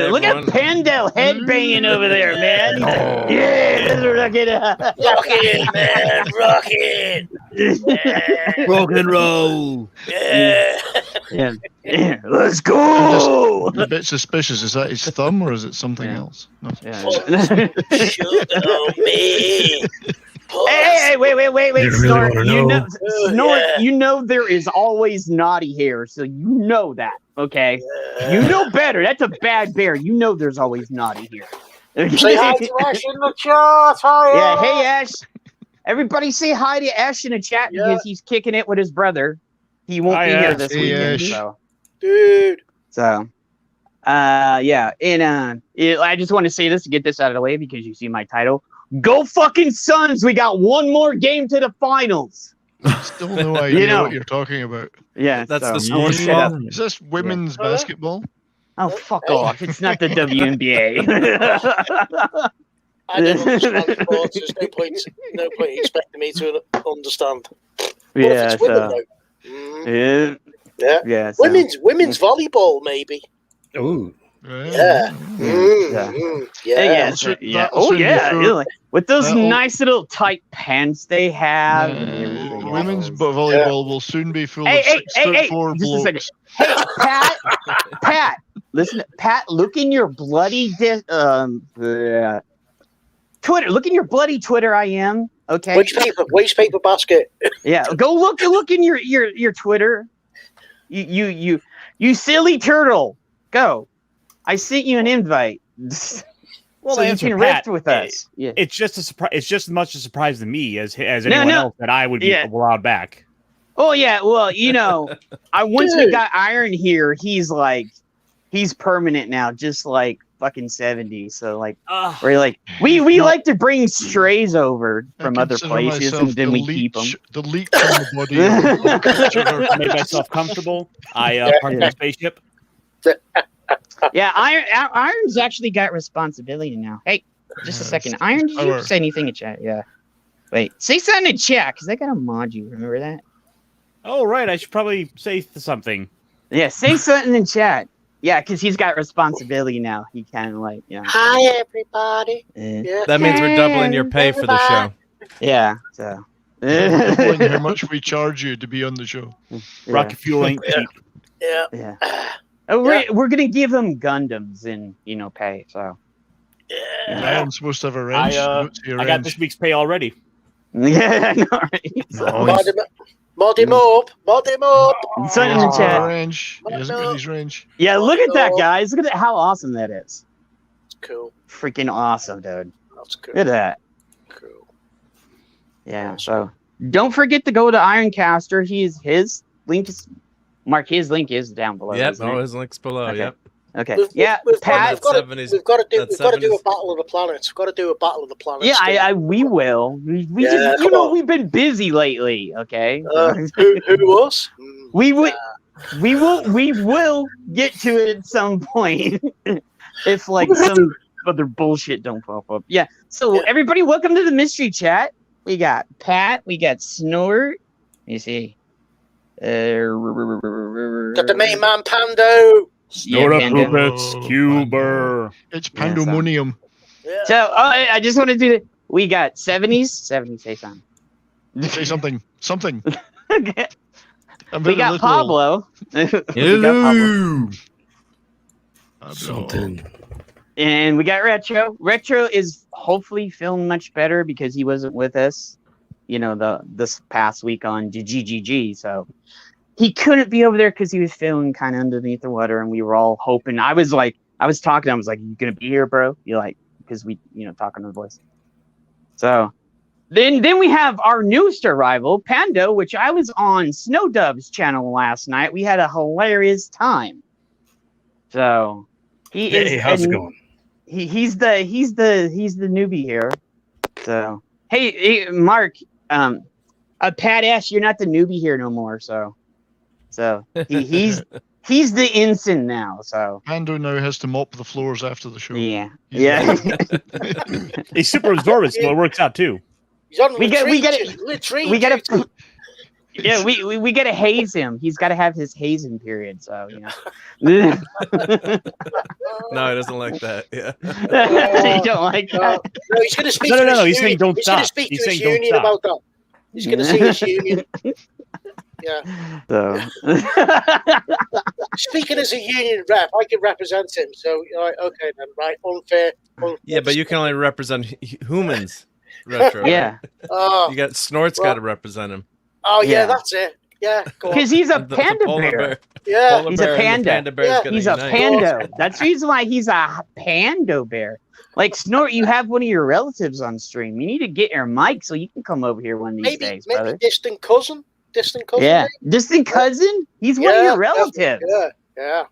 Look at Pando headbanging over there, man. Yeah, rock it, man, rock it. Rock and roll. Yeah. Let's go. I'm a bit suspicious. Is that his thumb or is it something else? No. Sugar on me. Hey, wait, Snort. Really Snort, you know there is always naughty here, so you know that, okay? You know better. That's a bad bear. You know there's always naughty here. Say hi to Ash in the chat. Hi, yeah, hey, Ash. Everybody say hi to Ash in the chat because he's kicking it with his brother. He won't be here this weekend, so. Dude. So, yeah, and I just want to say this to get this out of the way because you see my title. Go fucking Suns! We got one more game to the finals. Still no idea what you're talking about. Yeah, that's the sports one. Is this women's basketball? Oh, fuck off! It's not the WNBA. I don't understand sports. There's no point expecting me to understand. Yeah, yeah. Women's volleyball, maybe. Ooh. Yeah. Oh yeah. With those nice little tight pants they have. Women's volleyball will soon be full of 6'4" blokes. Hey, Pat, listen, Pat. Look in your bloody Twitter. Look in your bloody Twitter. I am okay. Waste paper basket. Yeah, go look in your Twitter. You silly turtle. Go. I sent you an invite. Well, so you can rift with us. It's just a surprise. It's just as much a surprise to me as anyone else that I would be allowed back. Oh yeah, well once we got Iron here, he's permanent now, just like fucking 70. So we're we like to bring strays over from other places and then we keep them. The leak from the body. I made myself comfortable. I parked my spaceship. Yeah, Iron's actually got responsibility now. Hey, just a second. Iron, did you say anything in chat? Yeah. Wait, say something in chat, because I got to mod you. Remember that? Oh, right. I should probably say something. Yeah, say something in chat. Yeah, because he's got responsibility now. He kind of Hi, everybody. That means we're doubling your pay for the show. Yeah, so. Doubling how much we charge you to be on the show. Rocket fuel ain't cheap. Yeah. We're gonna give them Gundams and pay. So I'm supposed to have a range. I got this week's pay already. Yeah, I know, right? Mod him up. Something in the chat. Range. He hasn't got his range. Yeah, look at that, guys. Look at how awesome that is. It's cool. Freaking awesome, dude. That's cool. Look at that. Cool. Yeah. So don't forget to go to Ironcaster. His link is. Mark, his link is down below. Yep, his link's below. Okay. Yep. Okay. We've Pat. got to do a battle of the planets. We've got to do a battle of the planets. Yeah, we will. We just, we've been busy lately. Okay. Who us? We will get to it at some point. If some other bullshit don't pop up. Yeah. So everybody, welcome to the mystery chat. We got Pat. We got Snort. You see. Got the main man Pando. Puppets, Cuber. It's pandemonium. Yeah. So I just want to do we got 70s. 70s, say something. Say something. Something. Okay. We got Pablo. Hello. Something. And we got Retro. Retro is hopefully feeling much better because he wasn't with us, this past week on GGG. So he couldn't be over there because he was feeling kind of underneath the water, and we were all hoping. I was talking to him. I was like, "You gonna be here, bro?" Because we, talking to the voice. So then we have our newest arrival, Pando, which I was on Snowdove's channel last night. We had a hilarious time. So Hey, how's it going? He's the newbie here. So hey Mark, Pat Ash, you're not the newbie here no more. So he's the ensign now. So Pando now has to mop the floors after the show. Yeah. He's super absorbent, so it works out too. He's on retreat. Yeah, we gotta haze him. He's got to have his hazing period. So No, he doesn't like that. Yeah. You don't like that? No, he's going to speak. No. He's saying don't He's stop. going to speak He's to his saying don't union stop. about that. He's going to see his union. Yeah. So. Speaking as a union rep, I can represent him. So, okay then, right? Unfair. Yeah, but you can only represent humans. Retro. Yeah. Oh, You got Snort's got to represent him. oh yeah, Yeah. that's it. Yeah, go on. Because he's a The panda polar bear. Yeah. Polar He's a bear and the panda. panda bear's Yeah, gonna He's a unite. pando. That's the reason why he's a pando bear. Like Snort, you have one of your relatives on stream. You need to get your mic so you can come over here one of these days, Maybe brother. distant cousin. Yeah, maybe? distant cousin. He's one of your relatives. Yeah.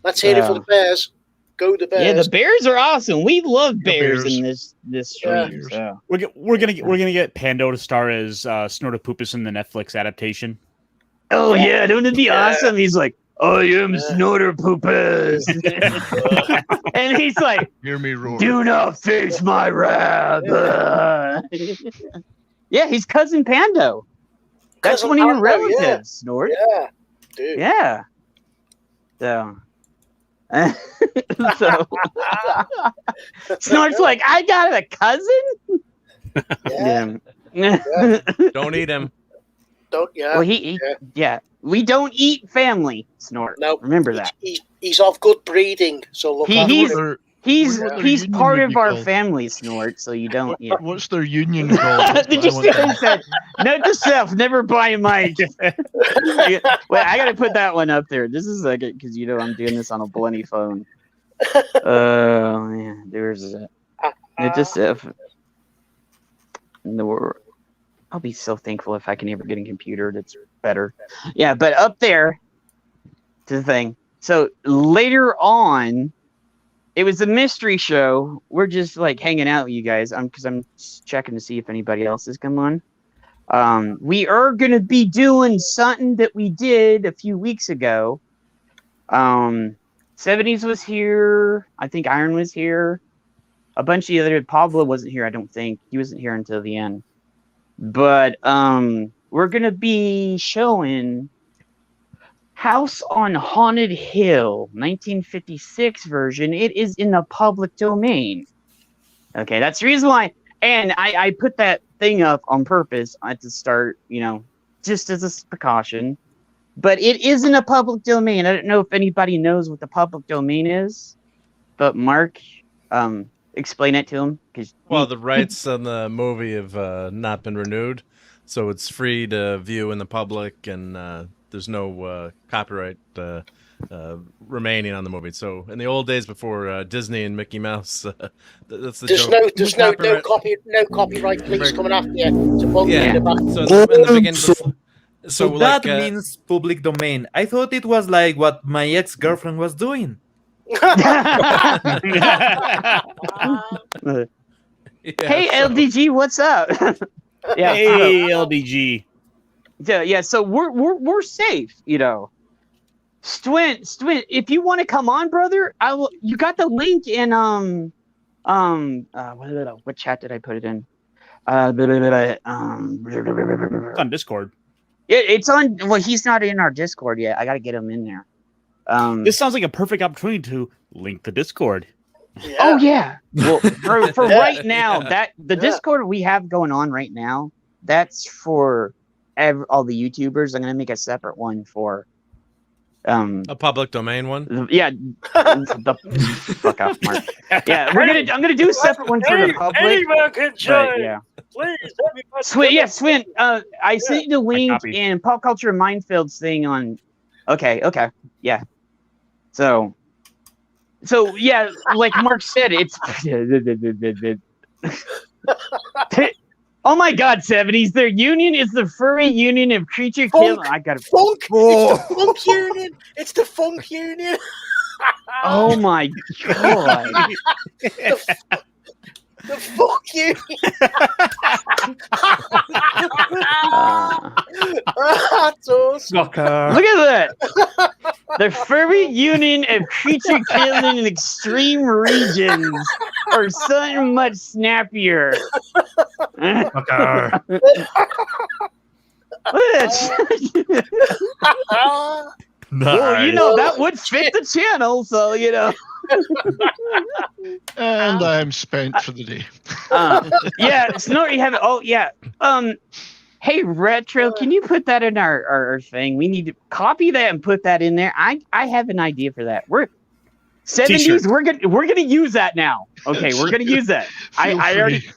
Let's hear it for the Bears. Go the Bears. Yeah, the Bears are awesome. We love bears Bears. in this stream. So. We're gonna get Pando to star as Snortopoopas in the Netflix adaptation. Oh yeah, don't it be awesome? He's like, I am Snorter Poopas. And he's like, Hear me roar. do not face my wrath. Yeah, he's cousin Pando. That's Cousin one of your Pando, relatives, Snort. Yeah, dude. Yeah. So. So Snort's like, I got a cousin? Yeah. Don't eat him. Don't. Yeah. Well, yeah. We don't eat family, Snort. No. Remember that. He's of good breeding, so look after He's him. he's What's their he's union part would of be our called? family, Snort. So you don't. Yeah. What's their union called? Did you see what he said? Note to self: never buy a mic. Wait, I gotta put that one up there. This is like because I'm doing this on a Blenny phone. Yeah, there's it. Note to self. I'll be so thankful if I can ever get a computer that's better. Yeah, but up there to the thing. So later on, it was a mystery show. We're just like hanging out with you guys. Because I'm checking to see if anybody else has come on. We are gonna be doing something that we did a few weeks ago. 70s was here. I think Iron was here. A bunch of the other Pablo wasn't here. I don't think he wasn't here until the end. But we're gonna be showing House on Haunted Hill, 1956 version. It is in the public domain. Okay, that's the reason why. And I put that thing up on purpose at the start, just as a precaution. But it is in a public domain. I don't know if anybody knows what the public domain is, but Mark, explain it to him. Well, the rights on the movie have not been renewed, so it's free to view in the public, and there's no copyright remaining on the movie. So in the old days before Disney and Mickey Mouse, that's the joke. There's no copyright police coming after you to put you in the back. So in the beginning, So that means public domain. I thought it was like what my ex-girlfriend was doing. Hey, LDG, what's up? Yeah, hey, LDG. Yeah, so we're safe, Stwint, if you want to come on, brother, I will. You got the link in what chat did I put it in? It's on Discord. It's on. Well, he's not in our Discord yet. I got to get him in there. This sounds like a perfect opportunity to link the Discord. Yeah. Oh yeah. Well, for right now, that the Discord we have going on right now, that's for all the YouTubers. I'm gonna make a separate one for a public domain one. Yeah. Fuck off, Mark. Yeah, I'm gonna do a separate one for the public. Anyone can join. But, yeah. Please, everybody. Swin. I sent you the link in Pop Culture Minefields thing on. Okay. Yeah. So yeah, like Mark said, it's. Oh my God, 70s! Their union is the furry union of creature killing. I got funk. It's the funk union. It's the funk union. Oh my God. The fuck you! That's awesome. Look at that! The furry union of creature killing in extreme regions, or something much snappier. Well, you know, that would fit the channel, so you know. And I'm spent for the day. Yeah, Snort, you have it. Oh yeah. Hey Retro, can you put that in our thing? We need to copy that and put that in there. I have an idea for that. We're 70s. T-shirt. We're gonna use that now. Okay, we're gonna use that. I already.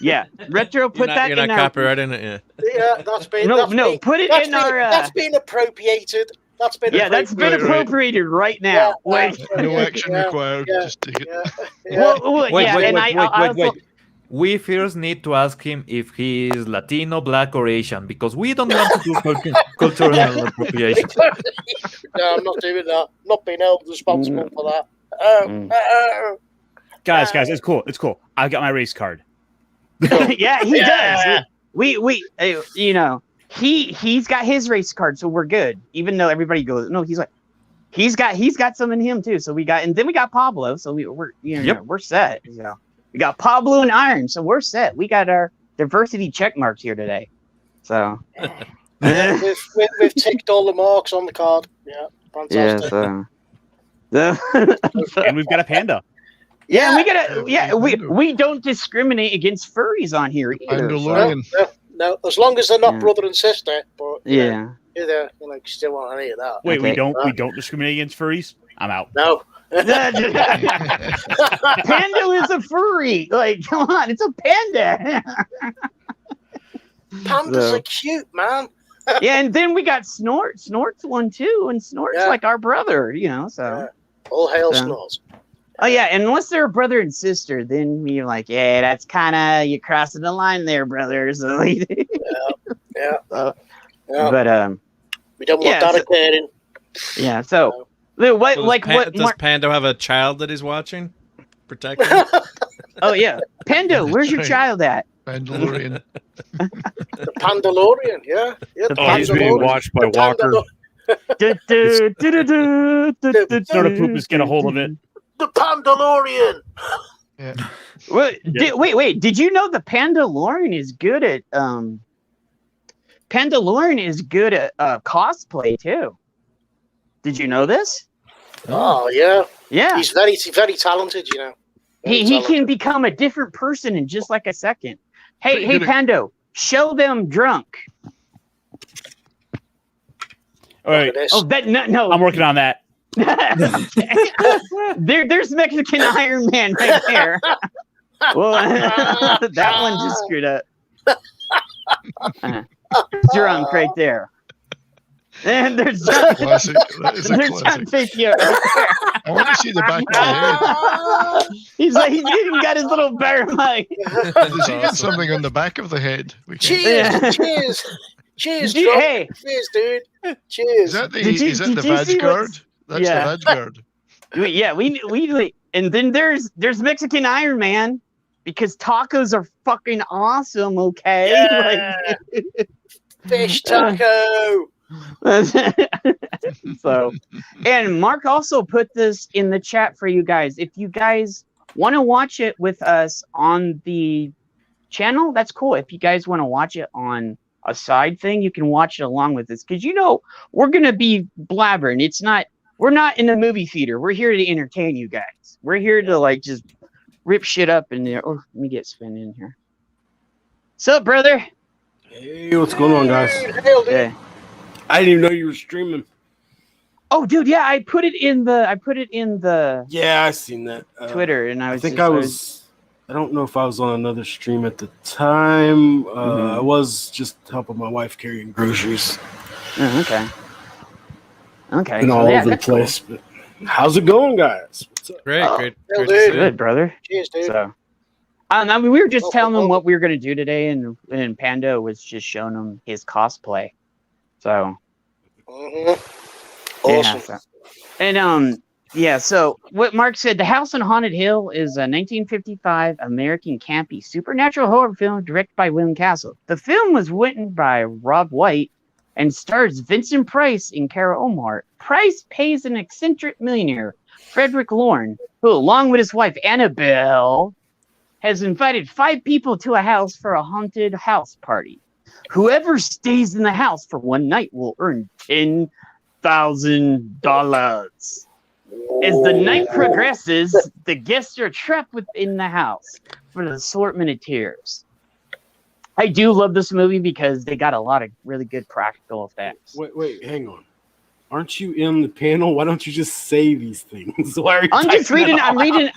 Yeah, Retro, put that in. You're not copyrighting it. Yeah, that's been. Put it in our. That's been appropriated. That's been. Yeah, that's been appropriated right now. Yeah, no action required. Just take it. Well, Wait. We first need to ask him if he is Latino, Black, or Asian, because we don't want to do cultural appropriation. No, I'm not doing that. Not being held responsible for that. Guys, it's cool. I got my race card. Yeah, he does. We you know, he's got his race card, so we're good. Even though everybody goes, no, he's got some in him too. So we got Pablo, so we're we're set. You know, we got Pablo and Iron, so we're set. We got our diversity check marks here today. So we've ticked all the marks on the card. Yeah, fantastic. And we've got a panda. Yeah, we don't discriminate against furries on here either. No, as long as they're not brother and sister. But yeah, you still want any of that. Wait, we don't discriminate against furries. I'm out. No. Panda is a furry. Like, come on, it's a panda. Pandas are cute, man. Yeah, and then we got Snort. Snort's one too, and Snort's like our brother, you know. So all hail Snort. Oh yeah, and unless they're a brother and sister, then you're like, yeah, that's kind of you're crossing the line there, brother. So, yeah. But we don't want that occurring. Yeah. So does Pando have a child that he's watching? Protect him? Oh yeah, Pando, where's your child at? Pandalorian. The Pandalorian, yeah. He's being watched by Walker. Sort of poop is get a hold of it. The Pandalorian. Yeah. Wait. Did you know the Pandalorian is good at cosplay too? Did you know this? Oh yeah. Yeah. He's very talented, you know. He can become a different person in just like a second. Hey, Pando, show them drunk. All right. Oh, no. I'm working on that. There's Mexican Iron Man right there. Well, that one just screwed up. Drunk right there. And there's drunk. Classic. That is a classic. I want to see the back of the head. He's even got his little bear mic. Does he get something on the back of the head? Cheers, cheers, hey, cheers, dude. Cheers. Is that the Vag guard? That's the Vag guard. Yeah, we and then there's Mexican Iron Man because tacos are fucking awesome. Okay, yeah. Fish taco. So, and Mark also put this in the chat for you guys. If you guys want to watch it with us on the channel, that's cool. If you guys want to watch it on a side thing, you can watch it along with us because we're gonna be blabbering. We're not in the movie theater. We're here to entertain you guys. We're here to just rip shit up in there. Oh, let me get Sven in here. What's up, brother? Hey, what's going on, guys? Yeah. I didn't even know you were streaming. Oh, dude, yeah, I put it in the. Yeah, I seen that. Twitter, and I don't know if I was on another stream at the time. I was just helping my wife carrying groceries. Oh, okay. And all over the place. Cool. But how's it going, guys? What's up? Great. Good, brother. Cheers, dude. So, we were just telling them what we were going to do today, and Pando was just showing them his cosplay. So, awesome. So what Mark said, The House on Haunted Hill is a 1955 American campy supernatural horror film directed by William Castle. The film was written by Rob White and stars Vincent Price and Cara Omar. Price pays an eccentric millionaire, Frederick Loren, who, along with his wife Annabelle, has invited 5 people to a house for a haunted house party. Whoever stays in the house for one night will earn $10,000. As the night progresses, the guests are trapped within the house for an assortment of tiers. I do love this movie because they got a lot of really good practical effects. Wait, hang on. Aren't you in the panel? Why don't you just say these things? Why are you I'm just reading. I'm reading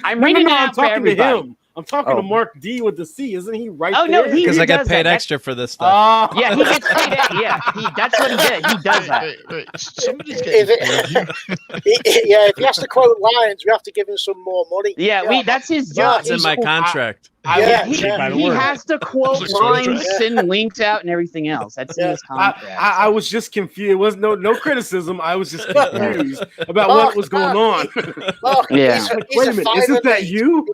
it out for talking to everybody. him. I'm talking to Marc D with the C. Isn't he right Oh, there? no, Because I get does paid that. extra for this stuff. Yeah, he gets paid. That's what he did. He does that. Wait. Somebody's getting paid here. If he has to quote lines, we have to give him some more money. Yeah, that's his job. It's in my contract. He word. has to quote That's a contract. lines, send links out, and everything else. That's in his contract. I was just confused. It was no criticism. I was just confused about what was going on. Look, Yeah. he's Wait a a minute, isn't that you?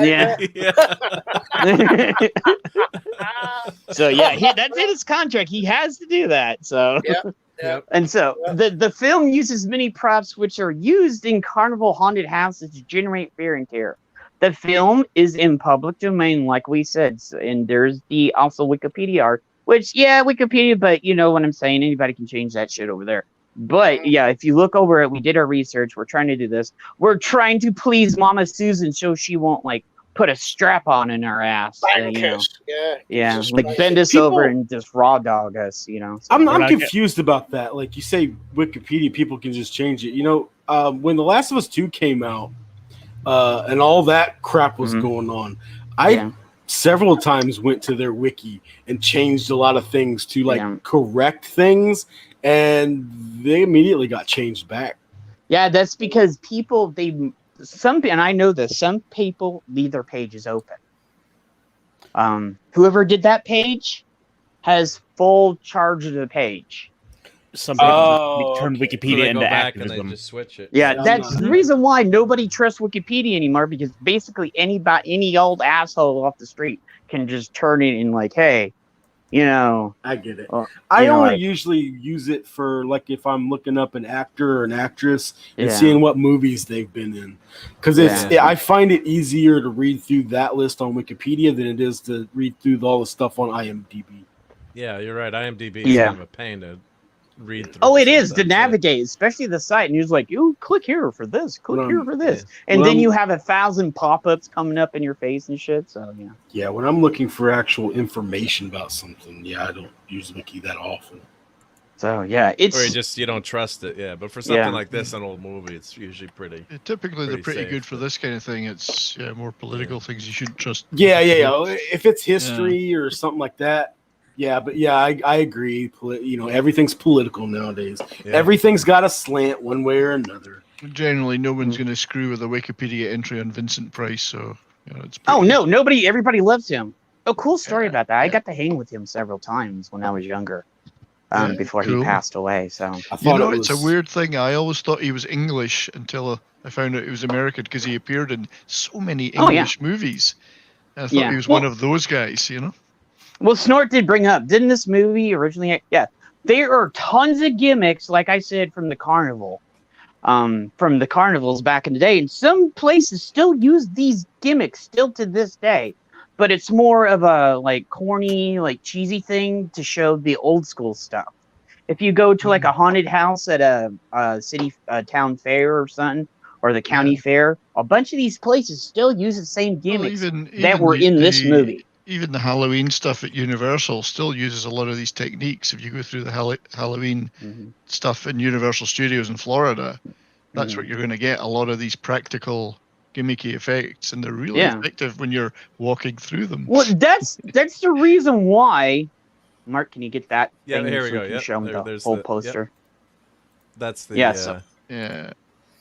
Yeah. Yeah. So that's in his contract. He has to do that. So Yeah. and so the film uses many props which are used in carnival haunted houses to generate fear and terror. The film is in public domain, like we said, and there's the also Wikipedia art, which Wikipedia, but you know what I'm saying. Anybody can change that shit over there. But yeah, if you look over it, we did our research. We're trying to do this. We're trying to please Mama Susan so she won't like put a strap on in our ass. Bankers. Jesus Like Christ. bend us People- over and just raw dog us. You know. So, I'm not confused about that. Like you say, Wikipedia, people can just change it. You know, when The Last of Us 2 came out, and all that crap was going on, I several times went to their wiki and changed a lot of things to correct things, and they immediately got changed back. Yeah, that's because people and I know this, some people leave their pages open. Whoever did that page has full charge of the page. Some people Oh, turn okay. Wikipedia So they into go back and they activism. just switch it. Yeah, Yeah, that's I'm the reason why nobody trusts Wikipedia anymore, because basically any old asshole off the street can just turn it in like, hey, you know. I get it. Well, I you know, only like- usually use it for like if I'm looking up an actor or an actress and Yeah. seeing what movies they've been in, because I find it easier to read through that list on Wikipedia than it is to read through all the stuff on IMDb. Yeah, you're right. IMDb is Yeah. kind of a pain to read through. Oh, it is to sometimes, navigate, especially the site. And you're just like, you click here for this, click here for this. And Well, then you have 1,000 pop-ups coming up in your face and shit. So, yeah. Yeah, when I'm looking for actual information about something, I don't use Wiki that often. So, yeah, it's... Or you don't trust it, yeah. But for something Yeah. like this, an old movie, it's usually pretty. Typically, they're Pretty pretty safe, good for but- this kind of thing. It's more political things you shouldn't trust. Yeah. If it's history or something like that, I agree. Everything's political nowadays. Yeah. Everything's got a slant one way or another. Generally, no one's going to screw with a Wikipedia entry on Vincent Price. So, it's Oh, pretty- no, everybody loves him. Oh, cool story about that. I got to hang with him several times when I was younger, before he cool. passed away. So, I thought it's a weird thing. I always thought he was English until I found out he was American, because he appeared in so many English movies. I thought he was one of those guys, you know? well, Snort did bring up, didn't this movie originally? Yeah, there are tons of gimmicks, like I said, from the carnival, from the carnivals back in the day. And some places still use these gimmicks still to this day. But it's more of a like corny, like cheesy thing to show the old school stuff. If you go to like a haunted house at a city town fair or something, or the county fair, a bunch of these places still use the same gimmicks that were in this movie. Even the Halloween stuff at Universal still uses a lot of these techniques. If you go through the Halloween stuff in Universal Studios in Florida, that's what you're going to get. A lot of these practical gimmicky effects, and they're really effective when you're walking through them. Well, that's the reason why. Mark, can you get that? Yeah, thing here we so go. you can Yep, show 'em the there's whole the- poster. yep. That's the. Yeah,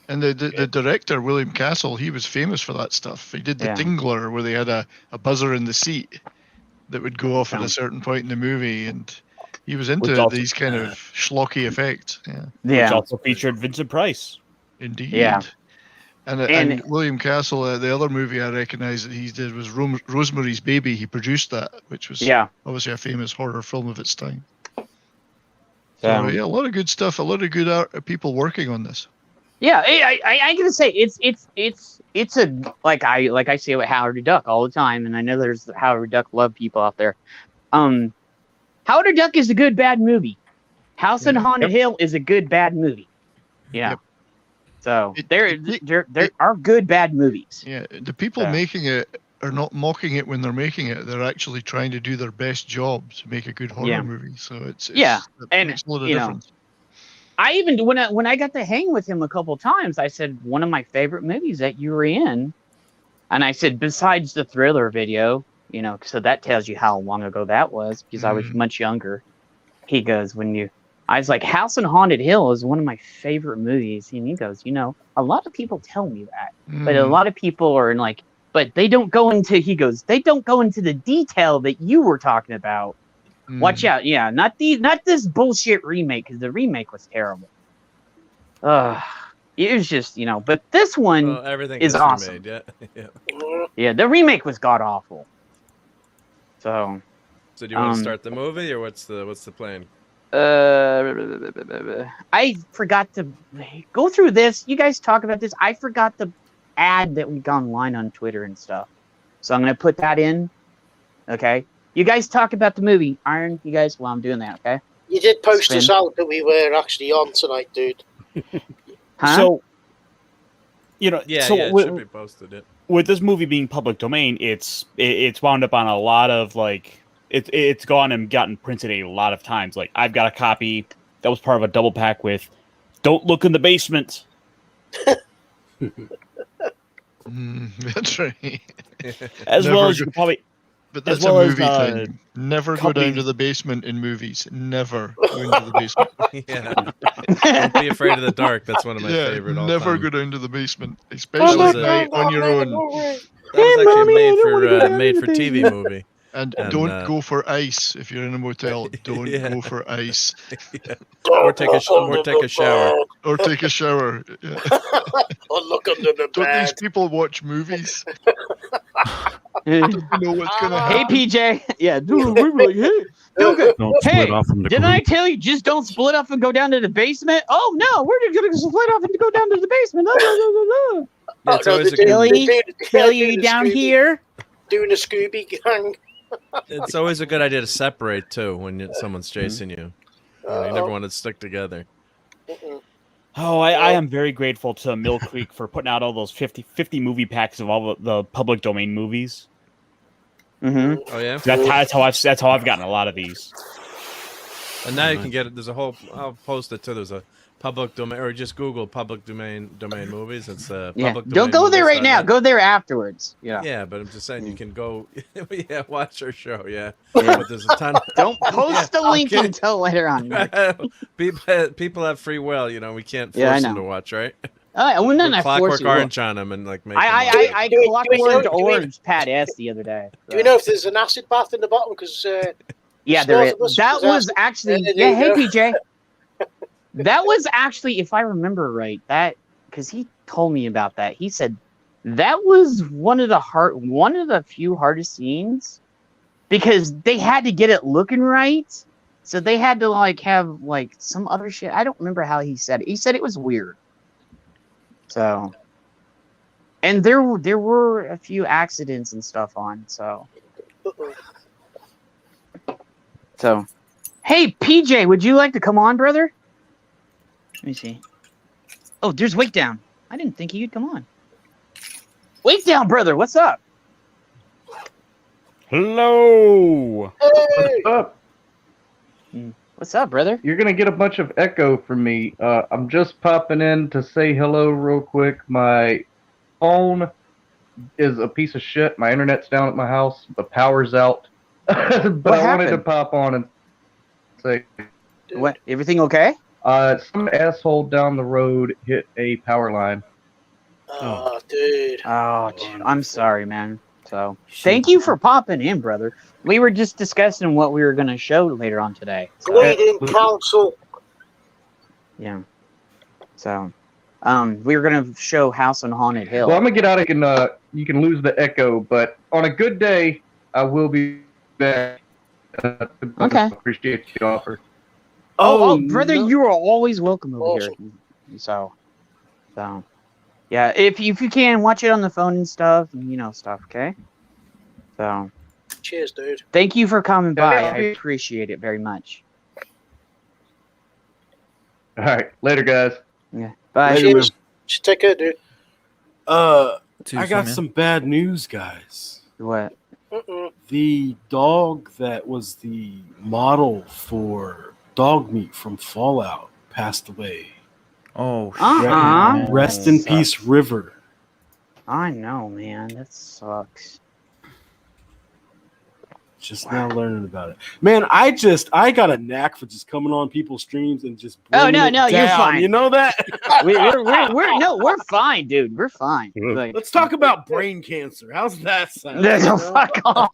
And the director, William Castle, he was famous for that stuff. He did the Dingler, where they had a buzzer in the seat that would go off at a certain point in the movie, and he was into these kind of schlocky effects. Which also featured Vincent Price. Indeed. Yeah. And William Castle, the other movie I recognize that he did was Rosemary's Baby. He produced that, which was obviously a famous horror film of its time. So a lot of good stuff, a lot of good people working on this. Yeah, I gotta say it's a like I say with Howard the Duck all the time, and I know there's Howard the Duck love people out there. Howard Howard the Duck is a good bad movie. House on Haunted Hill is a good bad movie. Yeah. Yep. So there are good bad movies. Yeah, the people making it are not mocking it when they're making it. They're actually trying to do their best job to make a good horror movie. So it makes a lot of difference. I even when I got to hang with him a couple times, I said one of my favorite movies that you were in, and I said besides the Thriller video, so that tells you how long ago that was because I was much younger. He goes, I was like, House on Haunted Hill is one of my favorite movies. And he goes, a lot of people tell me that, but a lot of people are like, but they don't go into, he goes, they don't go into the detail that you were talking about. Watch out. Yeah. Not this bullshit remake, because the remake was terrible. It was just, but this one everything is awesome. Remade, Yeah, the remake was god awful. So do you want to start the movie, or what's the plan? I forgot to go through this. You guys talk about this. I forgot the ad that we got online on Twitter and stuff. So I'm going to put that in. Okay. You guys talk about the movie. Iron, you guys, while I'm doing that, okay? You did post us out that we were actually on tonight, dude. Huh? So, it should be posted. With this movie being public domain, it's wound up on a lot of, like, it's gone and gotten printed a lot of times. Like, I've got a copy that was part of a double pack with "Don't Look in the Basement." That's right. As well as you can probably... But that's a movie thing. Never go down to the basement in movies. Never go into the basement. Don't be afraid of the dark. That's one of my favorite. Never go down to the basement, especially at night on your own. That was actually a made for TV movie. And don't go for ice if you're in a motel. Don't go for ice. Or take a shower. Or take a shower. Yeah. Or look under the bed. Don't these people watch movies? Don't they know what's gonna happen? Hey, PJ. Yeah, dude, we were like, hey, don't split off from the didn't I tell you just don't split up and go down to the basement? Oh no, we're just gonna split off and go down to the basement. It's always Billy down here doing a Scooby gang. It's always a good idea to separate too when someone's chasing you. You never want to stick together. Oh, I am very grateful to Mill Creek for putting out all those 50 movie packs of all the public domain movies. Mm-hmm. Oh yeah, that's how I've gotten a lot of these. And now you can get it. There's a whole. I'll post it too. There's a public domain, or just Google public domain movies. It's public. Don't go there right now. Go there afterwards. Yeah. Yeah, but I'm just saying you can go. Watch our show. Yeah. But there's a ton. Don't post the link until later on. People have free will. We can't force them to watch, right? Well, none I Clockwork Orange on them and like make. I Clockwork Orange Pat S the other day. So. Do you know if there's an acid bath in the bottom? Because yeah, there is. That was actually Hey PJ. That was actually, if I remember right, because he told me about that. He said that was one of the few hardest scenes because they had to get it looking right. So they had to have some other shit. I don't remember how he said it. He said it was weird. So, and there were a few accidents and stuff on. So, hey PJ, would you like to come on, brother? Let me see. Oh, there's Wake Down. I didn't think you'd come on. Wake Down, brother. What's up? Hello. What's up? What's up, brother? You're gonna get a bunch of echo from me. I'm just popping in to say hello real quick. My phone is a piece of shit. My internet's down at my house. The power's out. But I wanted to pop on and say, what? Everything okay? Some asshole down the road hit a power line. Oh, dude. Oh, dude. I'm sorry, man. So, thank you for popping in, brother. We were just discussing what we were going to show later on today. So. Bleeding council. Yeah. So, we were going to show House on Haunted Hill. Well, I'm going to get out of you can lose the echo, but on a good day, I will be back. Okay. Appreciate the offer. Oh, brother, you are always welcome over here. So, yeah, if you can, watch it on the phone and stuff, okay? So, Cheers, dude. Thank you for coming by. I appreciate it very much. All right, later, guys. Yeah. Bye. Later, man. Cheers. Take care, dude. I Too got soon, some bad news, guys. What? The dog that was the model for dog meat from Fallout passed away. Oh, Rest in peace, River. I know, man. That sucks. Just now learning about it, man. I got a knack for just coming on people's streams and just. Oh no, bringing it you're down. fine. You know that. We're fine, dude. We're fine. Like, Let's talk about brain cancer. How's that sound? no, fuck off.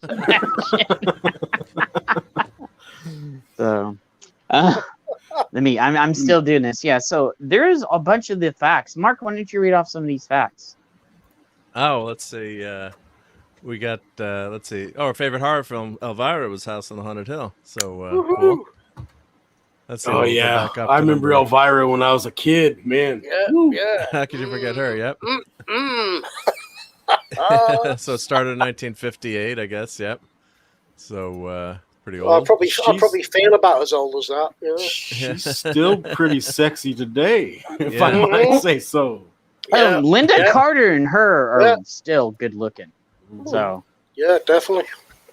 So, I'm still doing this. Yeah. So there's a bunch of the facts. Mark, why don't you read off some of these facts? Oh, let's see. We got, let's see. Oh, our favorite horror film, Elvira, was House on the Haunted Hill. So, cool. Let's see. Oh we'll go yeah, back up I to remember number- Elvira when I was a kid. Man, Yeah. How could you forget her? Yep. Mm. So it started in 1958, I guess. Yep. So, pretty Well, I old. probably feel about as old as that. Yeah. she's still pretty sexy today, if Yeah. I might say so. Yeah. Linda Yeah. Carter and her are Yeah. still good looking. So Yeah, definitely.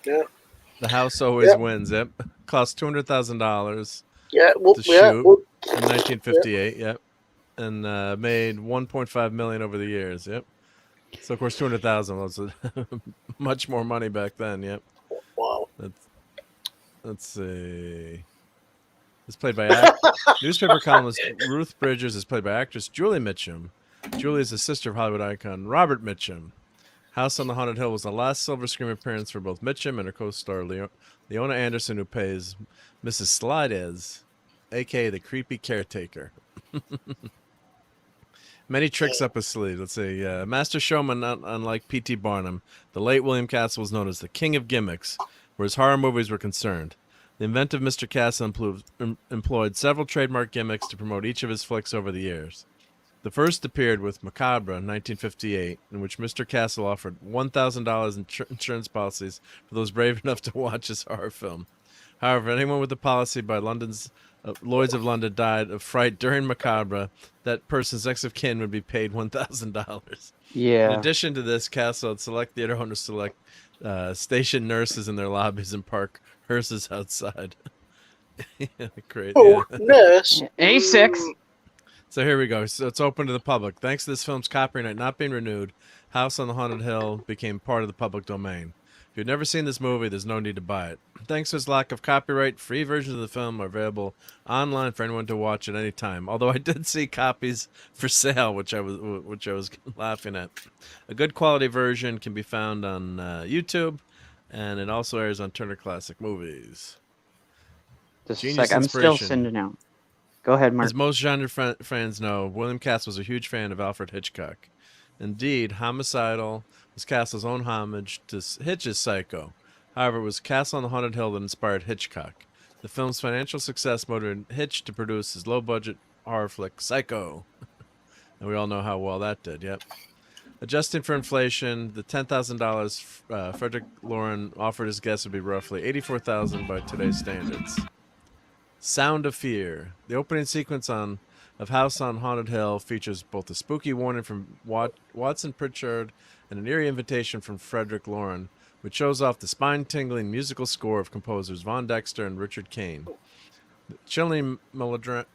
The house always wins. Yep. Cost $200,000 Yeah, well, to yeah, shoot well, in 1958. Yep. And made 1.5 million over the years. Yep. So of course 200,000 was much more money back then. Yep. wow. Let's see. It's played by newspaper columnist Ruth Bridgers. Is played by actress Julie Mitchum. Julie is the sister of Hollywood icon Robert Mitchum. House on the Haunted Hill was the last silver screen appearance for both Mitchum and her co-star Leona Anderson, who plays Mrs. Slidez, a.k.a. the creepy caretaker. Many tricks up his sleeve. Let's see. Master showman, unlike P.T. Barnum, the late William Castle was known as the king of gimmicks, where his horror movies were concerned. The inventive Mr. Castle employed several trademark gimmicks to promote each of his flicks over the years. The first appeared with Macabre in 1958, in which Mr. Castle offered $1,000 in insurance policies for those brave enough to watch his horror film. However, anyone with a policy by Lloyd's of London died of fright during Macabre, that person's next of kin would be paid $1,000. yeah. In addition to this, Castle had select theater owners select station nurses in their lobbies and park hearses outside. Great. Oh, Yeah. nurse. A6. So here we go. So it's open to the public. Thanks to this film's copyright not being renewed, House on the Haunted Hill became part of the public domain. If you've never seen this movie, there's no need to buy it. Thanks to its lack of copyright, free versions of the film are available online for anyone to watch at any time. Although I did see copies for sale, which I was laughing at. A good quality version can be found on YouTube, and it also airs on Turner Classic Movies. Just a Genius sec. I'm still inspiration. sending out. Go ahead, Mark. As most genre fans know, William Castle was a huge fan of Alfred Hitchcock. Indeed, Homicidal was Castle's own homage to Hitch's Psycho. However, it was Castle on the Haunted Hill that inspired Hitchcock. The film's financial success motivated Hitch to produce his low-budget horror flick, Psycho. And we all know how well that did, yep. Adjusting for inflation, the $10,000 Frederick Loren offered his guests would be roughly $84,000 by today's standards. Sound of Fear. The opening sequence of House on Haunted Hill features both a spooky warning from Watson Pritchard and an eerie invitation from Frederick Loren, which shows off the spine-tingling musical score of composers Von Dexter and Richard Kane. The chilling melodic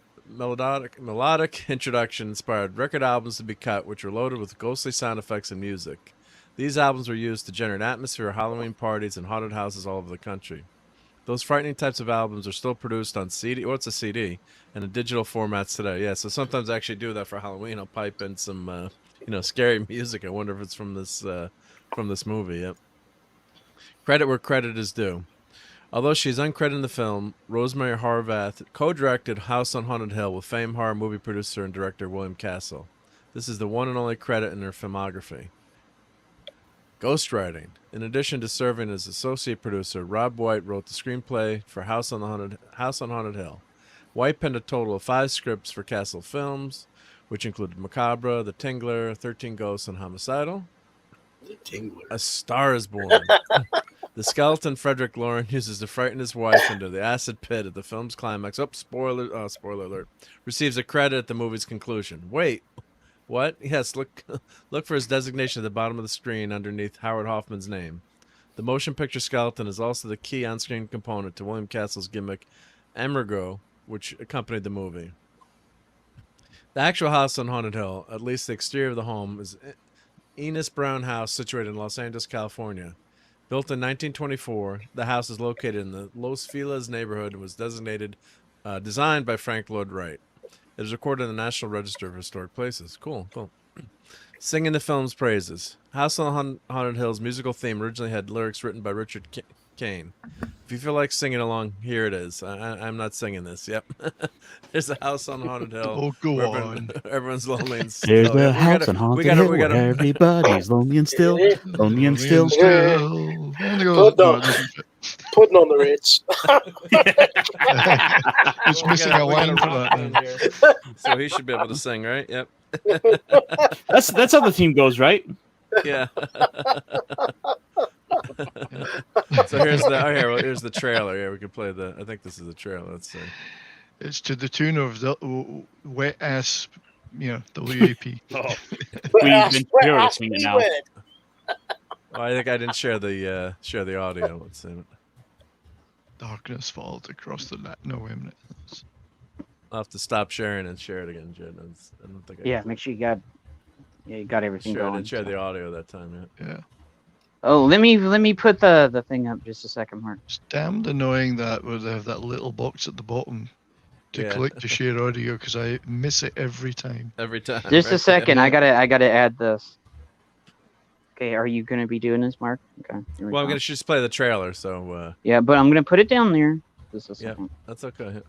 introduction inspired record albums to be cut, which were loaded with ghostly sound effects and music. These albums were used to generate atmosphere of Halloween parties and haunted houses all over the country. Those frightening types of albums are still produced on CD, or it's a CD, and in digital formats today. Yeah, so sometimes I actually do that for Halloween. I'll pipe in some, scary music. I wonder if it's from this movie. Yep. Credit where credit is due. Although she's uncredited in the film, Rosemary Horvath co-directed House on Haunted Hill with famed horror movie producer and director William Castle. This is the one and only credit in her filmography. Ghostwriting. In addition to serving as associate producer, Rob White wrote the screenplay for House on Haunted Hill. White penned a total of 5 scripts for Castle films, which included Macabre, The Tingler, 13 Ghosts, and Homicidal. The Tingler. A Star is Born. The skeleton Frederick Loren uses to frighten his wife into the acid pit at the film's climax. Oh, spoiler alert. Receives a credit at the movie's conclusion. Wait, what? Yes, look for his designation at the bottom of the screen underneath Howard Hoffman's name. The motion picture skeleton is also the key on-screen component to William Castle's gimmick, Emergo, which accompanied the movie. The actual house on Haunted Hill, at least the exterior of the home, is Enos Brown House situated in Los Angeles, California. Built in 1924, the house is located in the Los Feliz neighborhood and was designed by Frank Lloyd Wright. It is recorded in the National Register of Historic Places. Cool. Singing the film's praises. House on Haunted Hill's musical theme originally had lyrics written by Richard Kane. If you feel like singing along, here it is. I'm not singing this. Yep. There's a house on Haunted Hill. Oh, go on. Everyone's lonely and still. There's a house on Haunted Hill where everybody's lonely and still. Lonely and still. Putting on the Ritz. It's missing a line for that. So he should be able to sing, right? Yep. That's how the theme goes, right? Yeah. So here's the trailer. Yeah, we could play I think this is the trailer. Let's see. It's to the tune of the wet ass, WAP. Oh. We've been furiously it now. Well, I think I didn't share the audio. Let's see. Darkness falls across the land. No, wait a minute. I'll have to stop sharing and share it again, Jed. I don't think I make sure you got everything shared, going. I didn't share the audio that time yet. Yeah. Oh, let me put the thing up just a second, Mark. It's damned annoying that where they have that little box at the bottom to click to share audio because I miss it every time. Just a second. I gotta add this. Okay, are you gonna be doing this, Mark? Okay. Well, I'm gonna just play the trailer. So. Yeah, but I'm gonna put it down there. Just a second. Yeah, that's okay.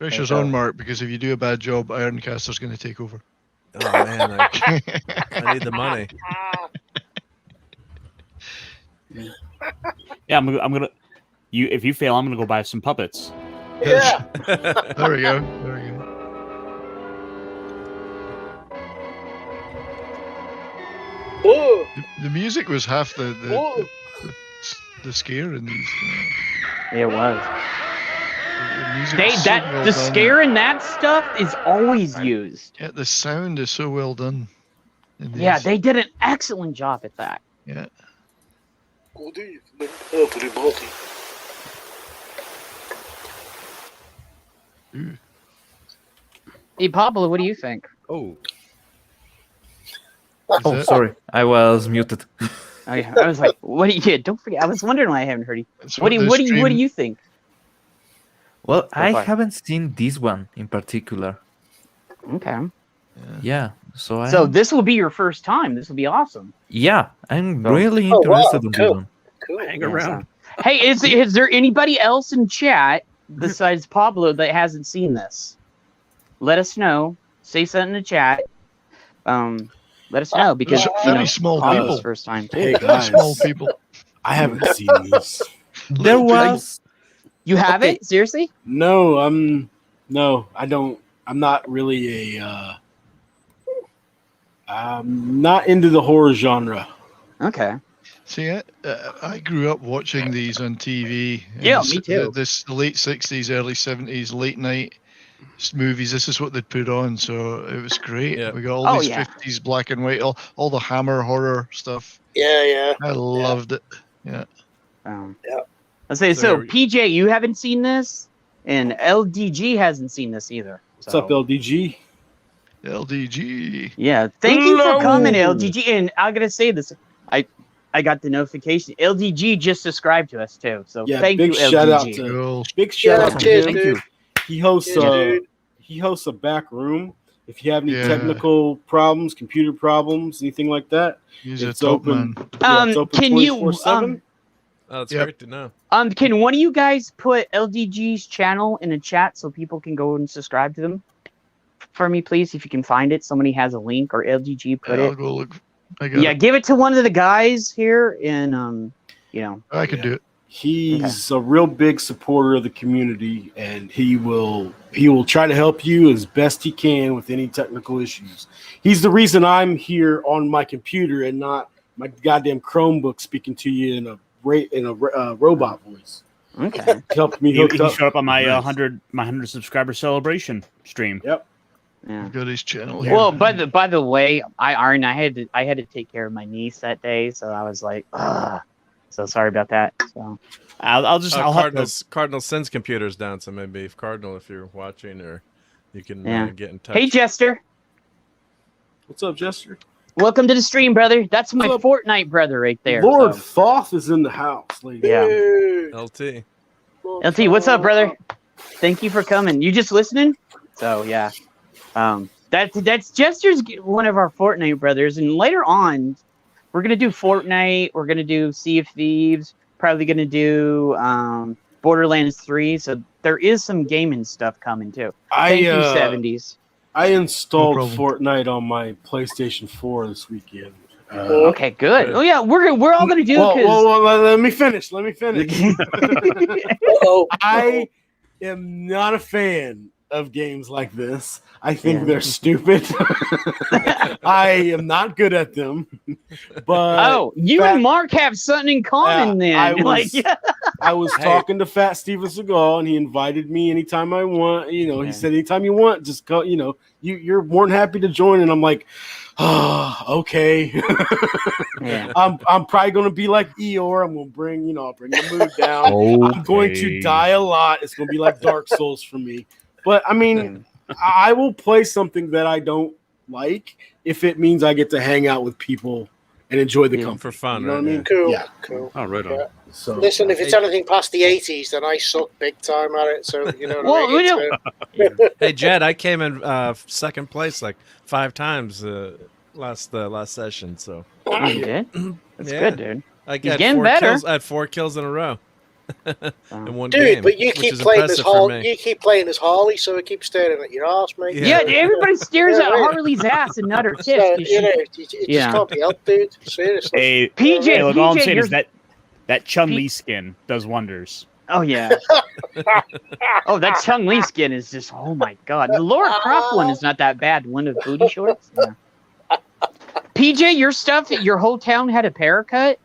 Pressure's on, Mark, because if you do a bad job, Ironcaster's going to take over. Oh man, I need the money. Yeah, I'm gonna. If you fail, I'm gonna go buy some puppets. Yeah. There we go. Ooh. The music was half the scare in these. It was. The music was so well the done. scare in that stuff is always used. Yeah, the sound is so well done. Yeah, they did an excellent job at that. Yeah. Good evening, everybody. Ooh. Hey, Pablo, what do you think? Oh. Oh, sorry, I was muted. I was like, "What do you?" Don't forget. I was wondering why I haven't heard you. That's What do you think? Well, I far. haven't seen this one in particular. Okay. Yeah, so So this will be your first time. This will be awesome. yeah, I'm So- really Oh, wow, interested in this cool. one. Cool. Hang Yeah, around. so- Hey, is there anybody else in chat besides Pablo that hasn't seen this? Let us know. Say something in the chat. Let us know because There's very small Pablo's people. first time. Hey Very guys, small people. I haven't seen this. There was You have Okay. it? Seriously? No, I don't. I'm not really I'm not into the horror genre. Okay. See, I grew up watching these on TV. Yeah, And me too. The late 60s, early 70s, late night movies. This is what they'd put on, so it was great. Yeah. We got all Oh, these yeah. 50s black and white, all the Hammer horror stuff. Yeah. I loved it. Yeah. Yeah. I'll say So so. PJ, you haven't seen this, and LDG hasn't seen this either. What's up, LDG? LDG. Yeah, thank you for coming, Hello. LDG. And I gotta say this, I got the notification. LDG just subscribed to us too, so Yeah, thank big you, shout out LDG. to Cool. big shout Yeah, out to cheers, him. dude. He hosts Yeah, dude. he hosts a back room. If you have any Yeah. technical problems, computer problems, anything like that, He's a it's top open. man. Yeah, it's open Can you 24/7. Oh, that's Yep. great to know. can one of you guys put LDG's channel in a chat so people can go and subscribe to them for me, please? If you can find it, somebody has a link or LDG put I'll it. go look. I got Yeah, it. give it to one of the guys here, and I can do it. He's a real big supporter of the community, and he will try to help you as best he can with any technical issues. He's the reason I'm here on my computer and not my goddamn Chromebook speaking to you in a robot voice. Okay. Helped me He hooked up. showed up on my Nice. 100 subscriber celebration stream. Yep. Yeah. Got his channel here. Well, by the way, I had to take care of my niece that day, so I was like, ugh. So sorry about that. So I'll have to, Cardinal sends computers down, so maybe if you're watching, or you can get in touch. Hey, Jester. What's up, Jester? Welcome to the stream, brother. That's my What's up? Fortnite brother right there. Lord so. Thoth is in the house, ladies. Yeah. LT. LT, what's up, brother? Thank you for coming. You just listening? So yeah. That's Jester's one of our Fortnite brothers, and later on, we're gonna do Fortnite. We're gonna do Sea of Thieves. Probably gonna do Borderlands 3. So there is some gaming stuff coming too. Thank you, 70s. I installed No Fortnite on my PlayStation 4 this weekend. Okay, good. Oh yeah, we're all gonna do. Well, let me finish. Oh, I am not a fan of games like this. I think they're stupid. I am not good at them. But and Mark have something in common then. I was talking to Fat Steven Seagal, and he invited me anytime I want. He said, anytime you want, just go. You're more than happy to join. And I'm like, okay. I'm probably gonna be like Eeyore. I'm gonna bring the mood down. I'm going to die a lot. It's gonna be like Dark Souls for me. But I mean, I will play something that I don't like if it means I get to hang out with people and enjoy the company for fun. You know what I mean? cool. Cool. Oh, right on. Yeah. So Listen, if it's anything past the 80s, then I suck big time at it. So you know. Hey, Jed, I came in second place like 5 times last session. So you did? That's good, dude. I He's getting better. I had 4 kills in a row. In one Dude, game, but you which keep is playing as impressive for Harley. me. You keep playing as Harley, so it keeps staring at your ass, mate. Yeah, everybody stares at Harley's ass and not her tits. So, 'cause it she- just can't be helped, dude. Seriously. Hey, PJ, look, all I'm PJ, saying is you're- that Chun-Li skin does wonders. Oh yeah. Oh, that Chung Li skin is just. Oh my god. The Laura Croft one is not that bad. One of booty shorts. Yeah. PJ, your stuff. Your whole town had a haircut,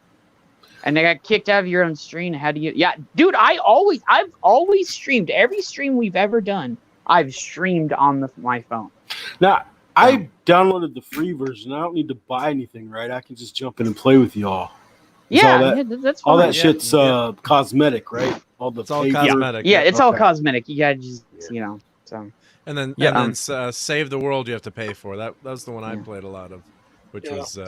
and they got kicked out of your own stream. How do you? Yeah, dude. I've always streamed. Every stream we've ever done, I've streamed on my phone. now I downloaded the free version. I don't need to buy anything, right? I can just jump in and play with y'all. Yeah, that's fine. All that shit's cosmetic, right? It's all cosmetic. Yeah, it's all cosmetic. You gotta just, so. And then Save the World you have to pay for. That was the one I played a lot of, which was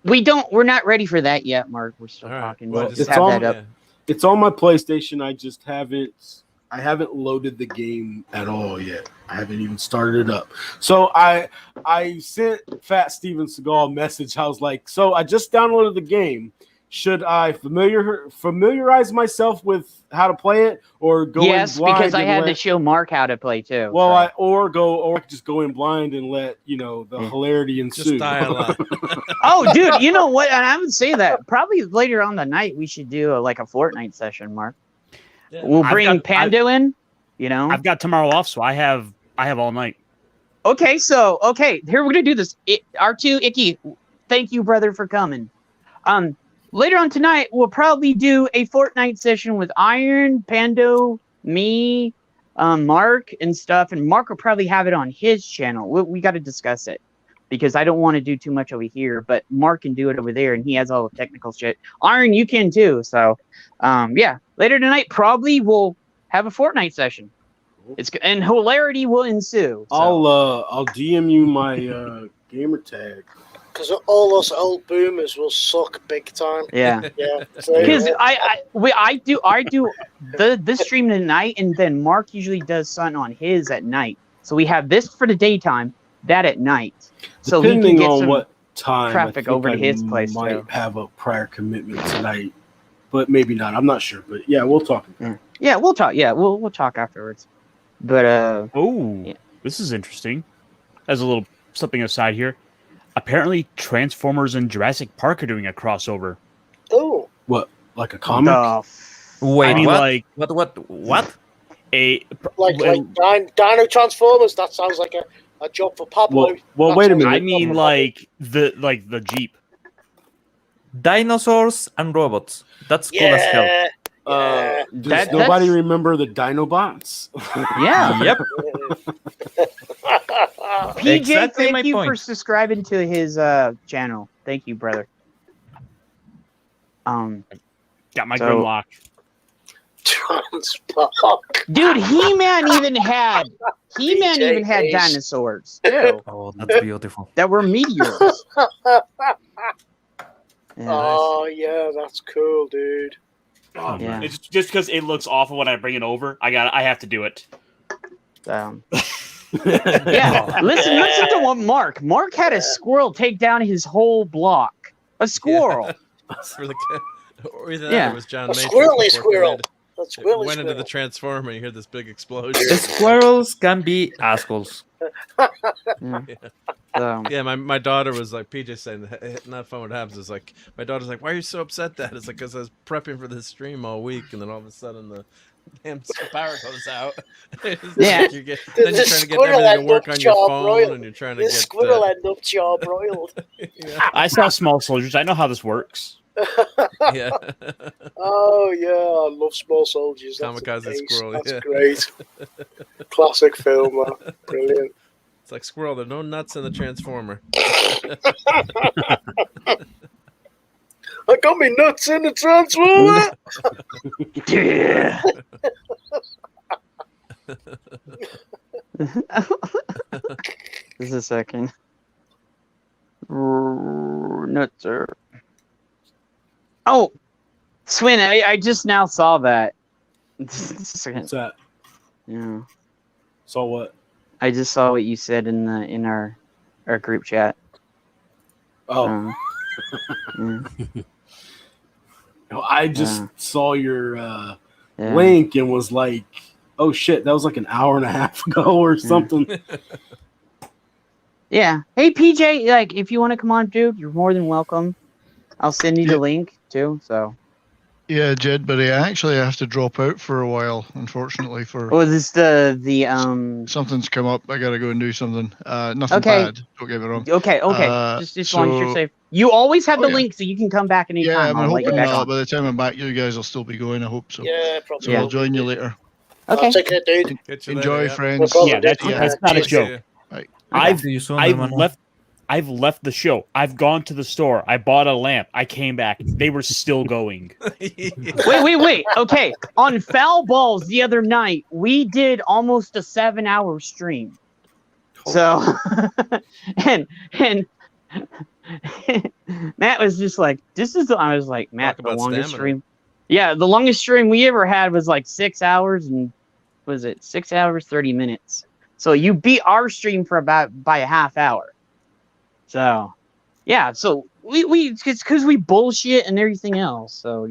we're not ready for that yet, Mark. We're still talking. Well, We'll just have that up. It's on my PlayStation. I just haven't loaded the game at all yet. I haven't even started it up. So I sent Fat Steven Seagal a message. I was like, so I just downloaded the game. Should I familiarize myself with how to play it, or go in blind? Because I had to show Mark how to play too. Well, or just go in blind and let the hilarity ensue. just die a lot. Oh, dude, you know what? And I would say that probably later on the night we should do a Fortnite session, Mark. Yeah. We'll bring Pando in. I've got tomorrow off, so I have all night. Okay, here we're gonna do this. R2 Icky, thank you, brother, for coming. Later on tonight, we'll probably do a Fortnite session with Iron, Pando, me, Mark, and stuff. And Mark will probably have it on his channel. We got to discuss it because I don't want to do too much over here. But Mark can do it over there, and he has all the technical shit. Iron, you can too. So, later tonight, probably we'll have a Fortnite session. And hilarity will ensue. So. I'll DM you my gamer tag. Because all us old boomers will suck big time. Yeah. Yeah. Because I do this stream tonight, and then Mark usually does something on his at night. So we have this for the daytime, that at night. So depending he can get on some what time traffic over to his place. Might have a prior commitment tonight, but maybe not. I'm not sure, but yeah, we'll talk. Yeah, we'll talk. Yeah, we'll talk afterwards. But this is interesting. As a little something aside here. Apparently, Transformers and Jurassic Park are doing a crossover. Oh, what? Like a comic? Wait, I mean, what? What? Like Dino Transformers. That sounds like a job for Pablo. Well, wait a minute. I mean, like the Jeep. Dinosaurs and robots. That's cool as hell. Does nobody remember the Dinobots? Yeah. Yep. PJ, Exactly my thank you for point. subscribing to his channel. Thank you, brother. Got my So- Grimlock. Transpark. Dude, He-Man even had Ace. dinosaurs too Oh, that's beautiful. that were meteors. Yeah. Oh yeah, that's cool, dude. Oh, Yeah. It's just because it looks awful when I bring it over. I have to do it. So, yeah, listen to what Mark had a squirrel take down his whole block. A squirrel. It's really good. Or either that, Yeah. or it was John A Matrix squirrely before squirrel. Kid. That's It Willy went into the Squirrel. transformer, and you hear this big explosion. Squirrels can be assholes. Yeah. So, Yeah, my daughter was like, PJ saying, not fun what happens. Is like, my daughter's like, why are you so upset that? It's like, because I was prepping for this stream all week, and then all of a sudden the damn power goes out. It's Yeah. like then you're trying to get everything to work on your phone, and you're trying to This get... squirrel end up charbroiled. yeah. I saw Small Soldiers. I know how this works. yeah. Oh yeah, I love Small Soldiers. That's Kamikaze ace. squirrel, That's yeah. great. Classic film, man. Brilliant. It's like, squirrel, there are no nuts in the transformer. I got me nuts in the transformer. yeah. Just a second. Nuts are. Oh, Swin, I just now saw that. Just a second. What's that? Yeah, So what? I just saw what you said in our group chat. Oh, Yeah. I just Yeah. saw your Yeah. link and was like, "Oh shit, that was like an hour and a half ago or something." Yeah. Hey, PJ, like, if you want to come on, dude, you're more than welcome. I'll send you the link too. So. Yeah, Jed, but I actually have to drop out for a while, unfortunately. For Oh, is this the something's come up, I gotta go and do something. Nothing Okay. bad. Don't get me wrong. Okay. Just as long as you're safe. You always have the yeah. link, so you can come back anytime. Yeah, I'm I'll let you hoping back not. on. By the time I'm back, you guys will still be going. I hope so. Yeah, probably. So I'll join you later. Okay. I'll take it, dude. Get you Enjoy, later, yeah. friends. No problem, Yeah, that's, dude. that's not a Cheers. joke. Right. See you soon, I've hermano. left the show. I've gone to the store. I bought a lamp. I came back. They were still going. Wait. Okay. On Foul Balls the other night, we did almost a 7-hour stream. So, and Matt was just like, I was like, Matt, Talk the about longest stamina. stream. Yeah, the longest stream we ever had was like 6 hours and was it 6 hours, 30 minutes. So you beat our stream for by a half hour. So, yeah, so we it's because we bullshit and everything else. So,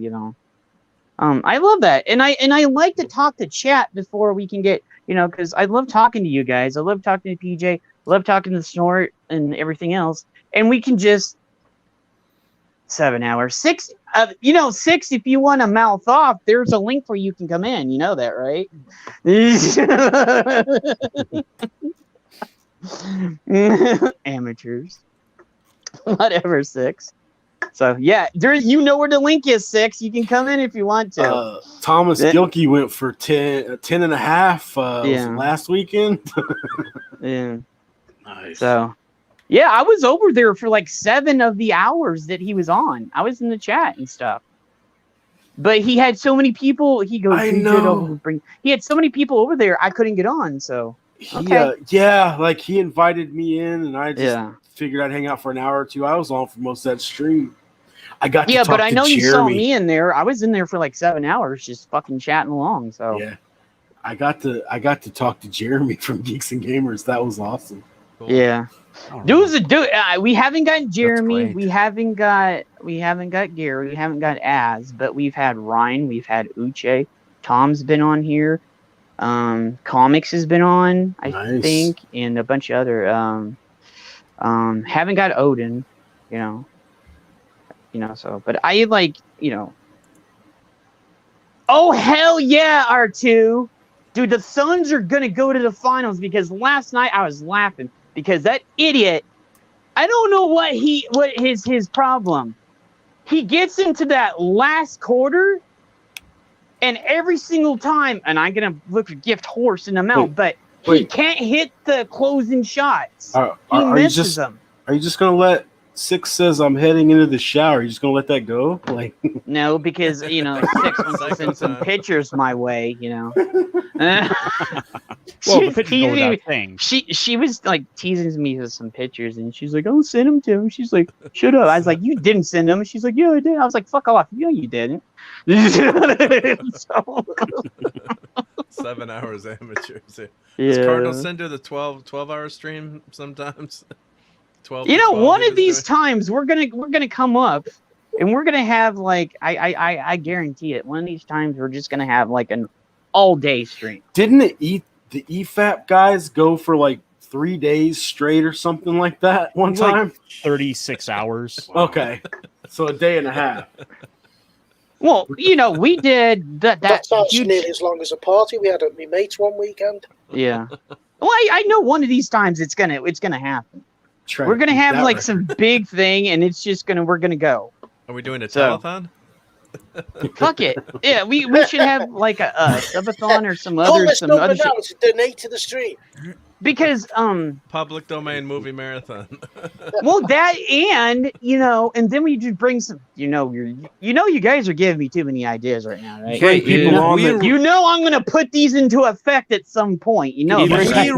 I love that. And I like to talk to chat before we can get, because I love talking to you guys. I love talking to PJ. I love talking to Snort and everything else. And we can just 7 hours, 6, 6, if you want to mouth off, there's a link where you can come in. You know that, right? Amateurs. Whatever, 6. So, yeah, you know where the link is, 6. You can come in if you want to. Thomas That- Gilkey went for 10 and a half was it Yeah. last weekend. Yeah. Nice. So, yeah, I was over there for like 7 of the hours that he was on. I was in the chat and stuff. But he had so many people. He goes, I "You know. did over- He had so many people over there, I couldn't get on. So, okay. Yeah, like he invited me in, and I just Yeah. figured I'd hang out for an hour or two. I was on for most of that stream. I got to Yeah, talk but I to know Jeremy. you saw me in there. I was in there for like 7 hours just fucking chatting along. So, Yeah, I got to talk to Jeremy from Geeks and Gamers. That was awesome. yeah. All Dude, we haven't got Jeremy. great. We haven't got Gary. We haven't got Az, but we've had Ryan. We've had Uche. Tom's been on here. Comics has been on, I Nice. think, and a bunch of other. Haven't got Odin, So, but I like, Oh hell yeah, R2, dude! The Suns are gonna go to the finals because last night I was laughing because that idiot. I don't know what his problem. he gets into that last quarter, and every single time, and I'm gonna look a gift horse in the mouth, but he can't hit the closing shots. He misses them. Are you just gonna let Six says I'm heading into the shower? Are you just gonna let that go? Like no, because Six wants to send some pictures my way. Well, the pictures go without saying. She was like teasing me with some pictures, and she's like, "Oh, send them to him." She's like, "Shut up!" I was like, "You didn't send them." She's like, "Yeah, I did." I was like, "Fuck off!" "Yeah, you didn't." 7 hours amateurs. Yeah. Does Cardinal send her the 12-hour stream sometimes? 12. One of these times we're gonna come up, and we're gonna have like I guarantee it. One of these times we're just gonna have like an all-day stream. Didn't the EFAP guys go for like 3 days straight or something like that one time? Like 36 hours. Okay, so a day and a half. Well, we did that. That's nearly as long as a party we had at my mate's one weekend. Yeah. Well, I know one of these times it's gonna happen. We're gonna have like some big thing, and it's just we're gonna go. Are we doing a telethon? Fuck it. Yeah, we should have like a subathon or some other shit. To donate to the stream. Because public domain movie marathon. Well, that and then we just bring some. You guys are giving me too many ideas right now, right? Bring people on. I'm gonna put these into effect at some point. If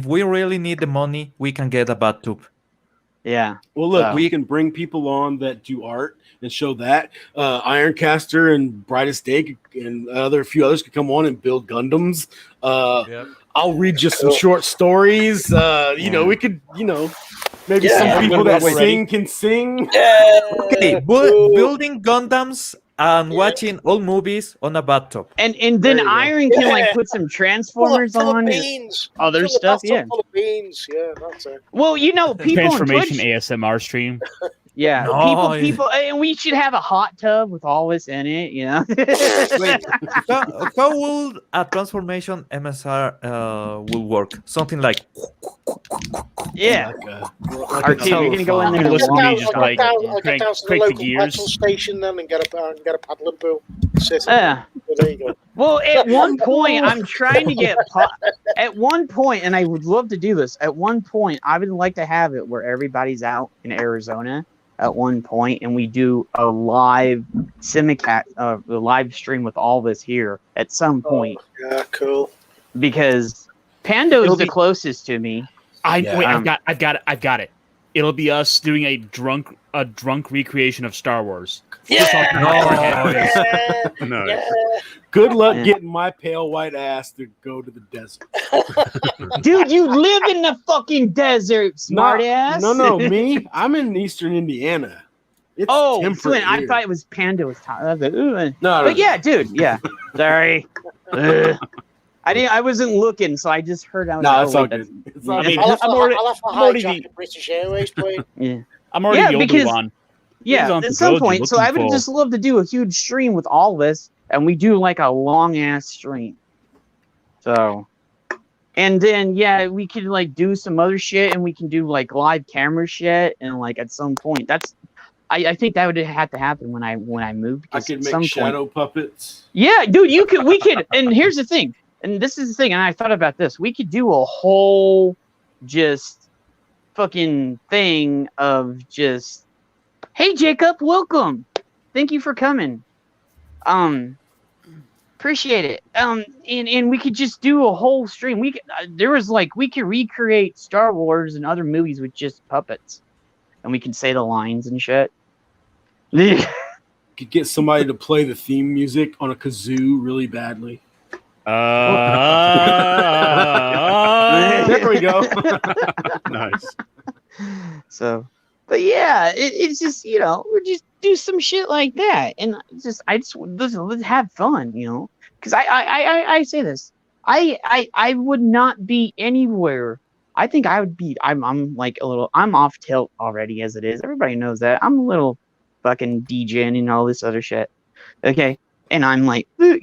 we really need the money, we can get a bathtub. Yeah. Well, look, we can bring people on that do art and show that. Ironcaster and Brightest Day and a few others could come on and build Gundams. Yep. I'll read just some short stories. We could, maybe some people that sing can sing. Yeah. Okay, building Gundams and watching old movies on a bathtub. And then Iron can like put some Transformers on beans. Other stuff, yeah. Full of beans. Yeah, that's it. Well, people Transformation on Twitch, ASMR stream. Yeah, No, people, and we should have a hot tub with all this in it. Wait, how will a transformation MSR will work? Something like yeah. Like You're gonna go in there. You listen to me just I'll like get down to the crank the local gears. petrol station then and get a paddling pool. Sit in. Yeah. Well, there you go. Well, at one point, I'm trying to get. At one point, and I would love to do this. At one point, I would like to have it where everybody's out in Arizona at one point, and we do a live simulcast, a live stream with all this here at some point. Yeah, cool. Because Pando's the closest to me. I've got it. It'll be us doing a drunk recreation of Star Wars. Yeah. Nice. Good luck getting my pale white ass to go to the desert. Dude, you live in the fucking desert, smart ass. No, me. I'm in eastern Indiana. It's Swin, I thought it was Panda was talking. I was like, ooh. No, yeah, dude, yeah. Sorry. I wasn't looking, so I just heard. It's all good. I'll have to hijack the British Airways plane. Yeah. I'm already the older one. Yeah, at some point. So I would just love to do a huge stream with all this, and we do like a long ass stream. So, and then we could like do some other shit, and we can do like live camera shit, and like at some point, I think that would have to happen when I move. I could make shadow puppets. Yeah, dude, we could. And here's the thing, and this is the thing, and I thought about this. We could do a whole just fucking thing of just. Hey Jacob, welcome. Thank you for coming. Appreciate it. And we could just do a whole stream. We could recreate Star Wars and other movies with just puppets, and we can say the lines and shit. Could get somebody to play the theme music on a kazoo really badly. There we go. Nice. So. But yeah, it's just we just do some shit like that, and let's have fun, Because I say this, I would not be anywhere. I think I would be. I'm like I'm off tilt already as it is. Everybody knows that I'm a little fucking DJing and all this other shit. Okay, and I'm like So,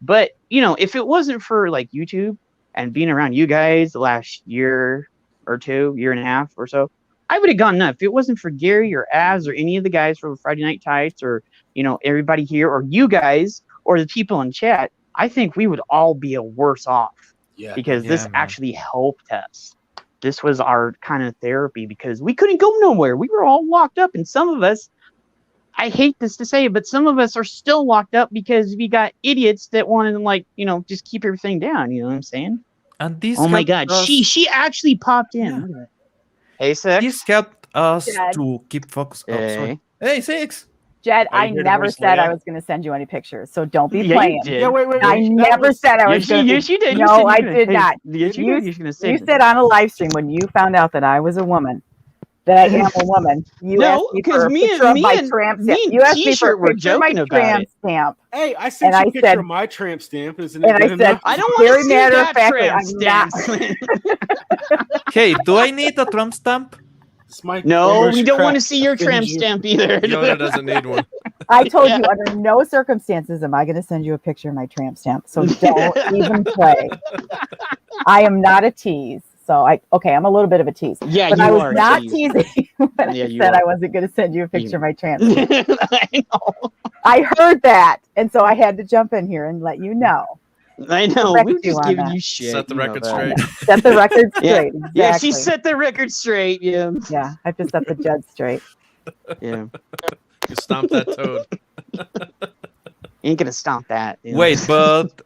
but if it wasn't for like YouTube and being around you guys the last year or two, year and a half or so. I would have gone nuts if it wasn't for Gary or Az or any of the guys from Friday Night Tights or everybody here or you guys or the people in chat. I think we would all be worse off because this actually helped us. This was our kind of therapy because we couldn't go nowhere. We were all locked up, and some of us, I hate this to say, but some of us are still locked up because we got idiots that want to just keep everything down. You know what I'm saying? And this oh my God, she actually popped in. Yeah. Look at that. Hey, Six. This helped us Dad. to keep focus. Oh, Hey. sorry. Hey, Six. Jed, Are you I here to never voice said I Leia? was going to send you any pictures, so don't be Yeah, you playing. did. Yeah, wait. I never said I was going to. Yes, you did. You No, said I you're gonna- did hey, not. Yes, you did. You're gonna send You it. said on a live stream when you found out that I was a woman, that I am a woman. You No, asked me 'cause for a me picture and- of my me and- tramp me stamp. and You asked me for T-shirt a were picture of my joking about tramp it. stamp. Hey, I sent And you I a picture said- of my tramp stamp. Isn't it And I good said, enough? I don't want very to see matter of that factly, tramp I'm not. stamp. Hey, do I need a Trump stamp? This might No, almost we don't want to crack see your offend tramp you. stamp either. Yoda doesn't need one. I told you under no circumstances am I going to send you a picture of my tramp stamp. So don't even play. I am not a tease. So I'm a little bit of a tease. Yeah, But you I was are. not geez. teasing when Yeah, I you said are. I wasn't going to send you a picture of my tramp stamp. I know. I heard that, and so I had to jump in here and let you know. I know. Correct We're you just on giving that. you shit. Set the you know record that. straight. Set the record Yeah. straight. Exactly. Yeah, she set the record straight. Yeah. Yeah, I have to set the judge straight. Yeah. You stomp that toad. Ain't gonna stomp that. you know. Wait, but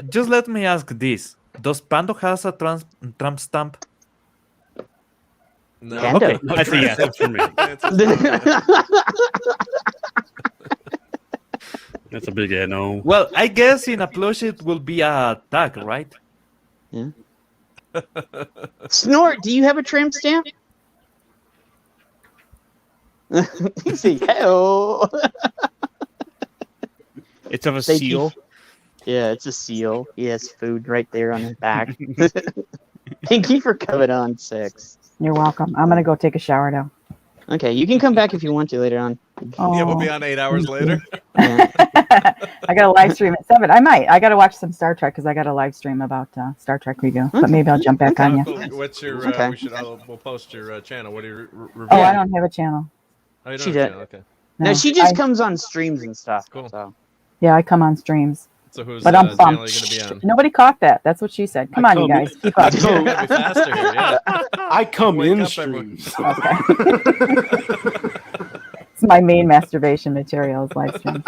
just let me ask this: does Pando has a Trump stamp? No. Pando. Okay. That's a yes for me. That's a big no. Well, I guess in a plush it will be a tag, right? Snort, do you have a tramp stamp? You see, hell. It's of a Thank you. seal. Yeah, it's a seal. He has food right there on his back. Thank you for coming on, Six. You're welcome. I'm going to go take a shower now. Okay, you can come back if you want to later on. Yeah, we'll be Oh. on 8 hours later. Yeah. I got a live stream at 7. I might. I got to watch some Star Trek because I got a live stream about Star Trek review. But maybe I'll jump back on you. What's your? Okay. We'll post your channel. What do you review? Oh, I don't have a channel. Oh, you don't She have a did. channel, okay. No, she just I- comes on streams and stuff. Cool. So. Yeah, I come on streams. So who's But I'm channel are bummed. you going to be on? Nobody caught that. That's what she said. Come I on, you come- guys. Keep up. You gotta be faster here. Yeah. I come Wake in up, everyone. streams. Okay. It's my main masturbation material is live stream.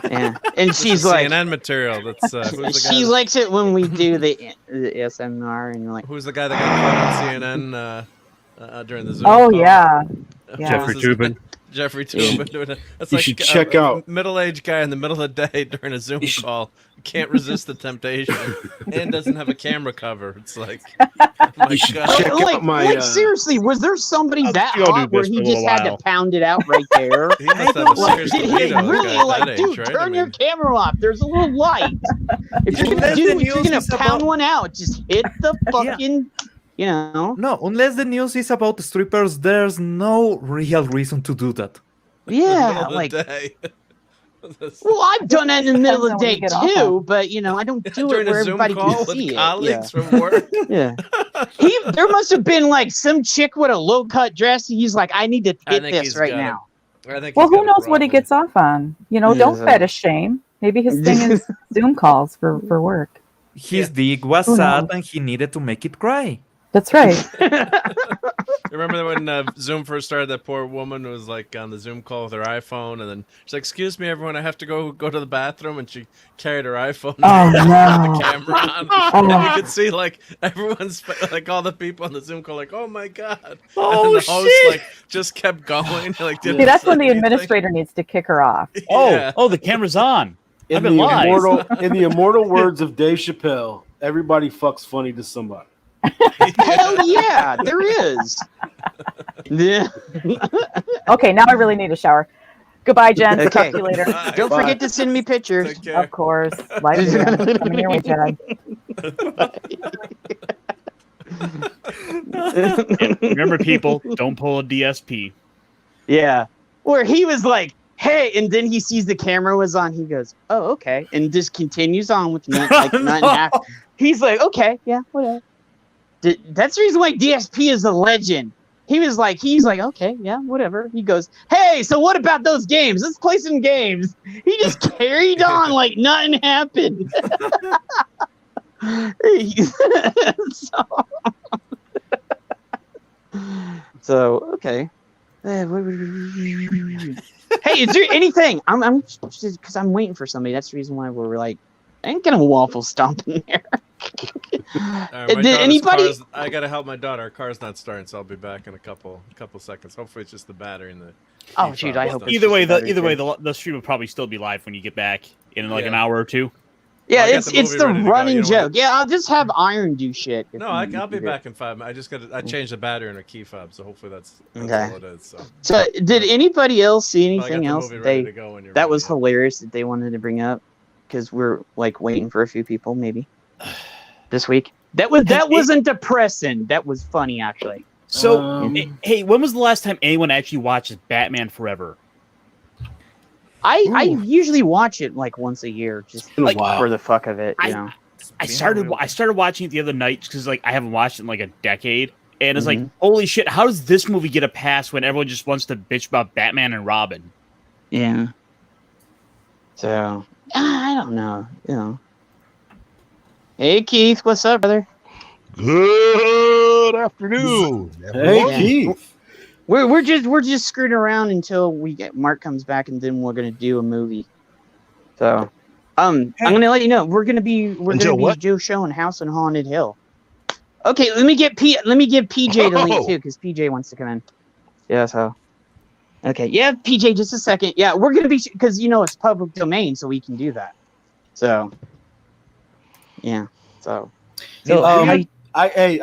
Yeah, and This she's is like, CNN material. That's who's the guy? she likes it when we do the SMR and you're like, Who's the guy that got caught on CNN during the Zoom? Oh call? yeah. Yeah. Jeffrey This is- Toobin. Jeffrey You should- Toobin doing it. That's you like should check out- middle-aged guy in the middle of the day during a Zoom call. Can't resist the temptation and doesn't have a camera cover. It's like, oh my You should God. check out like, my, like seriously, was there somebody I'll that go do hot where this he for a just little had while. to pound it out right there? He must have a Like, serious did he libido, really guy like, that dude, age, right? turn I your mean, camera off. There's a little light. If you're gonna Unless the do, if you're news gonna is pound about- one out, just hit the fucking, you know. No, unless the news is about strippers, there's no real reason to do that. Yeah, middle of like. the day. Well, I've done it in the middle of the day Depends on when you get too, but you know, I don't do it during where a Zoom everybody call can with see colleagues it. from work. Yeah. There must have been like some chick with a low cut dress. And he's like, I need to I hit think this he's right got a- now. I think Well, he's who got a knows what he problem. gets off on? You know, Yeah, don't so- fetish shame. Maybe his thing is Zoom calls for work. His dick was Who sad knows? and he needed to make it cry. That's right. Remember when Zoom first started? That poor woman was like on the Zoom call with her iPhone, and then she's like, "Excuse me, everyone, I have to go to the bathroom," and she carried her iPhone. Oh, with no. the camera on, Oh. and you could see like everyone's like all the people on the Zoom call, like, "Oh my God!" Oh, and then the host shit. like just kept going, like didn't See, that's when say the anything. administrator needs to kick her off. Yeah. Oh, the camera's on. I've In been the live. in the immortal words of Dave Chappelle, everybody fucks funny to somebody. Hell yeah, there is. Yeah. Okay, now I really need a shower. Goodbye, Jen. Okay. Talk to you later. Don't Bye. forget to send me pictures. Take care. Of course. Live stream. Coming your way, Jed. Remember, people, don't pull a DSP. Yeah. Where he was like, hey, and then he sees the camera was on. He goes, oh, okay. And just continues on with like nut and a half. He's like, okay, yeah, whatever. That's the reason why DSP is a legend. he's like, okay, yeah, whatever. He goes, hey, so what about those games? Let's play some games. He just carried on like nothing happened. so okay. Hey, is there anything? I'm just because I'm waiting for somebody. That's the reason why we're like, I ain't gonna waffle stomp in there. Did anybody? I gotta help my daughter. Our car's not starting, so I'll be back in a couple seconds. Hopefully, it's just the battery in the. Oh shoot! I hope. Either way, the stream will probably still be live when you get back in like an hour or two. Yeah, well, it's the running joke. Yeah, I'll just have Iron do shit. No, I'll be back in 5 minutes. I changed the battery in a key fob, so hopefully that's all it is. So did anybody else see anything else that was hilarious that they wanted to bring up? Because we're like waiting for a few people, maybe this week. That wasn't depressing. That was funny, actually. So, hey, when was the last time anyone actually watched Batman Forever? I usually watch it like once a year, just like for the fuck of it. You know, I started watching it the other night because like I haven't watched it in like a decade, and it's like, holy shit, how does this movie get a pass when everyone just wants to bitch about Batman and Robin? Yeah. So I don't know. You know. Hey Keith, what's up, brother? Good afternoon. Hey Keith. We're just screwing around until Mark comes back, and then we're gonna do a movie. So, I'm gonna let you know we're gonna be showing House on Haunted Hill. Okay, let me give PJ the link too, because PJ wants to come in. Yeah, so. Okay, yeah, PJ, just a second. Yeah, we're gonna be because it's public domain, so we can do that. So. Yeah. So. I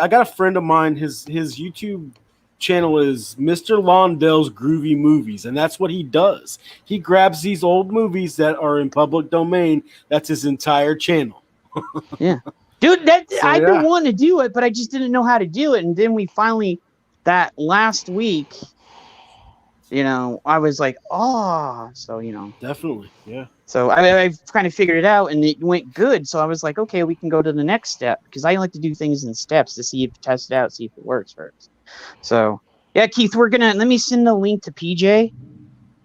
got a friend of mine. His YouTube channel is Mr. Londell's Groovy Movies, and that's what he does. He grabs these old movies that are in public domain. That's his entire channel. Yeah, dude, I've been wanting to do it, but I just didn't know how to do it. And then we finally, that last week, I was like, so definitely, yeah. So I've kind of figured it out, and it went good. So I was like, okay, we can go to the next step, because I like to do things in steps to test it out, see if it works first. So yeah, Keith, let me send the link to PJ,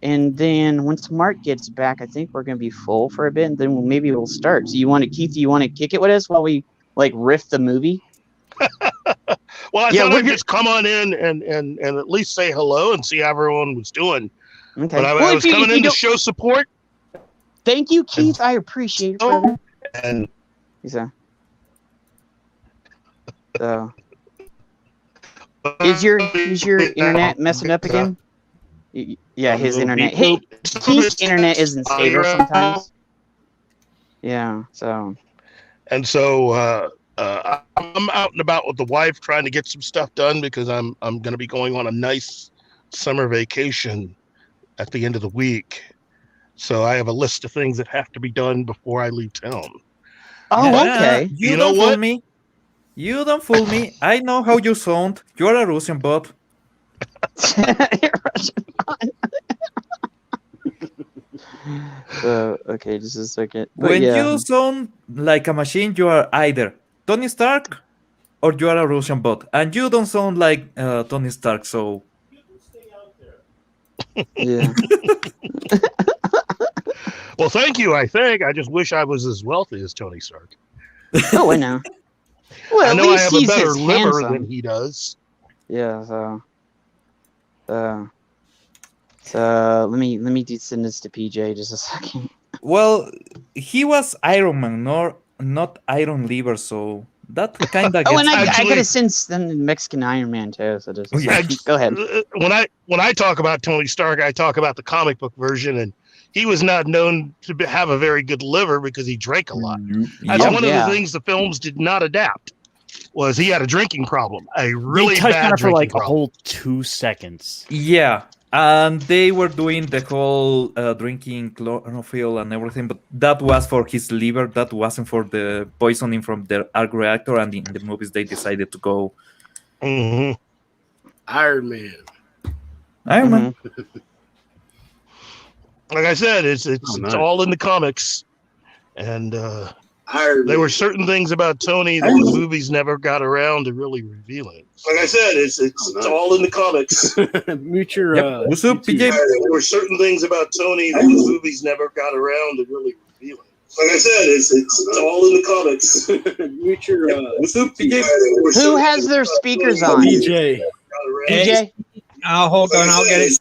and then once Mark gets back, I think we're gonna be full for a bit, and then maybe we'll start. So Keith, do you want to kick it with us while we like riff the movie? Well, I thought I'd just come on in and at least say hello and see how everyone was doing. Okay. But I was coming in to show support. Thank you, Keith. I appreciate it, brother. And so, is your internet messing up again? Yeah, his internet. Hey, Keith's internet isn't stable sometimes. Yeah. So. And so I'm out and about with the wife trying to get some stuff done because I'm going to be going on a nice summer vacation at the end of the week. So I have a list of things that have to be done before I leave town. Oh, okay. You don't fool me. You don't fool me. I know how you sound. You're a Russian bot. You're a Russian bot. Okay, just a second. When you sound like a machine, you are either Tony Stark or you are a Russian bot. And you don't sound like Tony Stark, so... Yeah. Well, thank you, I think. I just wish I was as wealthy as Tony Stark. Oh, I know. Well, I know I have a better liver than he does. Yeah, so let me send this to PJ just a second. Well, he was Iron Man, not Iron Liver, so that kind of gets... Oh, and I gotta send them Mexican Iron Man too, so just go ahead. When I talk about Tony Stark, I talk about the comic book version, and he was not known to have a very good liver because he drank a lot. That's one of the things the films did not adapt. Was he had a drinking problem? A really they touched bad on it for like problem. a whole 2 seconds. Yeah, and they were doing the whole drinking chlorophyll and everything, but that was for his liver. That wasn't for the poisoning from the arc reactor. And in the movies, they decided to go Iron Man. Iron Man. Like I said, it's all in the comics, and There were certain things about Tony that the movies never got around to really revealing. Like I said, it's all in the comics. Mute your. What's up, PJ? There were certain things about Tony that the movies never got around to really revealing. Like I said, it's all in the comics. Mute your. What's up, PJ? Who has their speakers on? PJ. PJ? Hold on, I'll get it.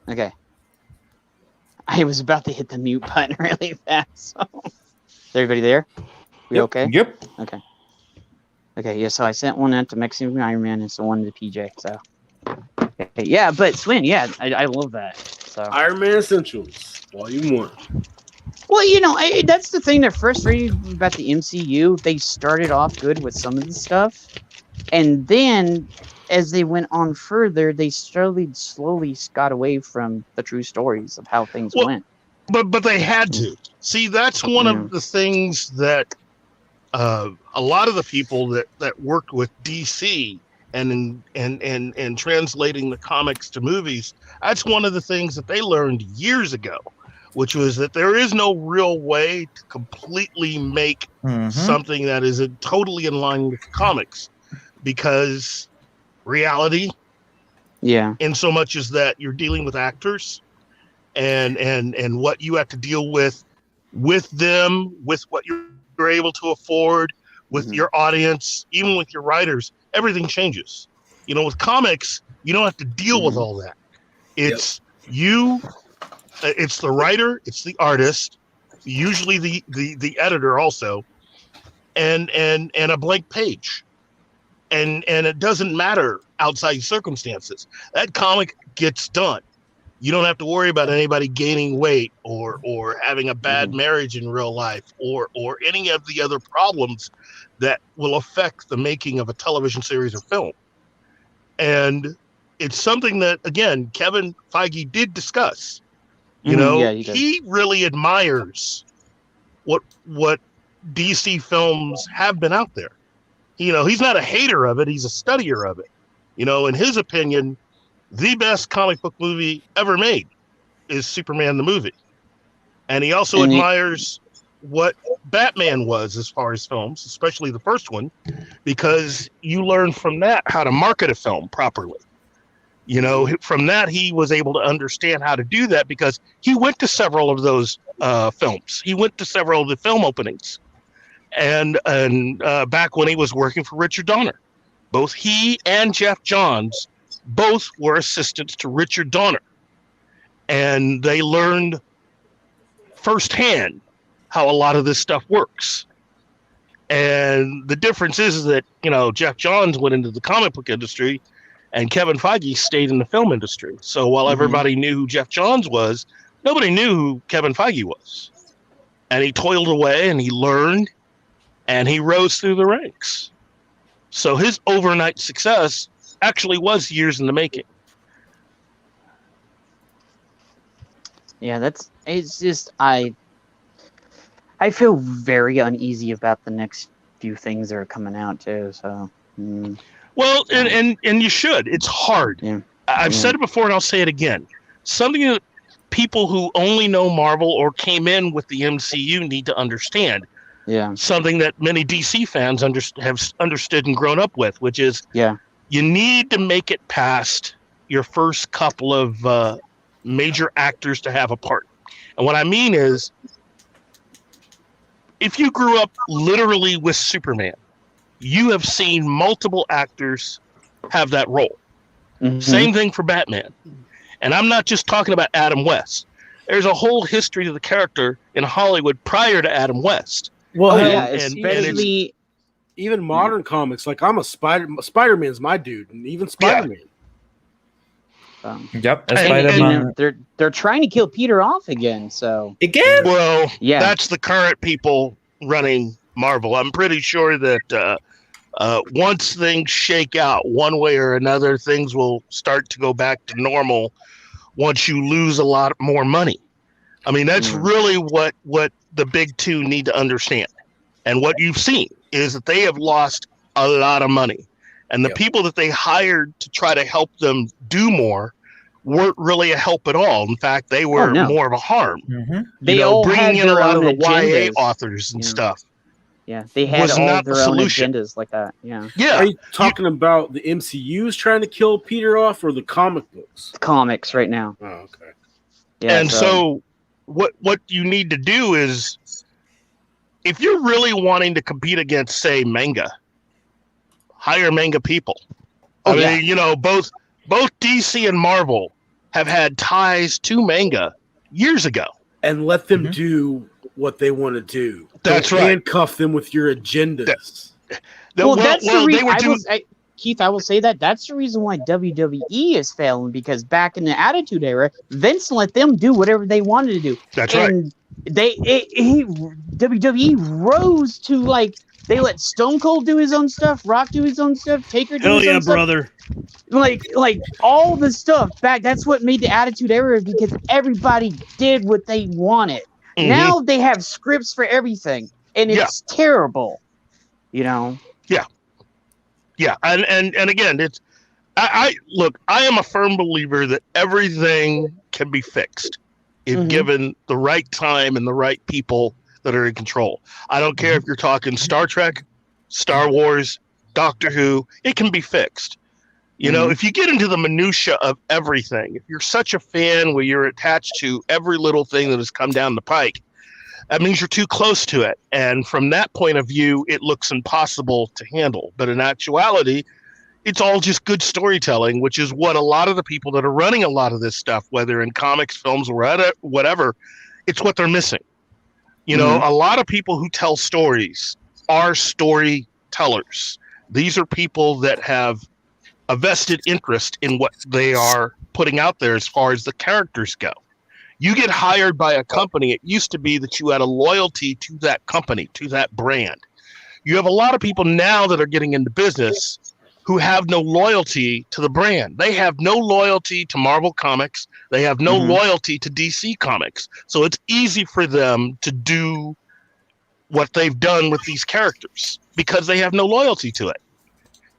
Okay. I was about to hit the mute button really fast. So. Is everybody there? We okay? Yep. Okay. Okay, yeah, so I sent one out to Mexican Iron Man and so one to PJ, so. Okay, yeah, but Swin, yeah, I love that. So Iron Man Essentials, Volume 1. Well, you know, that's the thing that frustrated me about the MCU. They started off good with some of the stuff, and then as they went on further, they slowly got away from the true stories of how things went. But they had to. See, that's one of the things that a lot of the people that worked with DC and translating the comics to movies, that's one of the things that they learned years ago, which was that there is no real way to completely make something that is totally in line with the comics, because reality, in so much as that you're dealing with actors and what you have to deal with them, with what you're able to afford, with your audience, even with your writers, everything changes. You know, with comics, you don't have to deal with all that. It's you, it's the writer, it's the artist, usually the editor also, and a blank page. And it doesn't matter outside circumstances. That comic gets done. You don't have to worry about anybody gaining weight or having a bad marriage in real life or any of the other problems that will affect the making of a television series or film. And it's something that, again, Kevin Feige did discuss. You know, he really admires what DC films have been out there. You know, he's not a hater of it. He's a studier of it. You know, in his opinion, the best comic book movie ever made is Superman the movie. And he also admires what Batman was as far as films, especially the first one, because you learn from that how to market a film properly. You know, from that, he was able to understand how to do that because he went to several of those films. He went to several of the film openings. And back when he was working for Richard Donner, both he and Jeff Johns both were assistants to Richard Donner, and they learned firsthand how a lot of this stuff works. And the difference is that, you know, Jeff Johns went into the comic book industry and Kevin Feige stayed in the film industry. So while everybody knew who Jeff Johns was, nobody knew who Kevin Feige was. And he toiled away and he learned and he rose through the ranks. So his overnight success actually was years in the making. Yeah, it's just, I feel very uneasy about the next few things that are coming out too. So, well, and you should. It's hard. Yeah. I've said it before, and I'll say it again. Something that people who only know Marvel or came in with the MCU need to understand. Yeah. Something that many DC fans have understood and grown up with, which is you need to make it past your first couple of major actors to have a part. And what I mean is, if you grew up literally with Superman, you have seen multiple actors have that role. Same thing for Batman. And I'm not just talking about Adam West. There's a whole history to the character in Hollywood prior to Adam West. Well, especially even modern comics. Like I'm a Spider-Man's my dude, and even Spider-Man. Spider-Man. They're trying to kill Peter off again. So again, well, that's the current people running Marvel. I'm pretty sure that once things shake out one way or another, things will start to go back to normal. Once you lose a lot more money, I mean that's really what the big two need to understand. And what you've seen is that they have lost a lot of money. And the people that they hired to try to help them do more weren't really a help at all. In fact, they were more of a harm. They all bringing had in a their lot of own the YA agendas. authors and stuff. Yeah, they had was all not their the own solution. agendas like that. Yeah. Are you talking about the MCU's trying to kill Peter off, or the comic books? Comics right now. Oh, okay. Yeah, And so what you need to do is, if you're really wanting to compete against, say, manga, hire manga people. I mean, both DC and Marvel have had ties to manga years ago. And let them do what they want to do. That's Don't right. Handcuff them with your agendas. That's the reason. Keith, I will say that's the reason why WWE is failing, because back in the Attitude Era, Vince let them do whatever they wanted to do. That's right. WWE rose to they let Stone Cold do his own stuff, Rock do his own stuff, Taker do his own stuff. brother. Like all the stuff back. That's what made the Attitude Era, because everybody did what they wanted. Now they have scripts for everything, and it's terrible. Yeah. And again, it's I am a firm believer that everything can be fixed if given the right time and the right people that are in control. I don't care if you're talking Star Trek, Star Wars, Doctor Who, it can be fixed. If you get into the minutia of everything, if you're such a fan where you're attached to every little thing that has come down the pike, that means you're too close to it. And from that point of view, it looks impossible to handle. But in actuality, it's all just good storytelling, which is what a lot of the people that are running a lot of this stuff, whether in comics, films, or whatever, it's what they're missing. A lot of people who tell stories are storytellers. These are people that have a vested interest in what they are putting out there as far as the characters go. You get hired by a company, it used to be that you had a loyalty to that company, to that brand. You have a lot of people now that are getting into business who have no loyalty to the brand. They have no loyalty to Marvel Comics. They have no loyalty to DC Comics. So it's easy for them to do what they've done with these characters because they have no loyalty to it.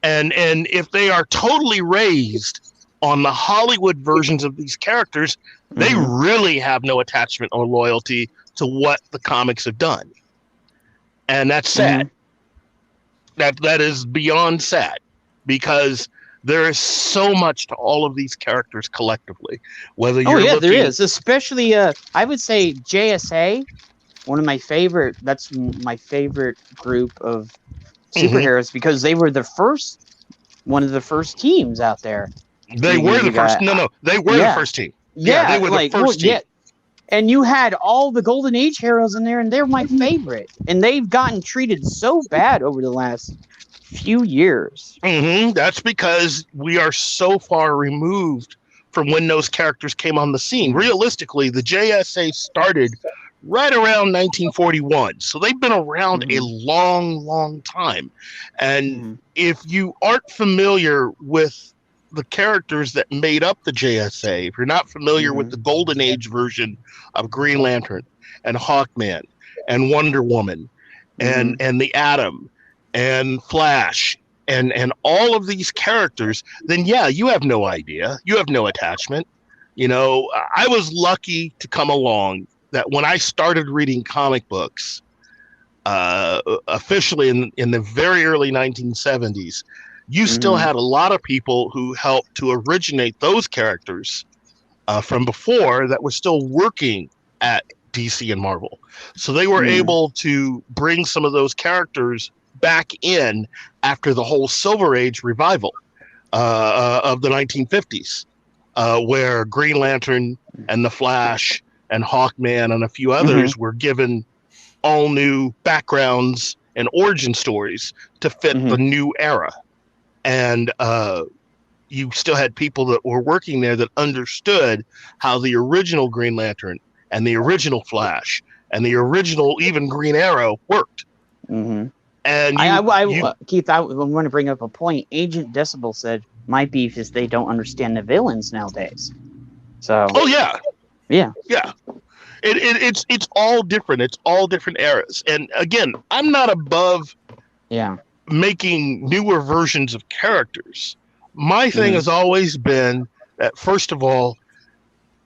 And if they are totally raised on the Hollywood versions of these characters, they really have no attachment or loyalty to what the comics have done. And that's sad. That is beyond sad, because there is so much to all of these characters collectively. Whether you're there is, especially I would say JSA, one of my favorite. That's my favorite group of superheroes, because they were one of the first teams out there. They were the first. They were the first team. Yeah, they were the first team. And you had all the Golden Age heroes in there, and they're my favorite. And they've gotten treated so bad over the last few years. That's because we are so far removed from when those characters came on the scene. Realistically, the JSA started right around 1941. So they've been around a long, long time. And if you aren't familiar with the characters that made up the JSA, if you're not familiar with the Golden Age version of Green Lantern and Hawkman and Wonder Woman and the Atom and Flash and all of these characters, then you have no idea. You have no attachment. I was lucky to come along that when I started reading comic books, officially in the very early 1970s, you still had a lot of people who helped to originate those characters from before that were still working at DC and Marvel. So they were able to bring some of those characters back in after the whole Silver Age revival of the 1950s, where Green Lantern and the Flash and Hawkman and a few others were given all new backgrounds and origin stories to fit the new era. And you still had people that were working there that understood how the original Green Lantern and the original Flash and the original even Green Arrow worked. And Keith, I want to bring up a point. Agent Decibel said, my beef is they don't understand the villains nowadays. So. Oh, yeah. It's all different. It's all different eras. And again, I'm not above making newer versions of characters. My thing has always been that first of all,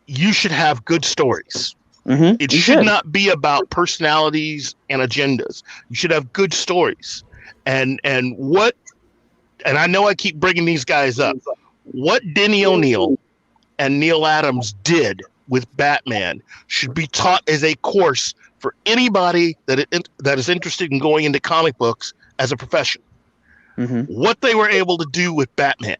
you should have good stories. It You should not be about personalities and agendas. You should have good stories. And I know I keep bringing these guys up. What Denny O'Neil and Neil Adams did with Batman should be taught as a course for anybody that is interested in going into comic books as a profession. What they were able to do with Batman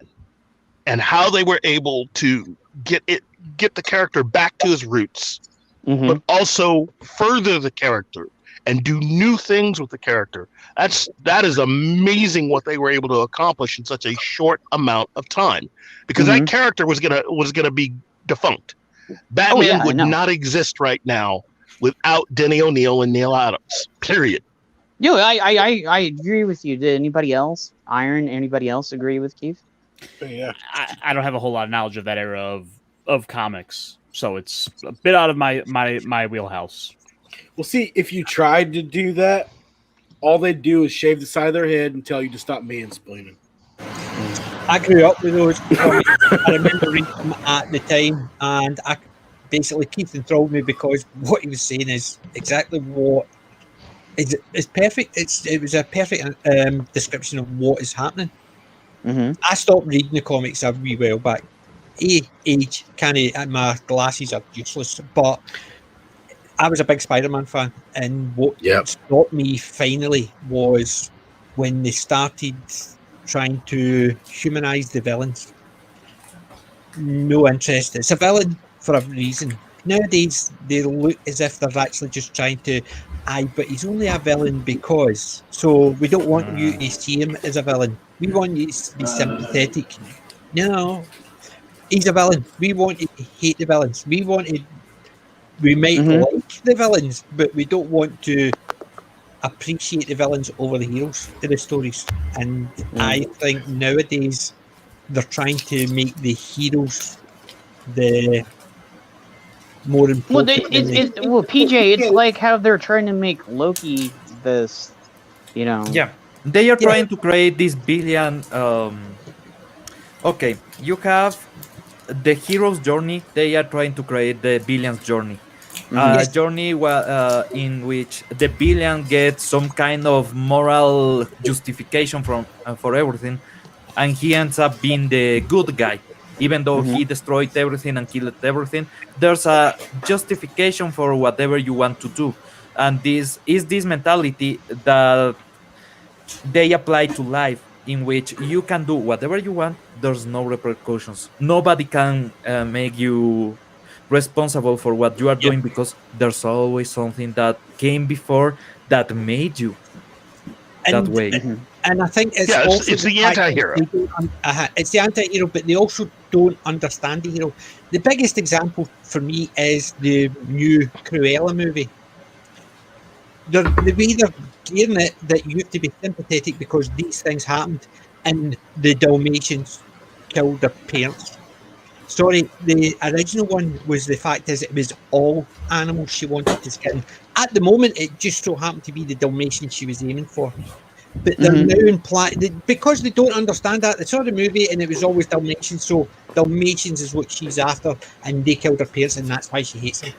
and how they were able to get the character back to his roots, but also further the character and do new things with the character. That is amazing what they were able to accomplish in such a short amount of time, because that character was gonna be defunct. Batman would not exist right now without Denny O'Neil and Neil Adams. Period. No, I agree with you. Did anybody else, anybody else agree with Keith? Yeah. I don't have a whole lot of knowledge of that era of comics, so it's a bit out of my wheelhouse. Well, see, if you tried to do that, all they'd do is shave the side of their head and tell you to stop mansplaining. I grew up with those comics. I remember reading them at the time, and basically Keith enthralled me because what he was saying is exactly what is perfect. It was a perfect description of what is happening. I stopped reading the comics a wee while back. Age, my glasses are useless, but I was a big Spider-Man fan, and what stopped me finally was when they started trying to humanize the villains. No interest. It's a villain for a reason. Nowadays, they look as if they're actually just trying to, but he's only a villain because. So we don't want you to see him as a villain. We want you to be sympathetic. No, he's a villain. We want you to hate the villains. We might like the villains, but we don't want to appreciate the villains over the heroes in the stories. And I think nowadays they're trying to make the heroes the more important. PJ, it's like how they're trying to make Loki this, Yeah, they are trying to create this villain. Okay, you have the hero's journey. They are trying to create the villain's journey. Journey in which the villain gets some kind of moral justification for everything, and he ends up being the good guy, even though he destroyed everything and killed everything. There's a justification for whatever you want to do, and this mentality that they apply to life, in which you can do whatever you want. There's no repercussions. Nobody can make you responsible for what you are doing, because there's always something that came before that made you that way. And I think it's the anti-hero. It's the anti-hero, but they also don't understand the hero. The biggest example for me is the new Cruella movie. The way they're gearing it, that you have to be sympathetic because these things happened, and the Dalmatians killed their parents. Sorry, the original one was the fact is it was all animals she wanted to skin. At the moment, it just so happened to be the Dalmatians she was aiming for. But they're now because they don't understand that. They saw the movie and it was always Dalmatians, so Dalmatians is what she's after, and they killed her parents, and that's why she hates them.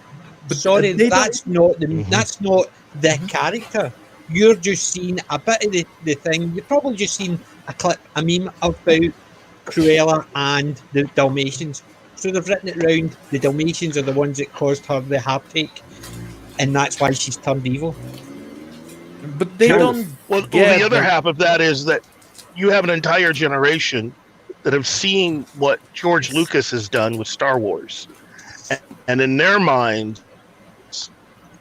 But sorry, that's not the character. You're just seeing a bit of the thing. You've probably just seen a meme about Cruella and the Dalmatians. So they've written it around. The Dalmatians are the ones that caused her the heartache, and that's why she's turned evil. But they don't. Well, the other half of that is that you have an entire generation that have seen what George Lucas has done with Star Wars, and in their mind,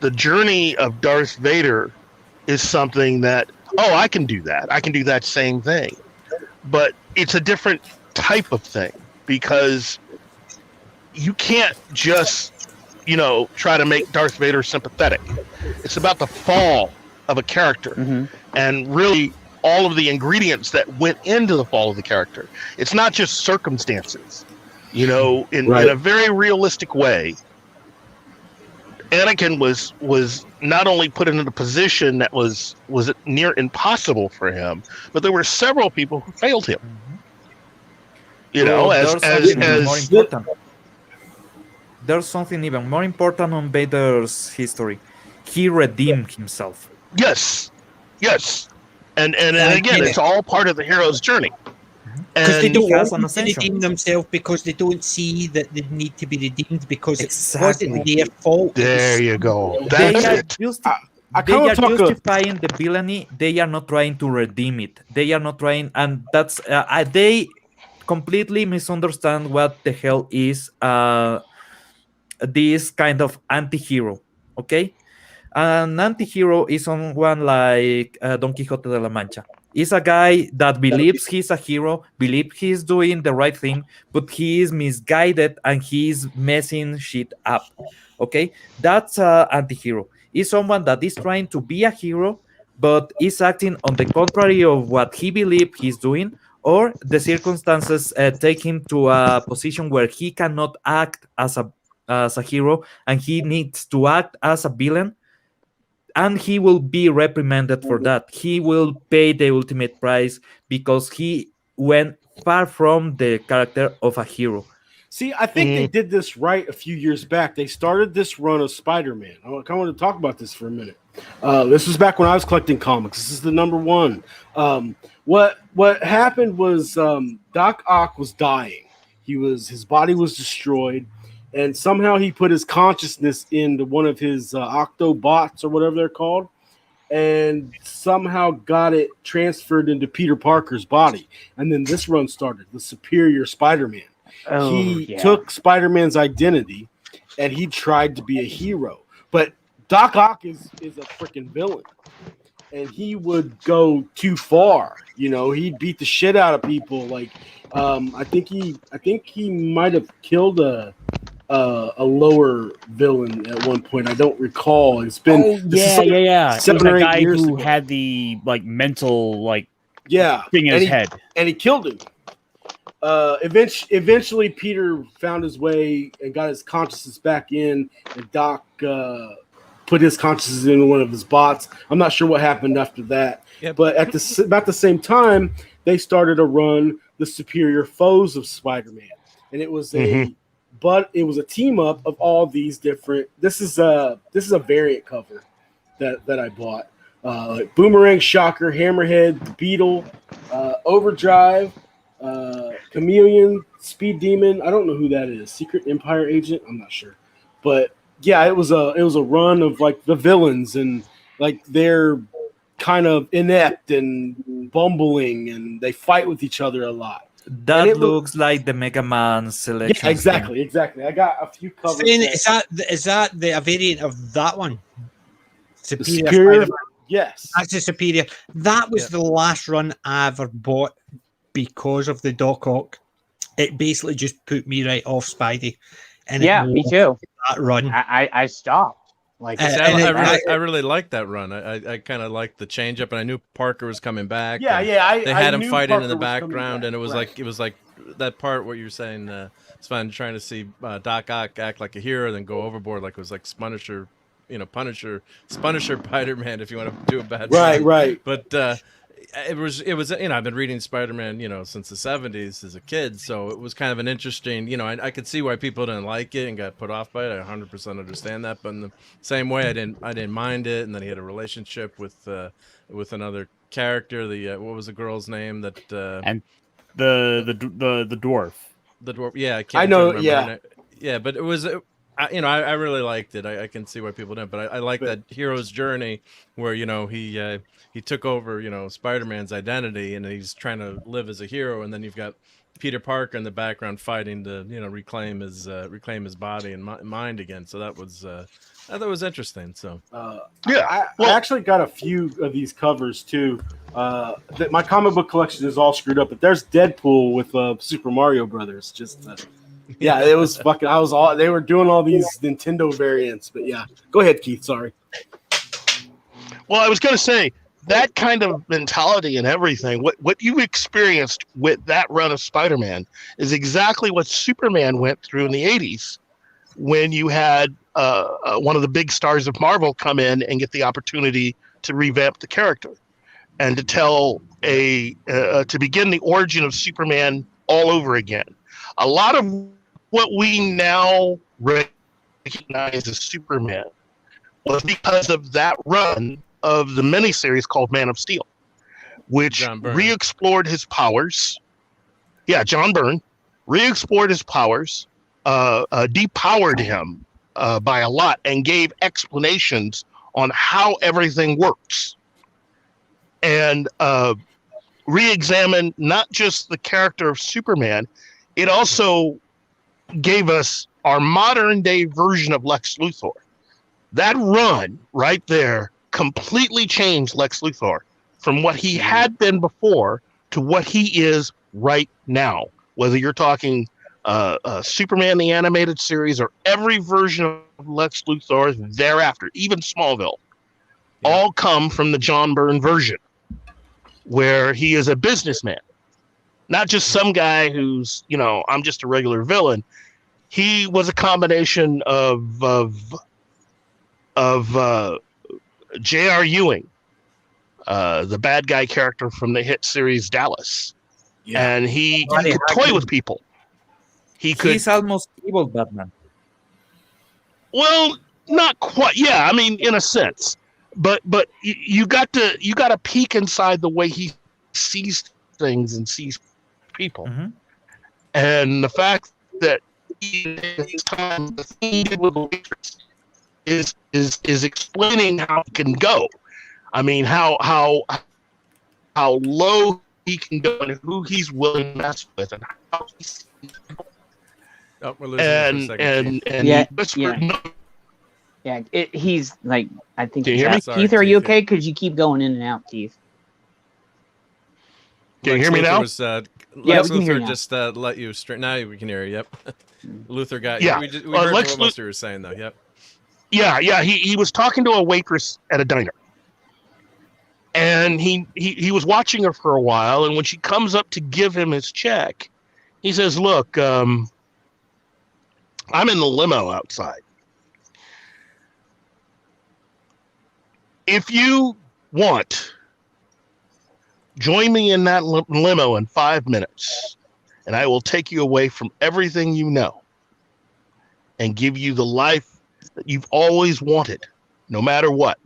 the journey of Darth Vader is something that, I can do that. I can do that same thing. But it's a different type of thing, because you can't just, try to make Darth Vader sympathetic. It's about the fall of a character and really all of the ingredients that went into the fall of the character. It's not just circumstances, in a very realistic way. Anakin was not only put into a position that was near impossible for him, but there were several people who failed him. You know, Well, there's something even more important on Vader's history. He redeemed himself. Yes. And again, it's all part of the hero's journey. Because they And don't has want an to ascension. redeem themselves because they don't see that they need to be redeemed because Exactly. it wasn't their fault. there you go. They That's are, it. they are justifying the villainy. They are not trying to redeem it. They are not trying, and that's they completely misunderstand what the hell is this kind of anti-hero. Okay, an anti-hero is someone like Don Quixote de la Mancha. He's a guy that believes he's a hero, believes he's doing the right thing, but he is misguided and he's messing shit up. Okay, that's an anti-hero. He's someone that is trying to be a hero, but is acting on the contrary of what he believes he's doing, or the circumstances take him to a position where he cannot act as a hero and he needs to act as a villain, and he will be reprimanded for that. He will pay the ultimate price because he went far from the character of a hero. See, I think they did this right a few years back. They started this run of Spider-Man. I want to talk about this for a minute. This was back when I was collecting comics. This is the number one. What happened was Doc Ock was dying. His body was destroyed, and somehow he put his consciousness into one of his Octobots or whatever they're called, and somehow got it transferred into Peter Parker's body. And then this run started, the Superior Spider-Man. He took Spider-Man's identity and he tried to be a hero. But Doc Ock is a freaking villain. And he would go too far. You know, he'd beat the shit out of people. Like, I think he might have killed a lower villain at one point. I don't recall. It's been 7 or 8 years who ago. had the mental thing in and his head, and he killed him. Eventually, Peter found his way and got his consciousness back in, and Doc put his consciousness in one of his bots. I'm not sure what happened after that, but at about the same time, they started to run the Superior Foes of Spider-Man, and it was a team up of all these different. This is a variant cover that I bought. Like Boomerang, Shocker, Hammerhead, the Beetle, Overdrive, Chameleon, Speed Demon. I don't know who that is. Secret Empire agent. I'm not sure, but yeah, it was a run of like the villains, and like they're kind of inept and bumbling, and they fight with each other a lot. That looks like the Mega Man selection. Yeah, exactly. I got a few covers. Is that a variant of that one? Superior? Yes. That's a Superior. That was the last run I ever bought because of the Doc Ock. It basically just put me right off Spidey. And me too. That run. I stopped. Like I really liked that run. I kind of liked the change up, and I knew Parker was coming back. They had him fighting in the background, and it was like that part where you're saying it's fun trying to see Doc Ock act like a hero, then go overboard like it was like Punisher, Spider-Man, if you want to do a bad right. But it was I've been reading Spider-Man since the 70s as a kid, so it was kind of an interesting I could see why people didn't like it and got put off by it. I 100% understand that, but in the same way I didn't mind it. And then he had a relationship with another character, what was the girl's name that and the dwarf, I know but it was I really liked it. I can see why people didn't, but I like that hero's journey where he took over Spider-Man's identity and he's trying to live as a hero, and then you've got Peter Parker in the background fighting to reclaim his body and mind again. So that was I thought it was interesting. So I actually got a few of these covers too. My comic book collection is all screwed up, but there's Deadpool with Super Mario Brothers. It was fucking. They were doing all these Nintendo variants, but yeah. Go ahead, Keith. Sorry. Well, I was going to say that kind of mentality and everything. What you experienced with that run of Spider-Man is exactly what Superman went through in the '80s, when you had one of the big stars of Marvel come in and get the opportunity to revamp the character and to tell to begin the origin of Superman all over again. A lot of what we now recognize as Superman was because of that run of the miniseries called Man of Steel, which re-explored his powers. Yeah, John Byrne re-explored his powers, depowered him by a lot, and gave explanations on how everything works. And re-examined not just the character of Superman, it also gave us our modern day version of Lex Luthor. That run right there completely changed Lex Luthor from what he had been before to what he is right now. Whether you're talking Superman the animated series or every version of Lex Luthor thereafter, even Smallville, all come from the John Byrne version, where he is a businessman, not just some guy who's, I'm just a regular villain. He was a combination of J.R. Ewing, the bad guy character from the hit series Dallas. Yeah. And he could toy with people. He's almost evil Batman. Well, not quite. Yeah, I mean, in a sense. But you got to peek inside the way he sees things and sees people. Mm-hmm. And the fact that his time the thing he did with the waitress is explaining how it can go. I mean, how low he can go and who he's willing to mess with and how he sees people. Oh, we're losing him for a second. He's like, I think. Can you hear me? Keith, are you okay? Because you keep going in and out, Keith. Can you hear me now? We can hear you. Just let you straight. Now we can hear you. Yep. Luthor got. Yeah. We heard what Luthor was saying though. Yep. Yeah. He was talking to a waitress at a diner, and he was watching her for a while. And when she comes up to give him his check, he says, "Look, I'm in the limo outside. If you want, join me in that limo in 5 minutes, and I will take you away from everything you know and give you the life that you've always wanted, no matter what.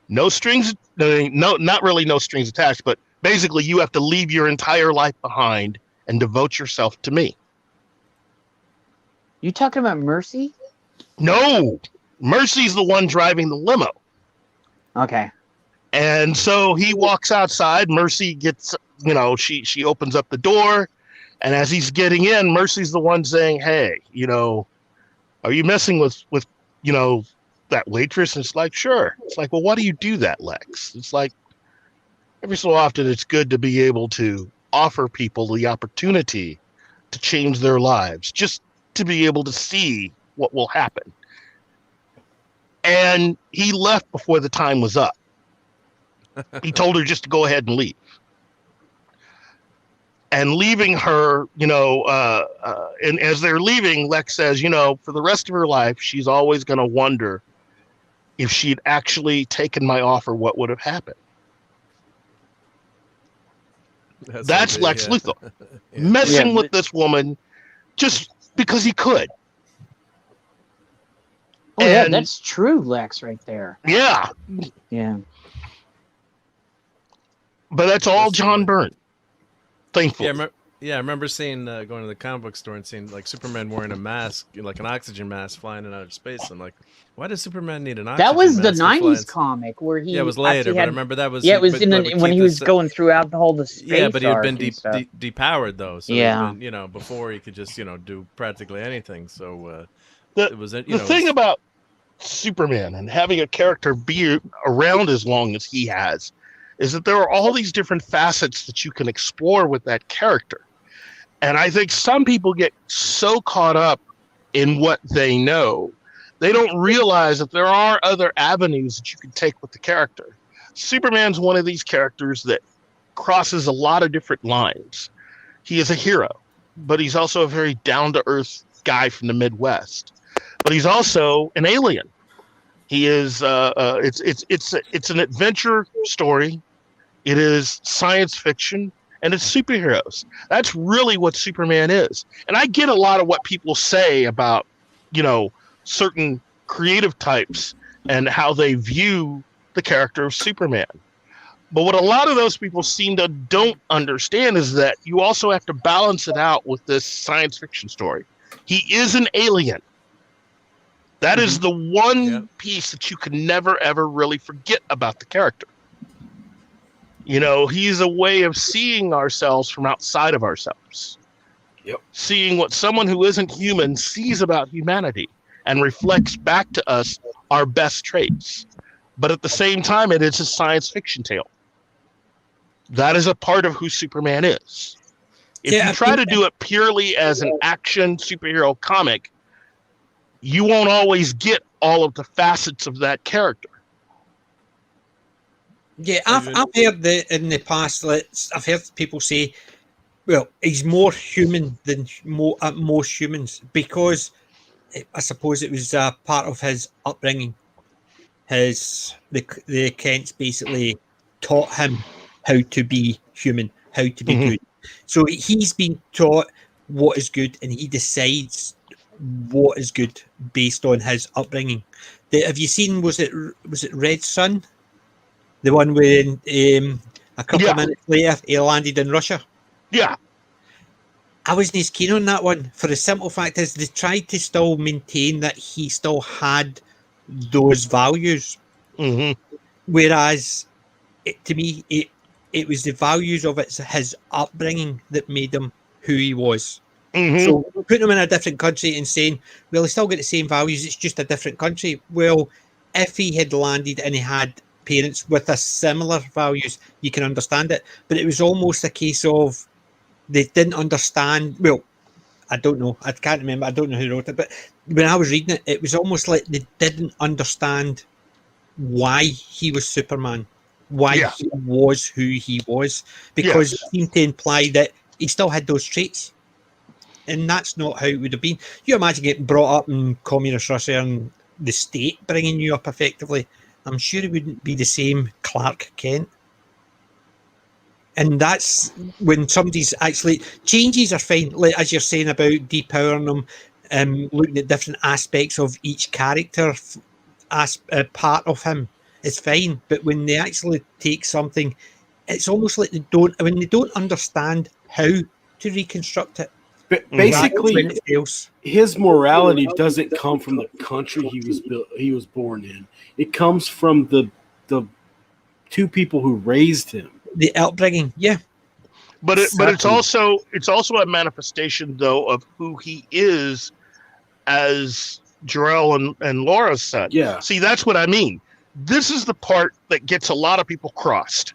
No strings, not really no strings attached, but basically you have to leave your entire life behind and devote yourself to me." You talking about Mercy? No, Mercy's the one driving the limo. Okay. And so he walks outside. Mercy gets, she opens up the door, and as he's getting in, Mercy's the one saying, "Hey, are you messing with that waitress?" And it's like, "Sure." It's like, "Well, why do you do that, Lex?" It's like, every so often it's good to be able to offer people the opportunity to change their lives, just to be able to see what will happen. And he left before the time was up. He told her just to go ahead and leave. And leaving her, and as they're leaving, Lex says, for the rest of her life, she's always going to wonder if she'd actually taken my offer, what would have happened. That's Lex Luthor. Messing with this woman just because he could. Oh, yeah, that's true, Lex, right there. Yeah. Yeah. But that's all John Byrne. Thankfully. I remember seeing going to the comic book store and seeing like Superman wearing a mask, like an oxygen mask, flying in outer space. I'm like, why does Superman need an oxygen mask? That was the '90s comic where he. Yeah, it was later, but I remember that was. Yeah, it was when he was going throughout the whole space. Yeah, but he had been depowered though. So yeah, been, before he could just do practically anything. So it was the thing about Superman and having a character be around as long as he has is that there are all these different facets that you can explore with that character. And I think some people get so caught up in what they know, they don't realize that there are other avenues that you can take with the character. Superman's one of these characters that crosses a lot of different lines. He is a hero, but he's also a very down-to-earth guy from the Midwest. But he's also an alien. He is. It's an adventure story. It is science fiction, and it's superheroes. That's really what Superman is. And I get a lot of what people say about, certain creative types and how they view the character of Superman. But what a lot of those people don't understand is that you also have to balance it out with this science fiction story. He is an alien. That is the one piece that you can never, ever really forget about the character. He's a way of seeing ourselves from outside of ourselves. Yep. Seeing what someone who isn't human sees about humanity and reflects back to us our best traits. But at the same time, it is a science fiction tale. That is a part of who Superman is. If you try to do it purely as an action superhero comic, you won't always get all of the facets of that character. Yeah, I've heard in the past, I've heard people say, well, he's more human than most humans, because I suppose it was part of his upbringing. The Kents basically taught him how to be human, how to be good. So he's been taught what is good, and he decides what is good based on his upbringing. Have you seen? Was it Red Sun? The one where a couple of minutes later he landed in Russia. Yeah. I wasn't as keen on that one, for the simple fact is they tried to still maintain that he still had those values. Whereas to me, it was the values of his upbringing that made him who he was. So putting him in a different country and saying, well, he still got the same values, it's just a different country. Well, if he had landed and he had parents with a similar values, you can understand it. But it was almost a case of they didn't understand. Well, I don't know. I can't remember. I don't know who wrote it. But when I was reading it, it was almost like they didn't understand why he was Superman, why he was who he was, because it seemed to imply that he still had those traits. And that's not how it would have been. You imagine getting brought up in communist Russia and the state bringing you up effectively. I'm sure it wouldn't be the same Clark Kent. And that's when somebody's actually... Changes are fine, like as you're saying about depowering them, looking at different aspects of each character as part of him, it's fine. But when they actually take something, it's almost like they don't understand how to reconstruct it. But basically, his morality doesn't come from the country he was born in. It comes from the two people who raised him. The upbringing, yeah. But it's also a manifestation, though, of who he is as Jor-El and Laura's son. Yeah. See, that's what I mean. This is the part that gets a lot of people crossed.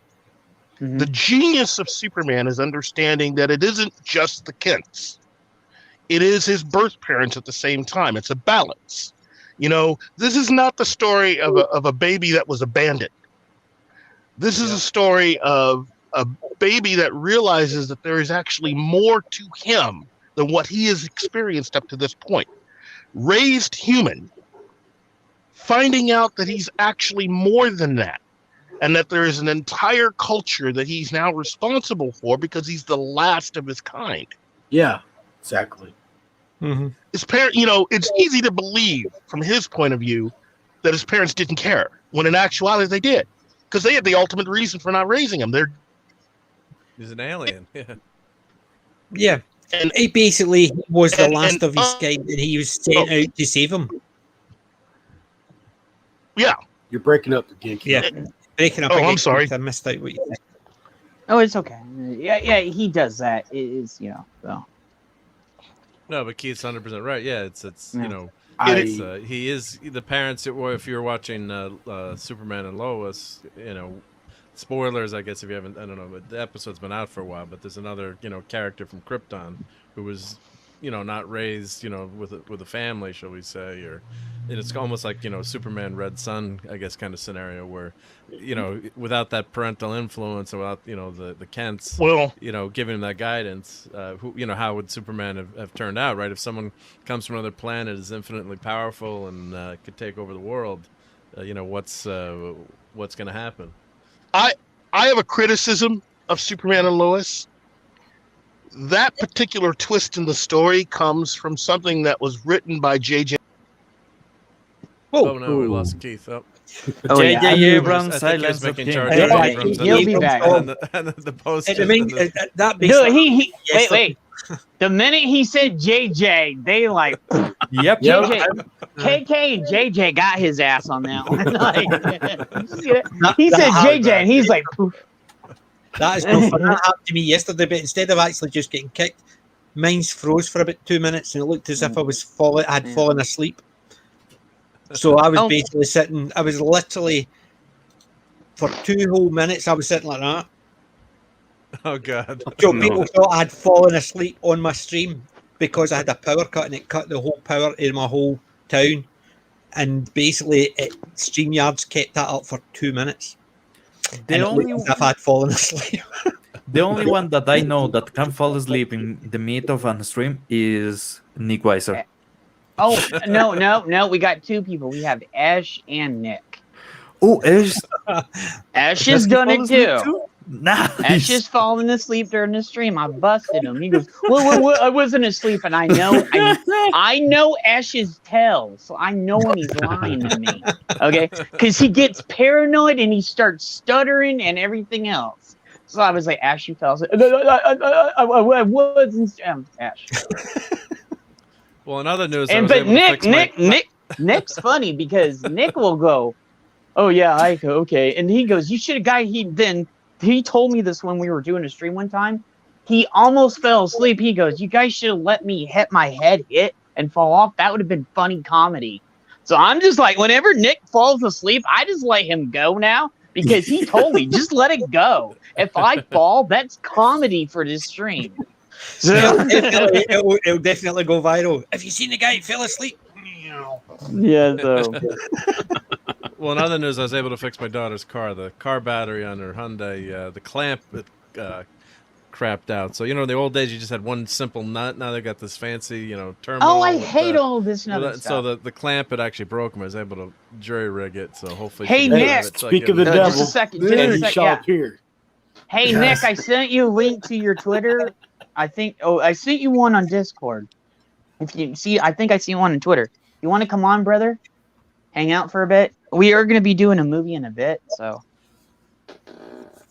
The genius of Superman is understanding that it isn't just the Kents. It is his birth parents at the same time. It's a balance. This is not the story of a baby that was abandoned. This is a story of a baby that realizes that there is actually more to him than what he has experienced up to this point. Raised human, finding out that he's actually more than that, and that there is an entire culture that he's now responsible for because he's the last of his kind. Yeah, exactly. His parent, it's easy to believe from his point of view that his parents didn't care, when in actuality they did, because they had the ultimate reason for not raising him. He's an alien. Yeah. And he basically was the last of his kind, and he was sent out to save him. Yeah. You're breaking up again. Yeah. Breaking up. Oh, I'm sorry. I missed out what you said. Oh, it's okay. Yeah, he does that. It is, so. No, but Keith's 100% right. Yeah, it's he is the parents. If you're watching Superman and Lois, spoilers, I guess, if you haven't, I don't know, but the episode's been out for a while, but there's another, character from Krypton who was, not raised, with a family, shall we say, and it's almost like, Superman Red Sun, I guess, kind of scenario where, without that parental influence or without, the Kents, giving him that guidance, how would Superman have turned out, right? If someone comes from another planet, is infinitely powerful and could take over the world, what's going to happen? I have a criticism of Superman and Lois. that particular twist in the story comes from something that was written by J.J. Oh no, we lost Keith. Oh. J.J. I Abrams, think he was Silence of making James. Jar Jar Yeah, Abrams. he'll be back. And then the post. I mean, that based Dude, on- he yes, wait. The minute he said JJ, they like Yep. JJ, KK and JJ got his ass on that one. Like, he said JJ, and he's like, poof. That is no fun. That happened to me yesterday, but instead of actually just getting kicked, mine's froze for about 2 minutes, and it looked as if I had fallen asleep. So I was basically sitting. I was literally for 2 whole minutes. I was sitting like that. Oh god! So people thought I had fallen asleep on my stream because I had a power cut and it cut the whole power in my whole town. And basically, StreamYards kept that up for 2 minutes. The only as if I'd fallen asleep. The only one that I know that can fall asleep in the mid of a stream is Nick Weiser. Oh no! We got 2 people. We have Ash and Nick. Oh, Ash has done it too. Nice. Ash is falling asleep during the stream. I busted him. He goes, "What? I wasn't asleep." And I know Ash's tell, so I know when he's lying to me. Okay, because he gets paranoid and he starts stuttering and everything else. So I was like, "Ash, you fell asleep." I wasn't. Ash. Well, in other news, But Nick's funny because Nick will go, "Oh yeah, okay," and he goes, "You should have." He told me this when we were doing a stream one time. He almost fell asleep. He goes, "You guys should have let me hit my head and fall off. That would have been funny comedy." So I'm just like, whenever Nick falls asleep, I just let him go now because he told me, just let it go. If I fall, that's comedy for this stream. So It'll definitely go viral. Have you seen the guy who fell asleep? Yeah, so. Well, in other news, I was able to fix my daughter's car. The car battery on her Hyundai, the clamp crapped out. So, the old days, you just had one simple nut. Now they got this fancy, terminal. Oh, I hate all this stuff. So the clamp had actually broken. I was able to jury rig it. So hopefully. Hey, Nick. Speak of the devil. Just a second. He shall appear. Hey, Nick, I sent you a link to your Twitter. I sent you one on Discord. If you see, I think I see one on Twitter. You want to come on, brother? Hang out for a bit. We are going to be doing a movie in a bit, so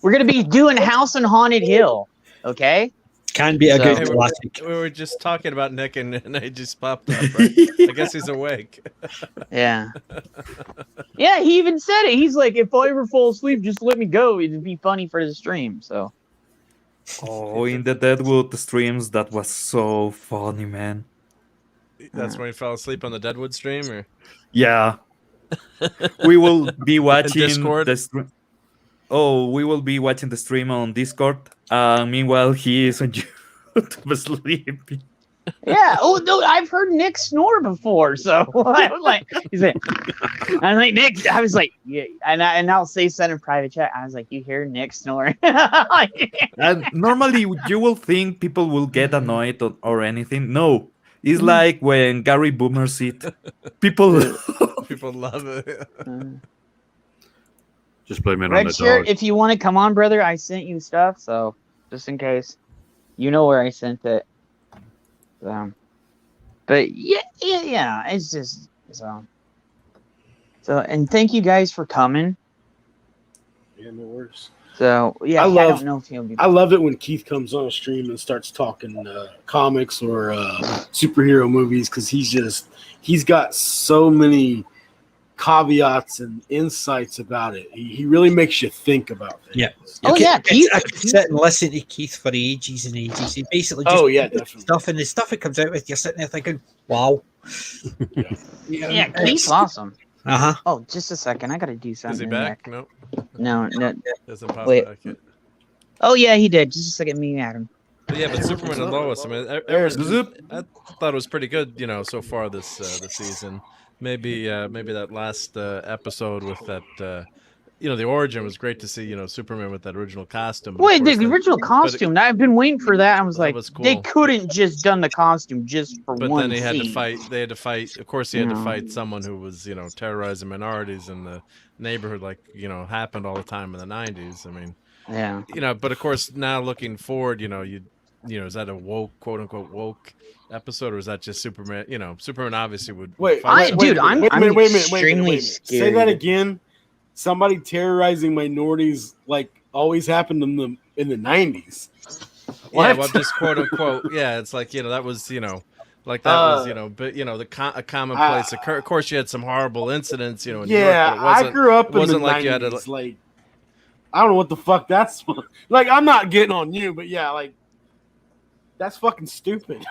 we're going to be doing House on Haunted Hill. Okay. Can be a good classic. We were just talking about Nick, and he just popped up. Right? I guess he's awake. Yeah. Yeah, he even said it. He's like, if I ever fall asleep, just let me go. It'd be funny for the stream. So. Oh, in the Deadwood streams, that was so funny, man. That's when he fell asleep on the Deadwood stream, or? Yeah. We will be watching Discord? the stream. Oh, we will be watching the stream on Discord. Meanwhile, he is on YouTube sleeping. Yeah. Oh no, I've heard Nick snore before. So I was like, Nick. I was like, yeah, and I'll say send in private chat. I was like, you hear Nick snoring? And normally, you will think people will get annoyed or anything. No, it's like when Gary Boomer's it. People love it. Just blame it on Red the Shirt, dog. if you want to come on, brother, I sent you stuff. So just in case, you know where I sent it. But yeah, it's just so. And thank you guys for coming. Yeah, no worries. So yeah, I don't know if he'll be. I love it when Keith comes on a stream and starts talking comics or superhero movies because he's got so many caveats and insights about it. He really makes you think about things. Yeah. Keith. I could sit and listen to Keith for ages and ages. He basically just definitely. stuff, and the stuff it comes out with, you're sitting there thinking, "Wow." Yeah, Keith's awesome. Oh, just a second. I gotta do something. Is he back? No. No. Doesn't pop Wait. back yet. Oh yeah, he did. Just a second. Me, Adam. But yeah, but Superman and Lois. I mean, I thought it was pretty good. So far this season. Maybe that last episode with that. The origin was great to see. Superman with that original costume. Wait, the original costume. I've been waiting for that. I was like, was cool. They couldn't just done the costume just for But one then they scene. had to fight. Of course, he had to fight someone who was, terrorizing minorities in the neighborhood, like happened all the time in the '90s. I mean, yeah. But of course, now looking forward, is that a woke, quote unquote woke episode, or is that just Superman? Superman obviously would. Wait, fight wait, him. I'm wait a minute. Say that again. Somebody terrorizing minorities like always happened in the 90s. Yeah, well, just quote unquote. Yeah, it's like that was like that was but a commonplace. Of course, you had some horrible incidents. In New York, but it wasn't, I grew up in wasn't the like 90s. you had Like, I don't know what the fuck that's like. I'm not getting on you, but yeah, like that's fucking stupid.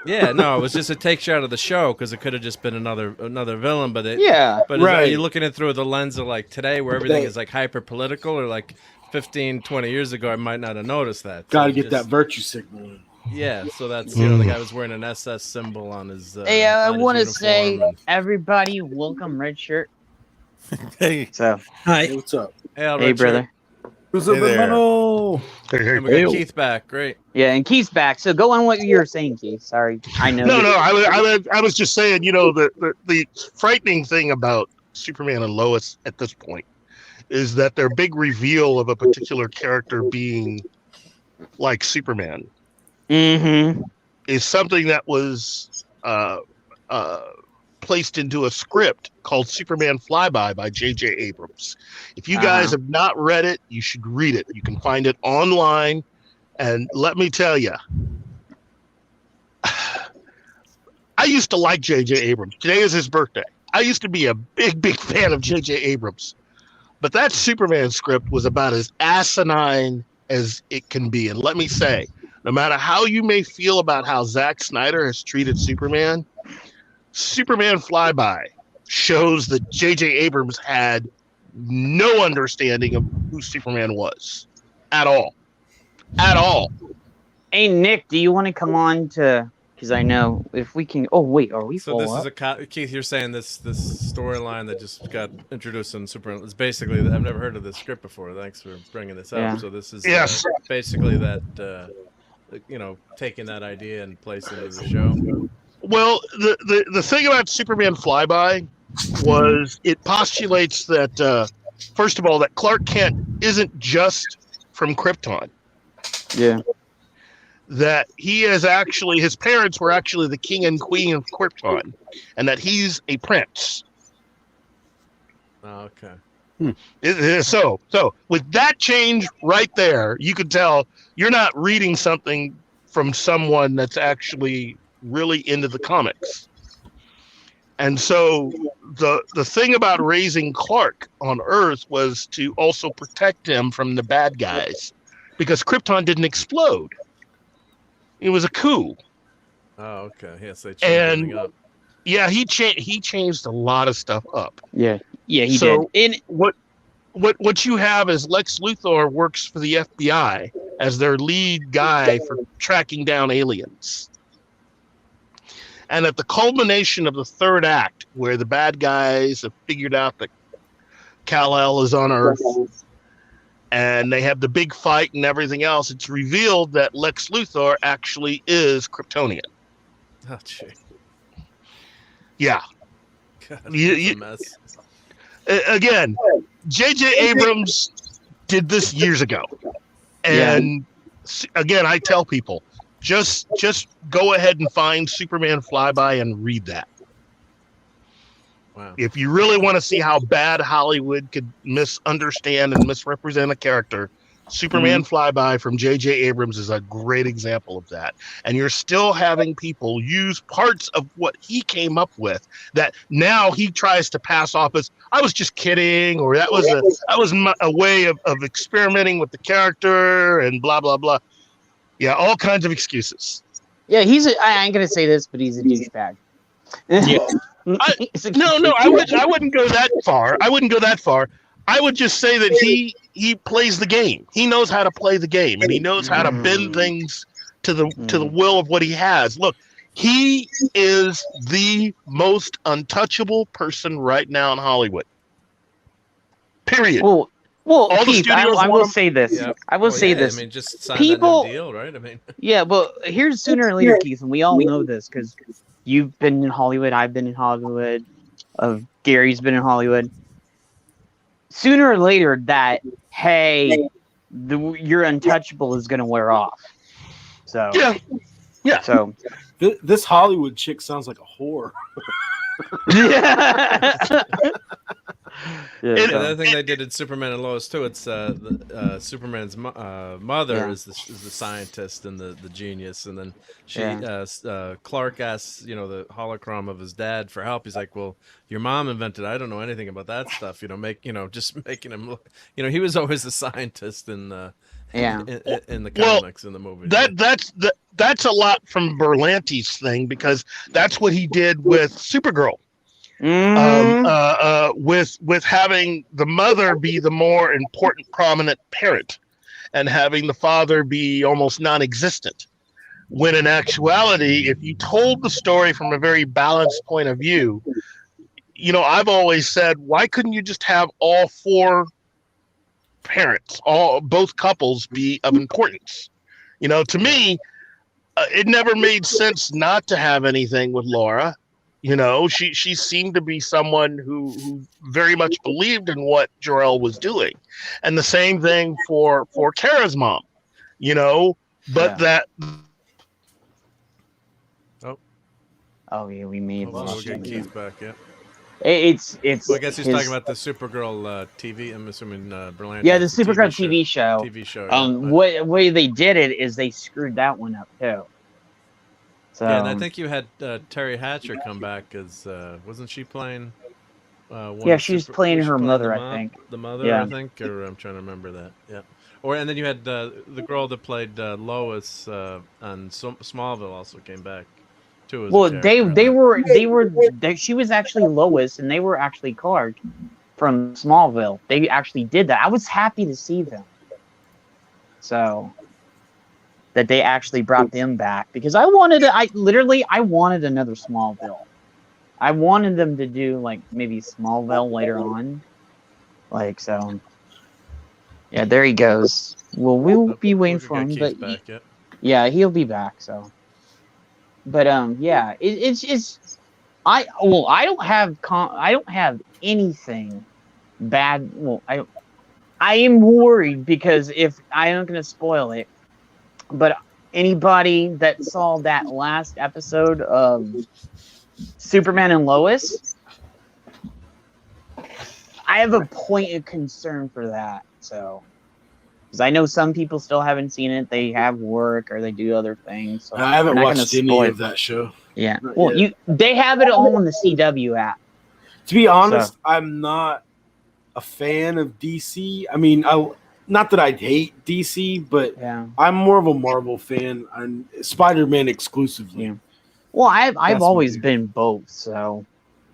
Yeah, no, it was just, it takes you out of the show because it could have just been another villain. But are you looking at it through the lens of like today, where everything is like hyper political, or like 15, 20 years ago, I might not have noticed that. Got to get that virtue signal in. Yeah, so that's the guy was wearing an SS symbol on his. Hey, I want to say, everybody, welcome Red Shirt. Hey, so hi, hey, what's up? Hey, brother. Who's up, hermano? And we got Keith back. Great. Yeah, and Keith's back. So go on what you were saying, Keith. Sorry, I know. No. I was just saying. The frightening thing about Superman and Lois at this point is that their big reveal of a particular character being like Superman is something that was placed into a script called Superman Flyby by J.J. Abrams. If you guys have not read it, you should read it. You can find it online. And let me tell you, I used to like J.J. Abrams. Today is his birthday. I used to be a big fan of J.J. Abrams. But that Superman script was about as asinine as it can be. And let me say, no matter how you may feel about how Zack Snyder has treated Superman, Superman Flyby shows that J.J. Abrams had no understanding of who Superman was at all. At all. Hey, Nick, do you want to come on to... Because I know if we can... Oh, wait, are we So this is Keith, you're saying this storyline that just got introduced in Superman is basically... I've never heard of this script before. Thanks for bringing this up. Yeah. So this is basically that... taking that idea and placing it in the show. Well, the thing about Superman Flyby was it postulates that, first of all, that Clark Kent isn't just from Krypton. Yeah. That he is actually, his parents were actually the king and queen of Krypton, and that he's a prince. Oh, okay. So with that change right there, you could tell you're not reading something from someone that's actually really into the comics. And so the thing about raising Clark on Earth was to also protect him from the bad guys, because Krypton didn't explode. It was a coup. Oh, okay. Yes, they changed everything up. Yeah, he changed a lot of stuff up. Yeah, he did. And what you have is Lex Luthor works for the FBI as their lead guy for tracking down aliens. And at the culmination of the third act, where the bad guys have figured out that Kal-El is on Earth, and they have the big fight and everything else, it's revealed that Lex Luthor actually is Kryptonian. Oh, gee. Yeah. God, that's a mess. Again, J.J. Abrams did this years ago. And again, I tell people, just go ahead and find Superman Flyby and read that. Wow. If you really want to see how bad Hollywood could misunderstand and misrepresent a character, Superman Flyby from J.J. Abrams is a great example of that. And you're still having people use parts of what he came up with that now he tries to pass off as, I was just kidding, or that was a way of experimenting with the character and blah, blah, blah. Yeah, all kinds of excuses. Yeah, I ain't going to say this, but he's a douchebag. Yeah. I wouldn't go that far. I would just say that he plays the game. He knows how to play the game, and he knows how to bend things to the will of what he has. Look, he is the most untouchable person right now in Hollywood. Period. Well, all Keith, I will say this. Yeah. I will say this. I mean, just sign that new deal, right? I mean, yeah, but here's sooner or later, Keith, and we all know this because you've been in Hollywood, I've been in Hollywood, Gary's been in Hollywood. Sooner or later, that your untouchable is going to wear off. So yeah. So this Hollywood chick sounds like a whore. Yeah, the other thing they did in Superman and Lois too. It's Superman's mother is the scientist and the genius, and then Clark asks the holocron of his dad for help. He's like, "Well, your mom invented. I don't know anything about that stuff. Just making him look. He was always the scientist in the comics in the movie. That's a lot from Berlanti's thing because that's what he did with Supergirl. With having the mother be the more important, prominent parent, and having the father be almost non-existent. When in actuality, if you told the story from a very balanced point of view, I've always said, why couldn't you just have all four parents, both couples, be of importance? To me, it never made sense not to have anything with Laura. She seemed to be someone who very much believed in what Jor-El was doing, and the same thing for Kara's mom. That. Oh yeah, we made. We'll get Keith back. Yeah. It's. Well, I guess he's talking about the Supergirl TV. I'm assuming Berlanti. Yeah, the Supergirl TV show. TV show. What way they did it is they screwed that one up too. So, yeah, and I think you had Terry Hatcher come back as wasn't she playing? She was playing her mother, I think. The mother, I think, or I'm trying to remember that. Yeah, and then you had the girl that played Lois on Smallville also came back too. Well, she was actually Lois, and they were actually Clark from Smallville. They actually did that. I was happy to see them. So. That they actually brought them back because I wanted another Smallville. I wanted them to do like maybe Smallville later on, so. Yeah, there he goes. Well, we'll be waiting for him, but he'll be back. So, but it's just I don't have anything bad. Well, I am worried because if I am going to spoil it. But anybody that saw that last episode of Superman and Lois, I have a point of concern for that. So, because I know some people still haven't seen it, they have work or they do other things. So I haven't watched any of that show. Yeah, they have it all on the CW app. To be honest, I'm not a fan of DC. I mean, not that I hate DC, but I'm more of a Marvel fan and Spider-Man exclusively. Yeah. Well, I've always been both, so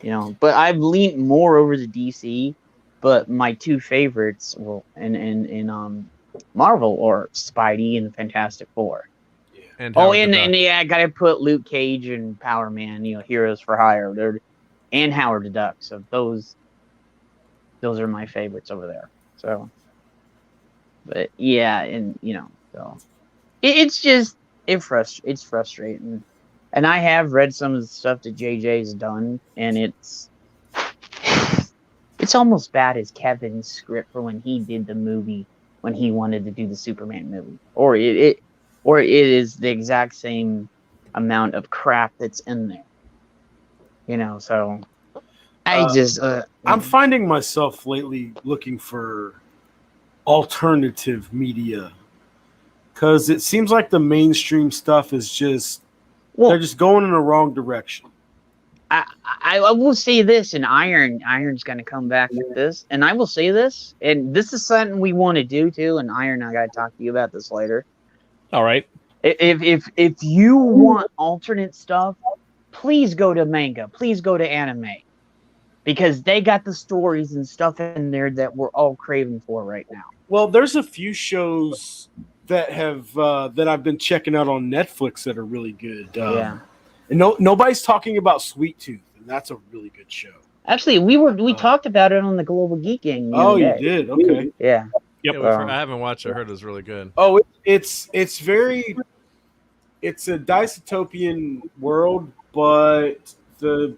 but I've leaned more over to DC. But my two favorites, in Marvel, are Spidey and the Fantastic Four. Yeah. And I gotta put Luke Cage and Power Man, Heroes for Hire, and Howard the Duck. So those are my favorites over there. So. But yeah, and so it's frustrating, and I have read some of the stuff that JJ's done, and it's almost bad as Kevin's script for when he did the movie when he wanted to do the Superman movie, or it is the exact same amount of crap that's in there, So I'm finding myself lately looking for alternative media because it seems like the mainstream stuff is they're just going in the wrong direction. I will say this, and Iron's going to come back with this, and I will say this, and this is something we want to do too, and Iron, I got to talk to you about this later. All right. If you want alternate stuff, please go to manga, please go to anime. Because they got the stories and stuff in there that we're all craving for right now. Well, there's a few shows that have that I've been checking out on Netflix that are really good. And nobody's talking about Sweet Tooth, and that's a really good show. Actually, we talked about it on the Global Geek Gang. Oh, you did? Okay. Yeah. Yep. I haven't watched it. I heard it was really good. Oh, it's a dystopian world, but the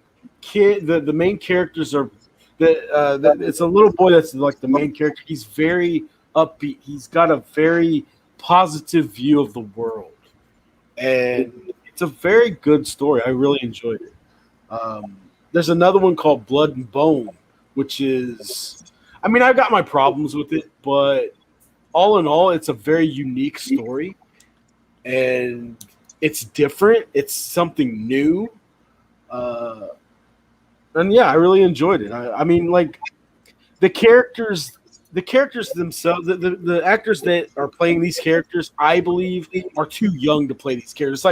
main characters are it's a little boy that's like the main character. He's very upbeat. He's got a very positive view of the world. and it's a very good story. I really enjoyed it. There's another one called Blood and Bone, which is, I mean, I've got my problems with it, but all in all, it's a very unique story, and it's different. It's something new, and yeah, I really enjoyed it. I mean, like the characters themselves, the actors that are playing these characters, I believe, are too young to play these characters.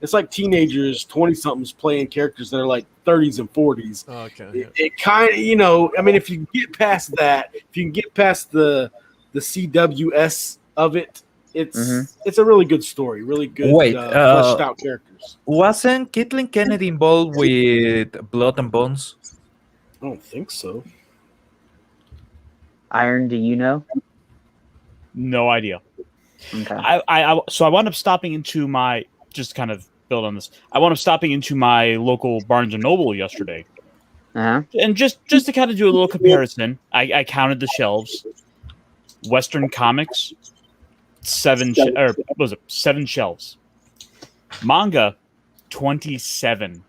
It's like teenagers, 20-somethings playing characters that are like 30s and 40s. Okay. It kind of, you know, I mean, if you get past that, if you can get past the CWS of it, it's a really good story, really good fleshed out characters. Wasn't Caitlin Kennedy involved with Blood and Bones? I don't think so. Iron, do you know? No idea. Okay. So I wound up stopping into my, just kind of build on this. I wound up stopping into my local Barnes and Noble yesterday, and just to kind of do a little comparison, I counted the shelves. Western Comics, 7 shelves. Manga, 27.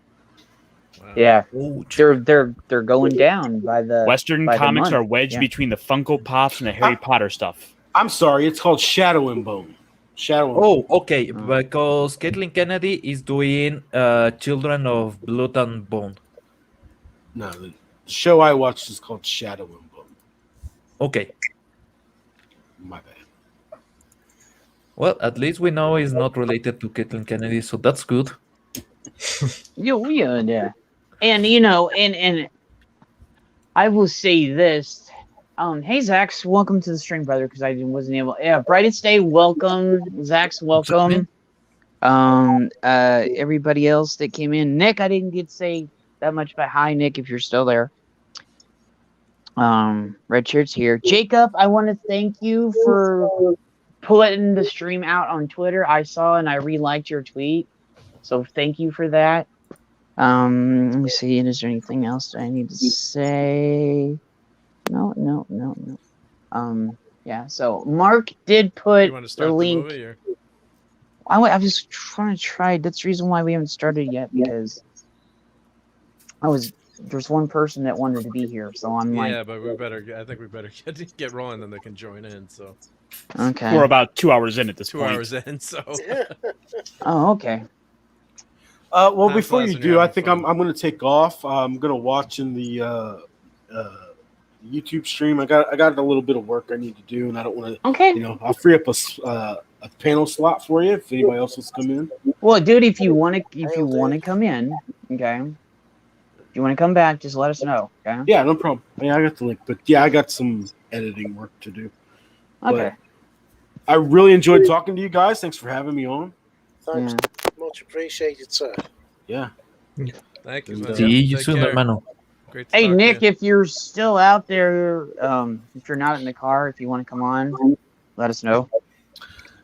Yeah, they're going down by the Western by the Comics month. are wedged between the Funko Pops and the Harry Potter stuff. I'm sorry, it's called Shadow and Bone. Oh, okay, because Caitlin Kennedy is doing Children of Blood and Bone. No, the show I watched is called Shadow and Bone. Okay. My bad. Well, at least we know it's not related to Caitlin Kennedy, so that's good. Yeah. And you know, and I will say this. Hey Zax, welcome to the stream, brother, because I wasn't able. Yeah, Brightest Day, welcome. Zax, welcome. Everybody else that came in. Nick, I didn't get to say that much, but hi Nick, if you're still there. Red Shirt's here. Jacob, I want to thank you for putting the stream out on Twitter. I saw and I re-liked your tweet. So thank you for that. Let me see. Is there anything else I need to say? No. Yeah. So Mark did put You want to start the link. movie, or? I was trying to try. That's the reason why we haven't started yet, because there's one person that wanted to be here, so I'm like. Yeah, but I think we better get rolling, then they can join in. So. Okay. We're about 2 hours in at this 2 point. 2 hours in, so. Oh, okay. Well, before you do, I think I'm going to take off. I'm going to watch in the YouTube stream. I got a little bit of work I need to do, and I don't want to. Okay. You know, I'll free up a panel slot for you if anybody else wants to come in. Well, dude, if you want to come in, okay. If you want to come back, just let us know. Okay. Yeah, no problem. Yeah, I got the link, but yeah, I got some editing work to do. Okay. But I really enjoyed talking to you guys. Thanks for having me on. Thanks. Much appreciated, sir. Yeah. Thank you. See you soon, hermano. Great to Hey, talk Nick, to you. if you're still out there, if you're not in the car, if you want to come on, let us know.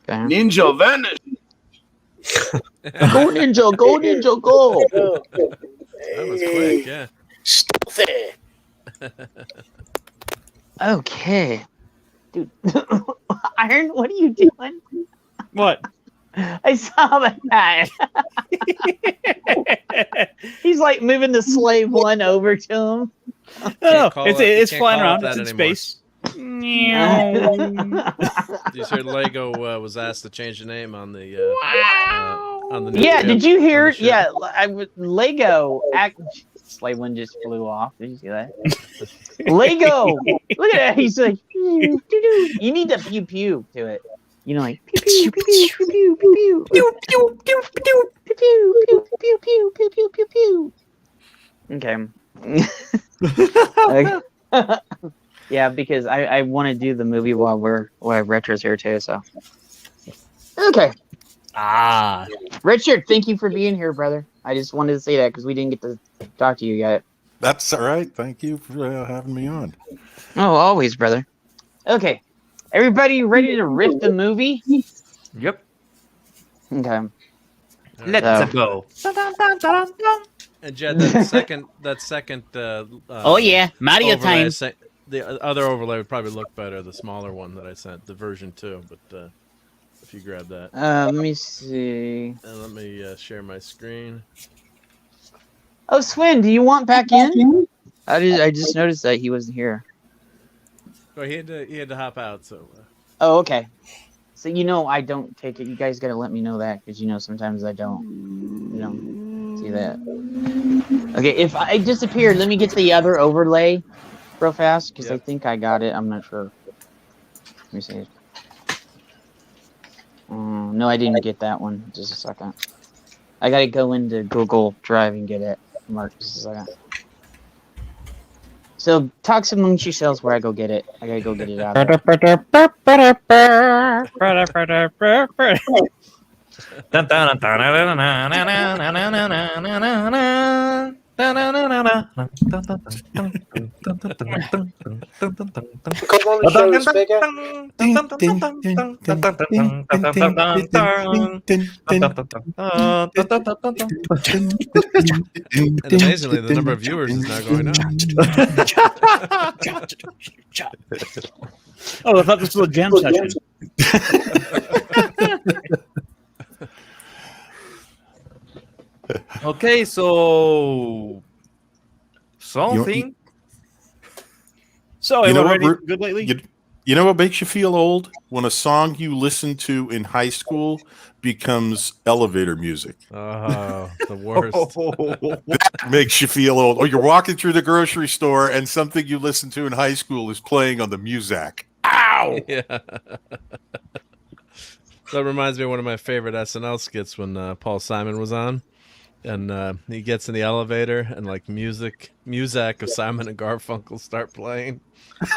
Okay. Ninja vanish. Go Ninja, go Ninja, go. That was quick, yeah. Stealthy. Okay. Dude. Iron, what are you doing? What? I saw that guy. He's like moving the slave one over to him. Oh, it's can't flying call it around. that It's in anymore. space. You heard Lego was asked to change the name on the on the new Yeah, chip did you hear? on the ship. Yeah, Lego. Slave one just flew off. Did you see that? Lego. Look at that. He's like, you need to pew pew to it. You know, like pew pew pew pew pew pew pew pew pew pew pew pew pew pew pew pew pew pew. Okay. Yeah, because I want to do the movie while Retro's here too. So. Okay. Richard, thank you for being here, brother. I just wanted to say that because we didn't get to talk to you yet. That's all right. Thank you for having me on. Oh, always, brother. Okay. Everybody ready to riff the movie? Yep. Okay. Let's go. And Jed, that second. Oh yeah, Mario overlay time. The other overlay would probably look better. The smaller one that I sent, the version 2. But if if you grab that. Let me see. And let me share my screen. Oh, Swin, do you want back in? I just noticed that he wasn't here. Oh, he had to hop out. So. Oh, okay. So I don't take it. You guys gotta let me know that because sometimes I don't. See that. Okay, if I disappeared, let me get the other overlay real fast because I think I got it. I'm not sure. Let me see. No, I didn't get that one. Just a second. I gotta go into Google Drive and get it. Mark, just a second. So talk amongst yourselves where I go get it. I gotta go get it out of Come on, the show is bigger. And amazingly, the number of viewers is now going up. Oh, I thought this was a jam session. Okay, so something. So, You know everyone what, ready? Good lately? You know what makes you feel old? When a song you listened to in high school becomes elevator music. Oh, the worst. That makes you feel old. Or you're walking through the grocery store and something you listened to in high school is playing on the Muzak. Ow! Yeah. That reminds me of one of my favorite SNL skits when Paul Simon was on. And he gets in the elevator and like Muzak of Simon and Garfunkel start playing.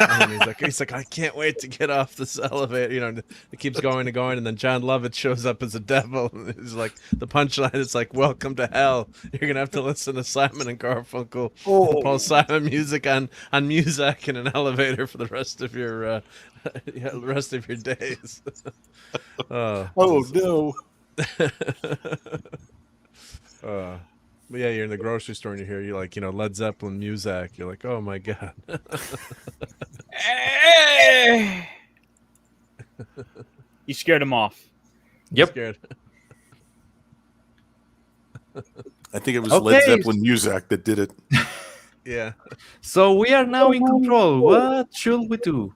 And he's like, I can't wait to get off this elevator. It keeps going and going, and then John Lovett shows up as a devil. And he's like, the punchline is like, "Welcome to hell. You're gonna have to listen to Simon and Garfunkel, and Paul Simon music on Muzak in an elevator for the rest of your days." No. But yeah, you're in the grocery store and you hear Led Zeppelin Muzak. You're like, oh my god. You scared him off. Yep. Scared. I think it was Led Zeppelin Muzak that did it. Yeah. So we are now in control. What should we do?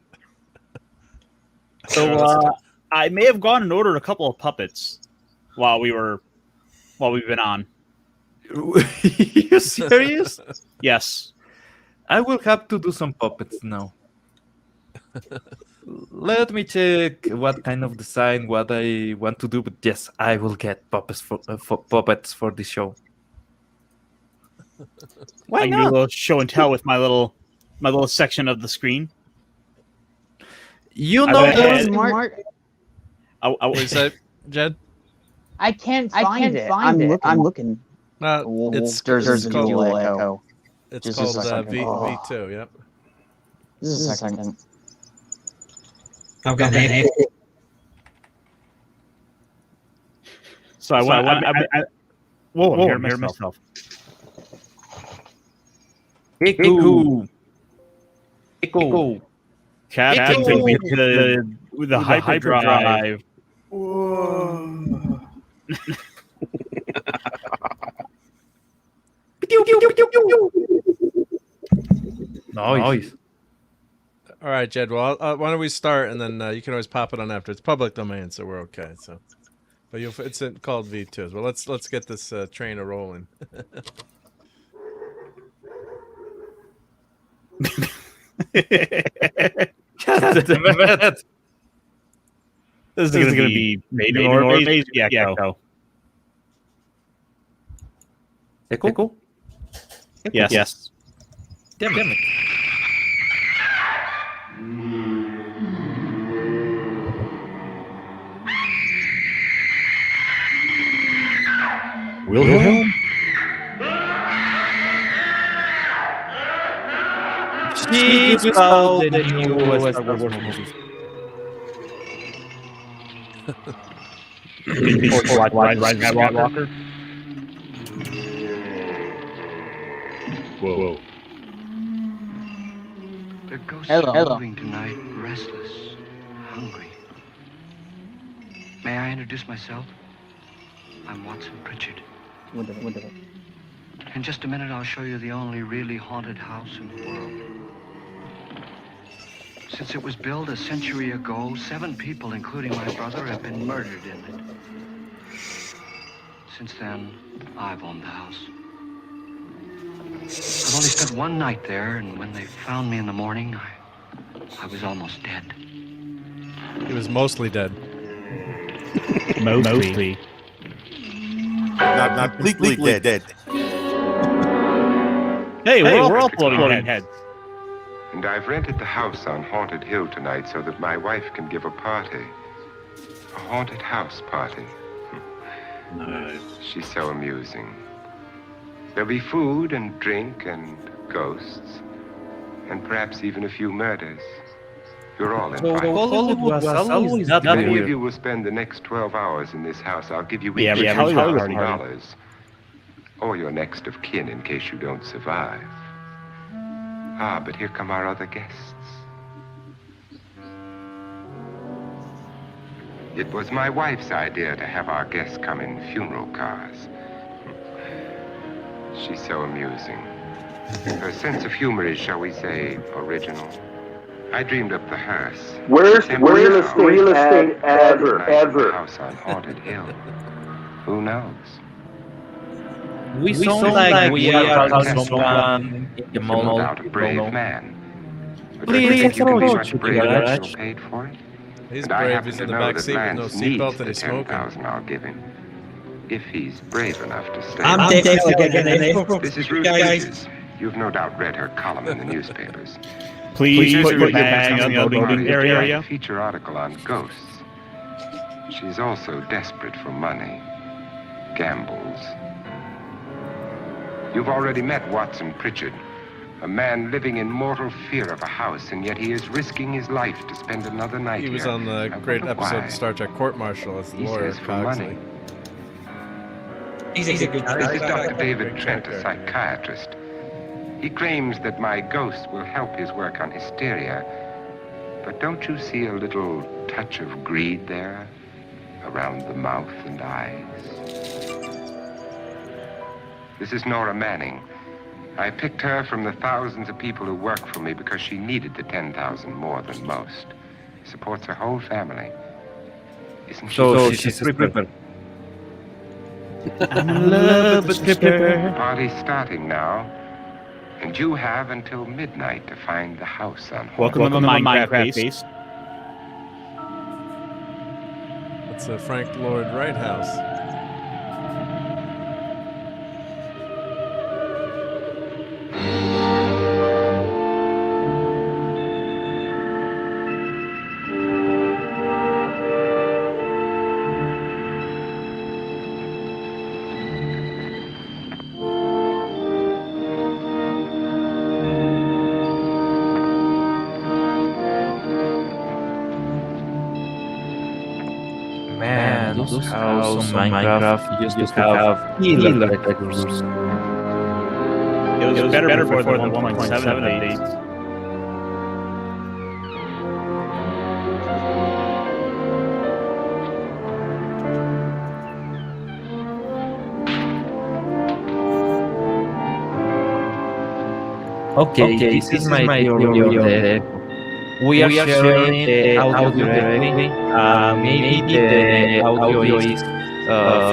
So I may have gone and ordered a couple of puppets while we've been on. You serious? Yes. I will have to do some puppets now. Let me check what kind of design, what I want to do. But yes, I will get puppets for the show. Why I can do a not? little show and tell with my little section of the screen. You know, Mark. What is that, Jed? I can't find it. I'm looking. It's there's a called dual echo. It's Just called a second. V2. Yep. Just a second. I've got an F. So I I'm hear myself. Echo. Captain with the hyperdrive. Nice. All right, Jed. Well, why don't we start, and then you can always pop it on after. It's public domain, so we're okay. So, but it's called V2. Well, let's get this train a rolling. This is going to be made or amazing echo. Echo? Yes. Damn it. Wilhelm? She was out the new Star Wars movies. Rise Skywalker. Whoa. The ghosts Hello. moving tonight, restless, hungry. May I introduce myself? I'm Watson Pritchard. Wonderful. In just a minute, I'll show you the only really haunted house in the world. Since it was built a century ago, 7 people, including my brother, have been murdered in it. Since then, I've owned the house. I've only spent one night there, and when they found me in the morning, I was almost dead. He was mostly dead. Mostly. Not completely dead. Hey, we're all floating heads. And I've rented the house on Haunted Hill tonight so that my wife can give a party. A haunted house party. She's so amusing. There'll be food and drink and ghosts. And perhaps even a few murders. You're all invited. Hollywood was always that Many of weird. you will spend the next 12 hours in this house. I'll give you Yeah, each but Hollywood party. $1,000. Or your next of kin in case you don't survive. Ah, but here come our other guests. It was my wife's idea to have our guests come in funeral cars. She's so amusing. Her sense of humor is, shall we say, original. I dreamed up the hearse. Worst real estate ever. House on Haunted Hill. Who knows? We sound like we are calling someone in the No mall. doubt a brave man. But Please, don't you think you can be approach much the braver garage. if you're paid for it? He's And I brave. happen He's to in the know back that seat with no Lance needs seatbelt the and he's smoking. 10,000 I'll give him. If he's brave enough to stay. I'm definitely getting an info This is from Ruth you guys. Bridges. You've no doubt read her column in the newspapers. Please put your Bag bag on the loading A area. feature article on ghosts. She's also desperate for money. Gambles. You've already met Watson Pritchard, a man living in mortal fear of a house, and yet he is risking his life to spend another night He was here. on the I great wonder episode why. of Star Trek Court Martial as the He lawyer says for Cogsley. money. He's a good This is Dr. character. David Trent, a psychiatrist. He claims that my ghost will help his work on hysteria. But don't you see a little touch of greed there? Around the mouth and eyes? This is Nora Manning. I picked her from the thousands of people who work for me because she needed the 10,000 more than most. Supports her whole family. Isn't she? So she's a stripper. I'm in love with the stripper. Party's starting now. And you have until midnight to find the house on Welcome to the Minecraft base. That's a Frank Lloyd Wright house. Man, those houses on Minecraft used to have killer detectors. It was better before the 1.7 updates. Okay, this is my theory of the echo. We are sharing the audio directly. Maybe the audio is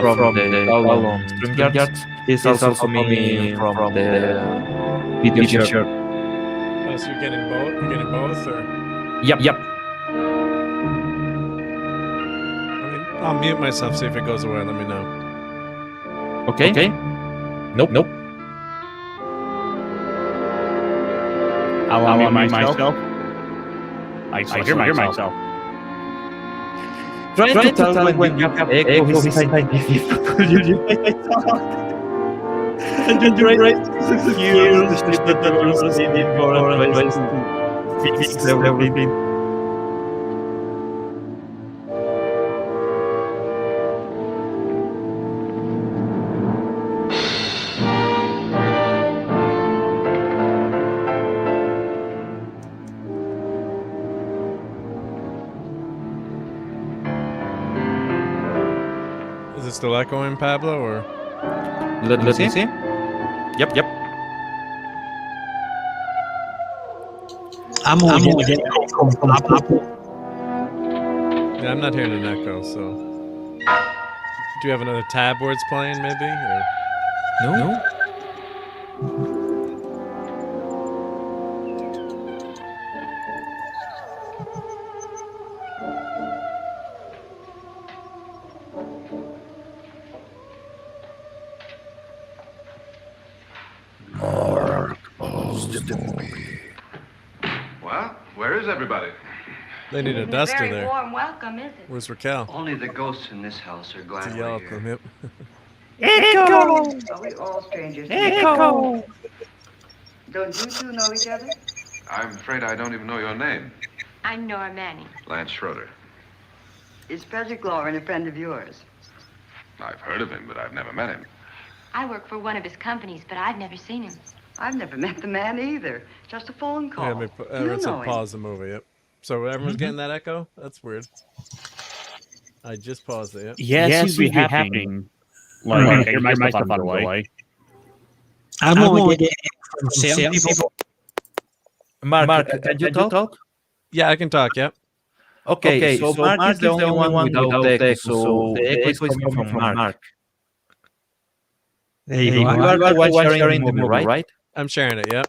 from the call on StreamYard. It's also coming from the video share. Oh, so you're getting both? You're getting both, or? Yep. I mean, I'll mute myself. See if it goes away. Let me know. Okay. Nope. I'll unmute myself. I hear myself. Try to tell when you have echo inside the video. And you try to hear the shit that was in it for advice to fix everything. Still echoing, Pablo, or? Let me see. Yep. I'm only getting echo from Pablo. Yeah, I'm not hearing an echo, so. Do you have another tab where it's playing, maybe? Or? No. Well, where is everybody? They need a Isn't duster very there. warm welcome, is it? Where's Raquel? Only the ghosts in this house are glad To we're yell at here. them, yep. Echo! Are we all strangers? Echo! Don't you two know each other? I'm afraid I don't even know your name. I'm Nora Manning. Lance Schroeder. Is Frederick Loren a friend of yours? I've heard of him, but I've never met him. I work for one of his companies, but I've never seen him. I've never met the man either. Just a phone call. Yeah, everyone you said know him. pause the movie, yep. So everyone's getting that echo? That's weird. I just paused it, yep. Yeah, it seems to be happening. Like, I hear my stuff on delay. I'm only getting echo from certain people. Mark, can you talk? Yeah, I can talk, yep. Okay, so Mark is the only one without echo, so the echo is coming from Mark. There you You go. are the one sharing the movie, right? I'm sharing it, yep.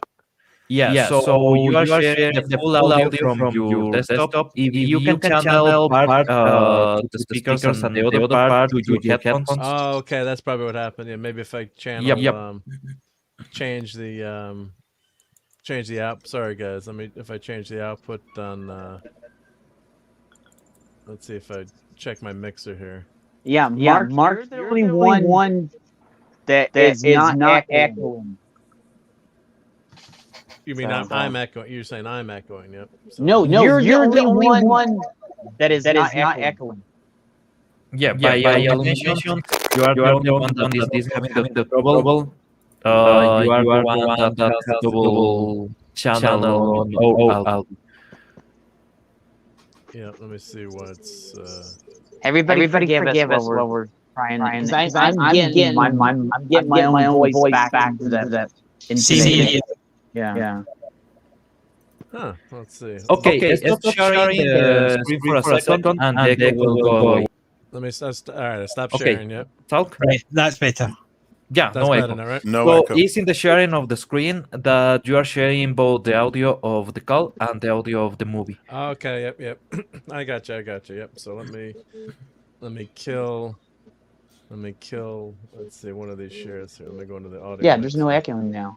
Yeah, so you are sharing the full audio from your desktop. If you can channel part to the speakers and the other part to your headphones. Oh, okay, that's probably what happened. Yeah, maybe if I channel, Yep. change the out. Sorry, guys. If I change the output on. Let's see if I check my mixer here. Yeah, Mark, you're the only one that is not echoing. You mean I'm echoing? You're saying I'm echoing? Yep. So. No, you're the only one that is not echoing. Yeah, by elimination, you are the only one that is having the trouble. You are the one that has double channel on out. Yeah, let me see what's. Everybody forgive us while we're trying. I'm getting my own voice back into that. Yeah. Huh. Let's see. Okay, stop sharing the screen for a second, and the echo will go away. Let me. All right, stop sharing. Yep. Talk. Right, that's better. Yeah, that's no better echo. now, right? No so echo. it's in the sharing of the screen that you are sharing both the audio of the call and the audio of the movie. Okay. Yep. I got you. Yep. So let me kill. Let's see, one of these shares here. Let me go into the audio. Yeah, there's no echoing now.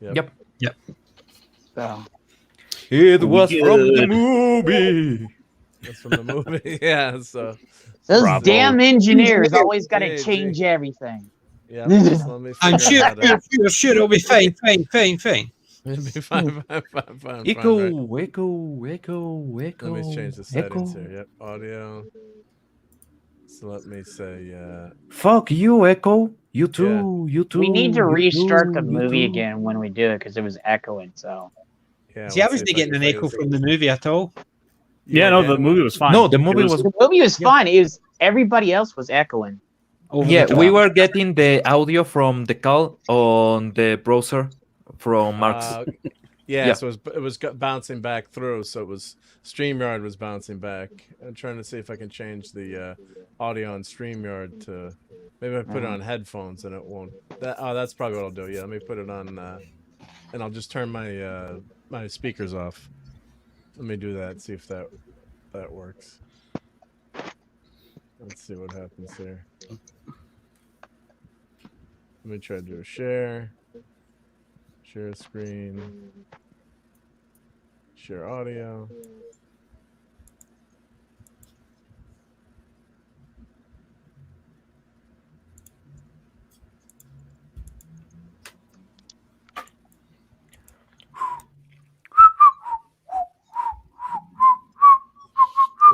Yep. So. It was from the movie. That's from the movie. Yeah. So. Those damn engineers always got to change everything. Yeah. Let me I'm sure it'll be fine. It'll be fine. Echo. Let me change the settings here. Yep. Audio. So let me say. Fuck you, Echo. You too. Yeah. You too. We need to restart the movie again when we do it because it was echoing. So. Yeah. See, I wasn't getting an echo from the movie at all. Yeah, no, the movie was fine. No, the movie was fine. It was everybody else was echoing. Yeah, we were getting the audio from the call on the browser from Mark's. Yeah, so it was bouncing back through. So it was StreamYard was bouncing back. I'm trying to see if I can change the audio on StreamYard to maybe I put it on headphones and it won't. That's probably what I'll do. Yeah, let me put it on, and I'll just turn my my speakers off. Let me do that. See if that works. Let's see what happens here. Let me try to do a share screen, share audio.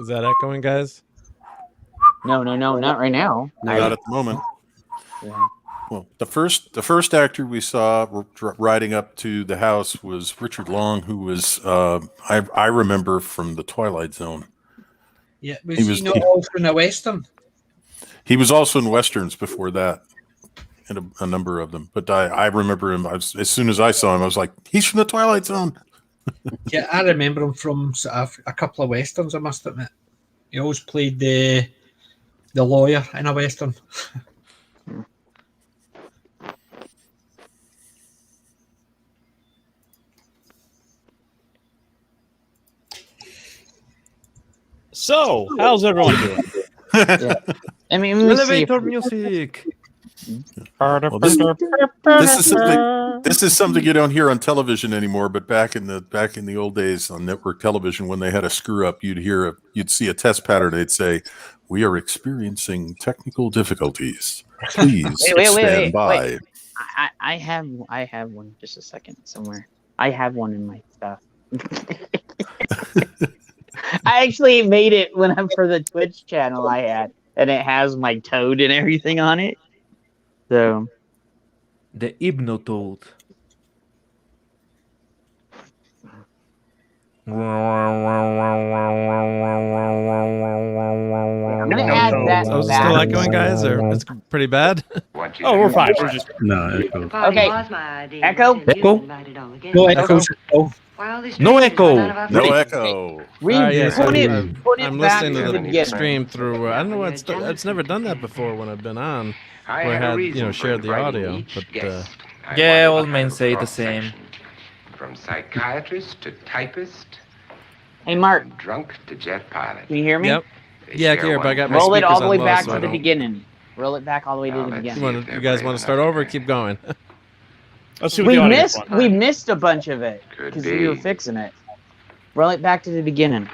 Is that echoing, guys? No, not right now. Not at the moment. Yeah. Well, the first actor we saw riding up to the house was Richard Long, who was I remember from the Twilight Zone. Yeah, was he not all from the Western? He was also in westerns before that, in a number of them. But I remember him. As soon as I saw him, I was like, he's from the Twilight Zone. Yeah, I remember him from sort of a couple of westerns, I must admit. He always played the lawyer in a western. So, how's everyone doing? Yeah. I mean, elevator music. Well, this is something you don't hear on television anymore. But back in the old days on network television, when they had a screw up, you'd see a test pattern. They'd say, "We are experiencing technical difficulties. Please stand by." Wait. I have one. Just a second somewhere. I have one in my stuff. I actually made it for the Twitch channel I had, and it has my toad and everything on it. So, the Hypnotoad. I'm gonna add that. So is it still echoing, guys, or it's pretty bad? Oh, we're fine. We're just Okay. Echo. No echo. No echo. No echo. I'm listening to the stream through. I don't know. It's never done that before when I've been on. Where I had shared the audio, but yeah, all men say the same. From psychiatrist to typist. Hey, Mark. Drunk to jet pilot. Can you hear me? Yep. Yeah, I can hear, but I got my roll it all the way speakers on low, back so to I the don't- beginning. Roll it back all the way to the beginning. You guys want to start over or keep going? Let's see what the audience wants. We missed a bunch of it because we were fixing it. Roll it back to the beginning.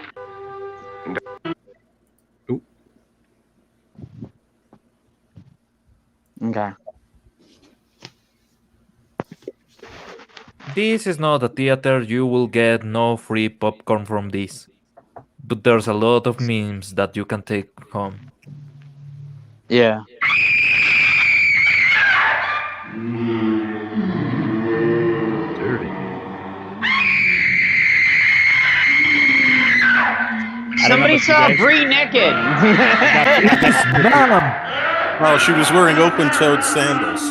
Okay. This is not a theater. You will get no free popcorn from this. But there's a lot of memes that you can take home. Yeah. Somebody saw Bree naked. Oh, she was wearing open-toed sandals.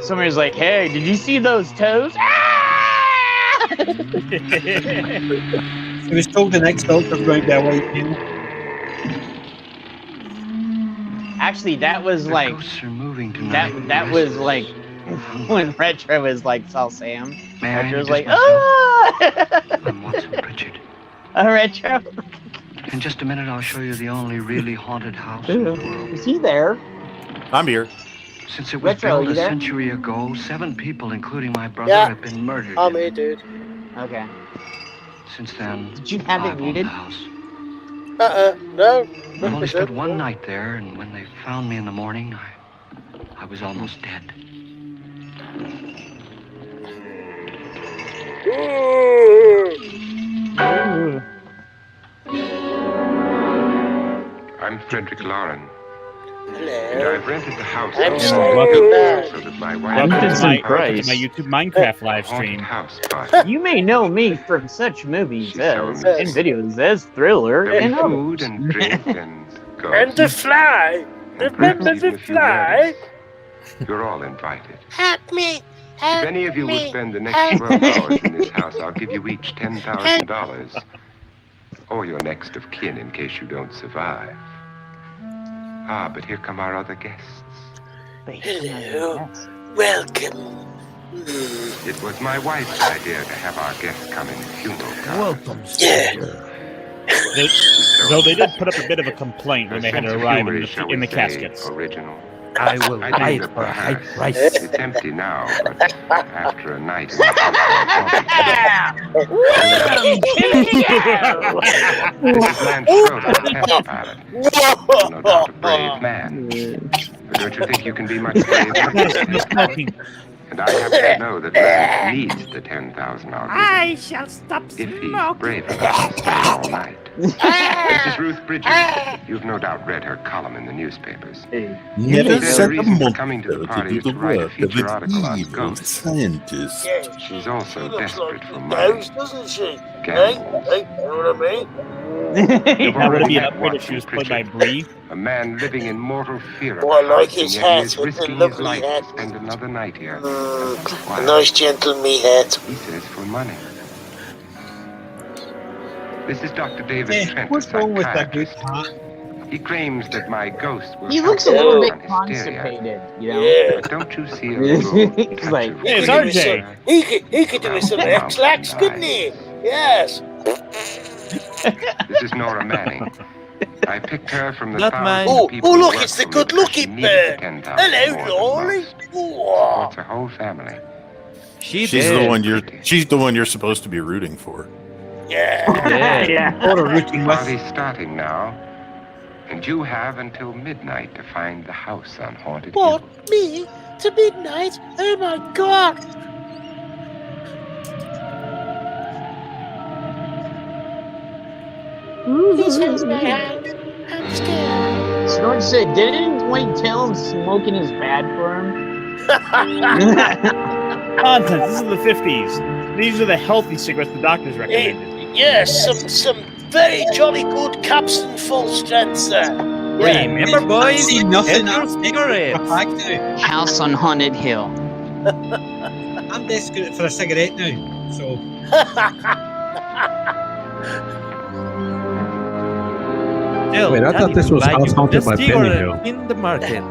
Somebody was like, "Hey, did you see those toes?" He was told the next doctor's going to be a white male. Actually, that was like that was like when Retro was like saw Sam. Retro was like, I'm Watson Pritchard. Retro. In just a minute, I'll show you the only really haunted house in the world. Is he there? I'm here. Since it was Retro, built you a there? century ago, 7 people, including my brother, Yeah. have been murdered. I'm here, dude. Okay. Since then, Did you have it I've owned muted? the house. No. I only spent one night there, and when they found me in the morning, I was almost dead. I'm Frederick Loren. And Hello. I've rented the house I'm out Stephen Bell. so that my wife Welcome to Jesus my Christ. YouTube Minecraft live haunted stream. house party. You may know me from such movies She's as so and videos as Thriller There'll and be food others. and drink and ghosts. And the fly. Remember Even the a few fly? letters. You're all invited. Help me. If any of you will spend the next 12 hours in this house, I'll give you each $10,000. Or your next of kin in case you don't survive. Ah, but here come our other guests. Hello. Welcome. It was my wife's idea to have our guests come in funeral cars. Welcome. Yeah. Though they did put up a bit of a complaint when they had to arrive in the say, caskets. Original. I will I buy think it that for a high perhaps price. it's empty now, but after a night in the house, this is Lance Schroeder, test pilot. No doubt a brave man. But don't you think you can be much braver? And I happen to know that Lance needs the 10,000 I'll give him. I shall stop If he's smoking. brave enough to stay all night. This is Ruth Bridges. You've no doubt read her column in the newspapers. Never There's set a a reason for monster coming to the to party do is the to write a work of feature an article on evil ghosts. scientist. She's also desperate for money. Ghost, doesn't she? Gambles. Hey, you know what I mean? That would be an upgrade if she was played by Bree. A man living in mortal fear of Oh, I like heights, and his yet he hat. is It's a risking his lovely life hat. to spend another night here. A nice gentle me hat. He says for money. This is Dr. David Yeah, Trent, a what's wrong with that good psychiatrist. hat? He claims that my ghost will He help looks a him little work bit on hysteria. constipated, you know. Yeah. But don't you see a little He's touch like, of Hey, it's green RJ. there? He could do with some Around X-Lax, the couldn't he? Yes. This is Nora Manning. I picked her from the That thousands man- of people Oh, who look, worked it's the for me because she good-looking needed the bird. 10,000 Hello, more than Lolly. most. Oh. Supports her whole family. She's the one you're supposed to be rooting for. Yeah. yeah. Or a rooting with. Party's starting now, and you have until midnight to find the house on Haunted What? Hill. Me? To midnight? Oh my God. He says my house. I'm scared. Snort said, didn't Wayne tell him smoking is bad for him? Nonsense. This is the 50s. These are the healthy cigarettes the doctors recommended. Yes, some very jolly good caps and full strength, sir. Yeah. Remember, boys, I see nothing get your else. cigarettes. Back now. House on Haunted Hill. I'm desperate for a cigarette now. So Jill, Wait, I thought this was House Haunted by cigarette Pennyville. in the market.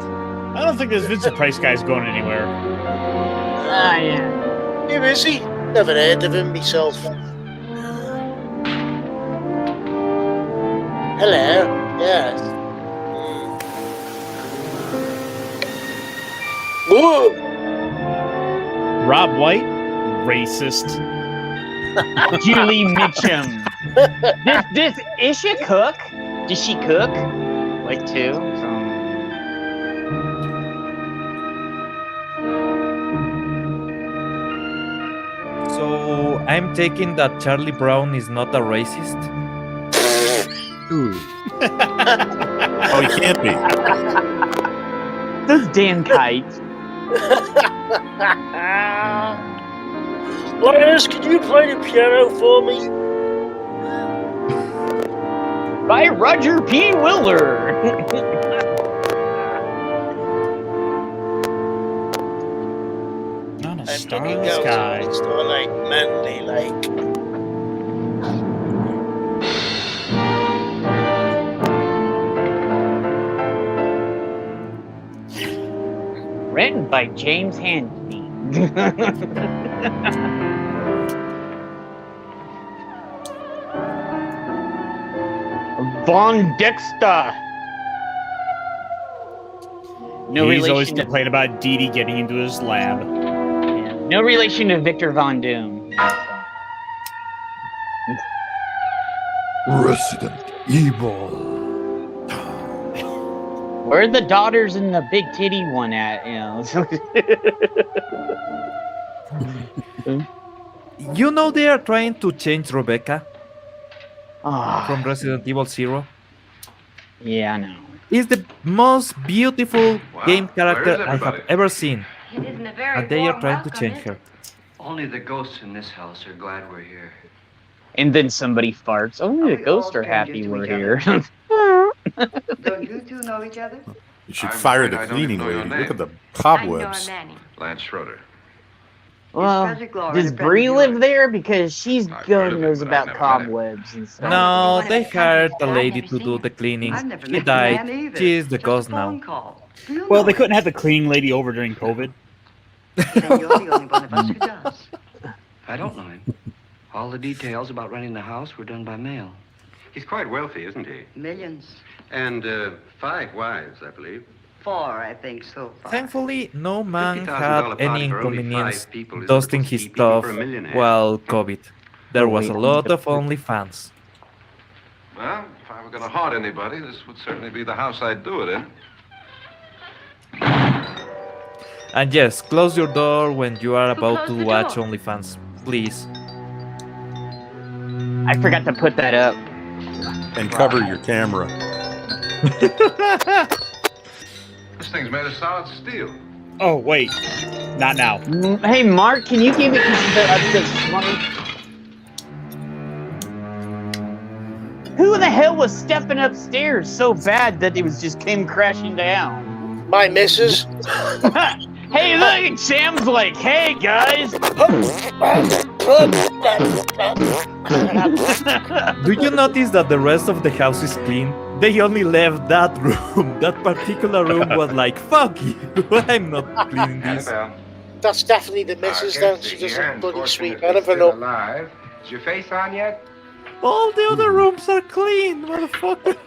I don't think this Vincent Price guy's going anywhere. Ah, yeah. Who is he? Never heard of him myself. Hello. Yes. Whoa. Rob White, racist. Julie Mitchum. Is she a cook? Does she cook? Like too? So I'm taking that Charlie Brown is not a racist. Oh, he can't be. Those damn kites. Linus, can you play the piano for me? By Roger P. Willer. Not a And star then in he the goes sky. and it's all like manly, like. Written by James Handy. Von Dexter. No He's always relation to, complained about Dee Dee getting into his lab. no relation to Victor Von Doom. Resident Evil. Where are the daughters and the big titty one at? You know they are trying to change Rebecca Ah, from Resident Evil 0. yeah, I know. Is the most beautiful game character Where is I have everybody? ever seen, It isn't a very and they are warm trying to welcome, change is her. it? Only the ghosts in this house are glad we're here. And then somebody farts. Only the ghosts are happy we're here. Don't you two know each other? You should I'm fire afraid the I don't cleaning even know your lady. Look at name. the cobwebs. Lance Schroeder. Well, Frederick Loren, does a friend Bree of live yours. there? Because she's I've heard God of knows him, but I've about never met him. cobwebs and stuff. No, One they of the hired companies, a but I've lady never to seen do him. the cleaning. I've never He met the man died. either. She is the Just ghost a phone now. call. Do you Well, know they couldn't him? have the cleaning lady over during COVID. Then you're the only one of us who does. I don't know him. All the details about renting the house were done by mail. He's quite wealthy, isn't he? Millions. And 5 wives, I believe. 4, I think, so far. Thankfully, no man $50,000 had party any for only inconvenience 5 people is dusting enough to his keep people stuff for a millionaire. while COVID. There Oh, was a wait. lot of OnlyFans. Well, if I were going to haunt anybody, this would certainly be the house I'd do it in. And yes, close your door when you are about closed to the watch door? OnlyFans, please. I forgot to put that up. And cover your camera. This thing's made of solid steel. Oh, wait. Not now. Hey, Mark, can you give it the smart? Who the hell was stepping upstairs so bad that it was just came crashing down? My missus. Hey, look, Sam's like, hey, guys. Do you notice that the rest of the house is clean? They only left that room. That particular room was like, fuck you, I'm not cleaning this. That's definitely the missus then. She doesn't bloody sweep anything up. Alive. Is your face on yet? All the other rooms are clean, motherfucker.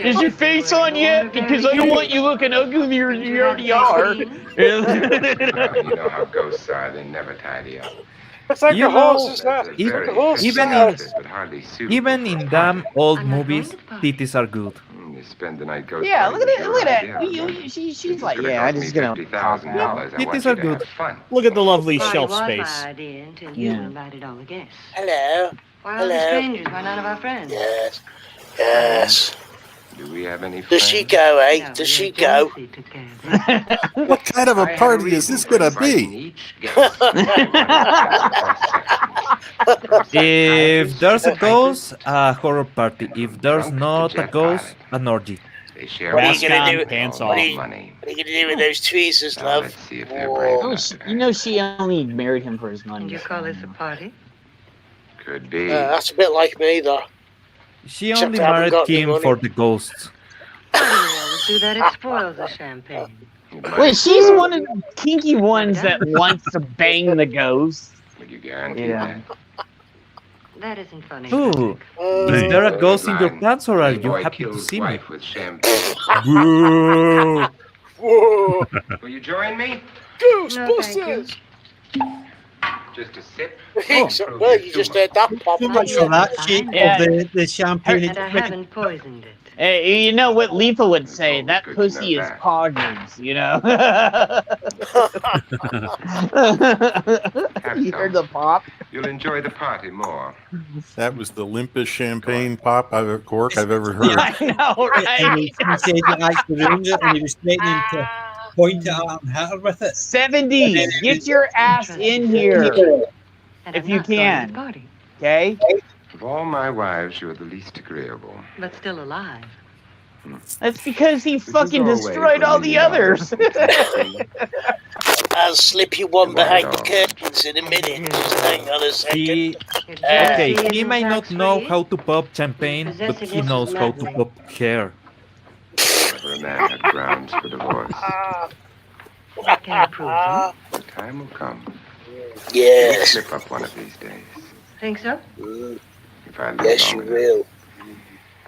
Is your face on yet? Because I don't want you looking uglier than you already are. You know how ghosts are. They never tidy up. It's like You a know, horse, isn't it? e- Like a horse. even in damn old movies, titties are good. You spend the night ghost. Yeah, look at it. Look at that. She's like, yeah, I'm just gonna. Titties are good. Look at the lovely Party shelf was my space. idea until you Yeah. invited all the guests. Hello. Why all the strangers? Why none of our friends? Yes. Yes. Do we have any Does she go, eh? Does she go? What kind of a party is this gonna be? If there's a ghost, a horror party. If there's not a ghost, an orgy. What are you gonna do? Pants What off. are you gonna do with those tweezers, love? You know, she only married him for his money. And you call this a party? Could be. That's a bit like me, though. She Except only I haven't married got any him money. for the ghosts. Why do they always do that? It spoils the champagne. Wait, she's one of the kinky ones that wants to bang the ghost. Would you guarantee Yeah. That isn't funny. Ooh, is there a ghost in your plans, or are you happy to see me? with champagne. Boo. Whoa. Will you join me? Ghostbusters! Just a sip. Well, you just heard that pop. Too much for that shit Yeah. of the champagne. And I haven't poisoned it. Hey, you know what Lethal would say? That pussy is poggers, you know? You heard the pop? You'll enjoy the party more. That was the limpest champagne cork I've ever heard. I know, And he right? said he actually ruined it and he was threatening to point it at and hit her with it. 70s, get your ass in here And if I'm you not throwing the can. party, Okay? Of all my wives, you're the least agreeable. but still alive. That's because he fucking go away destroyed for all a the minute. others. I'll slip you one behind the curtains in a minute. Just hang on a second. He, Your okay, jealousy he isn't may not know tax-free. how to pop champagne, but he knows how to pop hair. Never a man had grounds for divorce. I can't prove them. The time will come. You'll Yes. slip up one of these days. Think so? If I live Yes, you long enough. will.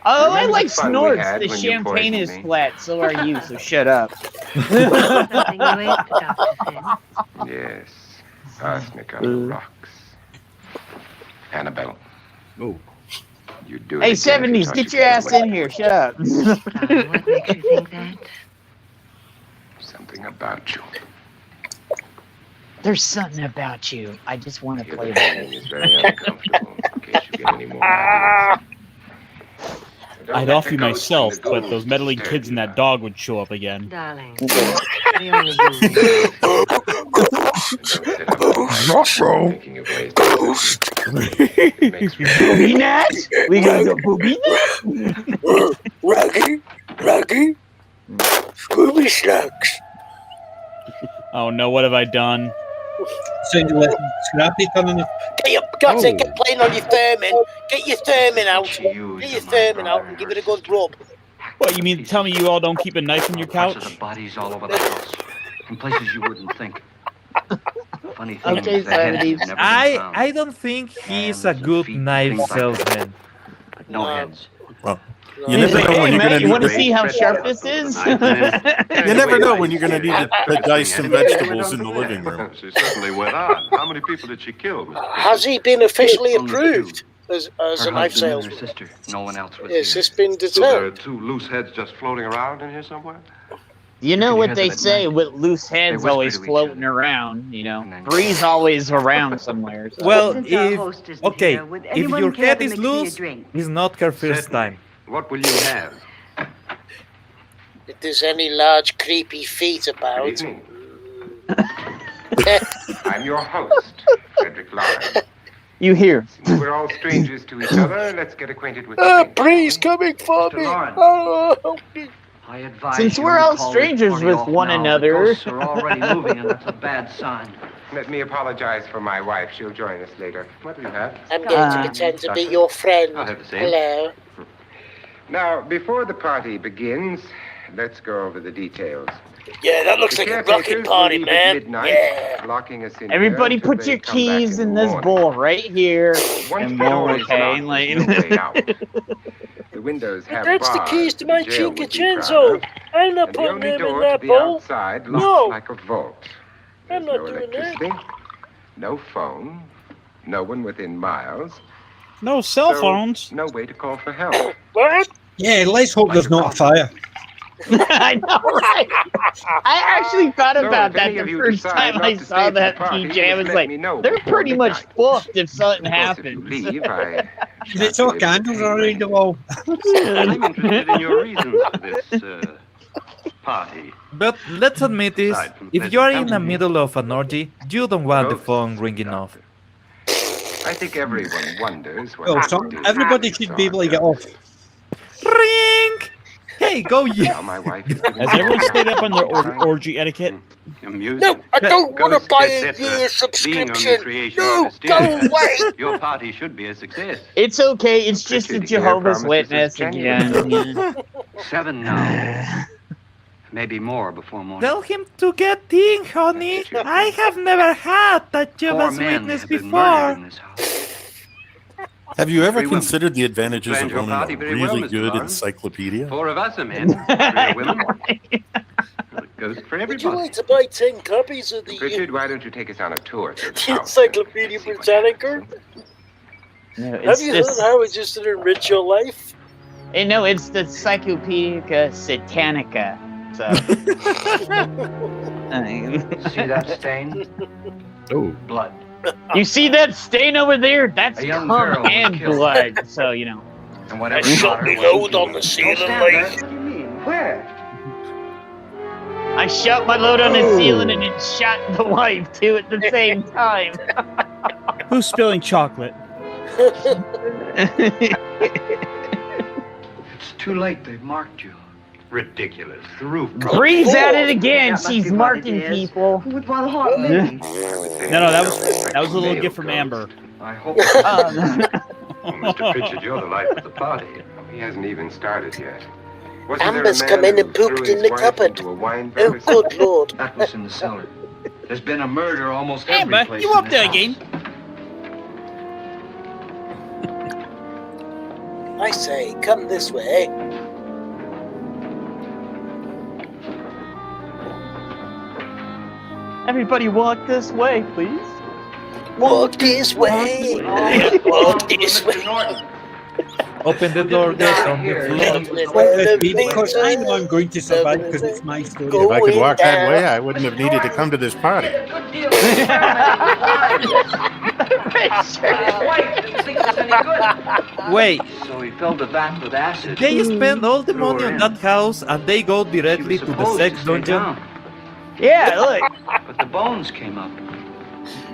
Oh, I Remember like the fun we snorts. had The when you champagne poisoned is me? flat. So are you. So shut up. Something you ate, the doctor said. Yes. Arsenic on the rocks. Annabelle. Oh. You do it Hey, again if you 70s, touch get it your ass away. in here. Shut up. Darling, what makes you think that? Something about you. There's something about you. I just want to Your play feeling with. is very uncomfortable in case you get any more ideas. Don't I'd let off the you ghosts myself, and the but ghouls those meddling disturb kids you and that now. dog would show up again. Darling, the only Thinking of ways to it makes me Booby Nat? We gonna go Booby Nat? Raggy, Scooby Snacks. Oh no, what have I done? So you let Scrappy coming up. Get playing on your theremin. Get your themin out. Get your themin out and give it a good rub. What, you mean to tell me you all don't keep a knife in your Parts of couch? the bodies all over the house, in places you wouldn't think. Funny thing Okay, is, the heads 70s. have never been found. I don't think he's a good knife salesman. No heads. Well, He's you never like, know hey, when you're man, going you want to to see how sharp this is? You never know when you're going to need to dice some vegetables in the living room. She certainly went on. How many people did she kill, Mr. Has he been officially Only approved as Her a knife husband and her salesman? sister. No one else was Has here. this been So there are determined? two loose heads just floating around in here somewhere? You know Can you what hear they them at say night? with loose heads whisper always to each floating other. around, you know. And then- Bree's always around somewhere. So. Well, Since our if host isn't okay, here, would if anyone your care head to is mix me a loose, drink? it's not her first Certainly. time. What will you have? If there's any large creepy feet Good about. evening. I'm your host, Frederick Loren. You hear? Since we're all strangers to each other, let's get acquainted with the Breeze coming for me. Loren. Oh, help me. I advise Since you we're to all call this strangers party with off one now. another. The ghosts are already moving, and that's a bad sign. Let me apologize for my wife. She'll join us later. What do you have? I'm going to pretend to be your friend. I'll have the same. Hello. Now, before the party begins, let's go over the details. Yeah, that looks The like a caretakers rocking party, will leave at man. midnight, Yeah. locking us in Everybody here until put they your come back keys in the this morning. bowl right here. Once And the we'll door is okay. locked, Like, there's no way out. The windows have That's the bars. keys to my jail would be Chingacenzo. proud of. I'm not And the putting only them in door to that the bowl. outside looks No. like a vault. I'm There's not no doing that. electricity, no phone, no one within miles. No cell So, phones. No way to call for help. What? Yeah, let's hope there's not a fire. I know, right? I actually thought So, about if that any of the you first decide time not I to saw stay for that the party, PJ. I just was let like, me know they're before pretty much midnight. booked if something Of course, if you happens. leave, I It's all candles around the wall. I'm interested in your reasons for this party. But let's admit this: Aside from if pleasant you are in the company. middle of an orgy, you don't want the Ghosts, phone ringing off. I think everyone wonders what Well, happened to everybody you. should be able to get off. Ring! Hey, go you! Now my wife is giving Has me everyone all stayed up on their kinds of orgy etiquette? Amusing. No, I don't want to Ghosts, buy a etc. year Being only subscription. creation No, of go hysteria, away. your party should be a success. It's okay. It's just a Picture here Jehovah's promises Witness genuine. again. Yeah. 7 now. Maybe more before morning. Tell him to get in, honey. I have never had that 4 Jehovah's men Witness have been murdered in before. this house. Have you ever 3 women. considered the advantages Planned of your owning party a very well, really Mr. good Loren. encyclopedia? 4 of us are men, 3 are women. A ghost for Would you everybody. like to buy 10 copies of the Richard, why don't you take us on a tour through the house? Encyclopedia Britannica? No, Have it's you just, heard how it just enrich your life? no, it's the Encyclopedia Satanica. So. See that stain? Oh. Blood. You see that stain over there? That's A young cum girl was and killed. blood. So, you know. And I whatever shot got her me wasn't load on the human. ceiling, Don't stand there. like. What do you mean? Where? I shot my load on the ceiling and it shot the wife too at the same time. Who's spilling chocolate? It's too late. They've marked you. Ridiculous. The roof. Bree's at it again. That must She's be what marking it is. people. Who would want to haunt me? No, that was a little gift from Amber. I hope. Oh, Mr. Pritchard, you're the life of the party. He hasn't even started yet. Wasn't there a Amber's man come in who and pooped threw in his the wife cupboard. into a wine Oh, barrel? good lord. That was in the cellar. There's been a murder almost every Amber, place you in up this there house. again? I say, come this way. Everybody walk this way, please. Walk this way. Walk this way. Open the door, get on the floor. Let this be, because I know I'm going to survive because it's my story. If I could walk that way, I wouldn't have needed to come to this party. Wait, So he filled the vat with acid. they spend all the Threw money her on in. that house and they go She directly was to the supposed sex to stay dungeon? down, Yeah, look. but the bones came up.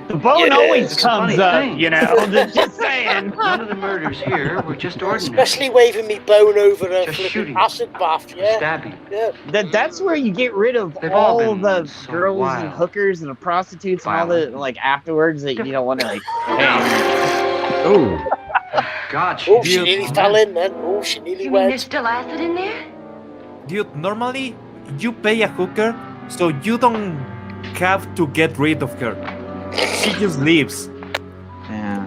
The bone Yeah, always it's a comes funny up, thing. you know. Just saying. None of the murders here were just ordinary. Especially waving me bone over a Just flipping shooting. acid bath, yeah? Stabbing. Yeah. That's where you get rid of They've all all been the so girls and wild. hookers and the prostitutes and all the Violent. like afterwards that you don't want to like. Hey, Oh. God, Oh, she nearly fell in then. Oh, she nearly You mean there's went. still acid in there? Dude, normally you pay a hooker so you don't have to get rid of her. She just leaves. yeah.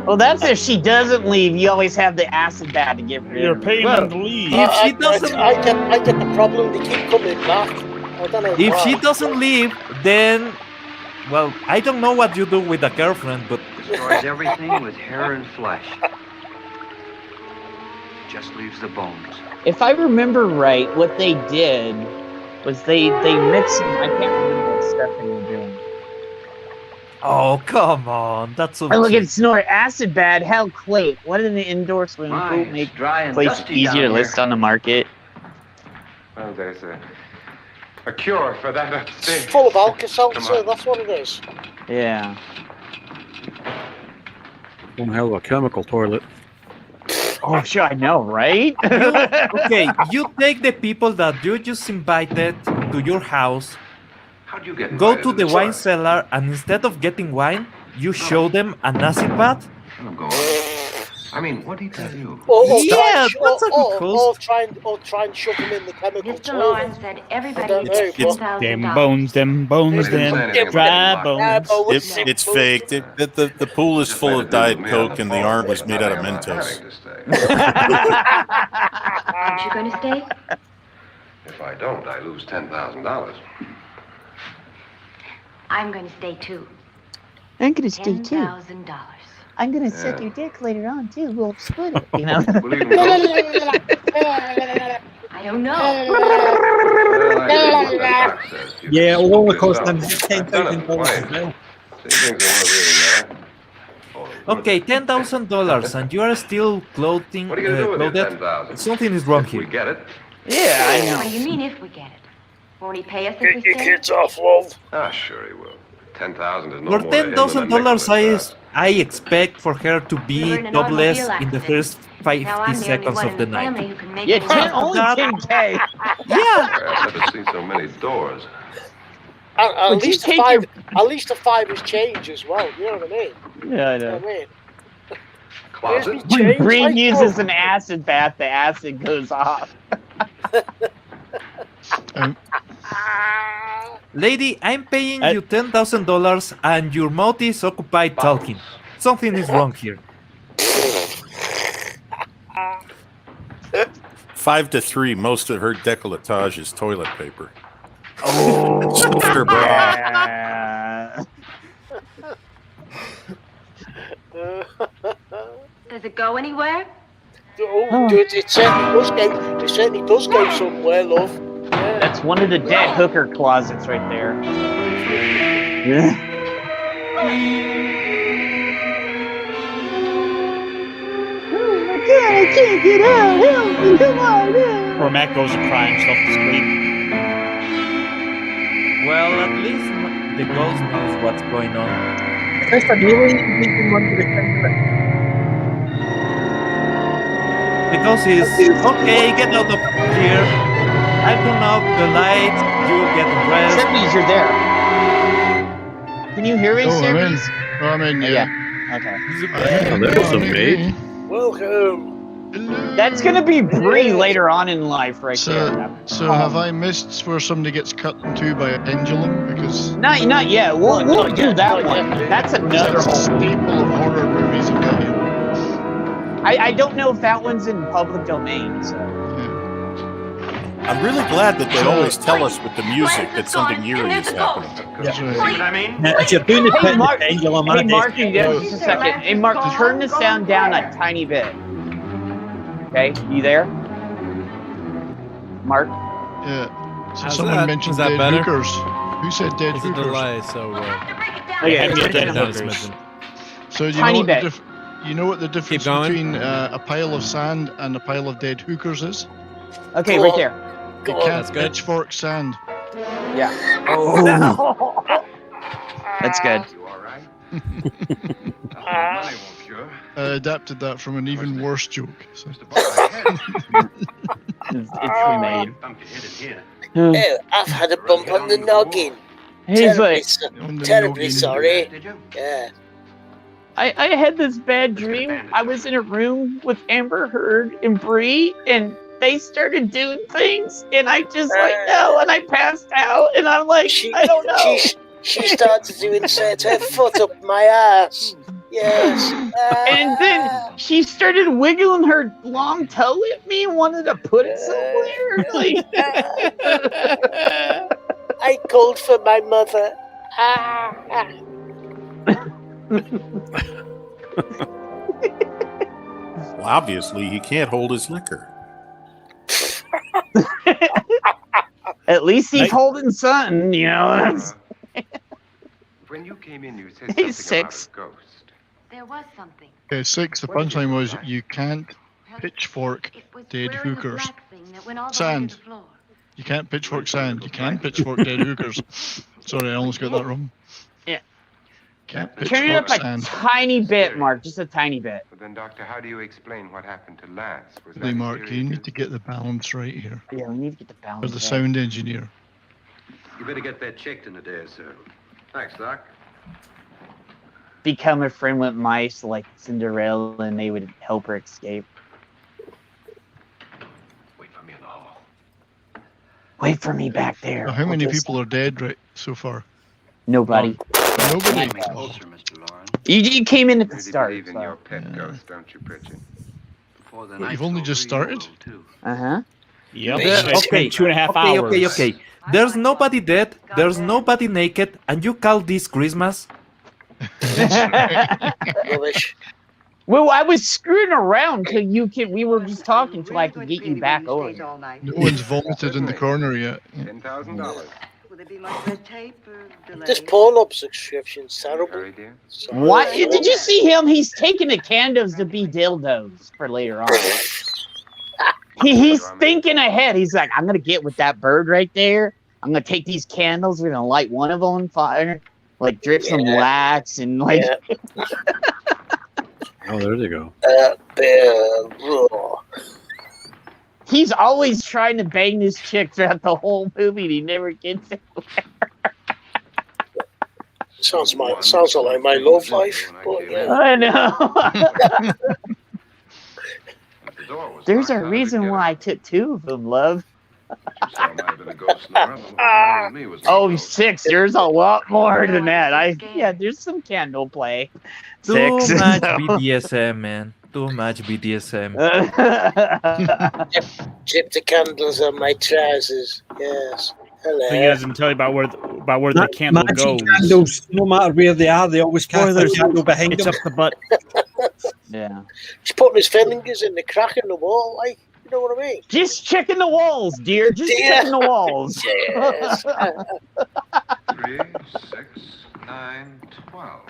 Well, that's if she doesn't leave. You always have the acid bath to get rid You're of. her. paying them to leave. If she doesn't, I get the problem. They keep coming back. I don't know if why. she doesn't leave, then, well, I don't know what you do with a girlfriend, but destroys everything with hair and flesh. Just leaves the bones. If I remember right, what they did was they mixed. I can't remember what stuff they were doing. oh come on, that's so. Oh, look cheap. at Snort. Acid bad. Hell, Quake. What did the indoor swimming My, pool it's make dry and place dusty easier to down list here. on the market? Well, there's a cure for that It's upstairs. full of Come Alka-Seltzer. on. That's what it is. Yeah. One hell of a chemical toilet. Oh, sure, I know, right? You take the people that you just invited to your house, How'd you get go invited to the this wine far? cellar, and instead of getting wine, you show them an acid bath? Oh, go on. I mean, what did he tell you? Yeah, that's a good host. Or try and shove him in the chemical Mr. toilet. Loren said everybody I don't know, It's but- them bones, dry bones. It's fake. The pool is full of Diet Coke, and the arm was made out of Mentos. Aren't you going to stay? If I don't, I lose $10,000. I'm going to stay too. I'm gonna stay too. $10,000. I'm gonna suck your dick later on too. We'll split it, you know. I don't know. Yeah, it'll only cost them $10,000 as well. Okay, $10,000, and you are still clothing. What are you going to do with your clothed? $10,000? Something is wrong If here. we get it. Yeah, I know. What do you mean if we get it? Won't he pay us if Get we your stay? kids off, Wolf. Ah, sure he will. 10,000 is no For more to him than a $10,000, nickel. I expect for her to We be were in an topless automobile in the accident. first 50 Now I'm the only seconds one of in the the night. family who can make Yeah, it. only 10K. I've never seen so many doors. At Would you least take five. At least the five is change as well. You know what I mean? Yeah, I You know know. what I mean? Closet? When Breen uses an acid bath, the acid goes off. Lady, I'm paying you $10,000 and your mouth is occupied talking. Something is wrong here. 5 to 3. Most of her décolletage is toilet paper. Oh, Stuffed her bra. yeah. Does it go anywhere? Oh, dude, it certainly does go somewhere, love. Yeah. That's one of the dead hooker closets right there. Yeah. Oh my god, I can't get out. Help me, come on. Help. Or Matt goes to cry himself to sleep. Well, at least the ghost knows what's going on. First, I'm really thinking one to the center. The ghost is, okay, get out of here. I'll turn off the lights, you get dressed. Seventies, you're there. Can you hear me, Oh, I'm in. Seventies? Oh, I'm in, yeah. Okay. Oh, that was a bait. Welcome. That's gonna be Bree later on in life, right So, there. so have I missed where somebody gets cut in two by a pendulum? Because Not yet. We'll do that one. That's another that's a whole. staple of horror movies. I tell you. I don't know if that one's in public domain. So. I'm really glad that they always tell us with the music that something eerie is happening. That's right. See what I mean? Now, if you're doing the Hey, Mark. pendulum, Hey, Mark. Just a second. Hey, Mark. Turn the sound down a tiny bit. Okay, you there? Mark? Yeah. So How's someone that? mentioned Is that dead better? hookers. Who said dead It's a hookers? delay, so Okay, have me turn it dead down. down a smidgen. So you Tiny know what bit. you know what the difference going. between a pile of sand and a pile of dead hookers is? Okay, Go right on. there. You Go on. can't That's good. pitchfork sand. Yeah. Oh. That's good. You all right? Money won't cure. I adapted that from an even worse joke. So. It's remade. Bump your head in here. Oh, I've had a bump on the noggin. He's Terribly, like, On the terribly noggin. sorry. Did you? Yeah. I had this bad dream. I was in a room with Amber Heard and Bree, and they started doing things, and I just like no, and I passed out, and I'm like, I don't know. She started to insert her foot up my ass. Yes. And then she started wiggling her long toe at me and wanted to put it somewhere. Like, I called for my mother. Well, obviously, he can't hold his liquor. at least he's holding something, you know. When you came in, you said He's something about 6. a ghost. There was something. Okay, 6. The punchline was you can't pitchfork dead hookers. That went all the way to Sand. the floor. You can't pitchfork sand. You can pitchfork dead hookers. Sorry, I almost got that wrong. Can't Turn it up pitchfork a sand. tiny bit, Mark. Just a tiny bit. But then, Doctor, how do you explain what happened to Lance? Was Hey, that Mark, you need to get the balance right here. Yeah, we need to get the For balance the right. sound engineer. You better get that checked in a day or so. Thanks, Doc. Become a friend with mice like Cinderella, and they would help her escape. Wait for me in the hall. Wait for me back there. Now, how many people are dead right so far? Nobody. Nobody. Closer, Mr. Loren. You came in at the Really start. believe in your pet ghost, don't you, Pritchett? Before the What, night's you've only over, just you started? will, too. Uh-huh. Yep. Okay, 2.5 hours. Okay. There's nobody dead. There's nobody naked, and you call this Christmas? Rubbish. Well, I was screwing around till we were just talking till I could get you back over. No one's vomited in the corner yet. $10,000. Will there be much red tape or delay? This Pornhub subscription's terrible. Sorry, dear. What? Did you see him? He's taking the candles to be dildos for later on. He's thinking ahead. He's like, I'm gonna get with that bird right there. I'm gonna take these candles. We're gonna light one of them on fire, like drip some wax and like. Yeah. Oh, there they go. He's always trying to bang this chick throughout the whole movie, and he never gets it. Sounds like my love life. But, yeah. I know. There's a reason why I took 2 of them, love. Oh, 6. There's a lot more than that. There's some candle play. Too 6. much BDSM, man. Too much BDSM. Dip the candles on my trousers. Yes. Hello. He doesn't tell you about where the candle Magic goes. candles, no matter where they are, they always cast the candle behind It's them. up the butt. Yeah. He's putting his fingers in the crack in the wall, like, you know what I mean? Just checking the walls, dear. Just checking the walls. Yes. 3, 6, 9, 12.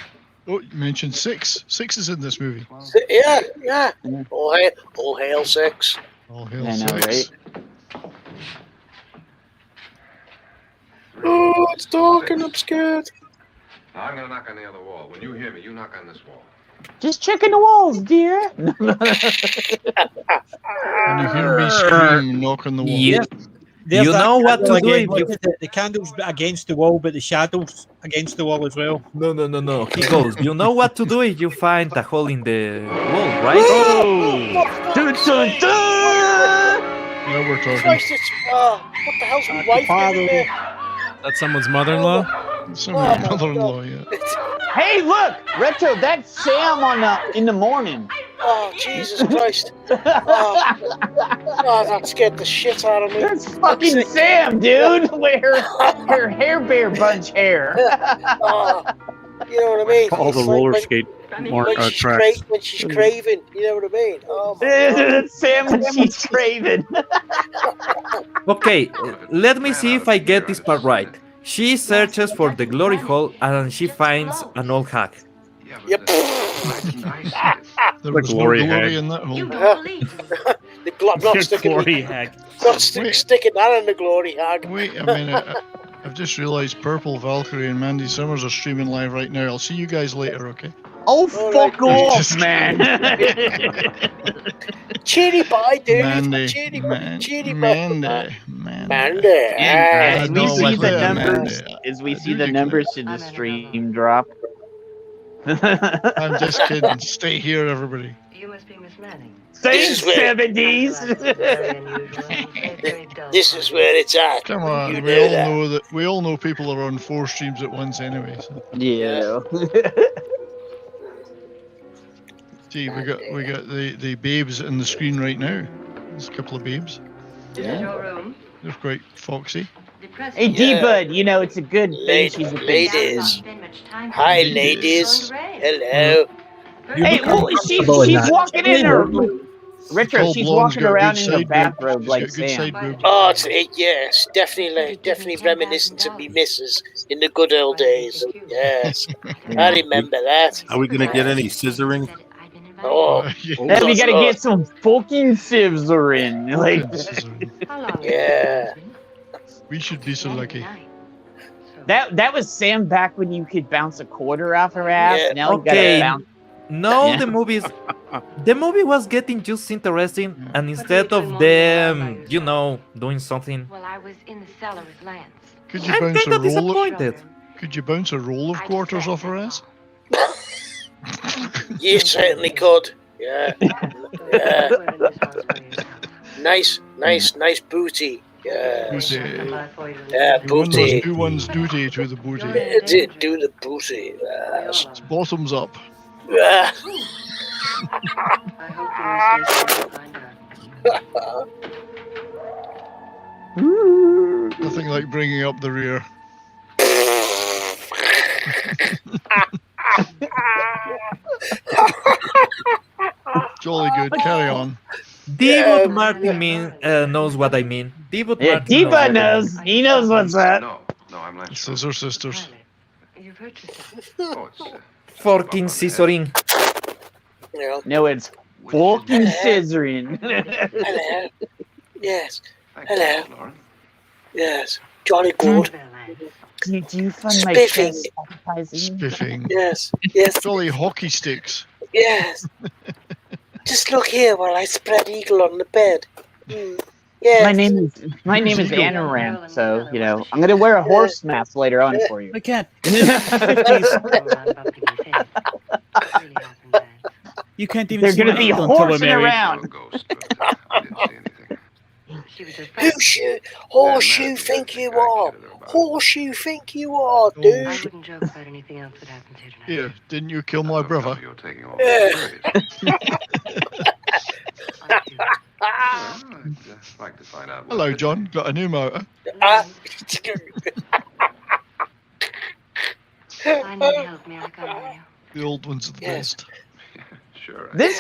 Oh, you mentioned 6. 6 is in this movie. Yeah. All hail 6. All hail I know, 6. right? Oh, it's dark and I'm scared. Now, I'm going to knock on the other wall. When you hear me, you knock on this wall. Just checking the walls, dear. And you hear me scream, knock on the wall. There's You that know what candle to do again. if you... Look at the candles against the wall, but the shadows against the wall as well. No. He goes, you know what to do if you find a hole in the wall, right? Oh! Dun, dun, dun! Now we're talking. Christ, it's, what the hell's my wife doing there? That's someone's mother-in-law? Someone's mother-in-law, yeah. Hey, look! Retro, that's Sam in the morning. Oh, Jesus Christ. Oh, that scared the shit out of me. That's fucking Sam, dude! With her hair bear bunch hair. You know what I mean? All the It's roller like skate when tracks. when she's craving, you know what I mean? Oh, my That's Sam when she's craving. Okay, let me see if I get this part right. She searches for the glory hole and she finds an old hack. Yep. There was no glory glory hag. in that hole. The not sticking Glory hag. Not sticking that in the glory hag. Wait a minute. I've just realised Purple, Valkyrie, and Mandy Summers are streaming live right now. I'll see you guys later, okay? Oh, fuck off, man. Cheery bye, dude. Mandy. Cheery Mandy. Mandy. As we know see what the they are, numbers, man. as we I see do the declare. numbers to the stream drop. I'm just kidding. Stay here, everybody. You must be Miss Manning. Thanks, 70s. This is where it's at. Come on, You we all that. know that. We all know people are on 4 streams at once anyway. So. Yeah. See, we got the babes in the screen right now. There's a couple of babes. This is your room. They're quite foxy. Hey, D-Bud, you know, it's a good thing she's a Ladies. Hi, ladies. Hello. Hey, well, she's walking in her... Retro, Tall she's blonde's walking got a around good in her side boob. bathrobe She's like got good Sam. side boob. Oh, yes, definitely reminiscent of me missus in the good old days. Yes, I remember that. Are we going to get any scissoring? Oh, Then we gotta get some fucking scissoring. Like, yeah. We should be so lucky. That was Sam back when you could bounce a quarter off her ass. Yeah. Now you Okay. gotta bounce. No, Yeah. the movie was getting just interesting, and instead of them, doing something, Well, I was in the cellar with Lance. Could you I'm bounce a kind of roll? disappointed. Could you bounce a roll of quarters off her ass? You certainly could. Yeah. Yeah. Nice booty. Yeah. Booty. Yeah, booty. Do one's duty to the booty. Do the booty. Yes. It's bottoms up. Yeah. I hope you stay find out. Nothing like bringing up the rear. Jolly good. Carry on. David Martin knows what I mean. David Martin Diva knows. He knows what's up. No, I'm not sure. Scissor sisters. You've hurt yourself. Oh, it's, Forking scissoring. Yeah. No, it's fucking scissoring. Hello. Yes. thank Hello. you, Lauren. Yes. Jolly good. Do you find my Spiffing. chest appetizing? Spiffing. Yes. Yes. Jolly hockey sticks. Yes. Just look here while I spread eagle on the bed. Yes. My name is Anoram, so I'm gonna wear a horse mask later on for you. I can't. You can't even. They're see gonna my be ankle until we're horsing married. around. Horse you think you are? Horse you think you are, I dude? wouldn't joke about anything else that happened here tonight. Here, didn't you kill my brother? You're taking all Yeah. I'd like to find out. Hello, John. Got a new motor. Ah. I need help, may I come with you? The old ones are the best. Sure. This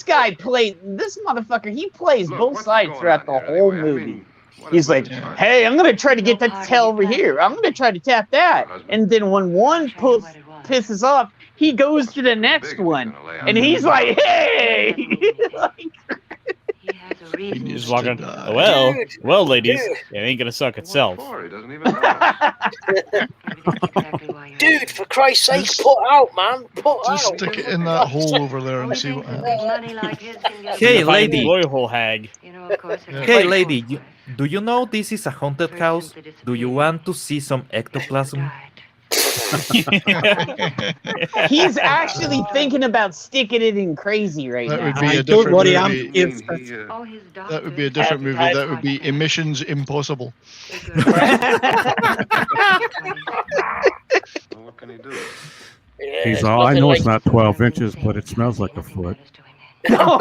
guy plays. This motherfucker, he plays both sides throughout the whole movie. He's like, hey, I'm gonna try to get that to tell over here. I'm gonna try to tap that. And then when one pisses off, he goes to the next one, and he's like, hey. You just walk on. Well, ladies, it ain't gonna suck itself. Dude, for Christ's sake, put out, man. Put Just out. stick it in that hole over there and see what happens. Hey, lady. Loyal hag. Hey, lady. Do you know this is a haunted house? Do you want to see some ectoplasm? He's actually thinking about sticking it in Crazy right That now. would be a different movie. That would be a different movie. That would be Emissions Impossible. What can he do? He's all, I know it's not 12 inches, but it smells like a foot. No,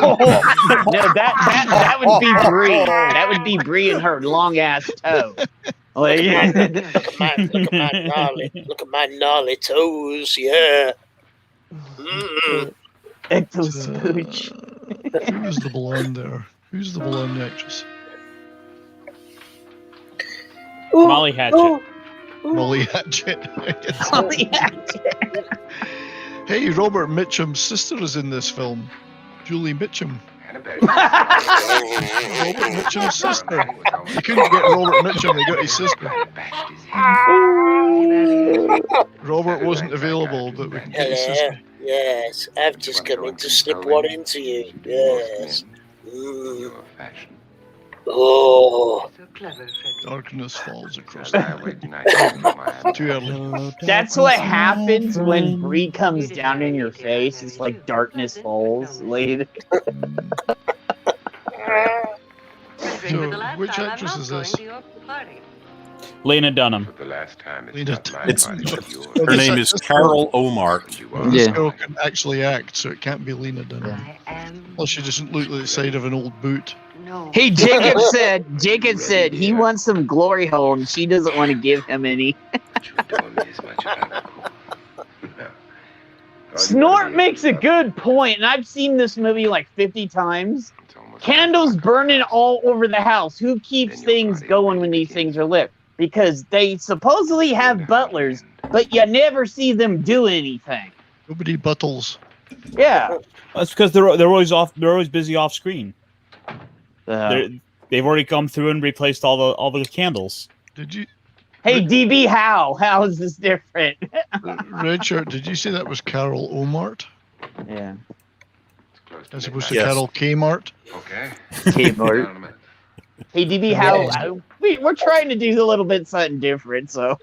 that would be Brie. That would be Brie and her long ass toe. Like, Look at my gnarly toes, yeah. Ecto spooch. Who's the blonde there? Who's the blonde actress? Molly Hatchet. Molly Hatchet. Molly Hatchet. Hey, Robert Mitchum's sister is in this film. Julie Mitchum. Robert Mitchum's sister. They couldn't get Robert Mitchum, they got his sister. Robert wasn't available, but we can get his sister. Yes, I've just come in to slip one into you. Yes. Oh. Darkness falls across the highway. Too early. That's what happens when Brie comes down in your face. It's like darkness falls. Later. So, which actress is this? Lena Dunham. Her name is Carol Omar. This girl can actually act, so it can't be Lena Dunham. Well, she doesn't look like the side of an old boot. Hey, Jacob said he wants some glory hole and she doesn't want to give him any. Snort makes a good point, and I've seen this movie like 50 times. Candles burning all over the house. Who keeps things going when these things are lit? Because they supposedly have butlers, but you never see them do anything. Nobody buttles. Yeah. That's because they're always off. They're always busy off screen. They've already come through and replaced all the candles. Did you Hey, DB, how is this different? Red shirt, did you say that was Carol Omart? Yeah. As opposed to Carol Kmart? Okay. Kmart. Hey, DB, we're trying to do a little bit something different, so.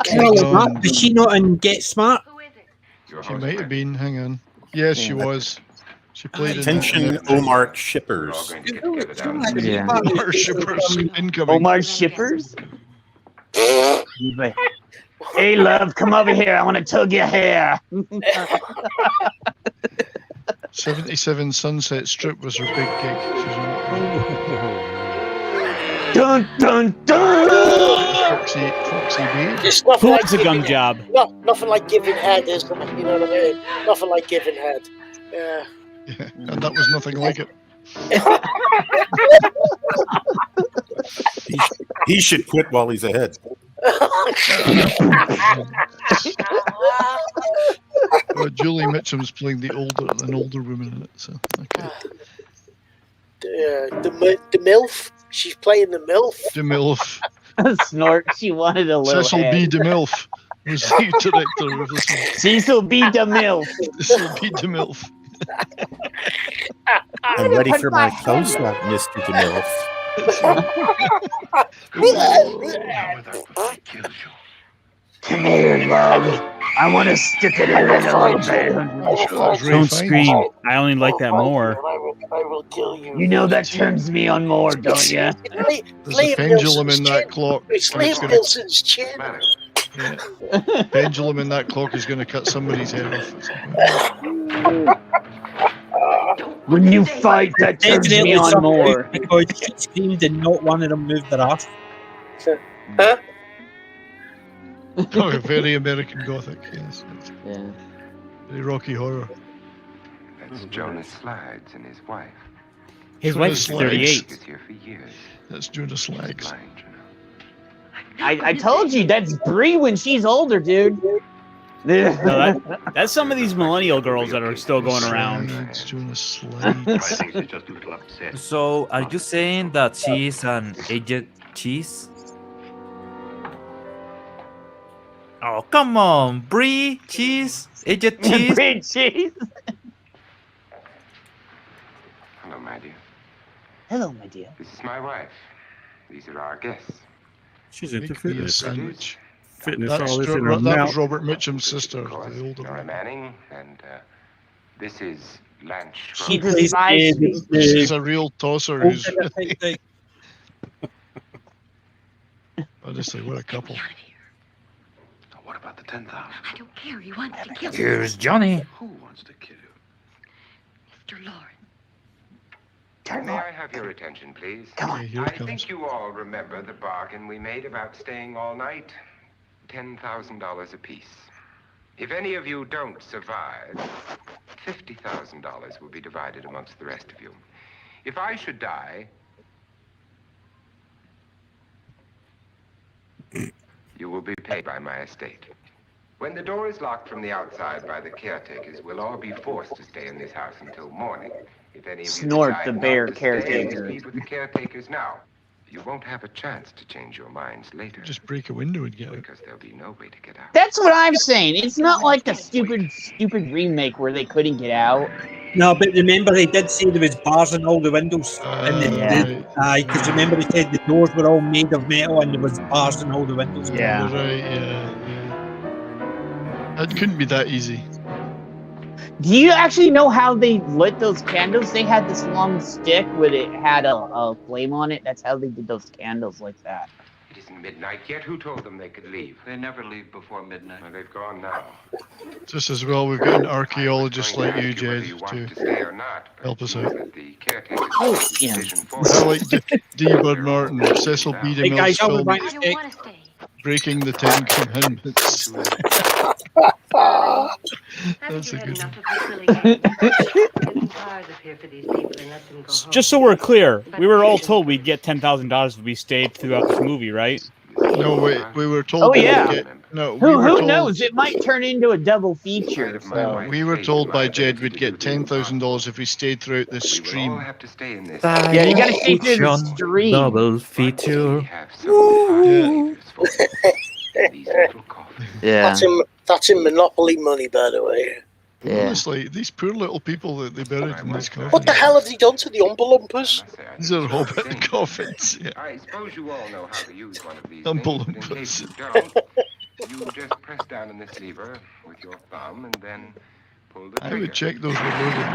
Carol Omart, was she not in Get Smart? She might have been. Hang on. Yes, she was. She played in Attention, Omar shippers. Yeah. Omar shippers incoming. Omar shippers? Hey, love, come over here. I want to tug your hair. 77 Sunset Strip was her big gig. Dun, dun, dun! Foxy B. Just nothing Who like wants a gun giving- job? Nothing like giving head, is there? You know what I mean? Nothing like giving head. Yeah. Yeah, and that was nothing like it. He should quit while he's ahead. Well, Julie Mitchum's playing an older woman in it. So okay. The MILF. She's playing the MILF. The MILF. Snort. She wanted a little. Cecil head. B. DeMilf was the director of this one. Cecil B. DeMilf. Cecil B. DeMilf. I'm ready for my close-up, Mr. DeMilf. Come here, love. I want to stick it in a little bit. Don't scream. I only like that more. I will kill you. You know that turns me on more, don't you? There's a pendulum in that clock. It's and Liam it's gonna- Wilson's chin. Yeah. Pendulum in that clock is going to cut somebody's head off. When you fight, that turns me on some more. because she screamed and not one of them moved their ass. Huh? Oh, very American Gothic, yes. Yeah. Very Rocky Horror. That's Jonas Slides and his wife. His wife's 38. He's here for years. That's Jonas Slides. I told you, that's Brie when she's older, dude. No, that's some of these millennial girls that are still going around. Slides, Jonas Slides. So, are you saying that she's an aged cheese? Oh, come on, Brie cheese, aged cheese. Brie cheese. Hello, my dear. Hello, my dear. This is my wife. These are our guests. She's into Make me a fitness. sandwich. Fitness, That's all this in her that mouth. was Robert Mitchum's sister, the older Nora one. Manning, and this is Lance She Schroeder. despises She's a real tosser who's honestly, what a couple. What about the 10,000? I don't care. He wants to kill you. Here's Johnny. Who wants to kill you? Mr. Loren. May I have your attention, please? Come on. Okay, here I it comes. think you all remember the bargain we made about staying all night. $10,000 apiece. If any of you don't survive, $50,000 will be divided amongst the rest of you. If I should die, you will be paid by my estate. When the door is locked from the outside by the caretakers, we'll all be forced to stay in this house until morning. If any of you Snort decide the not bear to stay, caretaker. meet with the caretakers now. You won't have a chance to change your minds later. Just break a window and get out. Because there'll be no way to get out. That's what I'm saying. It's not like the stupid remake where they couldn't get out. No, but remember they did say there was bars in all the windows. Yeah. Because remember they said the doors were all made of metal and there was bars in all the windows. Yeah. Right, yeah. That couldn't be that easy. Do you actually know how they lit those candles? They had this long stick with it had a flame on it. That's how they did those candles like that. It isn't midnight yet. Who told them they could leave? They never leave before midnight. Well, they've gone now. Just as well, we've got an archaeologist like you, Jed, You want to to stay or not? help us out. The caretakers Oh, make the yeah. decision for I you. like D. Bernard and Cecil B. Hey guys, DeMille's I would film like I to don't stay. want to stay. Breaking the Ten Commandments. That's a Haven't you had good enough of this silly game? I'm tired of here for these people and let them go home. Just so we're clear, we were all told we'd get $10,000 if we stayed throughout this movie, right? No, we were told. Oh, we'd yeah. get- no, we were Who told, knows? It might turn into a double feature. So. We were told by Jed we'd get $10,000 if we stayed throughout this We will all stream. have to stay in this. Yeah, you gotta stay through the stream. Double feature. We have some hard Yeah. leaders for you. Yeah. That's in Monopoly money, by the way. Honestly, these poor little people that they buried in these coffins. What the hell have they done to the Umpa-Lumpers? These are hobbit coffins. Yeah. I suppose you all know how to use one of these Umpa things, but in case Lumpas. you don't, you just press down on this lever with your thumb and then pull the I trigger. would check those were loaded.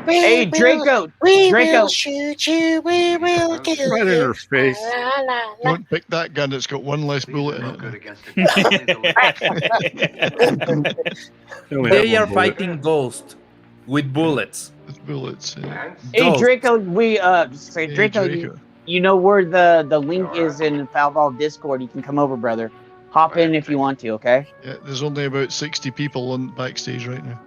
Hey, Draco! We Draco! will shoot you. We will kill Right in you. her face. La, la, la. Don't pick that gun, it's got one less bullet in it. They are fighting ghosts with bullets. With bullets, yeah. Hey, Ghosts. Draco, Draco, you know where the link is in Foulball Discord. You can come over, brother. Hop in if you want to, okay? Yeah, there's only about 60 people on backstage right now.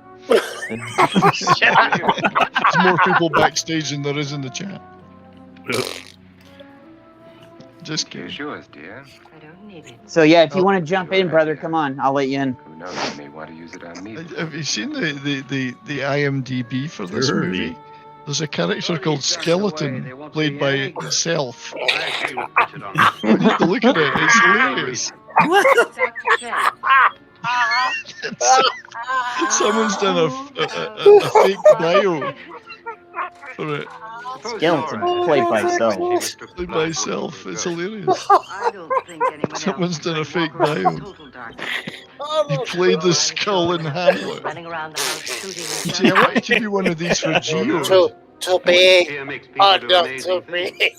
Shut up. There's more people backstage than there is in the chat. Just kidding. Here's yours, dear. I don't need it. So yeah, if you want to jump in, brother, come on. I'll let you in. Who knows, you may want to use it on me. Have you seen the IMDb for this movie? There's a character called Skeleton, played by itself. You need to look at it, it's hilarious. Someone's done a fake bio for it. Skeleton played by itself. Played by itself, it's hilarious. Someone's done a fake bio. He played the skull in Hamlet. See, I want to do one of these for Geo. To be or not to be.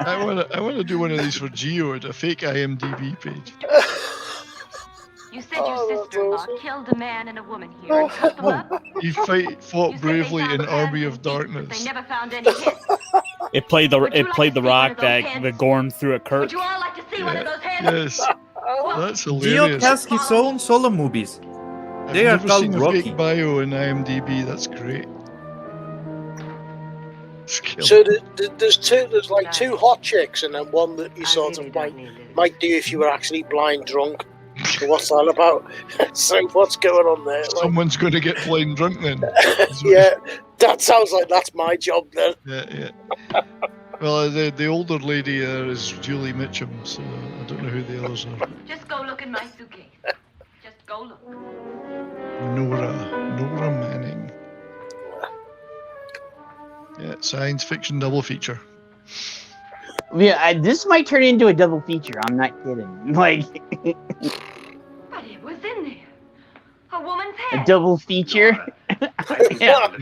I want to do one of these for Geo at a fake IMDb page. You said your sister-in-law killed a man and a woman here and cut them up? He fought bravely in Army of They Darkness. never found any hits. It played the rock that the Gorn threw at Kurt. Would you all like to see one of those hits? Yes, that's Geo hilarious. has his own solo movies. I've They are never called seen a Rocky. fake bio in IMDb. That's great. So there's two. There's like two hot chicks, and then one that you sort of might do if you were actually blind drunk. So what's that about? So what's going on there? Like, Someone's going to get blind drunk then. yeah, that sounds like that's my job then. Yeah. Well, the older lady there is Julie Mitchum, so I don't know who the others are. Just go look in my suitcase. Just go look. Nora Manning. Yeah, science fiction double feature. Yeah, this might turn into a double feature. I'm not kidding. Like But it was in there. A woman's a head. double feature. Yeah.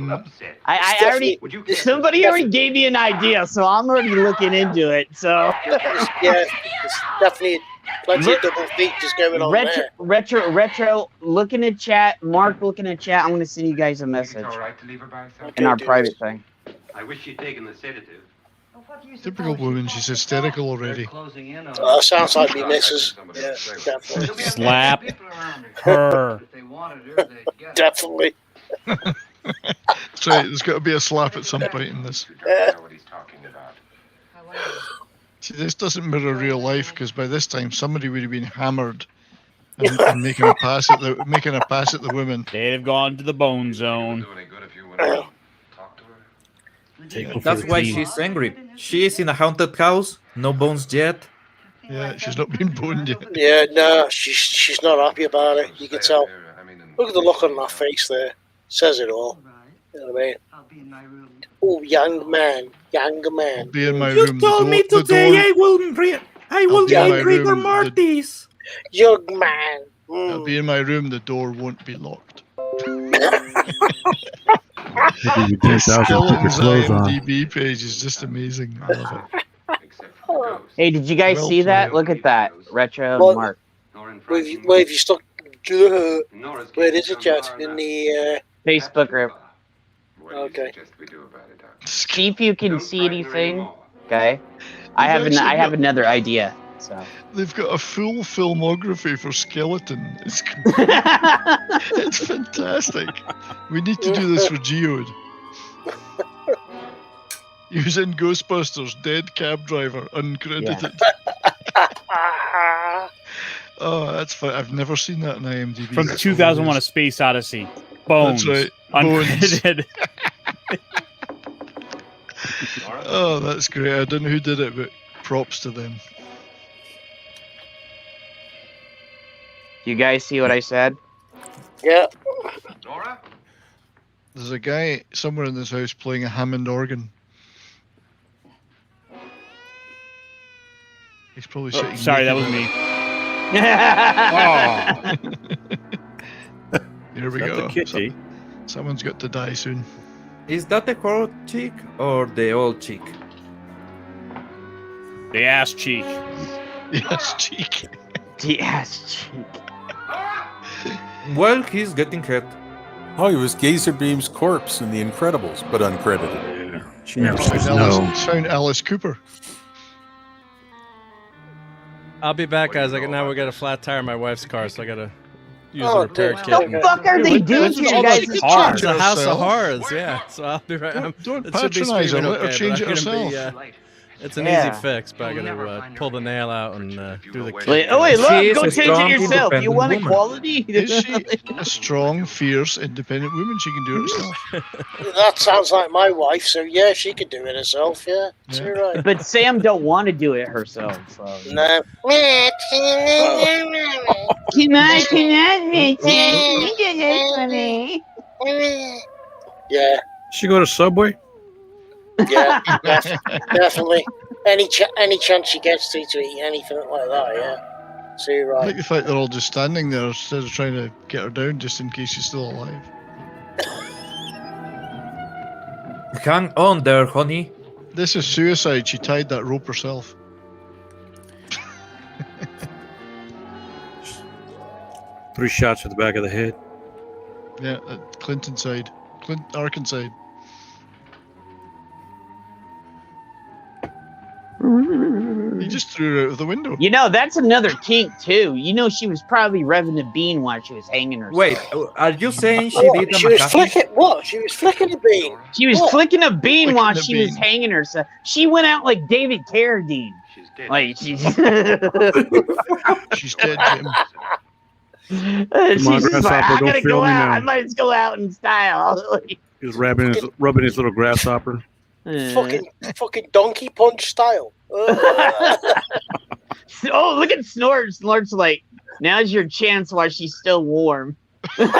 I already. Somebody already gave me an idea, so I'm already looking into it. So Yeah, it's definitely plenty of double features going on there. retro. Look in the chat. Mark, look in the chat. I'm gonna send you guys a message in our private thing. I wish you'd taken the sedative. Typical woman, she's hysterical already. Oh, sounds like me missus. Yeah, definitely. Slap her. Definitely. That's right, there's got to be a slap at some point in this. See, this doesn't mirror real life because by this time somebody would have been hammered and making a pass at the women. They'd have gone to the bone zone. That's why she's angry. She is in a haunted house, no bones yet. Yeah, she's not been boned yet. Yeah, no, she's not happy about it. You can tell. Look at the look on her face there. Says it all. You know what I mean? Oh, young man. I'll be in my You room. told me today I will be in my drink rigor room, mortis. Young man. I'll be in my room. The door won't be locked. Maybe you 10,000 put your Skeleton's clothes on. IMDb page is just amazing. I love it. Hey, did you guys Well see that? played. Look at that, retro Well, Mark. Where have you stuck? Where is it, Chad? In the Facebook group. Okay. See if you can see anything. Okay. I have another idea. So They've got a full filmography for Skeleton. It's fantastic. We need to do this for Geode. He was in Ghostbusters, dead cab driver, uncredited. Oh, that's fun. I've never seen that on IMDb. From That's 2001: hilarious. A Space Odyssey. Bones. That's right. Bones. Uncredited. Oh, that's great. I don't know who did it, but props to them. You guys see what I said? Yeah. Nora? There's a guy somewhere in this house playing a Hammond organ. He's probably sitting. Sorry, that naked was on me. Here we Is that go. the kitty? Someone's got to die soon. Is that the hot chick or the old chick? The ass cheek. The ass cheek. The ass cheek. Well, he's getting hit. Oh, he was Gazer Beam's corpse in The Incredibles, but uncredited. She never It's says found no. Alice, it's found Alice Cooper. I'll be back, guys. Now we got a flat tire in my wife's car, so I gotta use Oh, a repair dude. kit. The fuck are they doing to you guys? It's a house of horrors, yeah. So I'll be right. Don't it should be patronize her. screaming Let her okay, change but it I'm gonna herself. be, it's an Yeah. easy fix, but I gotta pull the nail out and do the kit. Wait, oh wait, She look! is Go a change strong, it yourself. You independent want woman. equality? Is she a strong, fierce, independent woman? She can do it herself. That sounds like my wife, so yeah, she could do it herself, yeah. So you're right. But Sam don't want to do it herself. So. No. Can I make it for me? Yeah, She go to Subway? yeah, definitely. Any chance she gets to eat anything like that, yeah. So you're I right. like the fact they're all just standing there instead of trying to get her down just in case she's still alive. Hang on there, honey. This is suicide. She tied that rope herself. 3 shots to the back of the head. Yeah, at Clinton side. Arkansas. He just threw her out of the window. You know, that's another kink too. You know, she was probably revving a bean while she was hanging herself. Wait, are you saying she What? did a She was McAfee? flicking what? She was flicking a bean. She was What? flicking a bean while Flicking a she was bean. hanging herself. She went out like David Carradine. She's dead. Like she's She's dead, Jim. she's on, just like, grasshopper, I don't gotta fail go me out. now. I might just go out in style. He was rubbing his little grasshopper. Fucking donkey punch style. Oh, look at Snort. Snort's like, now's your chance while she's still warm. Snort's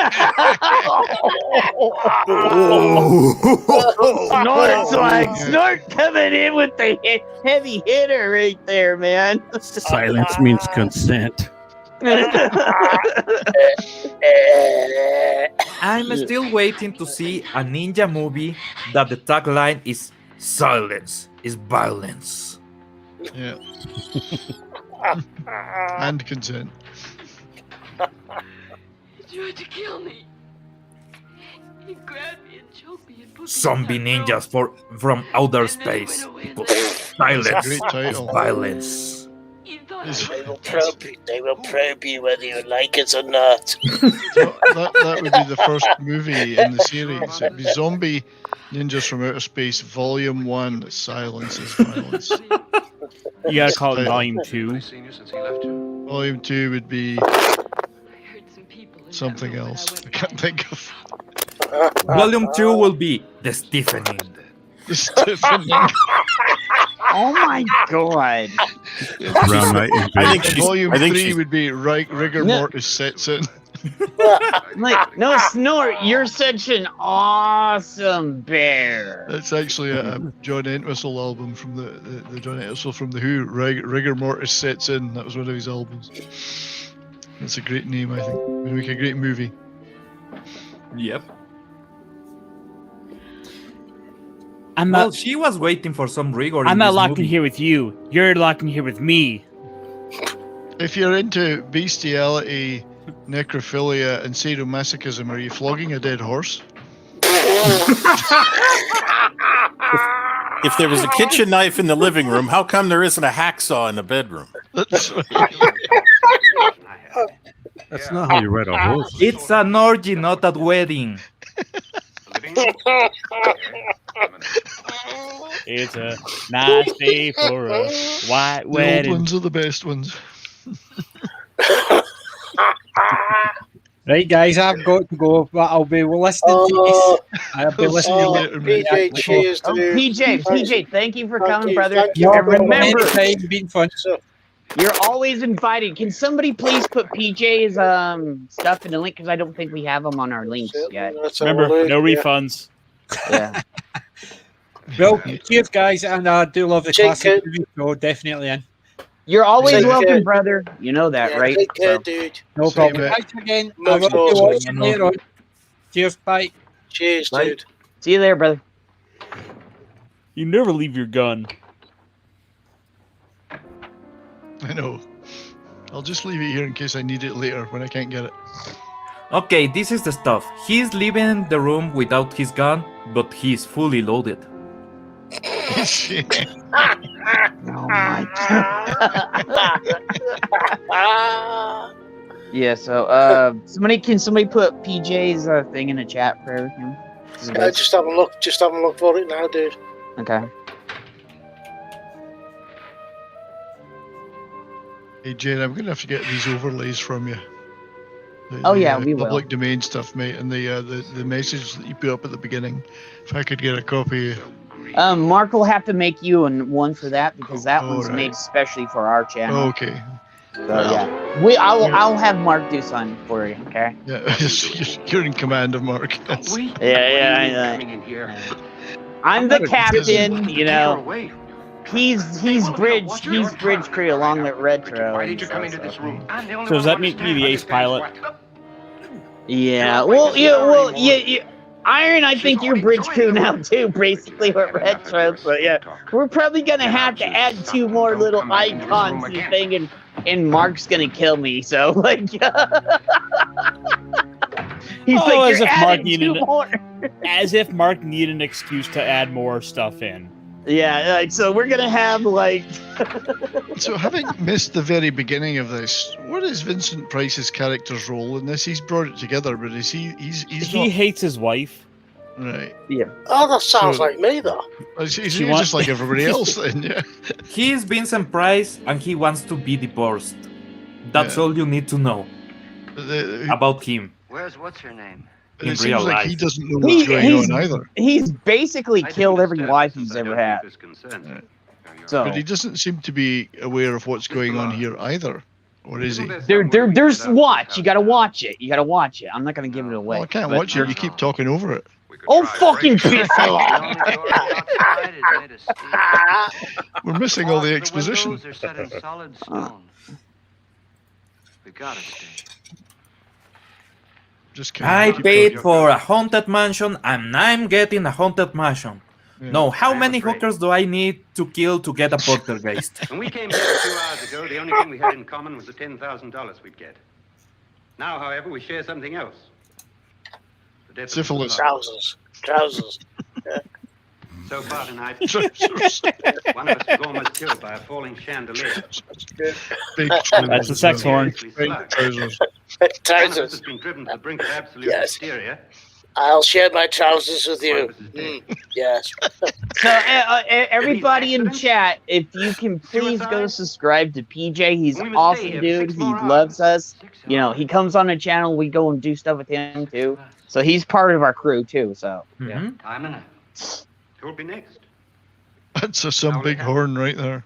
like, Snort coming in with the heavy hitter right there, man. Silence means consent. I'm still waiting to see a ninja movie that the tagline is "Silence is violence." Yeah. And consent. He tried to kill me. He grabbed me and choked me and put me Zombie in that ninjas from outer space. Because silence Great is title. violence. They will probe you whether you like it or not. That would be the first movie in the series. It'd be Zombie Ninjas from Outer Space, Volume 1, Silence is Violence. You gotta call it Volume 2. Volume 2 would be something else. I can't think of. Volume 2 will be The Stiffening. The Stiffening. Oh my god. Brown Knight in bed. Volume 3 would be Rigor Mortis sets in. Like, no, Snort, you're such an awesome bear. That's actually a John Entwistle album from the John Entwistle from The Who. Rigor Mortis sets in. That was one of his albums. That's a great name, I think. Would make a great movie. Yep. Well, she was waiting for some rigor. I'm not locked in here with you. You're locked in here with me. If you're into bestiality, necrophilia, and sadomasochism, are you flogging a dead horse? If there was a kitchen knife in the living room, how come there isn't a hacksaw in the bedroom? That's not how you ride a horse. It's an orgy, not a wedding. It's a nice day for a white The wedding. old ones are the best ones. Right, guys, I've got to go, but I'll be listening to this. I'll be listening to PJ, cheers, dude. PJ, thank you for coming, brother. Thank you. And remember, it's been fun. You're always invited. Can somebody please put PJ's stuff in the link because I don't think we have them on our links yet. Remember, no refunds. Yeah. Well, cheers, guys, and I do love the classic movie, so definitely in. You're always Take welcome, care. brother. You know that, Yeah, right? take care, So- dude. No Same problem. it. Thanks again. I Much will be awesome. watching later on. Cheers, bye. Cheers, Bye. dude. See you there, brother. You never leave your gun. I know. I'll just leave it here in case I need it later when I can't get it. Okay, this is the stuff. He's leaving the room without his gun, but he's fully loaded. Oh my god. Yeah, so can somebody put PJ's thing in the chat for everything? Just have a look. Just have a look for it now, dude. Okay. Hey Jane, I'm gonna have to get these overlays from you. Oh, yeah, we will. Public domain stuff, mate, and the message that you put up at the beginning. If I could get a copy. Mark will have to make you one for that because that one's right. made especially for our channel. Okay. So yeah, I'll have Mark do something for you. Okay. Yeah, you're in command of Mark. Yeah. I'm the captain. You know. He's bridge crew along with Retro. Why did you come into this room? So does that make me the ace pilot? Yeah. Well, Iron, I think you're bridge crew now too, basically with Retro. But yeah, we're probably gonna have to add 2 more little icons to the thing, and Mark's gonna kill me. So like, he's like, as if Mark adding needed 2 more. As if Mark needed an excuse to add more stuff in. Yeah, so we're gonna have like. So, having missed the very beginning of this, what is Vincent Price's character's role in this? He's brought it together, but is he? He hates his wife. Right. Yeah. Oh, that sounds like me, though. He's just like everybody else, then. Yeah. He is Vincent Price, and he wants to be divorced. That's all you need to know about him. What's her name? In it real seems like life. he doesn't know what's going on either. He's basically killed every wife he's ever had. So But he doesn't seem to be aware of what's going on here either, or is he? there's watch. You gotta watch it. I'm not gonna give it away. Well, I can't But watch it. You keep talking over it. Oh fucking piss off! We're missing all the exposition. Windows are set in solid stone. We gotta stay. I paid for a haunted mansion, and I'm getting a haunted mansion. No, how many hookers do I need to kill to get a poltergeist? When we came here a few hours ago, the only thing we had in common was the $10,000 we'd get. Now, however, we share something else. Syphilis. Trousers. Yeah. So far tonight, one of us was almost killed by a falling chandelier. That's the sex horn. Trousers. One of us has been driven to the brink of absolute hysteria. I'll share my trousers with you. Yes. So everybody in chat, if you can please go subscribe to PJ. He's an awesome dude. He loves us. You know, he comes on the channel. We go and do stuff with him too. So he's part of our crew too. So Yeah. Time enough. Who'll be next? That's some big horn right there.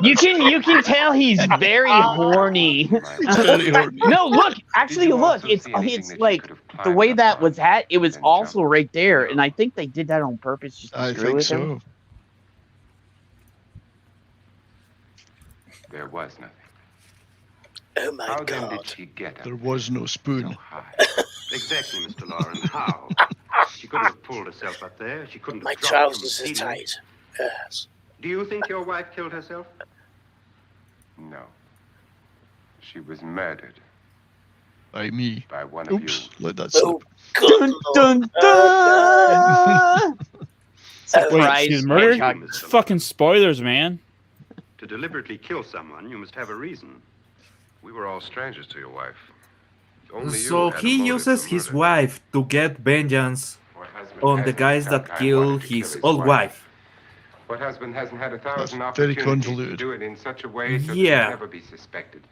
you can tell he's very horny. No, look, actually, look, it's like the way that was at. It was also right there, and I think they did that on purpose just to screw with him. There was nothing. Oh my How God! then did she get up There was no spoon. Exactly, Mr. Loren. How? She couldn't have pulled herself up there. She couldn't have My dropped from the trousers are ceiling. tight. Yes. Do you think your wife killed herself? No. She was murdered By me. by one of Oops, you. let that slip. Dun, dun, dun. Wait, she's murdered? It's fucking spoilers, man. To deliberately kill someone, you must have a reason. We were all strangers to your wife. Only So you had a he motive uses for his murder. wife to get vengeance on the guys that kill his old wife. What husband hasn't had 1,000 That's very opportunities to convoluted. do it in such a way so that Yeah. he'll never be suspected?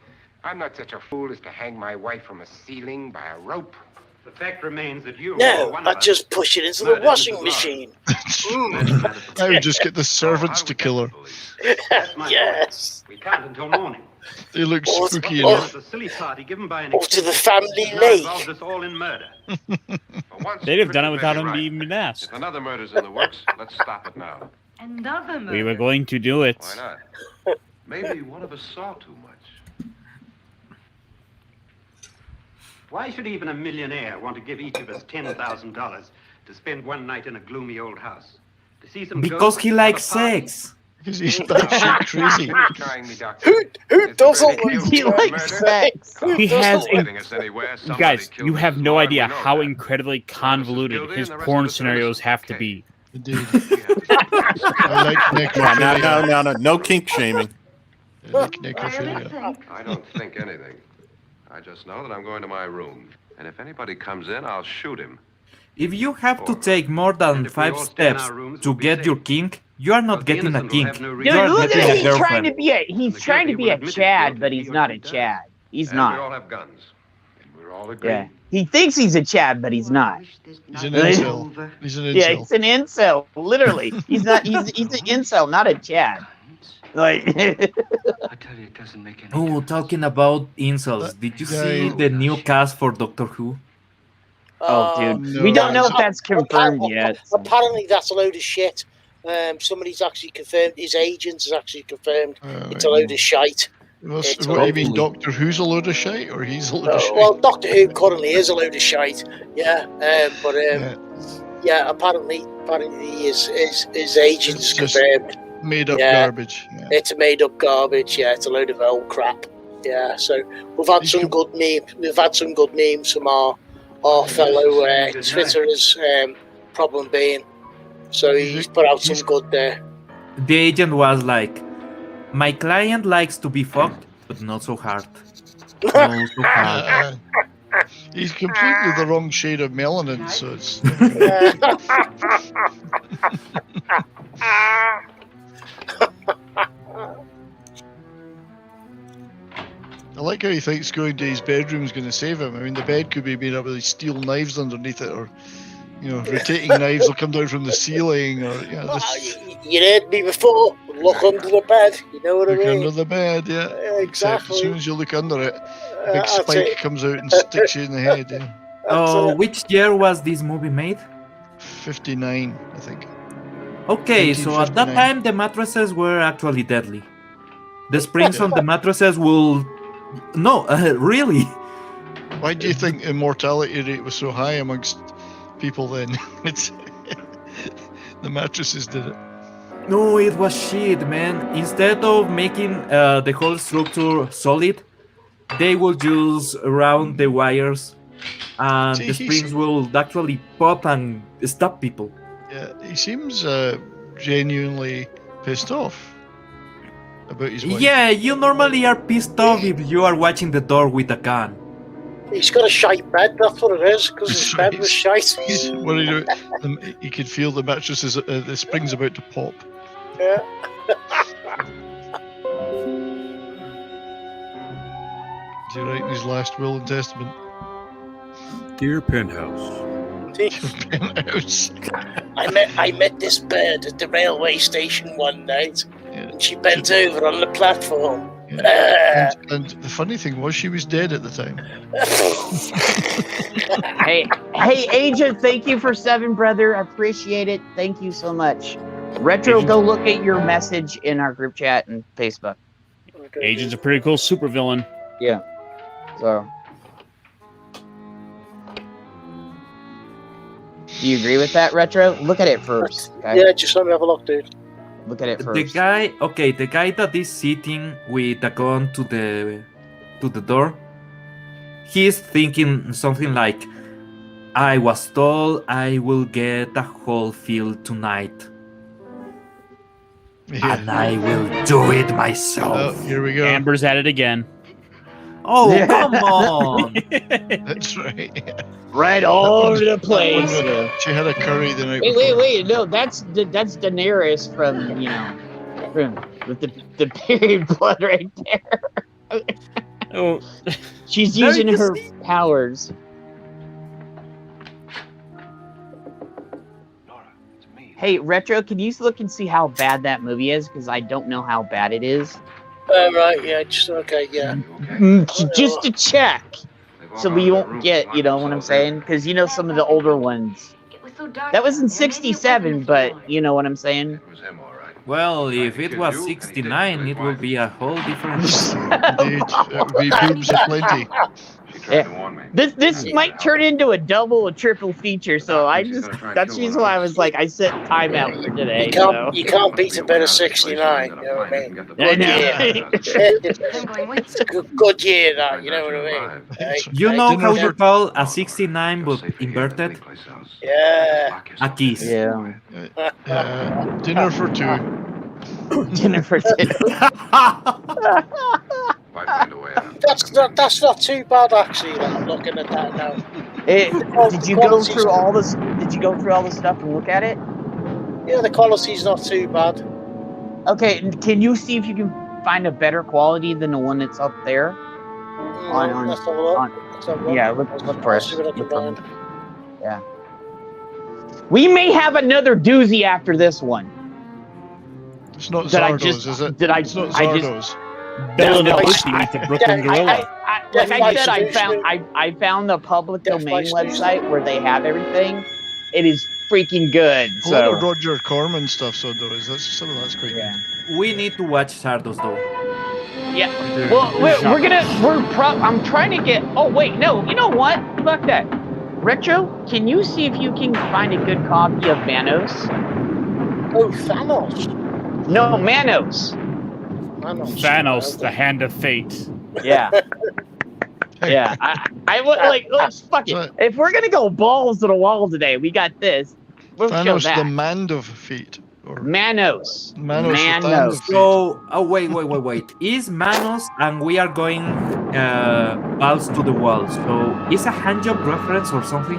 I'm not such a fool as to hang my wife from a ceiling by a rope. The fact remains that you. No, I just push it into the washing machine. I would just get the servants to kill her. Yes. We can't until morning. They look Or- spooky or- enough. A silly party given by an Or to the eccentric family who now lake. involves us all in murder. They'd have done it without him even asked. If another murder's in the works, let's stop it now. Another murder. We were going to do it. Why not? Maybe one of us saw too much. Why should even a millionaire want to give each of us $10,000 to spend one night in a gloomy old house? To see some Because ghosts, he have likes a party? sex. Because he's batshit crazy. Trying me, Doctor. Who doesn't He likes sex. He has Leading us anywhere, somebody guys, killed you have Mrs. no Loren, idea we know how that. incredibly convoluted guilty his and the rest porn of us are scenarios innocent. have to be. Indeed. I like necrophilia. No kink shaming. I like necrophilia. I don't think anything. I just know that I'm going to my room. And if anybody comes in, I'll shoot him. If you have to take more than 5 steps to get your kink, you are not getting a kink. Dude, You are look getting at a he's trying girlfriend. to be a Chad, but he's not a Chad. He's And we all not. have guns. And we're all agreed. Yeah. He thinks he's a Chad, but he's not. He's an incel. He's an incel. Yeah, he's an incel. Literally. He's not he's an incel, not a Chad. Like Oh, talking about incels, did you see the new cast for Doctor Who? Oh, dude. We don't know if that's confirmed yet. Apparently, that's a load of shit. Somebody's actually confirmed. His agent has actually confirmed it's a load of shite. What It's do a you mean, Doctor Who's a load of shite, or he's a load of shite? Well, Doctor Who currently is a load of shite. Yeah, yeah. Apparently, his agent's confirmed. Made up garbage. Yeah. It's a made up garbage. Yeah, it's a load of old crap. Yeah. So we've had some good memes. We've had some good memes from our fellow Twitterers. Problem being, so he's put out some good there. The agent was like, my client likes to be fucked, but not so hard. Not so hard. He's completely the wrong shade of melanin, so it's. I like how he thinks going to his bedroom is going to save him. I mean, the bed could be made up with steel knives underneath it, or rotating knives will come down from the ceiling, or You heard me before. Look under the bed. You know what I look mean? under the bed. Yeah, exactly. As soon as you look under it, a big spike comes out and sticks you in the head. Yeah. Oh, which year was this movie made? 59, I think. Okay, so at that 1959. time the mattresses were actually deadly. The springs on the mattresses will... No, really. Why do you think the mortality rate was so high amongst people then? It's the mattresses did it. No, it was shit, man. Instead of making the whole structure solid, they will just round the wires, and the springs will actually pop and stop people. Yeah, he seems genuinely pissed off about his wife. Yeah, you normally are pissed off if you are watching the door with a gun. He's got a shite bed. That's what it is. Because his bed was shite. He's worried he could feel the mattresses, the springs about to pop. Yeah. Is he writing his last will and testament? Dear Penthouse. Penthouse. I met this bird at the railway station one night, and she bent over on the platform. And the funny thing was, she was dead at the time. hey, agent, thank you for 7, brother. I appreciate it. Thank you so much. Retro, go look at your message in our group chat and Facebook. Agent's a pretty cool supervillain. Yeah. So. Do you agree with that, Retro? Look at it first. Okay? Yeah, just let me have a look, dude. Look at it first. The guy that is sitting with a gun to the door, he is thinking something like, I was told I will get a whole field tonight. Yeah. And I will do it myself. Oh, here we go. Amber's at it again. Oh, come on. That's right. Right all over the place. She had a curry the night Wait. No, that's Daenerys from, with the period blood right there. Oh, She's using her powers. Hey, Retro, can you look and see how bad that movie is? Because I don't know how bad it is. Right, yeah, just okay, yeah. Just to check. So we won't get, you know what I'm saying? Because you know some of the older ones. That was in 67, but you know what I'm saying? Well, if it was 69, it would be a whole different. Indeed, it would be boobs aplenty. Yeah. This might turn into a double or triple feature, so that's the reason why I was like, I set timeout for today. You can't beat a better 69, you know what I mean? I know. It's a good year, that, you know what I mean? You know how you call a 69 but inverted? Yeah. A kiss. Yeah. Dinner for two. Dinner for two. That's not too bad actually. Like, I'm looking at that now. Did you go through all this? Did you go through all this stuff and look at it? Yeah, the quality's not too bad. Okay, can you see if you can find a better quality than the one that's up there? Let's have a look. Yeah, look for us. Yeah. We may have another doozy after this one. It's not Zardoz, is it? It's not Zardoz. It's a Brooklyn Gorilla. Like I said, I found the public domain website where they have everything. It is freaking good. A lot of Roger Corman stuff, so though some of that's quite good. We need to watch Zardoz though. Yeah. Well, I'm trying to get. Oh wait, no. You know what? Fuck that. Retro, can you see if you can find a good copy of Manos? Oh, Thanos. No, Manos. Thanos, the hand of fate. Yeah. Yeah. I would like. Fuck it. If we're gonna go balls to the wall today, we got this. We'll show Thanos, that. the man of feet. Manos. Manos. So, wait. Is Manos and we are going balls to the wall. So, is a handjob reference or something?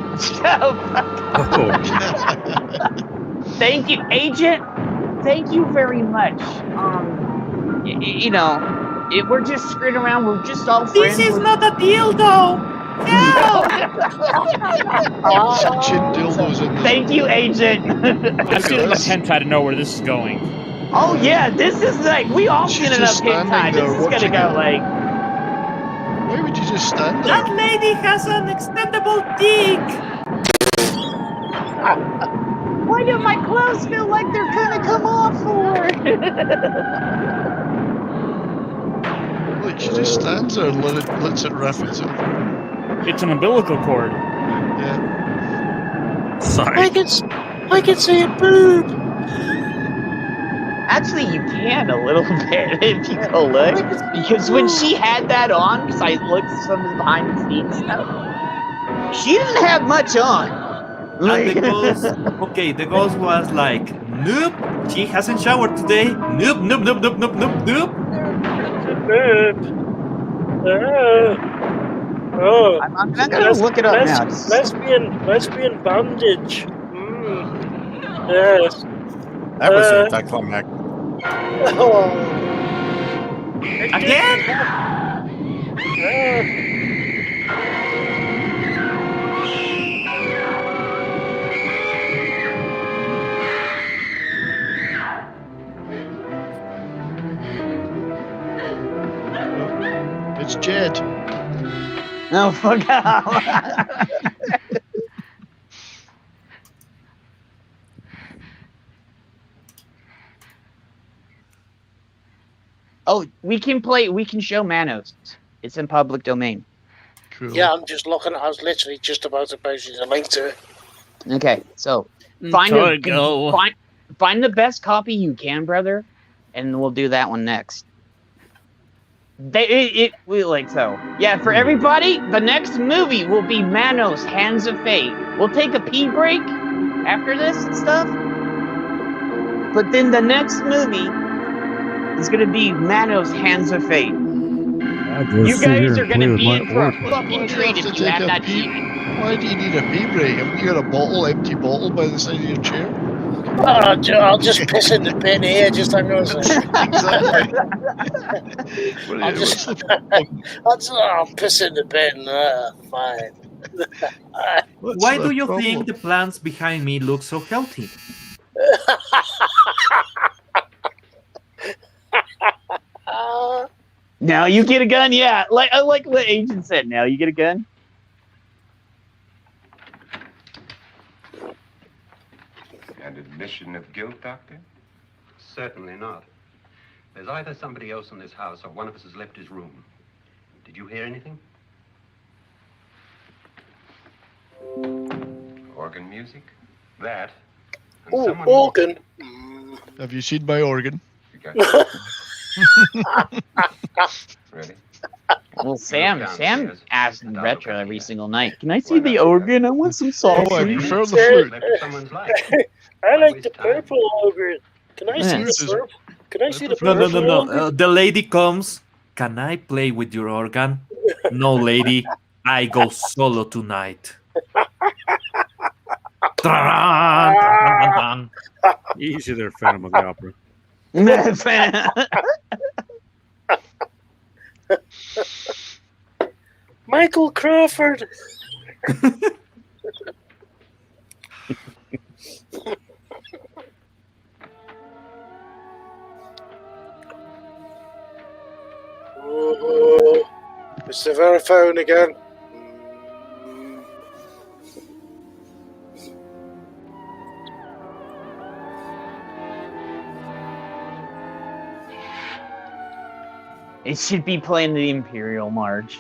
Thank you, Agent. Thank you very much. You know, we're just screwing around. We're just all friends. This is not a dildo. No. Thank you, Agent. I've seen enough hentai to know where this is going. Oh yeah, this is like we all seen enough hentai. This is gonna go like. Why would you just stand there? That lady has an extendable dick. Why do my clothes feel like they're gonna come off for? Look, she just stands there and lets it wrap itself. It's an umbilical cord. Yeah. Sorry. I can see a boob. Actually, you can a little bit if you go look. Because when she had that on, because I looked at some of the behind the scenes stuff, she didn't have much on. And the ghost was like, nope, she hasn't showered today. Nope. I'm gonna look it up now. Lesbian bandage. Yes. That was anticlimactic. Again? It's Jed. No, fuck off. Oh, we can show Manos. It's in public domain. Cool. Yeah, I'm just looking. I was literally just about to post you the link to it. Okay, so find the best copy you can, brother, and we'll do that one next. Yeah, for everybody, the next movie will be Manos, Hands of Fate. We'll take a pee break after this and stuff. But then the next movie is going to be Manos, Hands of Fate. You guys are going to be in for a fucking treat if you have that TV. Why do you need a pee break? Haven't you got a empty bottle by the side of your chair? I'll just piss in the bin here, just hang on a second. I'll piss in the bin. Fine. Why do you think the plants behind me look so healthy? Now you get a gun, yeah. I like what Agent said. Now you get a gun. An admission of guilt, Doctor? Certainly not. There's either somebody else in this house or one of us has left his room. Did you hear anything? Organ music? That. Oh, organ. Have you seen my organ? You got Ready? Well, Sam asks Retro every single night, can I see the organ? I want some sauce. Oh, I prefer the flute. I like the purple organ. Can I see the purple? Can I see the purple organ? The lady comes. Can I play with your organ? No, lady. I go solo tonight. Easy there, Phantom of the Opera. Michael Crawford. Oh, it's the Verifone again. It should be playing the Imperial March.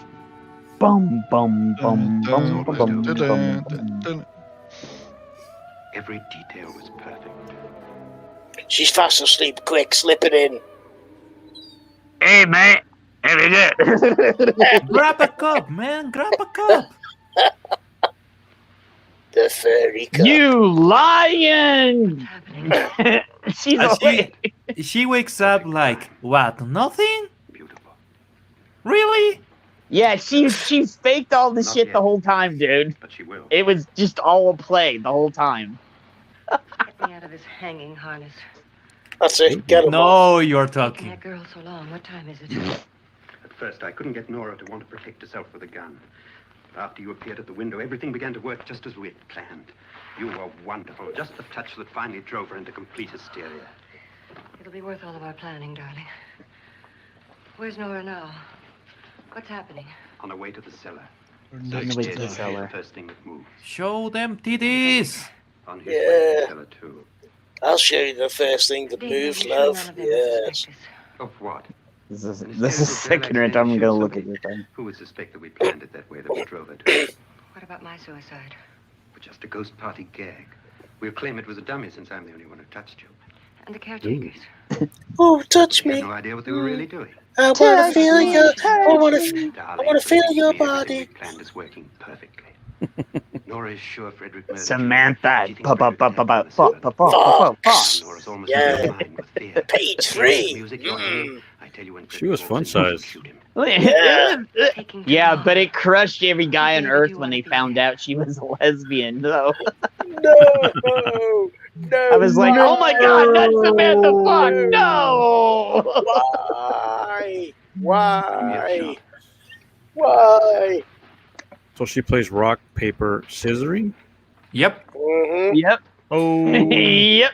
Bum bum bum bum bum bum. Every detail was perfect. She's fast asleep. Quick, slip it in. Hey, mate. Every good. Grab a cup, man. Grab a cup. The fairy cup. You lion! She's awake. She wakes up like, what? Nothing? Really? Yeah, she faked all the shit the whole time, dude. But she will. It was just all a play the whole time. Get me out of this hanging harness. That's it. Get him No, you're talking. That girl so long. What time is it? At first, I couldn't get Nora to want to protect herself with a gun. After you appeared at the window, everything began to work just as we had planned. You were wonderful. Just the touch that finally drove her into complete hysteria. It'll be worth all of our planning, darling. Where's Nora now? What's happening? On her way to the cellar. On the way to the cellar. First thing that moves. Show them titties. On his way to the cellar, too. I'll show you the first thing that moves, love. Yes. Of what? This is the second time I'm gonna look at your thing. Who would suspect that we planned it that way, that we drove her to it? What about my suicide? But just a ghost party gag. We'll claim it was a dummy since I'm the only one who touched you. And the caretakers? Oh, touch We me. had no idea what they were really doing. I want to feel your. I want to feel your body. We planned is working perfectly. Nora is sure Frederick murdered Samantha. Yeah. Page 3. I tell you when She was fun size. Yeah, but it crushed every guy on Earth when they found out she was a lesbian, though. No. I was like, oh my god, not Samantha Fox, no! Why? Why? So she plays rock, paper, scissoring? Yep. Mm-hmm. Yep. Oh. Yep.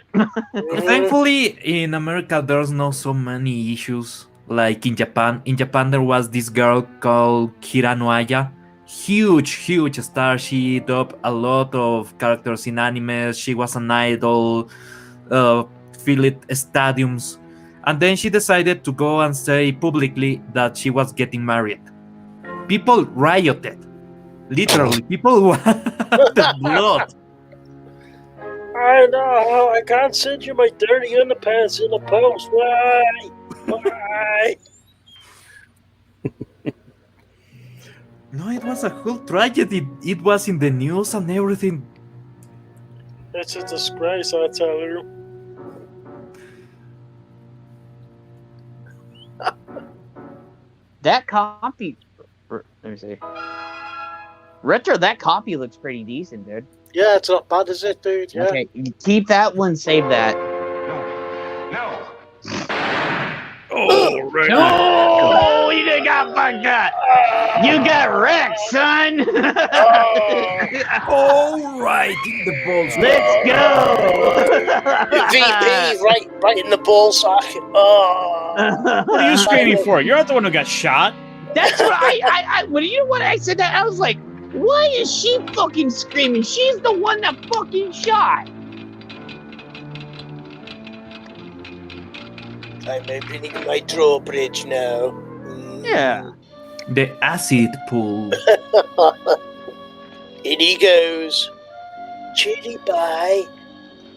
Thankfully, in America, there's not so many issues like in Japan. In Japan, there was this girl called Kira Noaya. Huge star. She dubbed a lot of characters in animes. She was an idol, filled stadiums. And then she decided to go and say publicly that she was getting married. People rioted. Literally, people wanted blood. I know. I can't send you my dirty underpants in the post. Why? No, it was a whole tragedy. It was in the news and everything. It's a disgrace, I tell you. That copy. Let me see. Retro, that copy looks pretty decent, dude. Yeah, it's not bad, is it, dude? Yeah. Okay, keep that one, save that. No. Oh, right. No! He got my God! You got wrecked, son. All right, in the balls. Let's go. VP right in the ball sack. Oh. What are you screaming for? You're not the one who got shot. That's what I when you know what I said that I was like, why is she fucking screaming? She's the one that fucking shot. I'm opening my drawbridge now. Yeah. The acid pool. In he goes. Chitty bye.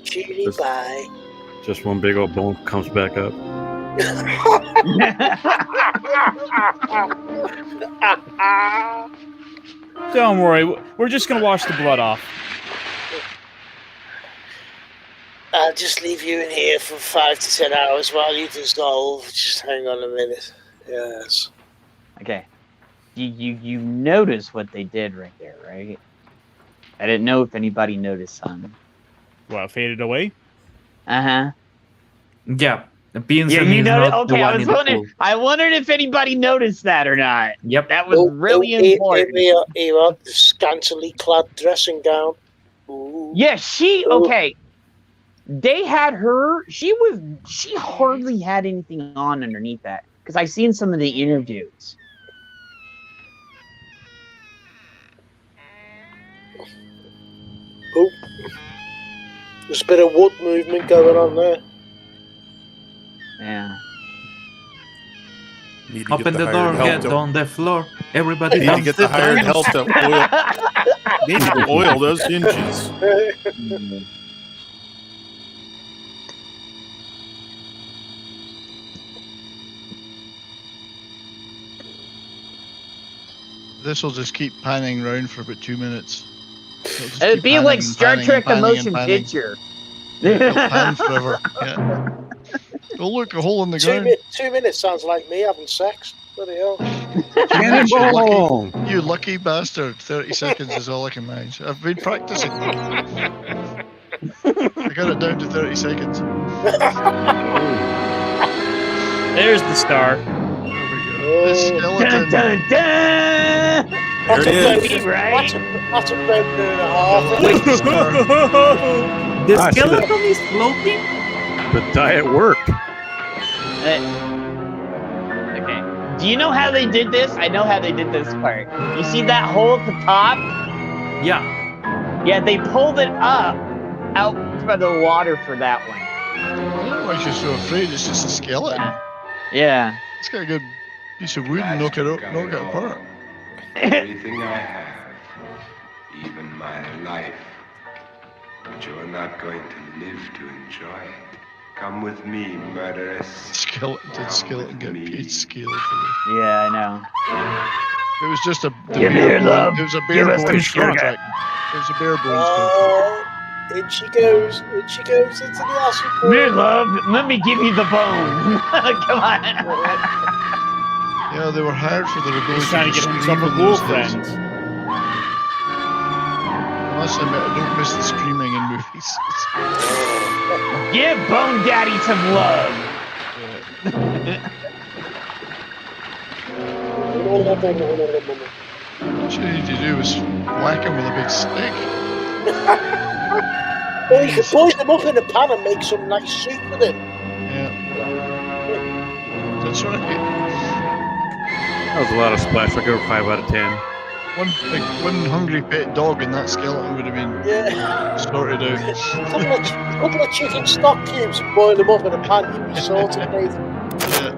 Chitty bye. Just one big old bone comes back up. Don't worry, we're just gonna wash the blood off. I'll just leave you in here for 5 to 10 hours while you dissolve. Just hang on a minute. Yes. Okay. You notice what they did right there, right? I didn't know if anybody noticed something. What, faded away? Uh-huh. Yeah. Beans Yeah, you is know. not the Okay, one in the pool. I wondered if anybody noticed that or not. Yep. That was really important. Here, the scantily clad dressing gown. Ooh. Yeah, she okay. They had her. She hardly had anything on underneath that because I've seen some of the interviews. Oh, there's a bit of wood movement going on there. Yeah. Open the door, get on the floor. Everybody Need to get the hired help to oil. Need to oil those hinges. This will just keep panning round for about 2 minutes. It'd be like Star Trek: The Motion Picture. It'll pan forever. Yeah. Oh look, a hole in the ground. 2 minutes sounds like me having sex. Bloody hell. You lucky bastard. 30 seconds is all I can manage. I've been practicing. I got it down to 30 seconds. There's the star. The skeleton. Dun, dun, dun. That's There it a is. Right? That's a minute and a half. The I see that. skeleton is floating? The diet worked. Okay. Do you know how they did this? I know how they did this part. You see that hole at the top? Yeah. Yeah, they pulled it up out from the water for that one. I don't know why she's so afraid. It's just a skeleton. Yeah. It's got a good piece of wood and knock it apart. Everything I have, even my life. But you're not going to live to enjoy it. Come with me, murderess. Skeleton get paid scale for this. Yeah, I know. It was just a Give me your love. It was a Give bare us the bones sugar. contract. It was a bare bones contract. Oh, in she goes. In she goes into the acid pool. Dear love, let me give you the bone. Come on. Yeah, they were hired for their ability He's trying to get himself a scream in ghoul those days. friend. I must admit, I don't miss the screaming in movies. Give Bone Daddy some love. What you need to do is whack him with a big stick. Well, you could poison them up in a pan and make some nice soup with it. Yeah. That's right. That was a lot of splash. I go 5 out of 10. One hungry pet dog in that skeleton would have been sorted out. A couple of chicken stock cubes and boil them up in a pan, you'd be sorted, mate. Yeah.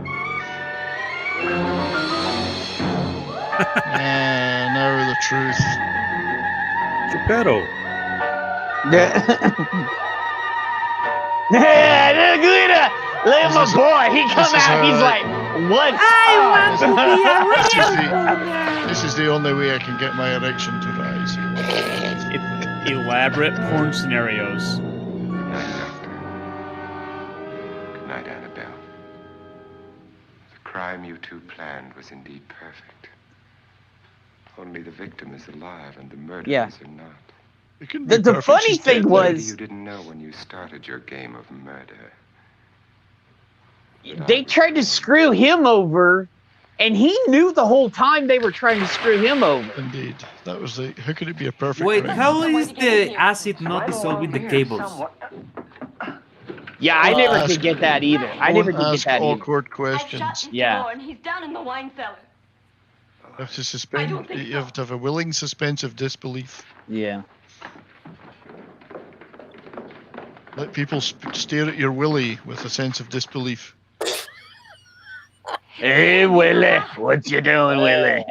Now the truth. Geppetto. Yeah, look at my boy. He come out. He's like, what's up? This is the only way I can get my erection to rise. Elaborate porn scenarios. Good night, Doctor. Good night, Annabelle. The crime you two planned was indeed perfect. Only the victim is alive and the murderers are not. The funny thing was, You didn't know when you started your game of murder. they tried to screw him over And he knew the whole time they were trying to screw him over. Indeed. That was the. How could it be a perfect Wait, round? how is the acid not dissolving the cables? Yeah, I never could get that either. I never Don't did get ask that either. awkward questions. Yeah. Loren, he's down in the wine cellar. You have to suspend. You have to have a willing suspense of disbelief. Yeah. Let people stare at your willy with a sense of disbelief. Hey, Willie. What you doing, Willie?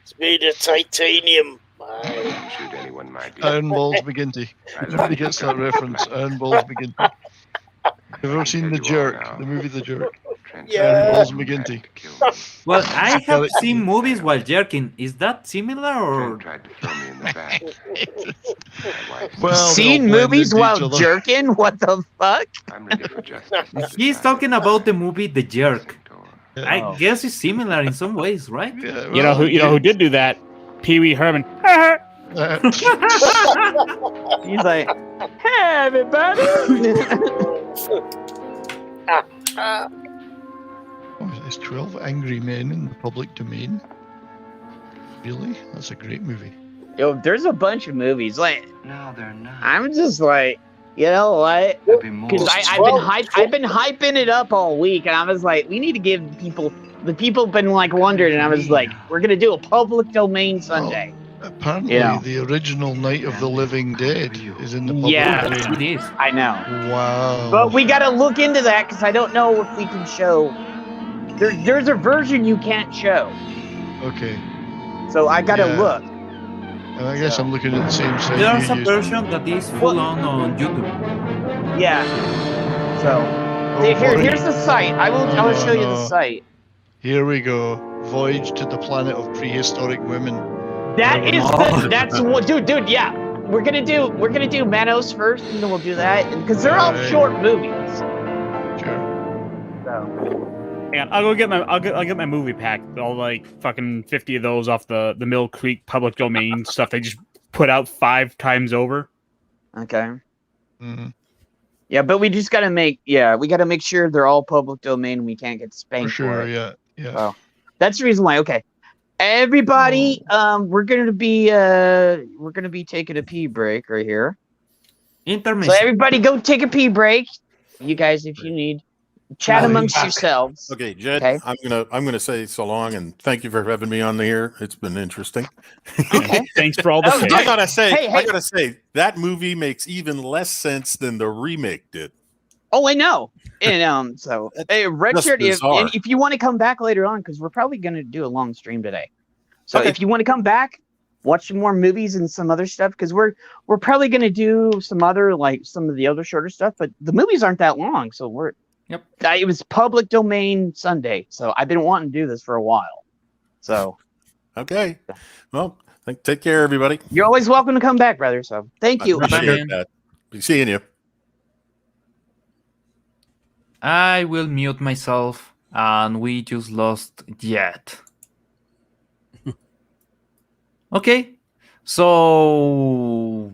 It's made of titanium. Don't shoot anyone, my dear. Iron Balls McGinty. Nobody gets that reference. Iron Balls McGinty. You've ever seen The Jerk? The movie The Jerk? Iron Balls McGinty. Well, I have seen movies while jerking. Is that similar or? Well, seen movies while jerking? What the fuck? He's talking about the movie The Jerk. I guess it's similar in some ways, right? Yeah, You know who did do that? Pee Wee Herman. He's like, hey, everybody. There's 12 Angry Men in the public domain. Really? That's a great movie. Yo, there's a bunch of movies. Like, No, they're not. I'm just like, you know what? Because I've been hyping it up all week, and I was like, we need to give people. The people have been like wondering, and I was like, we're gonna do a public domain Sunday. Apparently, the original Night of the Living Dead is in the public domain. It is. I know. Wow. But we gotta look into that because I don't know if we can show. There's a version you can't show. Okay. So I gotta look. And I guess I'm looking at the same site. There's you a used. version that is full on YouTube. Yeah. So here's the site. I will show you the site. Here we go. Voyage to the planet of prehistoric women. That's what, dude. Yeah, we're gonna do Manos first, and then we'll do that because they're all short movies. Sure. So. And I'll get my movie pack. All like fucking 50 of those off the Mill Creek public domain stuff they just put out 5 times over. Okay. Mm-hmm. Yeah, but we just gotta make sure they're all public domain. We can't get spanked. For sure. For it. Yeah. So that's the reason why. Okay. Everybody, we're gonna be taking a pee break right here. Intermission. So everybody, go take a pee break. You guys, if you need, chat amongst yourselves. Okay, Jed. Okay. I'm gonna say so long and thank you for having me on here. It's been interesting. Okay. Thanks for all the. I gotta say, Hey. I gotta say that movie makes even less sense than the remake did. Oh, I know. And so, hey, Richard, bizarre. if you want to come back later on, because we're probably going to do a long stream today. So if you want to come back, watch some more movies and some other stuff, because we're probably going to do some of the other shorter stuff, but the movies aren't that long. So it was public domain Sunday. So I've been wanting to do this for a while. So. Okay. Well, take care, everybody. You're always welcome to come back, brother. So thank you. Appreciate that. Be seeing you. I will mute myself, and we just lost Jet. Okay, so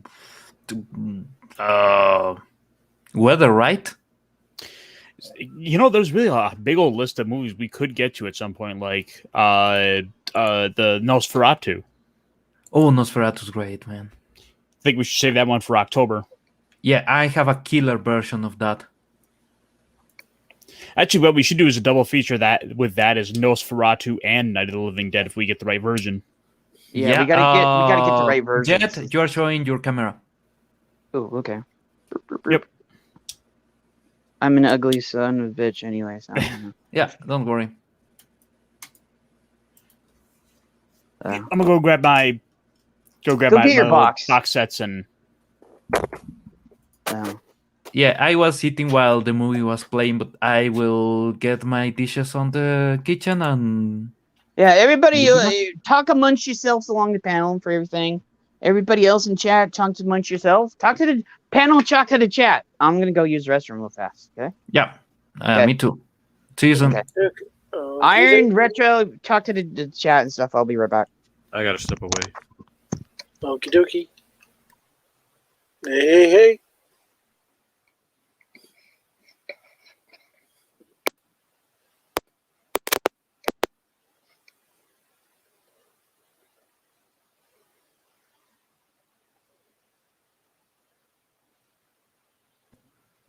weather, right? You know, there's really a big old list of movies we could get to at some point, like the Nosferatu. Oh, Nosferatu's great, man. I think we should save that one for October. Yeah, I have a killer version of that. Actually, what we should do is a double feature with that is Nosferatu and Night of the Living Dead if we get the right version. Yeah, we gotta get the right version. Jet, you're showing your camera. Oh, okay. Yep. I'm an ugly son of a bitch anyway. So yeah, don't worry. I'm gonna go grab my your box sets and. Yeah, I was eating while the movie was playing, but I will get my dishes on the kitchen and. Yeah, everybody talk amongst yourselves along the panel for everything. Everybody else in chat, talk amongst yourself. Talk to the panel, talk to the chat. I'm gonna go use the restroom real fast. Okay. Yeah, me too. See you soon. Okay. Iron Retro, talk to the chat and stuff. I'll be right back. I gotta step away. Okie dokie. Hey.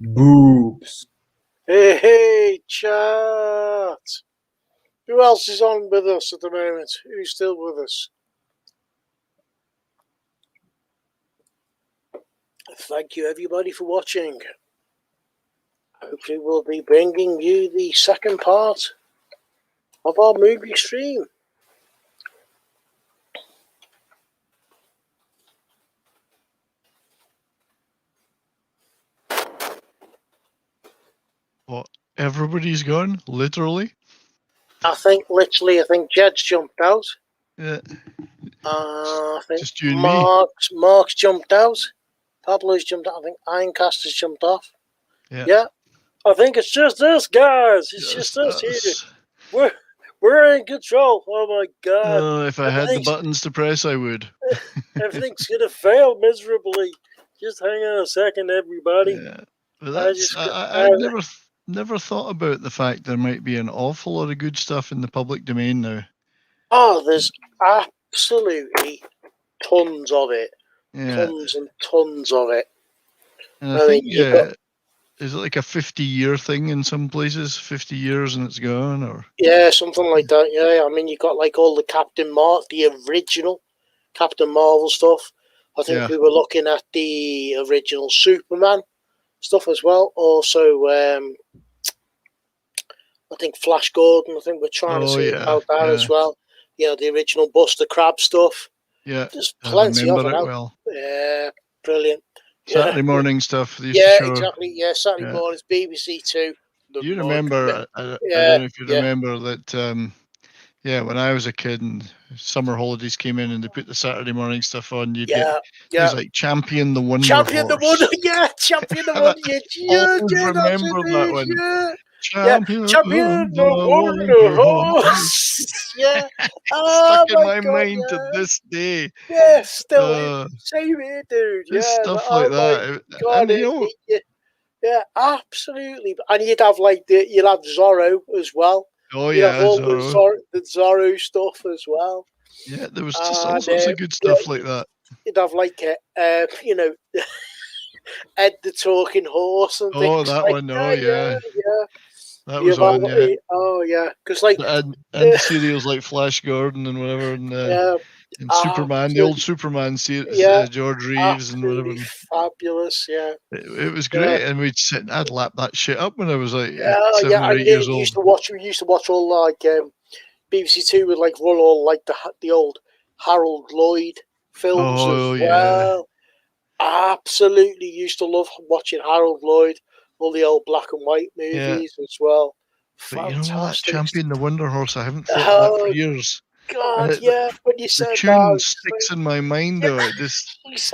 Boobs. Hey, chat. Who else is on with us at the moment? Who's still with us? Thank you, everybody, for watching. Hopefully, we'll be bringing you the second part of our movie stream. What? Everybody's gone? Literally? I think Jed's jumped out. Yeah. I think Just you and me. Mark's jumped out. Pablo's jumped out. I think Ironcaster's jumped off. Yeah. I think it's just us, guys. It's just us here. We're in control. Oh my god. Oh, if I had the buttons to press, I would. Everything's gonna fail miserably. Just hang on a second, everybody. Yeah. But I never thought about the fact there might be an awful lot of good stuff in the public domain now. Oh, there's absolutely tons of it. Yeah. Tons and tons of it. And I think, is it like a 50-year thing in some places? 50 years and it's gone, or? Yeah, something like that. Yeah, I mean, you got like all the original Captain Marvel stuff. I think we were looking at the original Superman stuff as well. Also, I think Flash Gordon. I think we're trying to see about that as well. Yeah, the original Buster Crab stuff. Yeah, there's plenty of it out. Well. Yeah, brilliant. Saturday morning stuff. They used to show. Exactly. Yeah, Saturday mornings, BBC Two. You remember? I don't know if you remember that. When I was a kid and summer holidays came in and they put the Saturday morning stuff on, you'd get it was like Champion the Wonder Champion Horse. the Wonder, Champion the Wonder. Remember that one. Yeah. Champion the Wonder Horse. Yeah. Stuck in my mind to this day. Yeah, still same here, dude. Stuff like that. God, yeah, absolutely. And you'd have you'd have Zorro as well. Oh you'd have all Zorro. The Zorro stuff as well. Yeah, there was just all sorts of good stuff like that. You'd have Ed the Talking Horse and things. Oh, that like one. That. Oh, yeah. That was on, yeah. Oh, yeah. Because and serials like Flash Gordon and whatever, and Superman, the old Superman series, George Reeves and whatever. Fabulous, yeah. It was great, and I'd lap that shit up when I was like 7 or 8 We years old. used to watch all BBC Two would run all the old Harold Lloyd films as well. Absolutely used to love watching Harold Lloyd, all the old black and white movies as well. But you know what, Champion the Wonder Horse, I haven't thought of that for years. God, when you said the tune sticks in my mind though. It just it's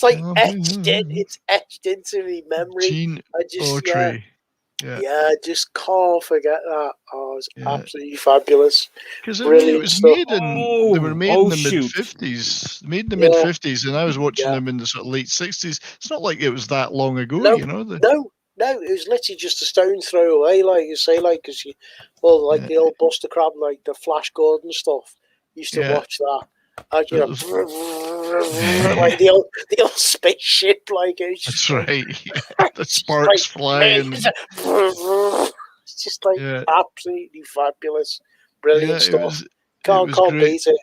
like it's etched into my memory. Gene Autry. I just can't forget that. Oh, it's absolutely fabulous. Because it was made they were made in the mid-50s. Made in the mid-50s, and I was watching them in the sort of late 60s. It's not like it was that long ago, you know. No, it was literally just a stone throw away, like you say, because the old Buster Crab, like the Flash Gordon stuff. Used to watch that. Like the old spaceship, that's right. The sparks flying. It's just absolutely fabulous, brilliant stuff. Can't beat it.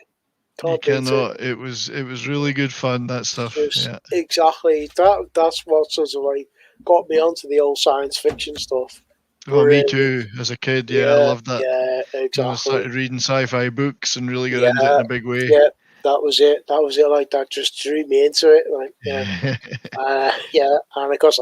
You cannot. It was really good fun. That stuff. Exactly. That's what sort of got me onto the old science fiction stuff. Oh, me too. As a kid, I loved that. Yeah, exactly. I started reading sci-fi books and really got into it in a big way. Yeah, that was it. Like that just drew me into it. And of course,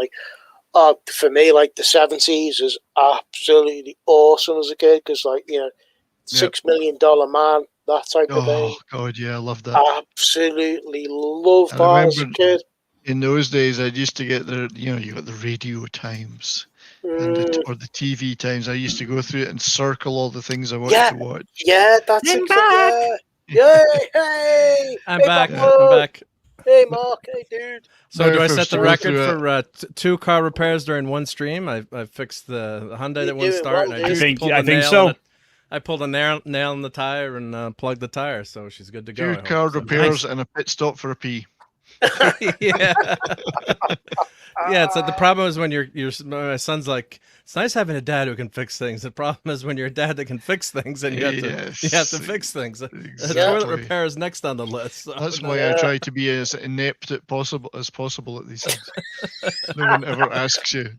for me, the 70s was absolutely awesome as a kid because, $6 Million Man, that type of thing. Oh God, yeah, I loved that. Absolutely loved that as a kid. In those days, I used to get you got the Radio Times. And or the TV times. I used to go through it and circle all the things I wanted to watch. Yeah, that's it. Hey, I'm back. Hey, Mark. Hey, dude. So do I set the record for 2 car repairs during one stream? I fixed the Hyundai that wouldn't start. I think so. I pulled a nail in the tire and plugged the tire, so she's good to go. 2 car repairs and a pit stop for a pee. Yeah. Yeah, it's like the problem is when my son's like, it's nice having a dad who can fix things. The problem is when you're a dad that can fix things and you have to fix things. Exactly. Toilet repair is next on the list. So That's why I try to be as inept as possible at these things. No one ever asks you.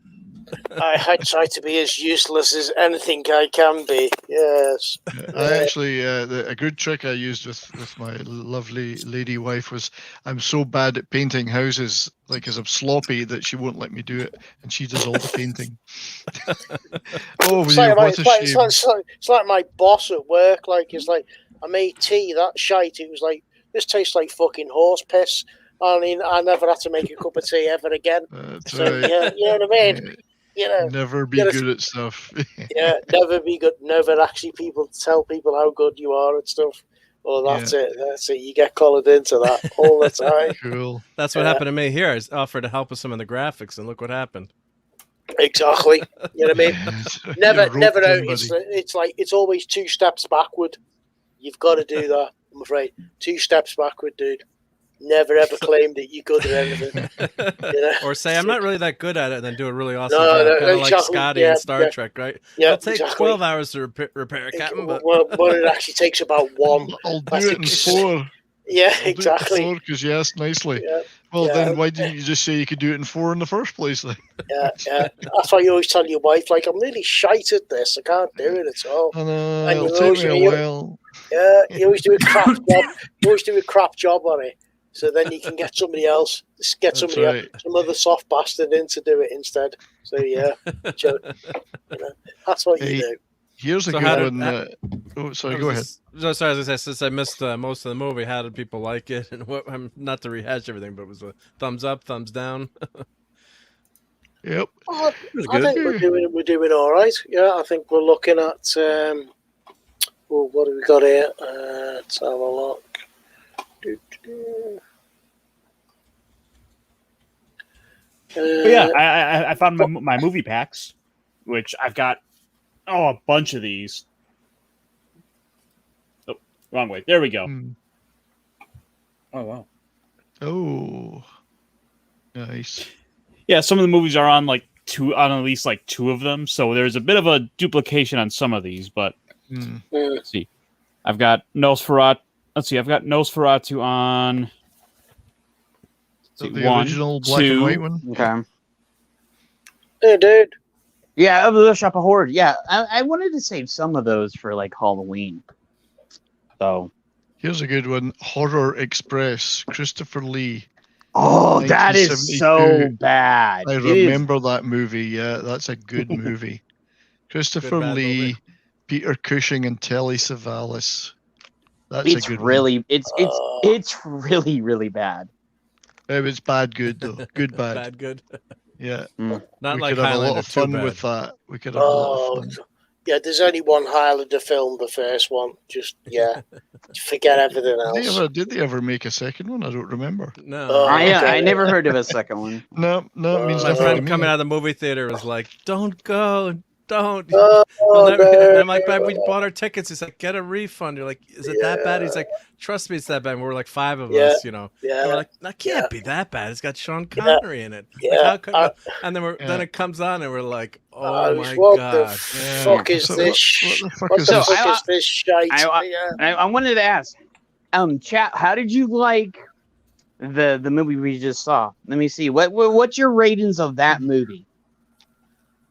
I try to be as useless as anything I can be. Yes. I actually, a good trick I used with my lovely lady wife was, I'm so bad at painting houses, like as I'm sloppy, that she won't let me do it, and she does all the painting. It's like my boss at work. Like, it's like, I made tea, that shite. It was like, this tastes like fucking horse piss. I mean, I never had to make a cup of tea ever again. That's so, right. yeah, you know what I mean? You know, never be good at stuff. Yeah, never be good. Never actually tell people how good you are and stuff. Well, that's it. That's it. You get collared into that all the time. Cool. That's what happened to me here. I offered to help with some of the graphics, and look what happened. Exactly. You know what I mean? Never know. It's like it's always 2 steps backward. You've got to do that. I'm afraid 2 steps backward, dude. Never ever claim that you're good at anything. You know? Or say I'm not really that good at it, and then do a really awesome No, job, kind of like exactly. Scotty in Star Trek, right? Yeah, It'll take 12 hours to repair a Captain, but well, it actually takes about 1. I'll do it in 4. Yeah, exactly. Because you asked nicely. Yeah. Well, Yeah. then why didn't you just say you could do it in 4 in the first place? Then? Yeah. That's why you always tell your wife, like, I'm really shite at this. I can't do it at all. And it'll take me a while. Yeah, you always do a crap job. You always do a crap job on it. So then you can get somebody else, some other soft bastard in to do it instead. So yeah, that's what you do. Here's a good one. Sorry, go ahead. Sorry, as I said, since I missed most of the movie, how did people like it? And I'm not to rehash everything, but it was a thumbs up, thumbs down. Yep. I think we're doing all right. Yeah, I think we're looking at. What have we got here? Let's have a look. I found my movie packs, which I've got a bunch of these. Oh, wrong way. There we go. Oh wow. Oh, nice. Yeah, some of the movies are on at least 2 of them, so there's a bit of a duplication on some of these. But let's see. I've got Nosferatu. Let's see. I've got Nosferatu on. The original black and white one. Okay. Hey, dude. Yeah, of the Shop of Horror. Yeah, I wanted to save some of those for Halloween. So here's a good one: Horror Express, Christopher Lee. Oh, that is so bad. I remember that movie. Yeah, that's a good movie. Christopher Lee, movie. Peter Cushing, and Telly Savalas. That's a good one. It's really, really bad. It was bad good though. Good bad. Bad good. Yeah. Not we like could have Highlander, a lot of fun bad. with that. We could have a lot of fun. Yeah, there's only one Highlander film, the first one. Just forget everything else. Did they ever make a second one? I don't remember. No. I never heard of a second one. No, it means my nothing friend to me. coming out of the movie theater was like, "Don't go, don't." No. And I'm like, "But we bought our tickets." He's like, "Get a refund." You're like, "Is it that bad?" He's like, "Trust me, it's that bad." And we're like 5 of us, Yeah. And we're like, "That can't be that bad. It's got Sean Yeah. Connery in it." Yeah. Like, how could and then then it comes on, and we're like, "Oh my what god, the fuck is this? What the fuck is this shite? I wanted to ask, chat, how did you like the movie we just saw? Let me see. What's your ratings of that movie?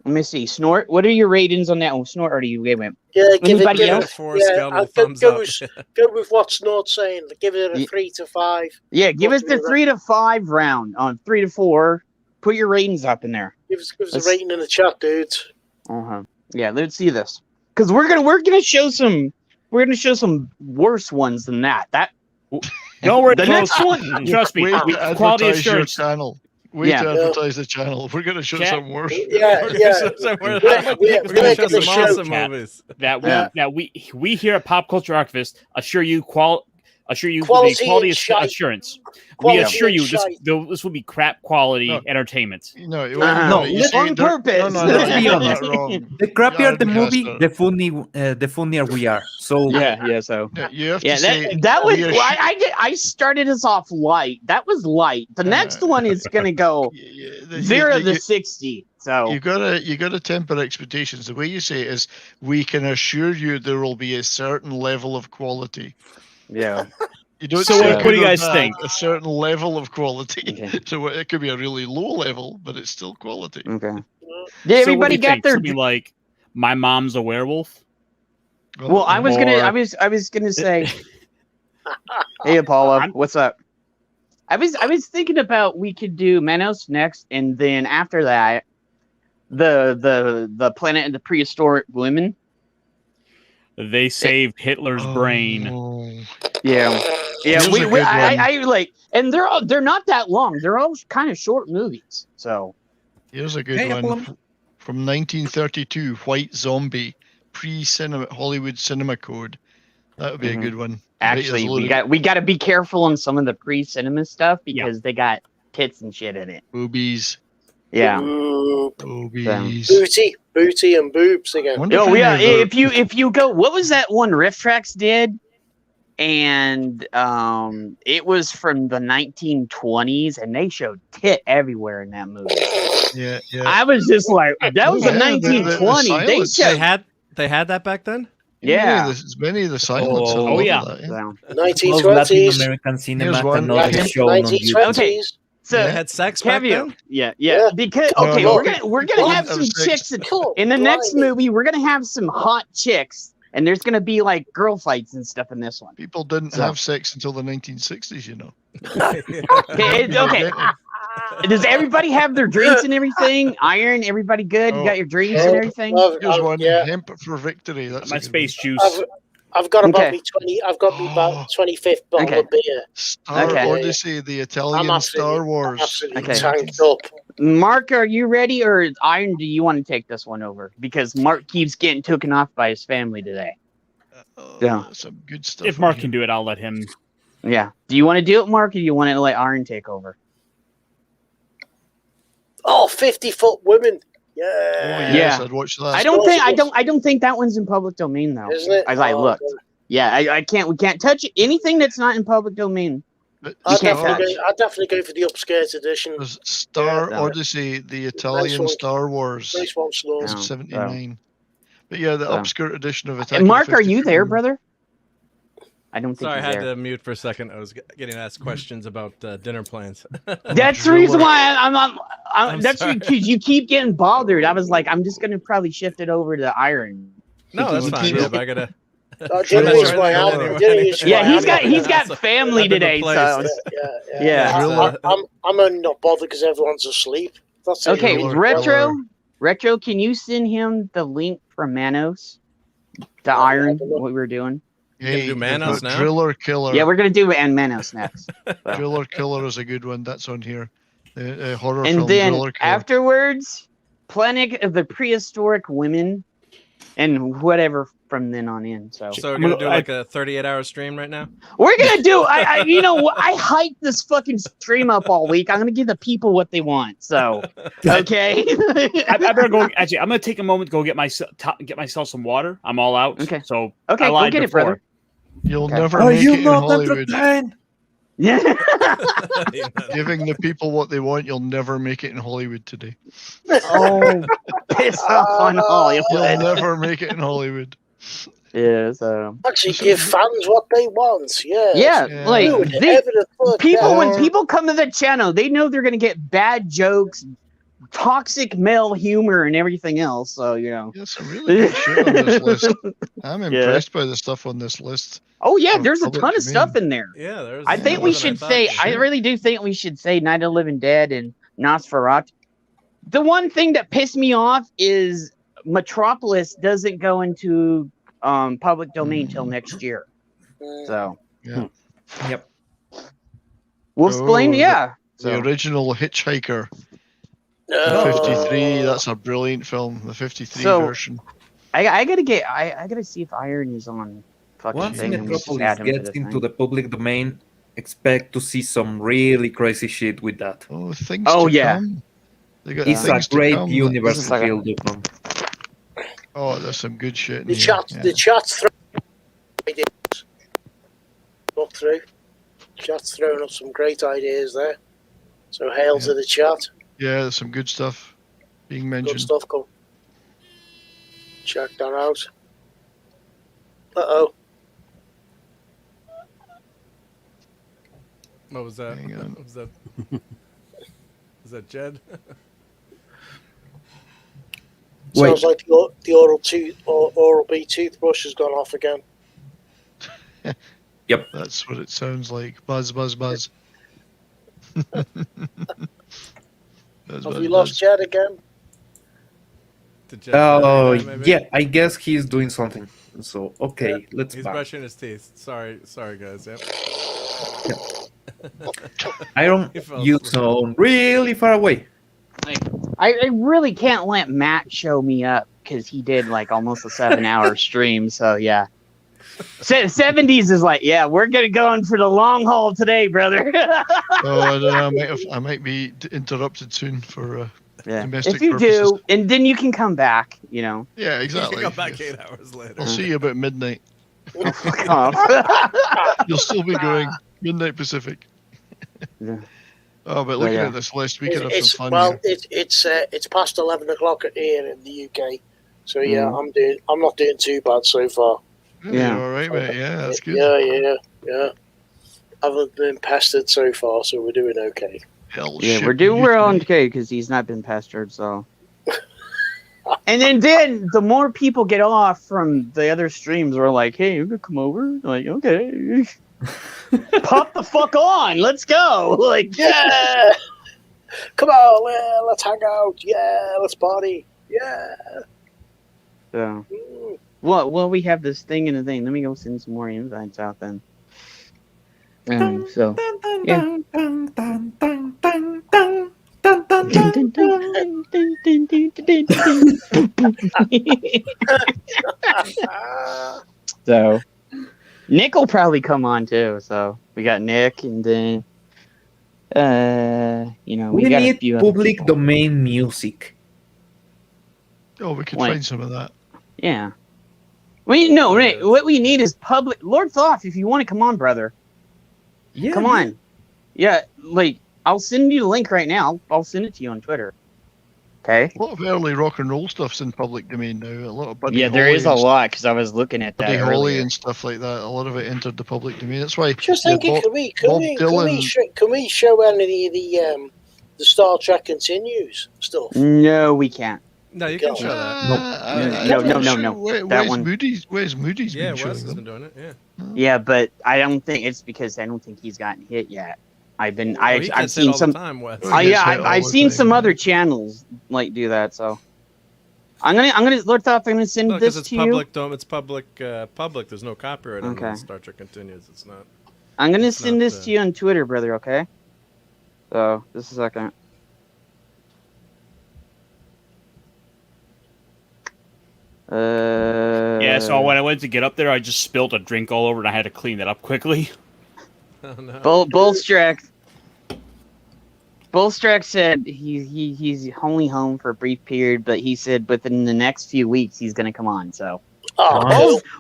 Let me see. Snort. What are your ratings on that one? Snort, or do you give it? Yeah, give it 4 scale thumbs go up. Go with what Snort's saying. Give it a 3 to 5. Yeah, give us the 3 to 5 round on 3 to 4. Put your ratings up in there. Give us a rating in the chat, dudes. Yeah, let's see this, because we're gonna show some worse ones than that. Don't worry, the next one. Trust me. Quality assurance. Channel. To advertise the channel. We're going to show some worse. We're going to show some awesome movies. We here at Pop Culture Archivists assure you assure you Quality the quality and shite. assurance. Quality We assure and you this shite. this will be crap quality entertainment. No, on purpose. Let's be honest. wrong. The crappier the movie, Adcaster. the funnier we are. So So No, you have yeah, to say that was we well, I started us off light. That was light. The next one is gonna go 0 to 60. So you gotta temper expectations. The way you say it is, we can assure you there will be a certain level of quality. Yeah. You don't So say what do you good or guys bad, think? a certain level of quality. So it could be a really low level, but it's still quality. Okay. Yeah, everybody got think? their Something like My Mom's a Werewolf. Well, I was gonna say, hey Apollo, what's up? I was thinking about we could do Manos next, and then after that, the Planet of the Prehistoric Women. They saved Hitler's brain. Yeah, Here's a good I like, and they're not that long. They're all kind of short movies. So here's a good one from 1932, White Zombie, pre-cinema Hollywood Cinema Code. That would be a good one. Actually, we got to be careful on some of the pre-cinema stuff because they got tits and shit in it. Boobies. Yeah. Boobies. Booty and boobs again. Oh yeah, if you go, what was that one Riff Tracks did? And it was from the 1920s, and they showed tit everywhere in that movie. Yeah. I was just like, that was a 1920. They had that back then. Yeah, many of the silence. Oh yeah, 1920s. American cinema Here's one. cannot be shown on YouTube. Okay. So they had sex back then? Yeah. Because we're gonna have some chicks in the next movie. We're gonna have some hot chicks, and there's gonna be like girl fights and stuff in this one. People didn't have sex until the 1960s, you know. Okay. Does everybody have their drinks and everything? Iron, everybody good? You got your drinks and everything? Here's one. Hemp for victory. That's my space juice. I've got about me 20. I've got me about 25th bottle of beer. Star Odyssey, the Italian Star Wars. Absolutely tanked up. Mark, are you ready, or Iron? Do you want to take this one over? Because Mark keeps getting taken off by his family today. Yeah, some good stuff. If Mark can do it, I'll let him. Yeah. Do you want to do it, Mark, or do you want to let Iron take over? Oh, 50-foot women. Yeah. Oh, yes, I'd watch that. I don't think that one's in public domain though. Isn't it? As I looked. Yeah, I can't. We can't touch it. Anything that's not in public domain. I'd definitely go for the upscale edition. Star Odyssey, the Italian Star Wars. 79. But yeah, the upskirt edition of Attack. Mark, are you there, brother? I don't think. Sorry, I had to mute for a second. I was getting asked questions about dinner plans. That's the reason why I'm not. That's because you keep getting bothered. I was like, I'm just gonna probably shift it over to Iron. No, that's fine. I gotta. Yeah, he's got family today, so yeah. I'm only not bothered because everyone's asleep. That's it. Okay, retro. Can you send him the link from Manos to Iron? What we were doing. Hey, do Manos now? Driller Killer. Yeah, we're gonna do Manos next. So. Driller Killer is a good one. That's on here. Horror and film. Then Driller Killer. afterwards, Planet of the Prehistoric Women, and whatever from then on in. So we're gonna do like a 38-hour stream right now. We're gonna do. I hyped this fucking stream up all week. I'm gonna give the people what they want. So okay. I better go. Actually, I'm gonna take a moment to go get myself some water. I'm all out. Okay. So okay, go get it, brother. You'll never make it in Hollywood. Yeah. Giving the people what they want, you'll never make it in Hollywood today. Oh, piss off on Hollywood. You'll never make it in Hollywood. Yeah, so actually give fans what they want. Yeah, like when people come to the channel, they know they're gonna get bad jokes, toxic male humor, and everything else. So there's some really good shit on this list. I'm impressed by the stuff on this list. Oh yeah, there's a ton of stuff in there. Yeah, there's. I think we should say. I really do think we should say Night of the Living Dead and Nosferatu. The one thing that pissed me off is Metropolis doesn't go into public domain till next year. So yep. We'll explain. The original Hitchhiker. 53. That's a brilliant film. The 53 version. I gotta see if Iron is on fucking Once thing, and we just Metropolis add him to gets the into thing. the public domain, expect to see some really crazy shit with that. Oh, things Oh, to yeah. come. They got It's a things to great come. universe This to is like a- build upon. Oh, there's some good shit in The here. chat, Yeah. the chat's throwing ideas. Look through. Chat's throwing up some great ideas there. So hail to the chat. Yeah, there's some good stuff being Good mentioned. stuff. Come. Check that out. Uh-oh. What was that? Hang on. What was that? Is that Jed? Sounds like the Oral-B toothbrush has gone off again. Yep. That's what it sounds like. Buzz, buzz, buzz. Buzz, Have buzz, we lost buzz. Jed again? Oh, maybe? yeah, I guess he's doing something. So, okay, let's He's back. brushing his teeth. Sorry, guys. Yep. Iron, He fell you asleep. sound really far away. I really can't let Matt show me up because he did like almost a 7-hour stream. So yeah, 70s is like, yeah, we're gonna go in for the long haul today, brother. Oh, I don't know. I might be interrupted soon for domestic if you purposes. do, and then you can come back. You know. Yeah, exactly. Come back 8 hours later. I'll see you about midnight. Fuck off. You'll still be going midnight Pacific. Yeah. Oh, but looking yeah. at this list, we could have It's, some fun. well, here. it's past 11 o'clock here in the UK. So yeah, Mm. I'm not doing too bad so far. Yeah. All right, mate. Yeah, that's good. Yeah. Haven't been pestered so far, so we're doing okay. Hell, Yeah, shit, we're UK. on okay because he's not been pestered. So. And then the more people get off from the other streams, we're like, hey, you could come over. Like, okay. Pop the fuck on. Let's go. Like, Yeah! Come on, yeah, let's hang out. Yeah, let's party. Yeah. So, well, we have this thing and a thing. Let me go send some more invites out then. So, yeah. So, Nick will probably come on too. So we got Nick, and then we got a need few other public people. domain music. Oh, we could Wait. find some of that. Yeah. What we need is public. Lord Thoth, if you want to come on, brother. Yeah. Come on. Yeah, like I'll send you the link right now. I'll send it to you on Twitter. Okay. A lot of early rock and roll stuff's in public domain now. A lot of Buddy Yeah, there Holly is a and lot because I was looking at that Buddy Holly earlier. and stuff like that. A lot of it entered the public domain. That's why. Just yeah, thinking, Bob can we Dylan. show any of the Star Trek Continues stuff? No, we can't. No, you can show that. No. That one. Where's Moody's Yeah, been showing Wes has them? been doing it. Yeah. Yeah, but I don't think it's because I don't think he's gotten hit yet. I've he I've gets hit seen all the some. time, Wes. I've seen some other channels like do that. So I'm gonna Lord Thoth, I'm gonna send Because this it's to public, you. it's public. There's no copyright on Okay. the Star Trek Continues. It's not. I'm gonna it's send not, this to you on Twitter, brother. Okay. So just a second. Yeah, so when I went to get up there, I just spilled a drink all over, and I had to clean that up quickly. Oh no. Bullstrack said he's only home for a brief period, but he said within the next few weeks he's gonna come on. So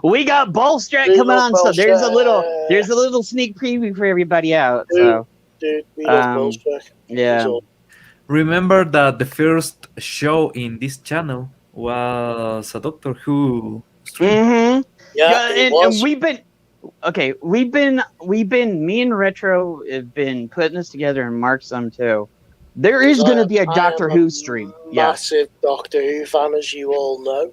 we got Bullstrack coming on. So there's a little sneak preview for everybody out. So Dude, we love Bullstrack. yeah. Remember that the first show in this channel was a Doctor Who stream. Mm-hmm. Yeah, and we've been me and Retro have been putting this together, and Mark some too. There is going to be a Doctor Who stream. Yes. Massive Doctor Who fan, as you all know.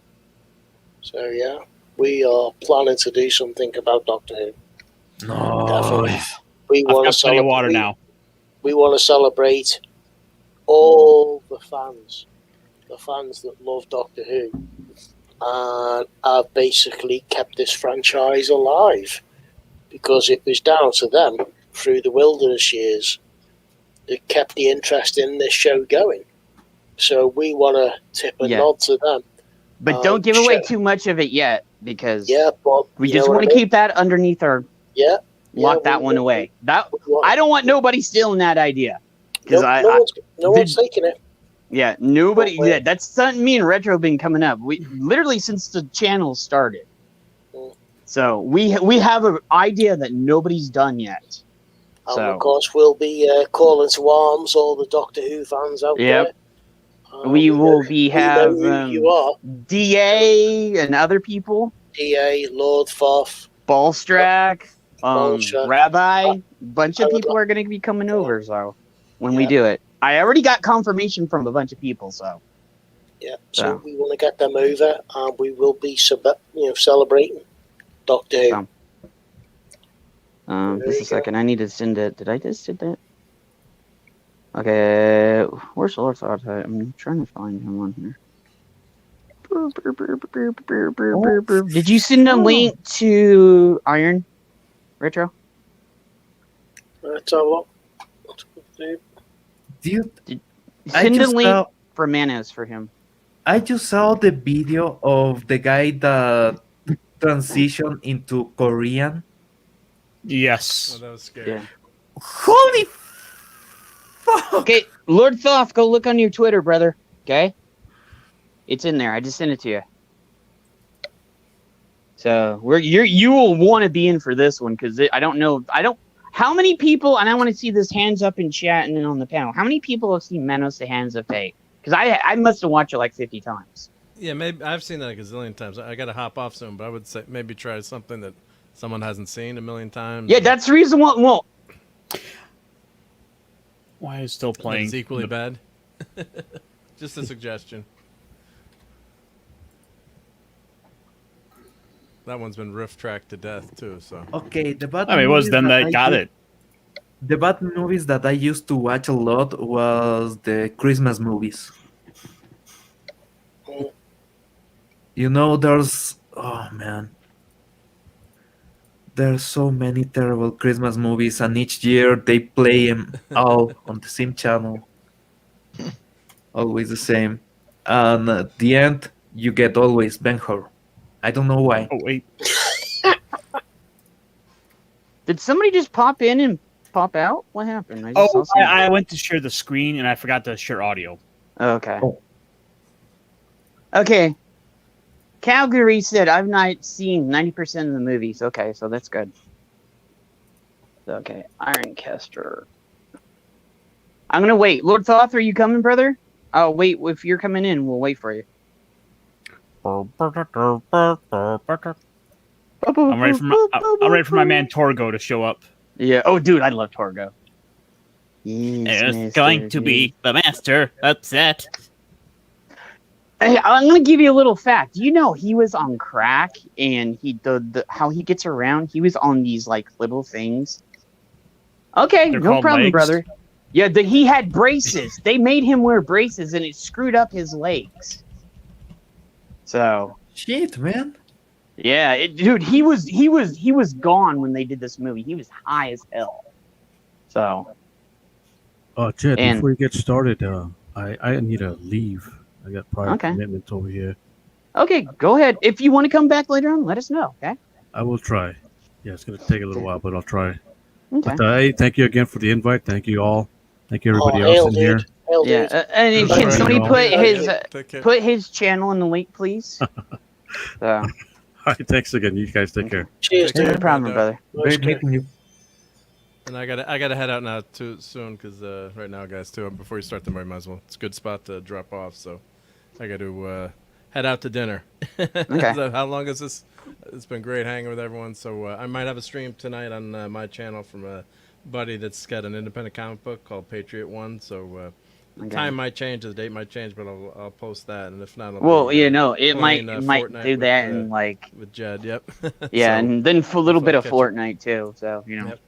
So yeah, we are planning to do something about Doctor Who. Definitely. We want to plenty of water now. We want to celebrate all the fans that love Doctor Who, and have basically kept this franchise alive because it was down to them through the wilderness years that kept the interest in this show going. So we want to tip a nod to them. But don't give away too much of it yet. because but we you just know what want I to mean? keep that underneath our lock that one away. That I don't want nobody stealing that idea because no one's taking it. Yeah, nobody. Yeah, that's something me and Retro been coming up. We literally since the channel started. So we have an idea that nobody's done yet. And So of course, we'll be calling to arms all the Doctor Who fans out there. we will be have who you are. DA and other people. DA, Lord Foff, Ballstrack, Ballstrack. Rabbi. Bunch of people are going to be coming over. So when we do it, I already got confirmation from a bunch of people. So so we want to get them over, and we will be celebrating Doctor Who. Just a second. I need to send it. Did I just send that? Okay, where's Lord Thought? I'm trying to find him on here. Did you send a link to Iron Retro? Let's have a look. Send a link for Manos for him. I just saw the video of the guy that transitioned into Korean. Yes. Oh, that was scary. Yeah. Holy fuck! Okay, Lord Thoth, go look on your Twitter, brother. Okay, it's in there. I just sent it to you. So you will want to be in for this one because I don't know. How many people? And I want to see this hands up in chat and then on the panel. How many people have seen Manos the Hands of Fate? Because I must have watched it like 50 times. Yeah, maybe I've seen that a gazillion times. I got to hop off soon, but I would say maybe try something that someone hasn't seen a million times. Yeah, that's the reason why. Well, why is still playing? It's equally bad. Just a suggestion. That one's been riff tracked to death too. So okay, the bad. I mean, it was them that got it. The bad movies that I used to watch a lot was the Christmas movies. You know, there's there's so many terrible Christmas movies, and each year they play them all on the same channel. Always the same. And at the end, you get always Ben-Hur. I don't know why. Oh, wait. Did somebody just pop in and pop out? What happened? I went to share the screen, and I forgot to share audio. Okay. Okay. Calgary said, I've not seen 90% of the movies. Okay, so that's good. Okay, Ironcaster. I'm going to wait. Lord Thoth, are you coming, brother? Oh, wait, if you're coming in, we'll wait for you. I'm ready for my man Torgo to show up. Yeah. Oh, dude, I love Torgo. It's going to be the master upset. Hey, I'm gonna give you a little fact. You know, he was on crack, and how he gets around. He was on these like little things. Okay, They're no problem, legs? brother. Yeah, he had braces. They made him wear braces, and it screwed up his legs. So shit, man. Yeah, dude, he was gone when they did this movie. He was high as hell. So. Jed, before you get started, I need to leave. I got private commitments over here. Okay, go ahead. If you want to come back later on, let us know. Okay. I will try. Yeah, it's going to take a little while, but I'll try. Okay. But thank you again for the invite. Thank you all. Thank you everybody else in here. Yeah, and can somebody put his channel in the link, please? So. All right, thanks again. You guys take care. Cheers, dude. No problem, brother. Great meeting you. And I gotta head out now too soon because right now, guys, too, before you start the movie, might as well. It's a good spot to drop off, so I got to head out to dinner. Okay. So how long is this? It's been great hanging with everyone. So I might have a stream tonight on my channel from a buddy that's got an independent comic book called Patriot One. So the time might change, the date might change, but I'll post that. And if not, it might do that and like with Jed. Yep. Yeah, so, and then for a little bit of catch Fortnite too. So Yep.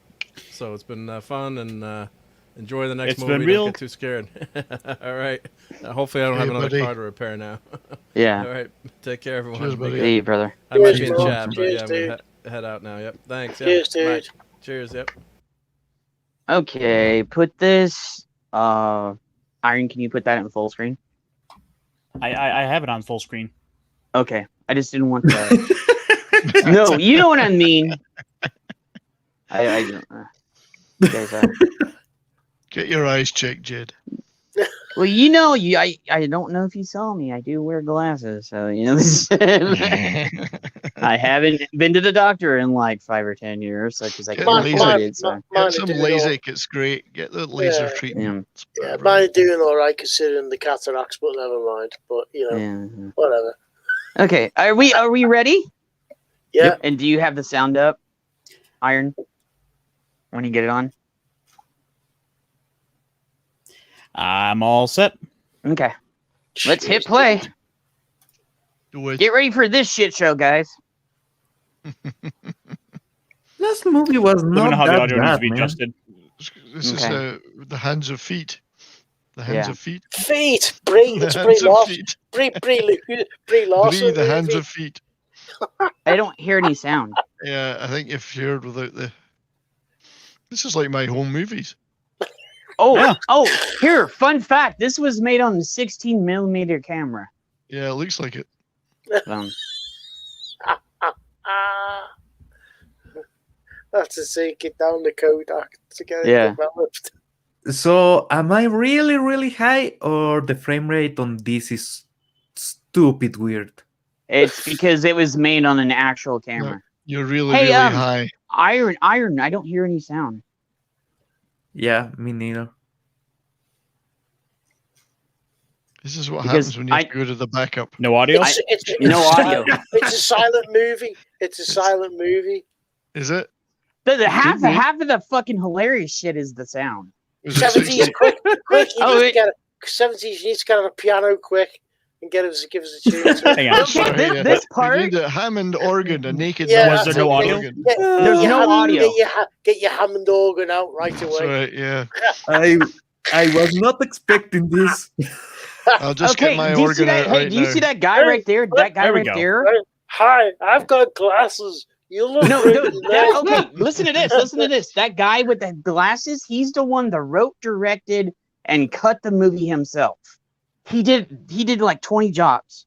So it's been fun and enjoy the next It's movie. been real. Don't get too scared. All right. Hopefully I don't have another car to repair now. Yeah. All right. Take care, everyone. Cheers, buddy. Hey, brother. I might be in Cheers, chat, but Cheers, yeah, I'm dude. gonna head out now. Yep. Thanks. Yep. Cheers, Bye. dude. Cheers. Yep. Okay, put this. Iron, can you put that in full screen? I have it on full screen. Okay, I just didn't want to. No, you know what I mean. I don't. You guys are. Get your eyes checked, Jed. Well, you know, I don't know if you saw me. I do wear glasses, so you know this. I haven't been to the doctor in like 5 or 10 years, because I can't afford it. So. Get some LASIK. It's great. Get the laser treatment. Yeah, mine are doing all right considering the cataracts, but never mind. But whatever. Okay, are we ready? Yeah. And do you have the sound up, Iron? When you get it on. I'm all set. Okay. Let's hit play. Get ready for this shit show, guys. Last movie was not how the that audio needs to bad, be man. adjusted. This is the hands of feet. The hands of feet. Feet. Brie. It's Brie Larson. Brie Larson. Brie, the hands of feet. I don't hear any sound. Yeah, I think if you heard without the. This is like my home movies. Oh, here, fun fact. This was made on the 16mm camera. Yeah, it looks like it. That's to say, get down the Kodak to get it Yeah. developed. So, am I really, really high, or the frame rate on this is stupid weird? It's because it was made on an actual camera. You're really, Hey, really high. Iron, I don't hear any sound. Yeah, me neither. This is what Because happens when you have to go to the backup. No audio? No audio. It's a silent movie. It's a silent movie. Is it? The half of the fucking hilarious shit is the sound. 70s, quick! You need to get 70s. You need to get on a piano quick and give us a tune. Hang on. This part. You need a Hammond organ, a naked. Was there no audio? There's no audio. Get your Hammond organ out right away. That's right. Yeah. I was not expecting this. I'll just get my organ out right do you now. see that guy right there? That guy right there? Hi, I've got glasses. You look okay, listen to this. That guy with the glasses, he's the one that wrote, directed, and cut the movie himself. He did like 20 jobs.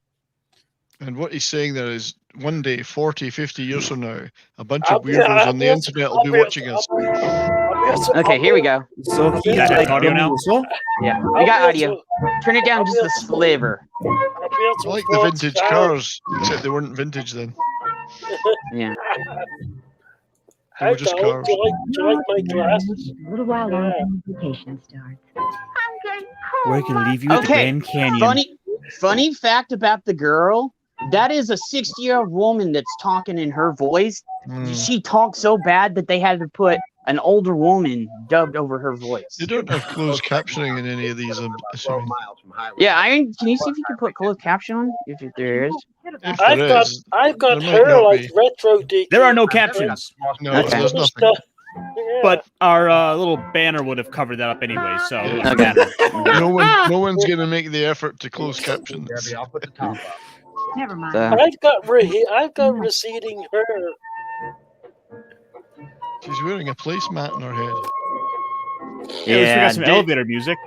And what he's saying there is one day, 40, 50 years from now, a bunch of weirdos on the internet will be watching us. Okay, here we go. So he got audio now? Yeah, we got audio. Turn it down just a sliver. I like the vintage cars, except they weren't vintage then. Yeah. They were just cars. Do you like my glasses? A little while longer when vacation starts. Where can leave you at the Grand Canyon? Funny fact about the girl. That is a 60-year-old woman that's talking in her voice. She talks so bad that they had to put an older woman dubbed over her voice. You don't have closed captioning in any of these, I'm assuming. Yeah, Iron, can you see if you can put closed caption on? If there is. I've got her like retro DQ. There are no captions. No, there's nothing. But our little banner would have covered that up anyway. So no one's going to make the effort to close captions. I'll put the top up. Never mind. I've got receding hair. She's wearing a placemat on her head. Yeah, we got some elevator music.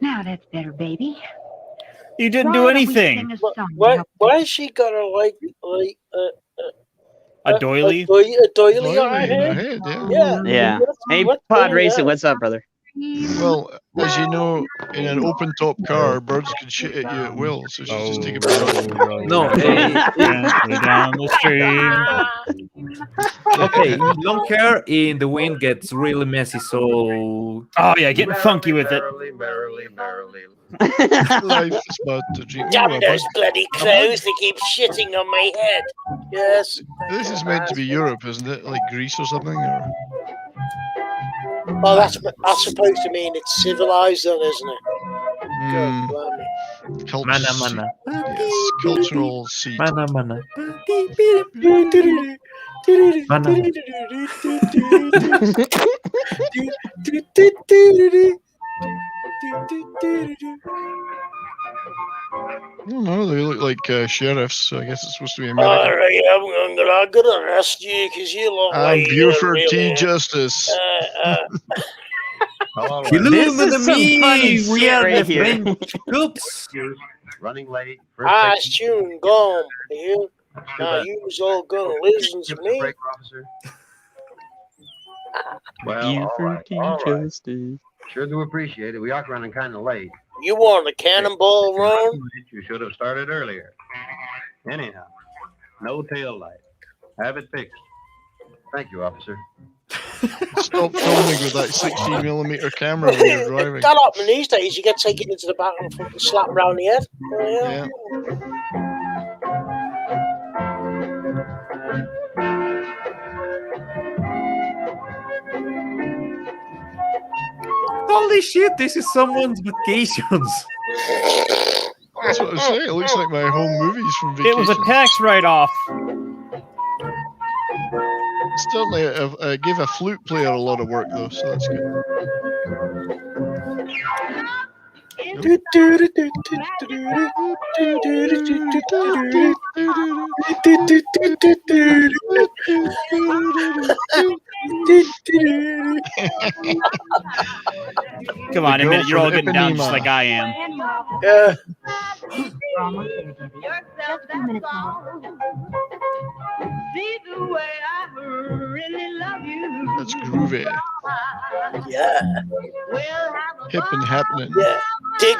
Now that's better, baby. You didn't do anything. Why has she got her like a doily? A doily on her head? Yeah. Hey, Pod Racing, what's up, brother? Well, as you know, in an open top car, birds can shit at you at will, so she's just taking a breath. No, down the stream. Okay, long hair in the wind gets really messy, so... Oh yeah, getting funky with it. Life is but a dream. Damn those bloody crows, they keep shitting on my head. Yes. This is meant to be Europe, isn't it? Like Greece or something? Or... Oh, that's supposed to mean it's civilized then, isn't it? God, blimey. Mana. Yes, cultural seed. Mana. Mana. I don't know, they look like sheriffs, so I guess it's supposed to be American. Alright, I'm gonna arrest you because you look I'm like Buford T. Justice. This is some funny shit we are right the here. French cooks. Running late. chewing gum. You? Now you was all gonna listen to me. Well, Buford all right. Justice. Sure do appreciate it. We are running kind of late. You want a cannonball run? You should have started earlier. Anyhow, no tail light. Have it fixed. Thank you, officer. Stop filming with that 16mm camera when you're driving. That happened these days. You get taken into the back and fucking slapped around the head. Oh, yeah. Holy shit, this is someone's vacations. That's what I was saying. It looks like my home movies from vacation. It was a tax write-off. Certainly, I gave a flute player a lot of work, though, so that's good. Come on, admit it, you're all getting down just like I am. Yeah. Just a minute more. That's groovy. Yeah. Hip and happening. Yeah. Dig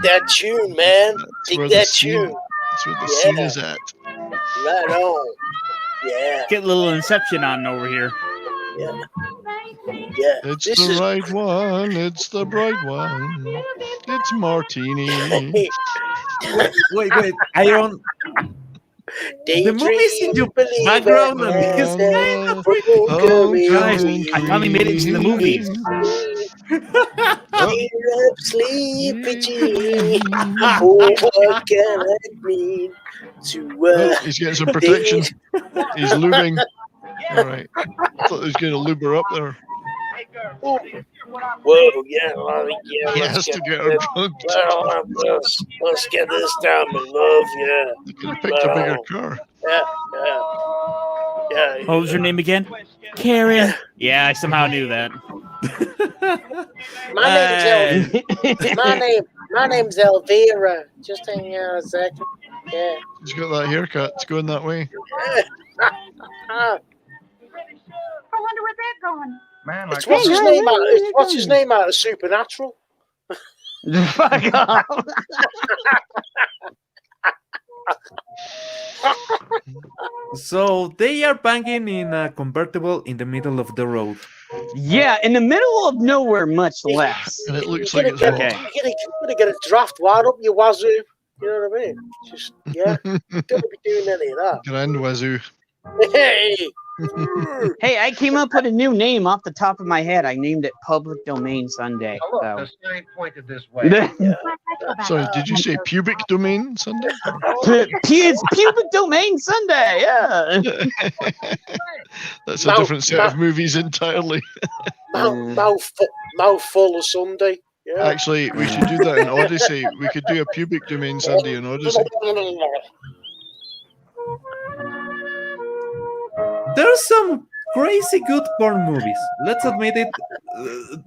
that tune, man. Dig that tune. That's where the scene is at. Right on. Yeah. Get a little Inception on over here. Yeah. Yeah. It's the right one. It's the bright one. It's Martini. Wait. I don't. The movie's in your background and it's kind of pretty. Guys, I finally made it to the movie. Get up, sleepy G. Oh, what can I mean to He's getting some protection. He's lubing. All right. I thought he was going to lube her up there. Whoa, yeah. He has to get her drugged. Let's get this down, my love. Yeah. They could have picked a bigger car. Yeah. What was your name again? Karen. Yeah, I somehow knew that. My name's Elvira. Just hang out a second. Yeah. He's got that haircut. It's going that way. I wonder where they're going. Man, What's his name out of Supernatural? Fuck off. So they are banging in a convertible in the middle of the road. Yeah, in the middle of nowhere, much less. And it looks like it's okay. You're gonna get a draft wide up your wazoo. You know what I mean? Just don't be doing any of that. Grand wazoo. Hey. Hey, I came up with a new name off the top of my head. I named it Public Domain Sunday. Look, So. the sign pointed this way. Sorry, did you say pubic domain Sunday? It's Pubic Domain Sunday, yeah. That's a different set of movies entirely. Mouthful of Sunday. Yeah. Actually, we should do that in Odyssey. We could do a pubic domain Sunday in Odyssey. There's some crazy good porn movies. Let's admit it.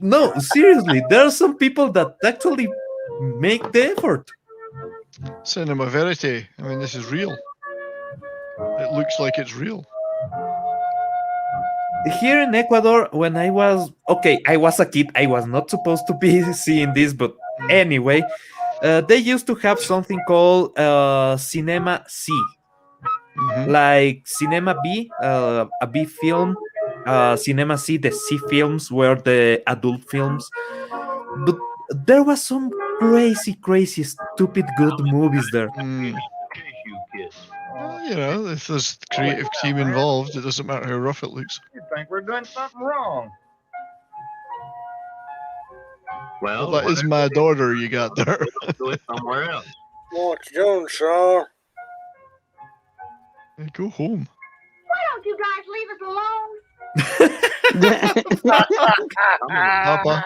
No, seriously, there are some people that actually make the effort. Cinema verite. I mean, this is real. It looks like it's real. Here in Ecuador, when I was a kid. I was not supposed to be seeing this, but anyway, they used to have something called Cinema C. Mm-hmm. Like Cinema B, a B film, Cinema C, the C films were the adult films. But there was some crazy, stupid good movies there. Well, you know, if there's a creative team involved, it doesn't matter how rough it looks. You think we're doing something wrong? Well, that is my daughter you got there. Do it somewhere else. What you doing, sir? Go home. Why don't you guys leave us alone? Papa.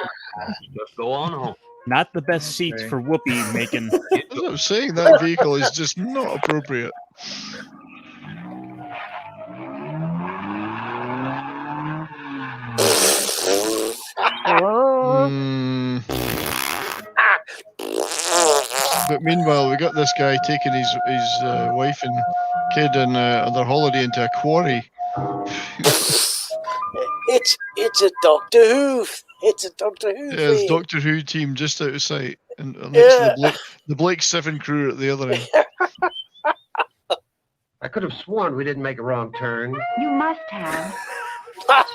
Just go on home. Not the best seats for whoopee making. I'm saying that vehicle is just not appropriate. Bit Meanwhile, we got this guy taking his wife and kid on their holiday into a quarry. It's a Doctor Who. It's a Doctor Who. Yeah, it's thing. Doctor Who team just out of sight, and next to the Blake 7 crew at the other end. I could have sworn we didn't make a wrong turn. You must have.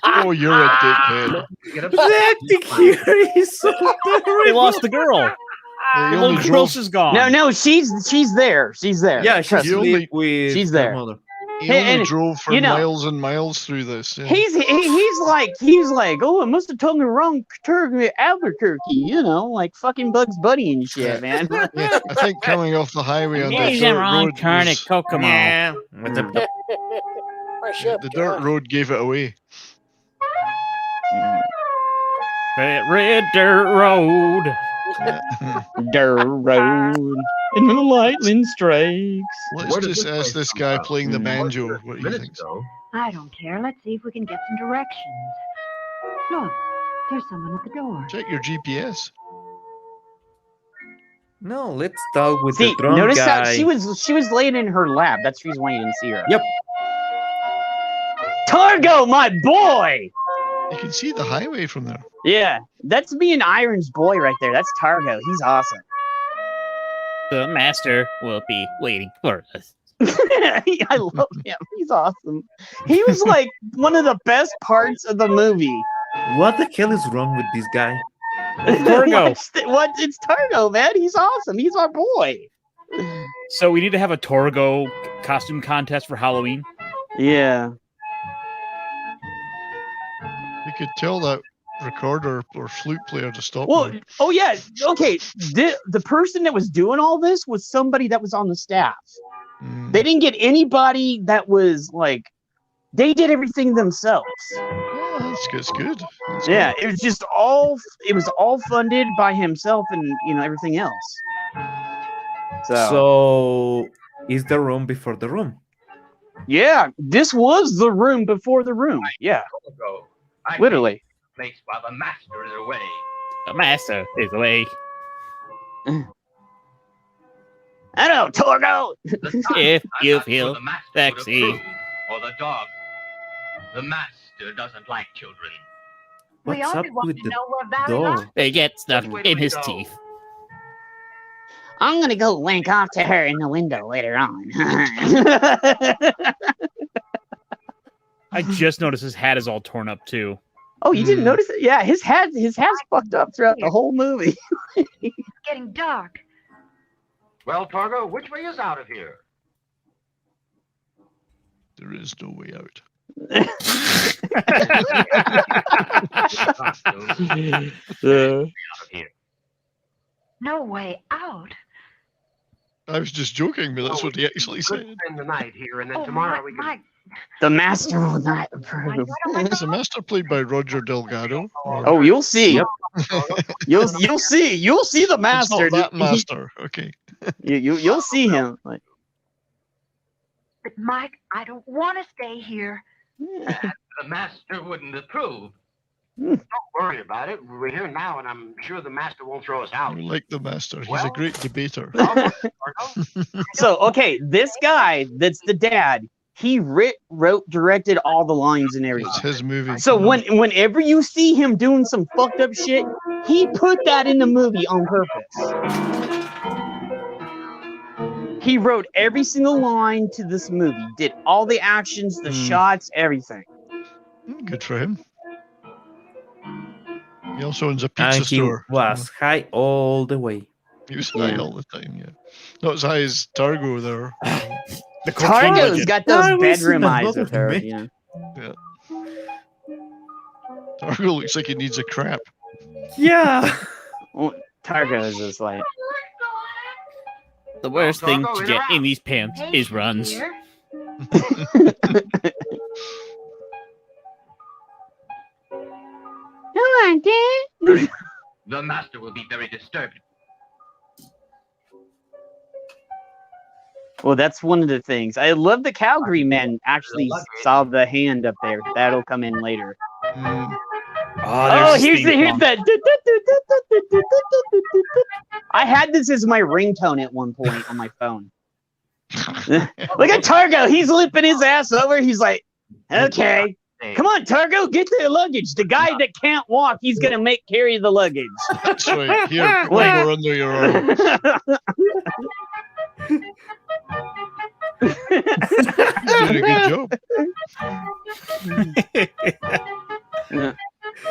Oh, you're a dickhead. The acting here is so terrible. They lost the girl. The little girl is gone. No, she's there. She's there. Yeah, Trust she's me. with She's there. her mother. He only drove for miles and miles through this. Yeah. He's like, oh, I must have told me the wrong Albuquerque, like fucking Bugs Bunny and shit, man. Yeah, I think coming off the highway on the He's dirt wrong road turn was- at Kokomo. Yeah. the dirt road gave it away. That red dirt road. Dirt road. And the lightning strikes. Let's just ask this guy playing the banjo what he thinks. I don't care. Let's see if we can get some directions. Look, there's someone at the door. Check your GPS. No, let's talk with See, the drunk notice guy. how she was laying in her lap. That's the reason why you didn't see her. Yep. Targo, my boy! You can see the highway from there. Yeah, that's me and Iron's boy right there. That's Targo. He's awesome. The master will be waiting for us. I love him. He's awesome. He was like one of the best parts of the movie. What the hell is wrong with this guy? Targo. What? It's Targo, man. He's awesome. He's our boy. So we need to have a Torgo costume contest for Halloween. Yeah. You could tell that recorder or flute player to stop. Well, now. oh yeah. Okay. The person that was doing all this was somebody that was on the staff. They didn't get anybody that was like. They did everything themselves. Oh, that's good. That's Yeah, good. it was just all. It was all funded by himself and everything else. So is the room before the room? Yeah, this was the room before the room. Yeah, literally. Place while the master is away. The master is away. I know, Torgo. If you feel sexy. Or the dog. The master doesn't like children. We What's up only want with to the know where Valley dog? lies. They get stuck in his teeth. I'm gonna go wank off to her in the window later on. I just noticed his hat is all torn up too. Oh, you didn't notice it? Yeah, his hat's fucked up throughout the whole movie. It's getting dark. Well, Torgo, which way is out of here? There is no way out. No way out. I was just joking, but that's what he actually said. Spend the night here, and then Oh, tomorrow we can. my. The master will not approve. Is the master played by Roger Delgado? Oh, you'll see. You'll see. You'll see the It's master. not that master. Okay. You'll see him. Like, But Mike, I don't want to stay here. The master wouldn't approve. Don't worry about it. We're here now, and I'm sure the master won't throw us out. I like the master. He's a great debater. So, okay, this guy that's the dad, he wrote, directed all the lines and everything. It's his movie. So whenever you see him doing some fucked up shit, he put that in the movie on purpose. He wrote every single line to this movie, did all the actions, the shots, everything. Good for him. He also owns a pizza And he store. was high all the way. He was high all the time, yeah. Not as high as Targo there. Targo's got those I was bedroom in eyes another with her. bed. You know? Yeah. Targo looks like he needs a crap. Yeah. Well, Targo is just like. The worst thing to get in these pants is runs. Here. Come on, Dad. The master will be very disturbed. Well, that's one of the things. I love the Calgary man actually saw the hand up there. That'll come in later. Oh, Here's that. I had this as my ringtone at one point on my phone. Look at Targo. He's lipping his ass over. He's like, okay, come on, Targo, get the luggage. The guy that can't walk, he's going to carry the luggage. That's right. Here, put one more under your arm. You did a good job.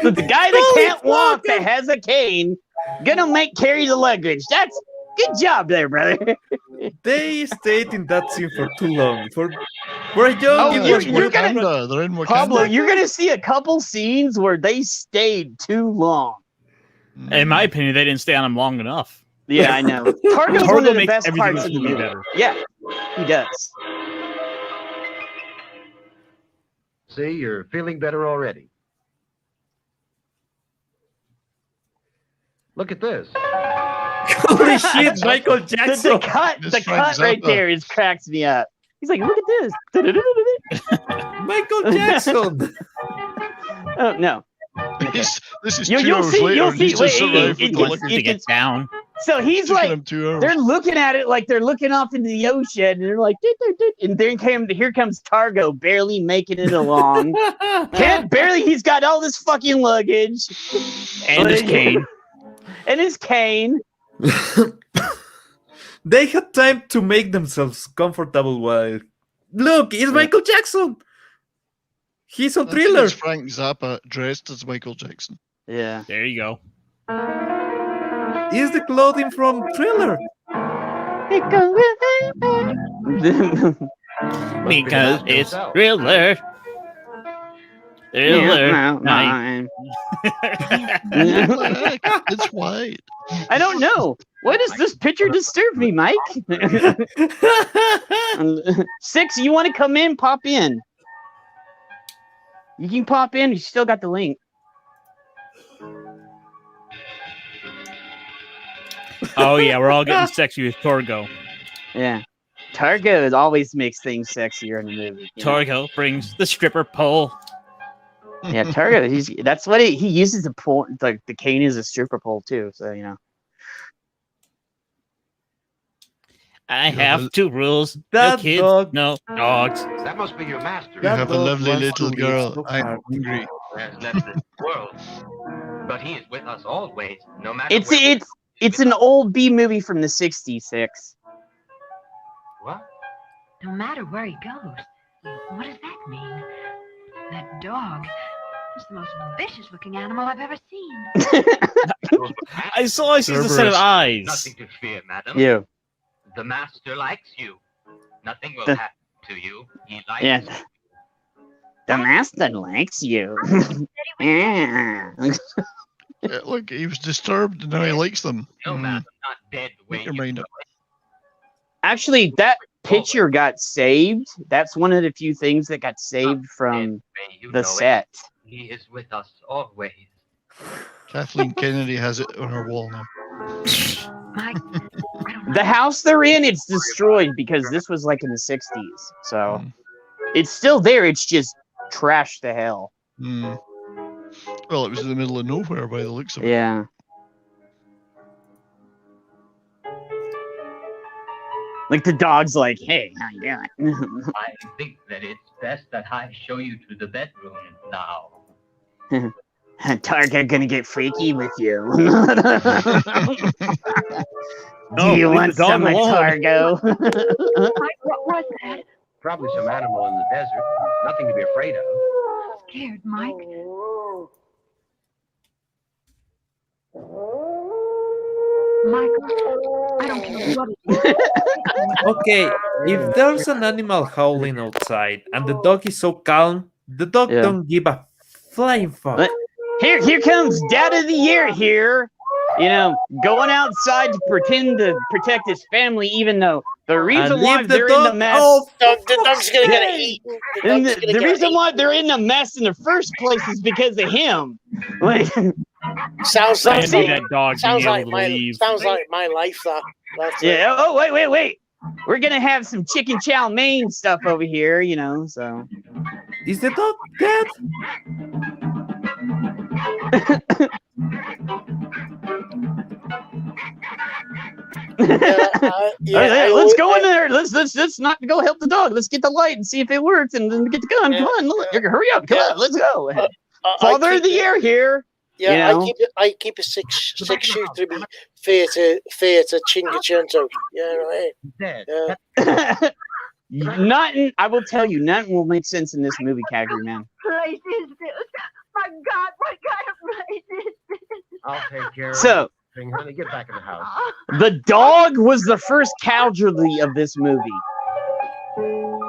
The guy that can't walk, that has a cane, gonna carry the luggage. That's good job there, brother. They stayed in that scene for too long. For a young, you're gonna, they're in Wakanda. Pablo, you're gonna see a couple scenes where they stayed too long. In my opinion, they didn't stay on him long enough. Yeah, I know. Targo's one of the makes best everything parts of the movie movie. better. Yeah, he does. See, you're feeling better already. Look at this. Holy shit, Michael Jackson. The cut right there cracks me up. He's like, look at this. Michael Jackson. Oh, no. Okay. This is you'll see. Get down. So he's like, they're looking at it like they're looking off into the ocean, and they're like, and then here comes Targo, barely making it along. He's got all this fucking luggage. And his cane. And his cane. They had time to make themselves comfortable while... Look, it's Michael Jackson! He's on Thriller. It's Frank Zappa dressed as Michael Jackson. Yeah. There you go. Is the clothing from Thriller? Because it's Thriller. It's white. I don't know. Why does this picture disturb me, Mike? 6, you want to come in? Pop in. You can pop in. You still got the link. Oh, yeah. We're all getting sexy with Targo. Yeah. Targo always makes things sexier in the movie. Targo brings the stripper pole. Yeah, Targo. That's what he uses the pole. Like the cane is a stripper pole too. So I have 2 rules. That no kids, dog. no dogs. That must be your master. You have a lovely little girl. I'm hungry. Has left this world, but he is with us always, no matter. It's an old B movie from the '66. What? No matter where he goes. What does that mean? That dog is the most vicious-looking animal I've ever seen. I saw a set of eyes. Nothing to fear, madam. You. The master likes you. Nothing will happen to you. He likes you. The master likes you. Yeah. Yeah, look, he was disturbed and now he likes them. No, madam, not dead the way Make your mind up. Actually, that picture got saved. That's one of the few things that got saved from the set. He is with us always. Kathleen Kennedy has it on her wall now. The house they're in, it's destroyed because this was like in the 60s. So it's still there. It's just trashed to hell. Well, it was in the middle of nowhere by the looks of it. Yeah. Like the dog's like, hey, how you doing? I think that it's best that I show you to the bedroom now. Targa gonna get freaky with you. Do you want some Targo? What was that? Probably some animal in the desert. Nothing to be afraid of. Scared, Mike. Michael, I don't care what it is. Okay, if there's an animal howling outside and the dog is so calm, the dog don't give a flying fuck. Here comes Dad of the Year here. Going outside to pretend to protect his family, even though the reason why they're in the mess. The dog's gonna get eat. The reason why they're in the mess in the first place is because of him. Like, sounds like that dog sounds being like able to my leave. sounds like my life. That's yeah. Oh, wait. We're gonna have some chicken chow mein stuff over here. So. Is the dog dead? Let's go in there. Let's not go help the dog. Let's get the light and see if it works, and then get the gun. Come on, hurry up. Come on, let's go. Father of the Year here. Yeah, you know? I keep a six shooter to be fair to Cinquecento. Yeah, right. Yeah. Nothing. I will tell you, nothing will make sense in this movie, Calgary Man. Place is this? My God, what kind of place is this? I'll take care of So, it. Honey, get back in the house. the dog was the first casualty of this movie.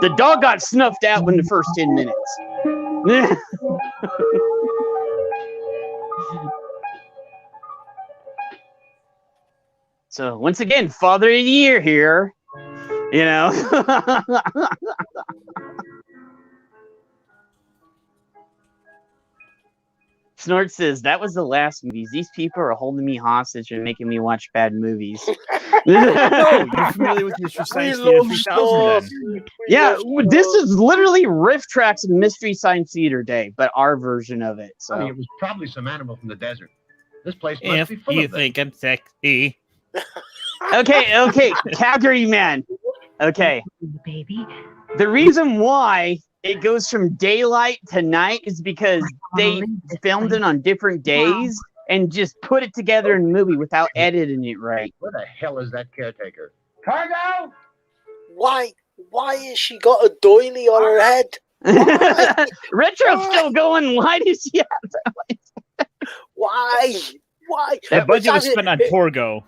The dog got snuffed out in the first 10 minutes. So, once again, Father of the Year here. You know? Snort says, that was the last movies. These people are holding me hostage and making me watch bad movies. No, you're familiar with Mystery Science Theater 3000 then. Yeah, this is literally Riff Tracks and Mystery Science Theater Day, but our version of it. So Honey, it was probably some animal from the desert. This place must be full you of them. think I'm sexy. Okay, Calgary Man. Okay. Baby. The reason why it goes from daylight to night is because they filmed it on different days and just put it together in a movie without editing it right. Where the hell is that caretaker? Cargo! Why has she got a doily on her head? Retro's still going. Why does she have that? Why? That budget was spent on Torgo.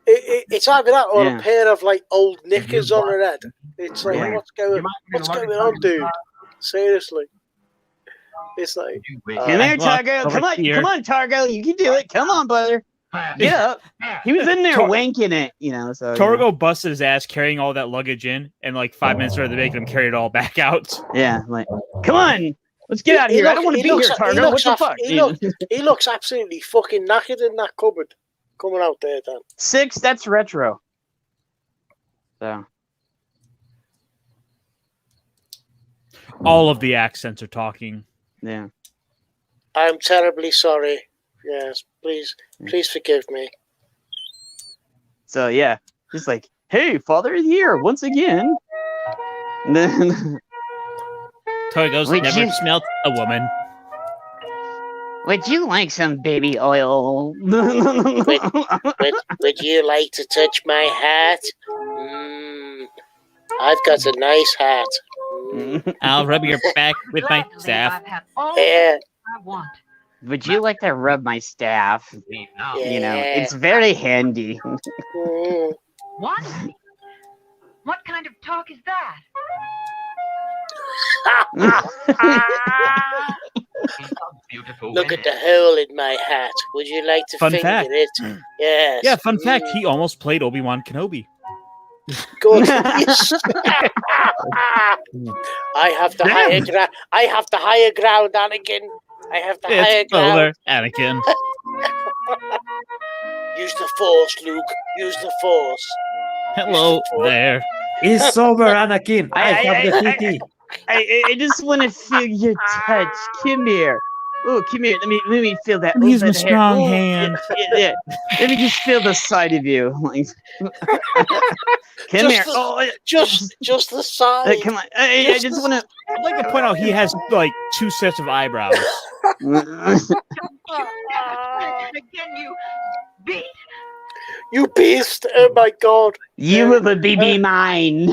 It's either that or a pair of like old knickers on her head. It's like, what's going on, dude? Seriously. It's like, come here, Targo. Come on, Targo. You can do it. Come on, brother. Get up. He was in there wanking it, you know. So Torgo busted his ass carrying all that luggage in, and like 5 minutes later, they make him carry it all back out. Yeah, like, come on, let's get out of here. I don't want to be here, Targo. What the fuck? He looks absolutely fucking knackered in that cupboard. Coming out there, Dan. 6, that's Retro. So all of the accents are talking. Yeah. I'm terribly sorry. Yes, please forgive me. So yeah, just like, hey, Father of the Year once again. And then Torgo's never smelled a woman. Would you like some baby oil? Would you like to touch my hat? I've got a nice hat. I'll rub your back with my staff. Yeah. I want. Would you like to rub my staff? You know, it's very handy. What? What kind of talk is that? Look at the hole in my hat. Would you like to Fun finger fact. it? Yes. Yeah, fun fact, he almost played Obi-Wan Kenobi. Good. Yes. I have the higher ground. I have the higher ground, Anakin. I have the higher ground. Over, Anakin. Use the Force, Luke. Use the Force. Hello there. It's over, Anakin. I have the TT. I just want to feel your touch. Come here. Oh, come here. Let me feel that. Use my strong hand. Yeah. Let me just feel the side of you. Come here. Just the side. Come on. I just want to. I'd like to point out he has like 2 sets of eyebrows. Again, you beast. You beast! Oh my God! You will be mine.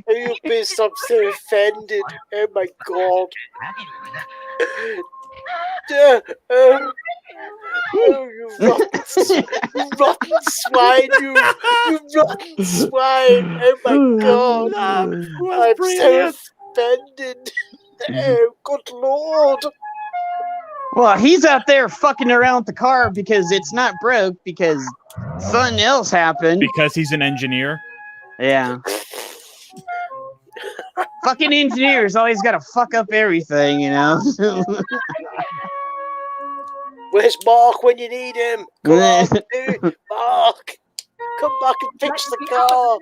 You beast! I'm so offended. Oh my God! You rotten swine! You rotten swine! Oh my God! I'm so offended. Oh, good Lord! Well, he's out there fucking around with the car because it's not broke because something else happened. Because he's an engineer. Yeah. Fucking engineers always gotta fuck up everything, you know? Where's Mark when you need him? Come on, dude. Mark! Come back and fix the car!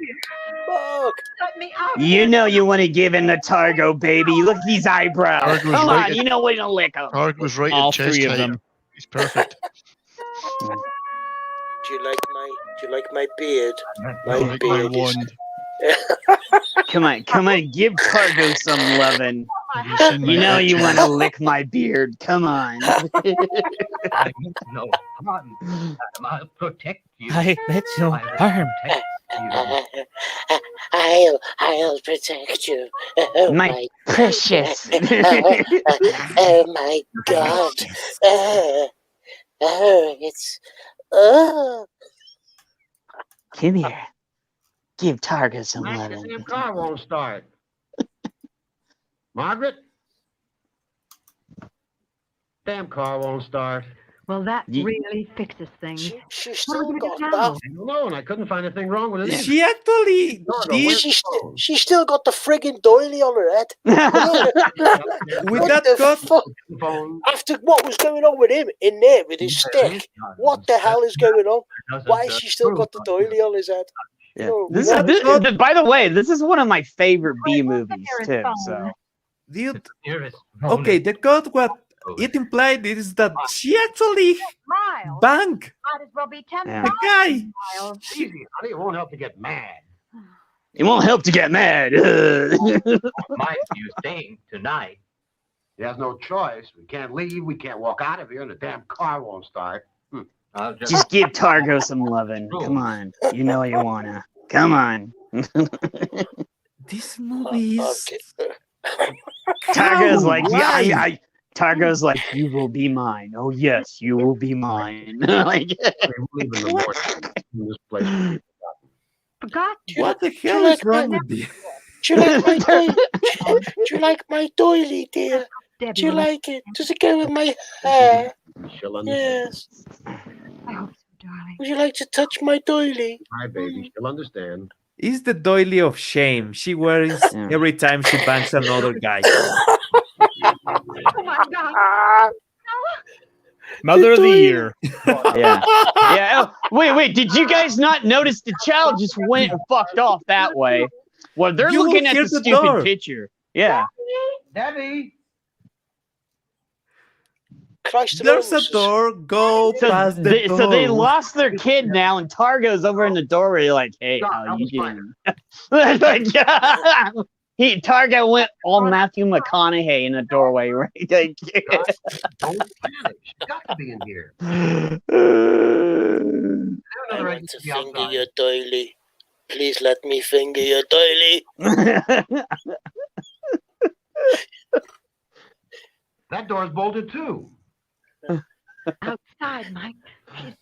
Mark! Let me out. You know you want to give him the Targo, baby. Look at these eyebrows. Come on, you know what to lick them. Targ was right All at chest 3 of height. them. He's perfect. Do you like my Do you like my beard? My like my beard is... wand. Come on, give Targo some lovin'. You know you want to lick my beard. Come on. No, come on. I'll protect you. I bet no harm. I'll protect you. Oh My precious. Oh my God. It's... Come here. Give Targo some Max, the lovin'. damn car won't start. Margaret? Damn car won't start. Well, that really fixes things. She What still are we got gonna do that. now? I don't know, and I couldn't find a thing wrong with it. She actually did She still got the friggin' doily on her head. with What that the cut. fuck? After what was going on with him in there with his stick, what the hell is going on? Why has she still got the doily on his head? Yeah. No, This what? is, by the way, this is one of my favorite B movies too. So Dude, okay, the cut what it implied is that she actually Miles. banged Might as well be 10 Yeah. the guy. miles. Easy, honey. It won't help to get mad. it won't help to get mad. Mind you, staying tonight. He has no choice. We can't leave. We can't walk out of here, and the damn car won't start. I'll Just give Targo some lovin'. Come on. You know you wanna. Come on. This movie is Targo's like, why? yeah, Targo's like, you will be mine. Oh yes, you will be mine. Like, this place. Forgot. What the hell is wrong with this? Do you like my doily? Do you like my doily, dear? Debbie, Do you will I- like it? Does it go with my hair? She'll understand. Yes. I hope so, darling. Would you like to touch my doily? Hi, baby. She'll understand. It's the doily of shame. She wears every time she bangs another guy. Oh my God. Mother of the year. yeah. Yeah. Oh, wait. Did you guys not notice the child just went and fucked off that way? Well, they're You looking at hear the the stupid door. picture. Yeah. Debbie. Christ, There's a door. Go past the door. So they lost their kid now, and Targo's over in the doorway, like, "Hey, how you doing?" Like, Targo went all Matthew McConaughey in the doorway, right? Like, Don't panic. She's got to be in here. I want to finger your doily. Please let me finger your doily. That door's bolted too. Outside, Mike.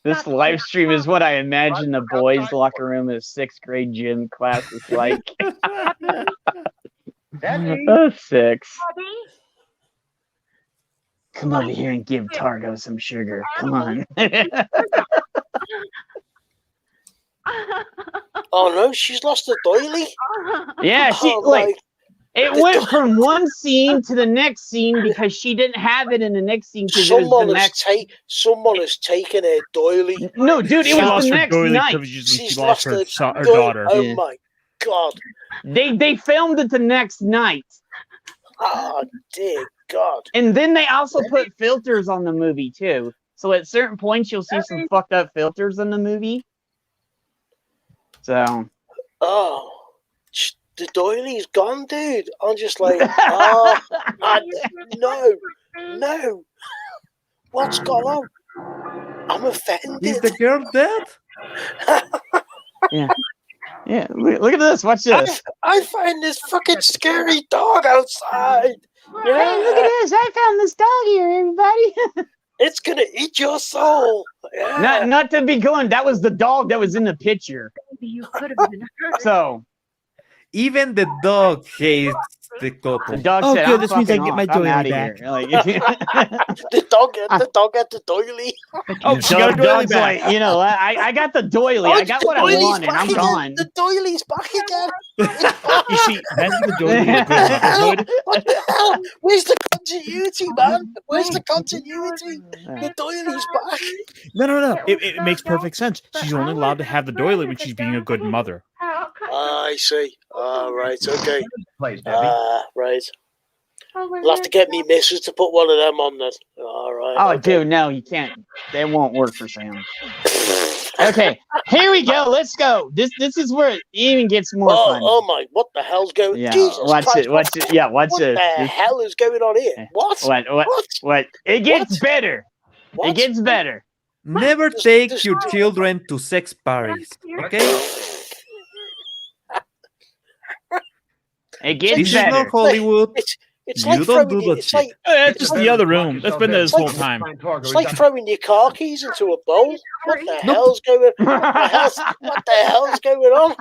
This live stream is what I imagine the boys' locker room of sixth grade gym class is like. Debbie. Oh, six. Come over here and give Targo some sugar. Come on. Oh no, she's lost the doily. Yeah, she Oh, like my- it went from one scene to the next scene because she didn't have it in the next scene because it was Someone the has next. someone has taken her doily. No, dude, She it was lost the her next doily night. because she She's lost lost her her doily. daughter. Oh Yeah. my God. They filmed it the next night, Oh dear God. and then they also put filters on the movie too. So at certain points, you'll see some fucked up filters in the movie. So. Oh, the doily's gone, dude. I'm just like, no. What's going on? I'm offended. Is the girl dead? Yeah, look at this. Watch this. I find this fucking scary dog outside. Yeah. Hey, look at this. I found this dog here, everybody. It's gonna eat your soul. Yeah. Not to be going. That was the dog that was in the picture. Maybe you could have been hurt. So Even the dog hates the couple. the dog Oh, said, good, "I'm this means I fucking get my off. I'm doily outta back." here." Like, The dog had the doily. Oh, she got her doily dog's back. like, I got the doily. I got the what I doily's wanted. back I'm again. gone. The doily's back again. You see, that's the doily of good motherhood. What the hell? Where's the continuity, man? Where's the continuity? The doily's back. No. It makes perfect sense. She's only allowed to have the doily when she's being a good mother. I see. Right, okay. Place, Debbie. Right. You'll have to get me missus to put one of them on then. All right. Oh, okay. dude, no, you can't. They won't work for Sam. Okay, here we go. Let's go. This is where it even gets more fun. Oh my! What the hell's going? Yeah, Jesus watch Christ! it. Watch it. Yeah, watch what this. the hell is going on here? What? What? It gets better. What? It gets better. Never take your children to sex parties, okay? It gets This better. is not Hollywood. It's You like don't throwing do your, that it's shit. like It's just the other room. That's been there this whole time. it's like throwing your car keys into a bowl. What the hell's going? What the hell's going on?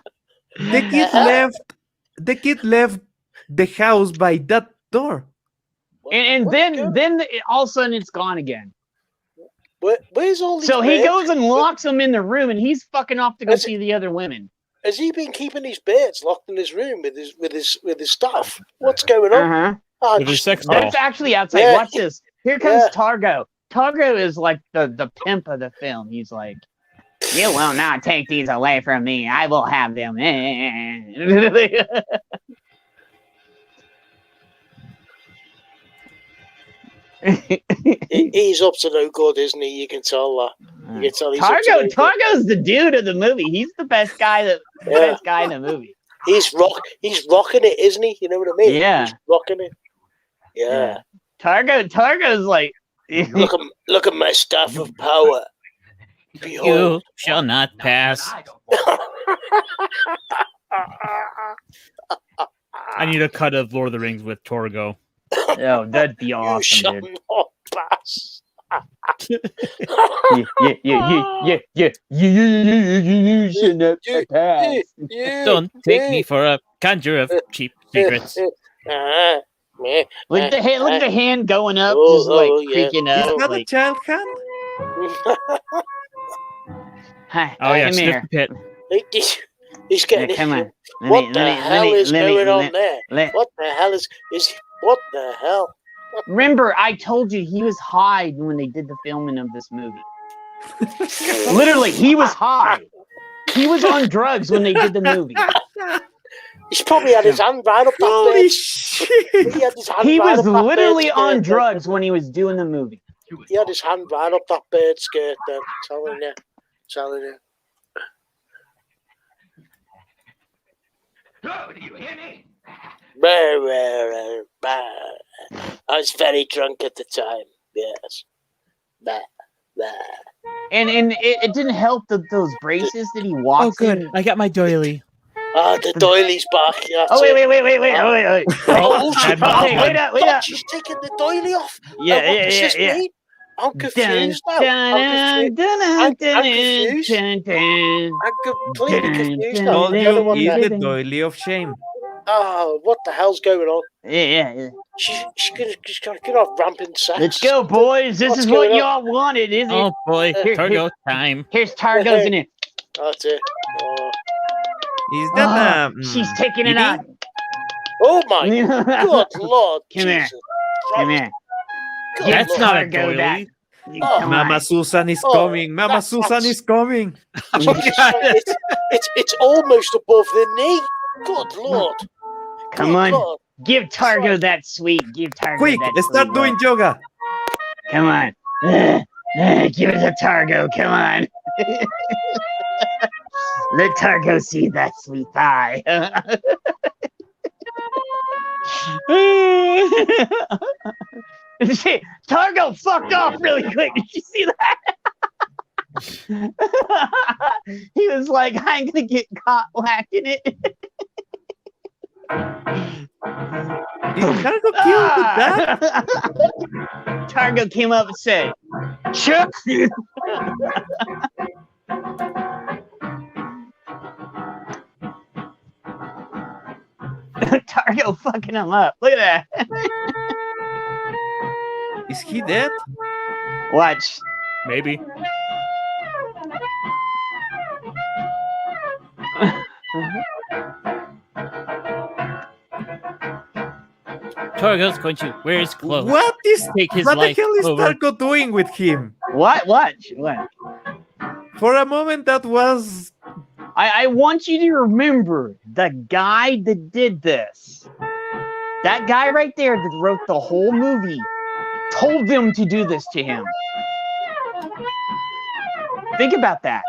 The kid left the house by that door. And then all of a sudden it's gone again. Where's all these? So he birds? goes and locks them in the room, and he's fucking off to go see the other women. Has he been keeping his birds locked in his room with his stuff? What's going on? Oh, With his sex doll. That's actually outside. Yeah. Watch this. Here comes Targo. Targo is like the pimp of the film. He's like, "You will not take these away from me. I will have them." He's up to no good, isn't he? You can tell that. You can tell he's up to no good. Targo's the dude of the movie. He's the best guy. Best guy in the movie. He's rocking it, isn't he? You know what I mean? Yeah. He's rocking it. Yeah. Targo's like, look at my staff of power. You shall not pass. I need a cut of Lord of the Rings with Torgo. Oh, that'd be awesome, dude. Not pass. You should not pass. Don't take me for a conjurer of cheap secrets. Look at the hand going up, just like creaking up. Is that like, a child hand? Hi, Oh yeah, come sniff here. the pit. He's getting. Yeah, come on. What the hell is going on there? What the hell is? What the hell? Remember, I told you he was high when they did the filming of this movie. Literally, he was high. He was on drugs when they did the movie. He's probably had his hand right up that Holy bed. shit! He was literally on drugs when he was doing the movie. He had his hand right up that bird skirt then. Telling you. Oh, do you hear me? I was very drunk at the time. Yes. And it didn't help those braces that he walks. Oh, good. in. I got my doily. The doily's back. Yeah, Oh wait. Oh, shit. Okay, wait up. She's taking the doily off. Yeah. I'm confused now. I'm confused. I'm completely confused now. Told you he's the doily of shame. Oh, what the hell's going on? Yeah. She's gonna get off rampant sex. Let's go, boys. This is what y'all wanted, isn't it? Oh boy, Targo time. Here's Targo's in it. That's it. Is that she's taking it out. Oh my good lord! Come here. Come here. That's not a doily. Mama Susan is coming. Mama Susan is coming. It's almost above the knee. Good lord. Come on. Give Targo that sweet. Give Targo Quick, that let's sweet start doing yoga. Come on. Give it to Targo. Come on. Let Targo see that sweet thigh. Targo fucked off really quick. Did you see that? He was like, I ain't gonna get caught lacking it. Is Targo killed with that? Targo came up and said, Chuck. Targo fucking him up. Look at that. Is he dead? Watch. Maybe. Targo's going to wear his clothes. What is Take his what the life hell is over. Targo doing with him? What? For a moment, that was. I want you to remember the guy that did this. That guy right there that wrote the whole movie told them to do this to him. Think about that.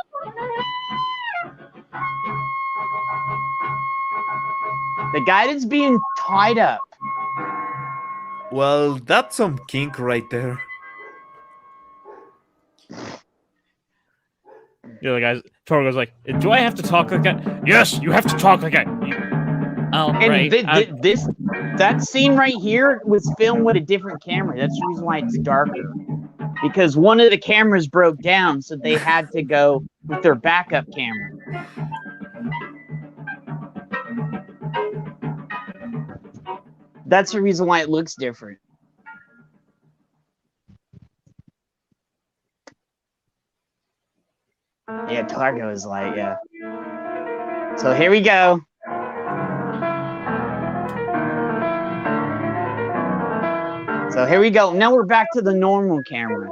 The guy that's being tied up. Well, that's some kink right there. The guys, Toro goes like, "Do I have to talk like that?" Yes, you have to talk like that. Oh, And right. that scene right here was filmed with a different camera. That's the reason why it's darker. Because one of the cameras broke down, so they had to go with their backup camera. That's the reason why it looks different. Yeah, Targo is like, yeah. So here we go. So here we go. Now we're back to the normal camera.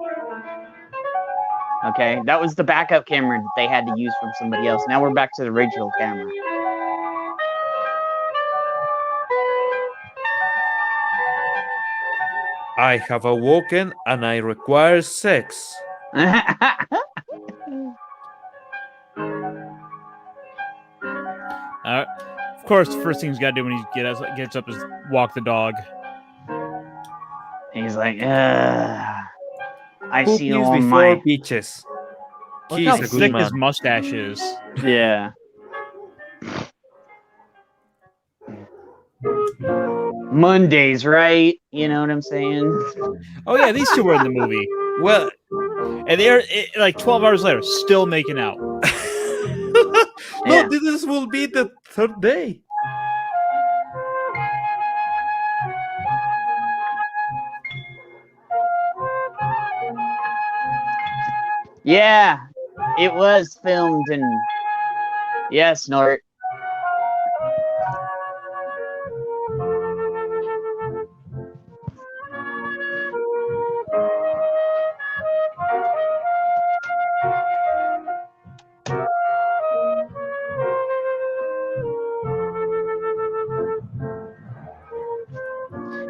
Okay, that was the backup camera that they had to use from somebody else. Now we're back to the original camera. I have awoken and I require sex. Of course, the first thing he's got to do when he gets up is walk the dog. He's like, I see you Cookies on before my beaches. Look He's how a good thick man. his mustache is. Yeah. Mondays, right? You know what I'm saying? Oh yeah, these two were in the movie. Well, and they're like 12 hours later, still making out. No, Yeah. this will be the third day. Yeah, it was filmed in. Yes, Nort.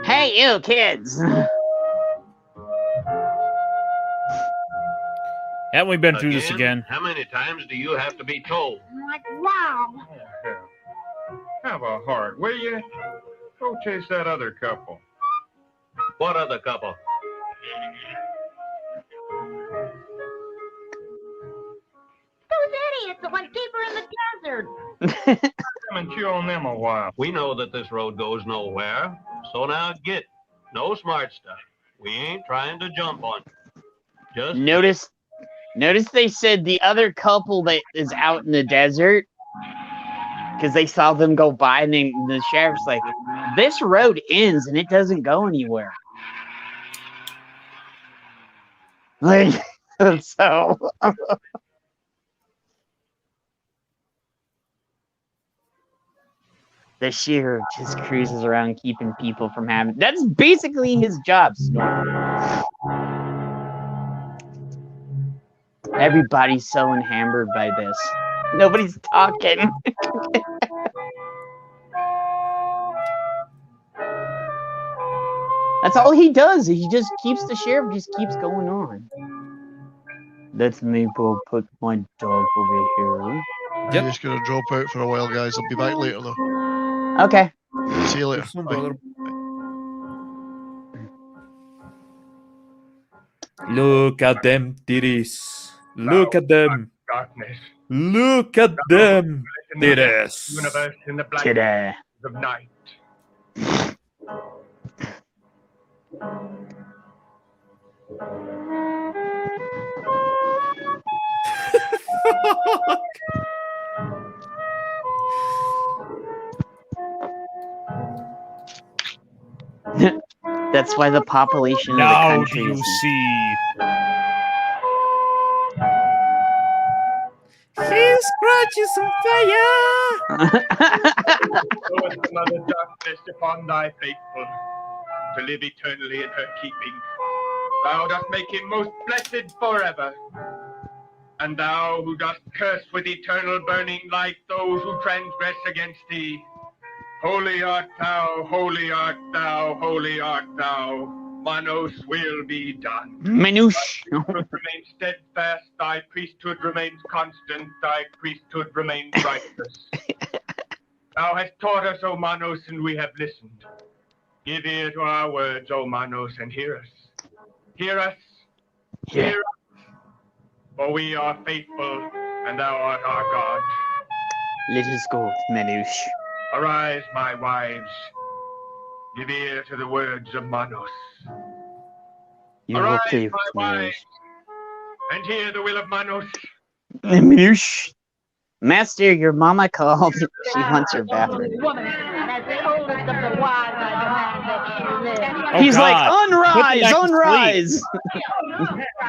Hey, you kids! Haven't we been through this again? How many times do you have to be told? Like, wow. Have a heart, will you? Go chase that other couple. What other couple? Those idiots that went deeper in the desert. Come and chew on them a while. We know that this road goes nowhere. So now get. No smart stuff. We ain't trying to jump on you. Just Notice they said the other couple that is out in the desert because they saw them go by, and the sheriff's like, this road ends and it doesn't go anywhere. Like, so. The sheriff just cruises around keeping people from having. That's basically his job, Snort. Everybody's so enamored by this. Nobody's talking. That's all he does. He just keeps the sheriff just keeps going on. Let me put my dog over here. I'm just gonna drop out for a while, guys. I'll be back later though. Okay. See you later. Bye. Look at them titties. Look at them. Darkness. Look at them titties. Universe in the black Today. of night. That's why the population of the Now country you is. see. He scratches some fire. Lord, another darkness upon thy faithful, to live eternally in her keeping. Thou dost make him most blessed forever. And thou who dost curse with eternal burning light those who transgress against thee. Holy art thou, holy art thou, holy art thou. Manos will be done. Manouche. Thy priesthood remains steadfast, thy priesthood remains constant, thy priesthood remains righteous. Thou hast taught us, O Manos, and we have listened. Give ear to our words, O Manos, and hear us. Hear us. Yeah. Hear us. For we are faithful, and thou art our God. Let us go, Manouche. Arise, my wives. Give ear to the words of Manos. You will Arise, play with my Manouche. wives, and hear the will of Manos. Manouche. Master, your mama called. She wants her bathroom. He's like, unrise, unrise.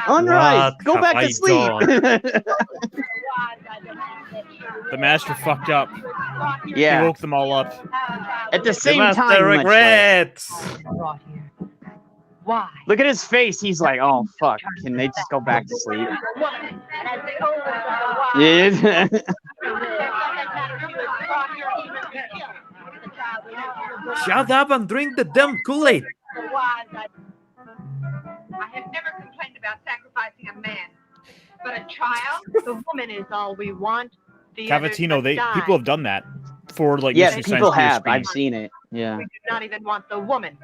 Unrise. What Go have back I to sleep. The master fucked up. Yeah. He woke them all up. At the The same master time, much regrets. Why? Look at his face. He's like, oh, fuck. Can they just go back to sleep? Yeah. Shut up and drink the damn Kool-Aid. I have never complained about sacrificing a man, but a child, the woman is all we want. The Cavatino, others must die. people have done that for like Yes, Mystery people Science Theater have. I've screenings. seen it. Yeah. We do not even want the woman.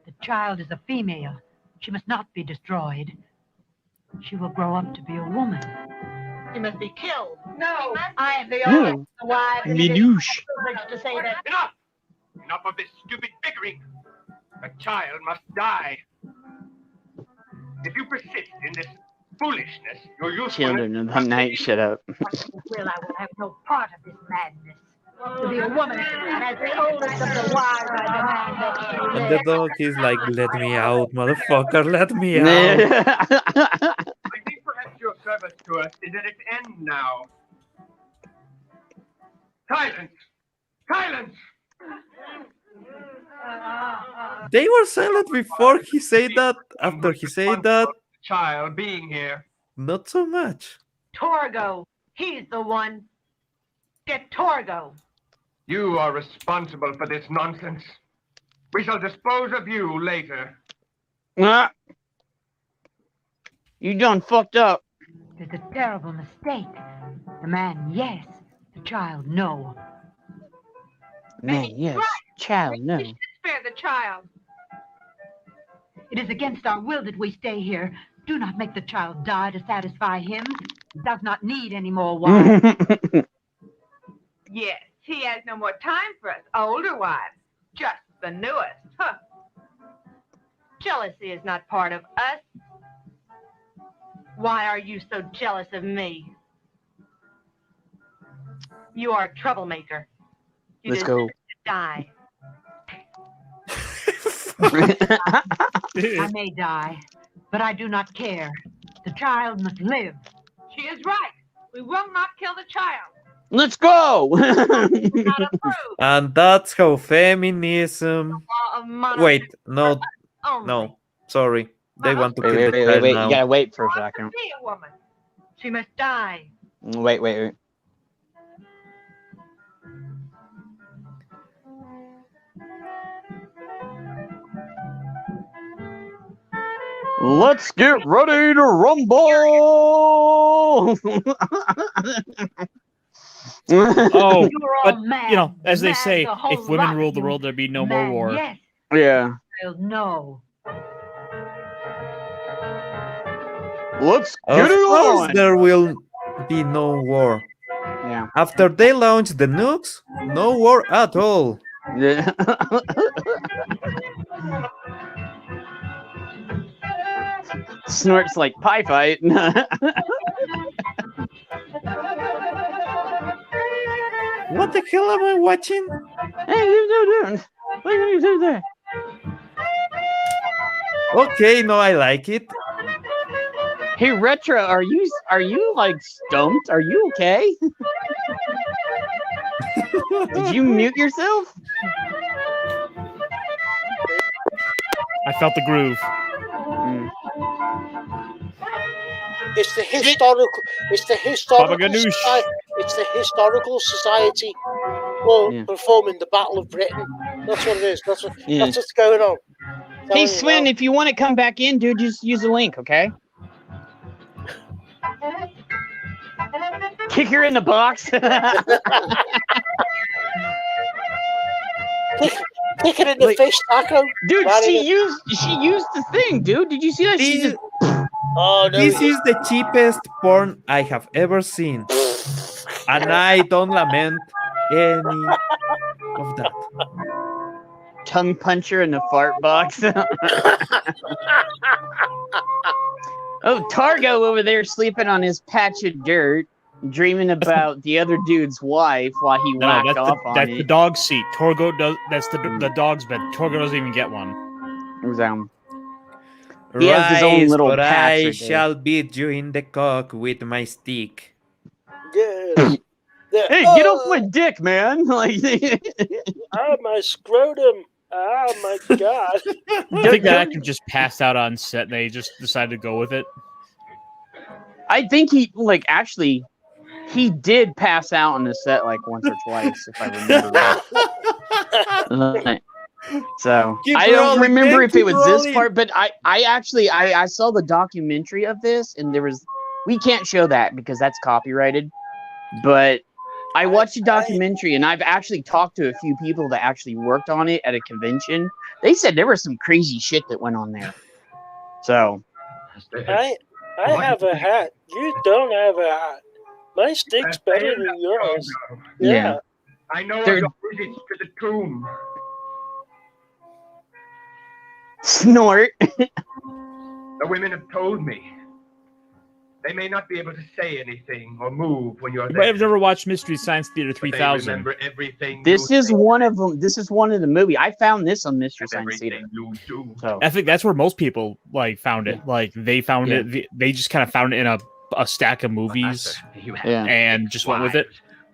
The child is a female. She must not be destroyed. She will grow up to be a woman. She must be killed. No, I am the only wife. Minouche. Privilege to say that. Enough! Enough of this stupid bickering. A child must die. If you persist in this foolishness, your usefulness... Children of the night, shut up. Will I will have no part of this madness. To be a woman, and as the oldest of the wives, I demand that she And live. the dog is like, let me out, motherfucker, let me out. I think perhaps your service to us is at its end now. Silence! Silence! They were silent before he said that. After he said that, Child being here. not so much. Torgo, he's the one. Get Torgo. You are responsible for this nonsense. We shall dispose of you later. Ah. You done fucked up. It's a terrible mistake. The man, yes. The child, no. Man, yes. Child, no. We should spare the child. It is against our will that we stay here. Do not make the child die to satisfy him. He does not need any more wives. Yes, he has no more time for us older wives. Just the newest. Huh. Jealousy is not part of us. Why are you so jealous of me? You are a troublemaker. You Let's deserve go. to die. I may die, but I do not care. The child must live. She is right. We will not kill the child. Let's go. And that's how feminism. Wait, no, no, sorry. They want to kill the child wait. now. You gotta wait for a second. Be a woman. She must die. Wait. Let's get ready to rumble. Oh, but mad, you know, as they mad, say, the whole if women lot ruled the of world, there'd be no man, more war. Yes, Yeah. no. Let's Of get it course, on. there will be no war. Yeah. After they launch the nukes, no war at all. Yeah. Snorts like pie fight. What the hell am I watching? Hey, you doing? What are you doing there? Okay, no, I like it. Hey, Retro, are you like stumped? Are you okay? Did you mute yourself? I felt the groove. It's the historical. It's the historical. Baba Ganoush. It's the historical society. Well, performing the Battle of Britain. That's what it is. That's what's going on. Hey, Sven, if you want to come back in, dude, just use the link, okay? Kick her in the box. Kick it in the fish taco. Dude, she used the thing, dude. Did you see that? She just... Oh, no, This is the cheapest porn I have ever seen. And I don't lament any of that. Tongue puncher in the fart box. Oh, Targo over there sleeping on his patch of dirt, dreaming about the other dude's wife while he whacked off on that's it. the dog seat. Torgo does. That's the dog's bed. Torgo doesn't even get one. He has his own little but patch I right there. shall beat you in the cock with my stick. Yes. Hey, get off my dick, man! Like, oh, my scrotum. Oh, my God. I think that actor just passed out on set and they just decided to go with it. I think he, actually, he did pass out on the set, once or twice, if I remember right. So, I don't remember if it was this part, but I saw the documentary of this, and we can't show that because that's copyrighted, but I watched a documentary, and I've actually talked to a few people that actually worked on it at a convention. They said there was some crazy shit that went on there. So, I have a hat. You don't have a hat. My stick's better than yours. Yeah. I know your visits to the tomb. Snort. The women have told me. They may not be able to say anything or move when you're You there. might have never watched Mystery Science Theater 3000. They remember everything. This is one of them. This is one of the movie. I found this on Mystery Science Theater. So. I think that's where most people found it. They found it. They just kind of found it in a stack of movies and just went with it.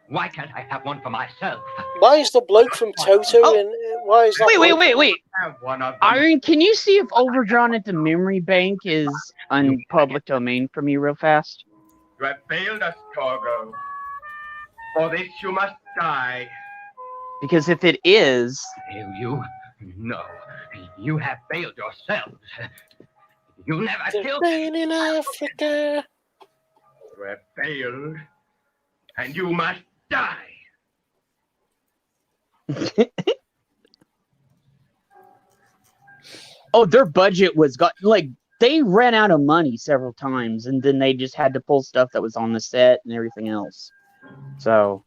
Why can't I have one for myself? Why is the bloke from Toto in? Why is that? Wait. Iron, can you see if Overdrawn at the Memory Bank is on public domain for me real fast? You have failed us, Torgo. For this you must die. Because if it is... No. You have failed yourselves. You never killed me. In Africa. You have failed. And you must die. Oh, their budget was they ran out of money several times, and then they just had to pull stuff that was on the set and everything else. So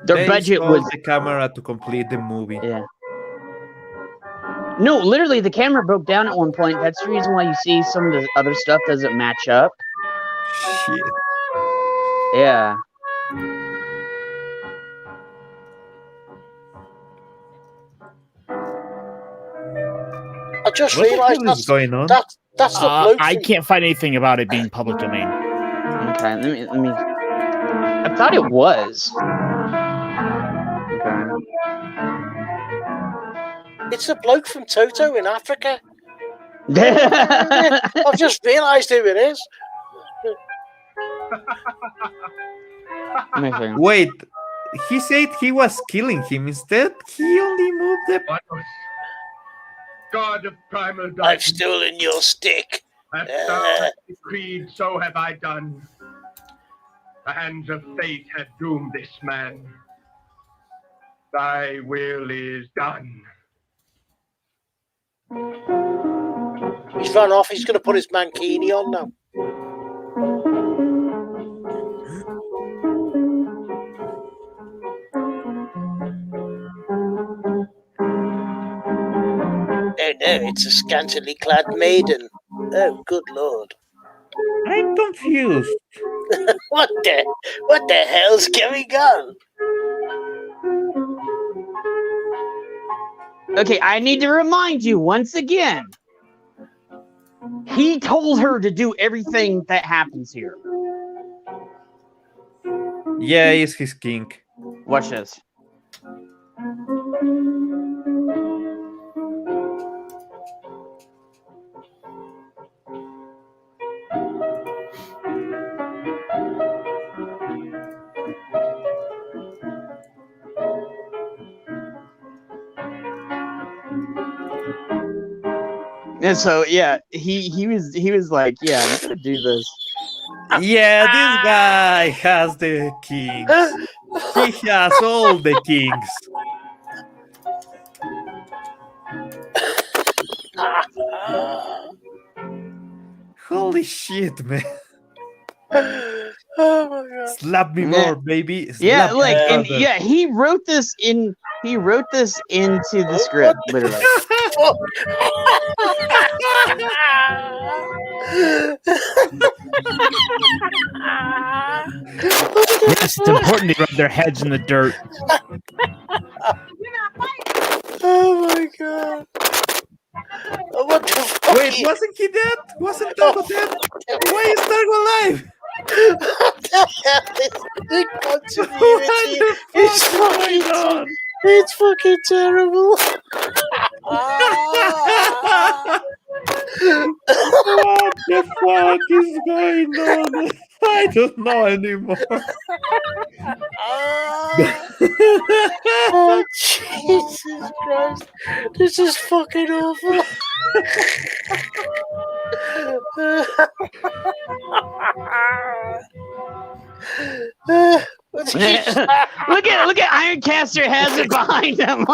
their budget was the camera to complete the movie. Yeah. No, literally, the camera broke down at one point. That's the reason why you see some of the other stuff doesn't match up. Shit. Yeah. I just realised that's going on. That's the bloke. I can't find anything about it being public domain. Okay, let me. I thought it was. Okay. It's the bloke from Toto in Africa. I've just realised who it is. Wait, he said he was killing him. Instead, he only moved the... God of primal darkness. I've stolen your stick. As thou hast decreed, so have I done. The hands of fate have doomed this man. Thy will is done. He's run off. He's going to put his mankini on now. Oh no, it's a scantily clad maiden. Oh, good lord. I'm confused. What the hell's going on? Okay, I need to remind you once again. He told her to do everything that happens here. Yeah, it's his kink. Watch this. And so yeah, he was like, yeah, I'm gonna do this. Yeah, this guy has the kink. He has all the kings. Holy shit, man. Oh my god. Slap me more, baby. Yeah, Slap like, me and harder. yeah, he wrote this into the script, literally. Yes, it's important they rub their heads in the dirt. Oh my god. What the fuck? Wait, wasn't he dead? Wasn't Targo dead? Why is Targo alive? What the hell is the continuity? It's fucking it's fucking terrible. What the fuck is going on? I don't know anymore. Oh, Jesus Christ. This is fucking awful. look at Ironcaster has it behind him.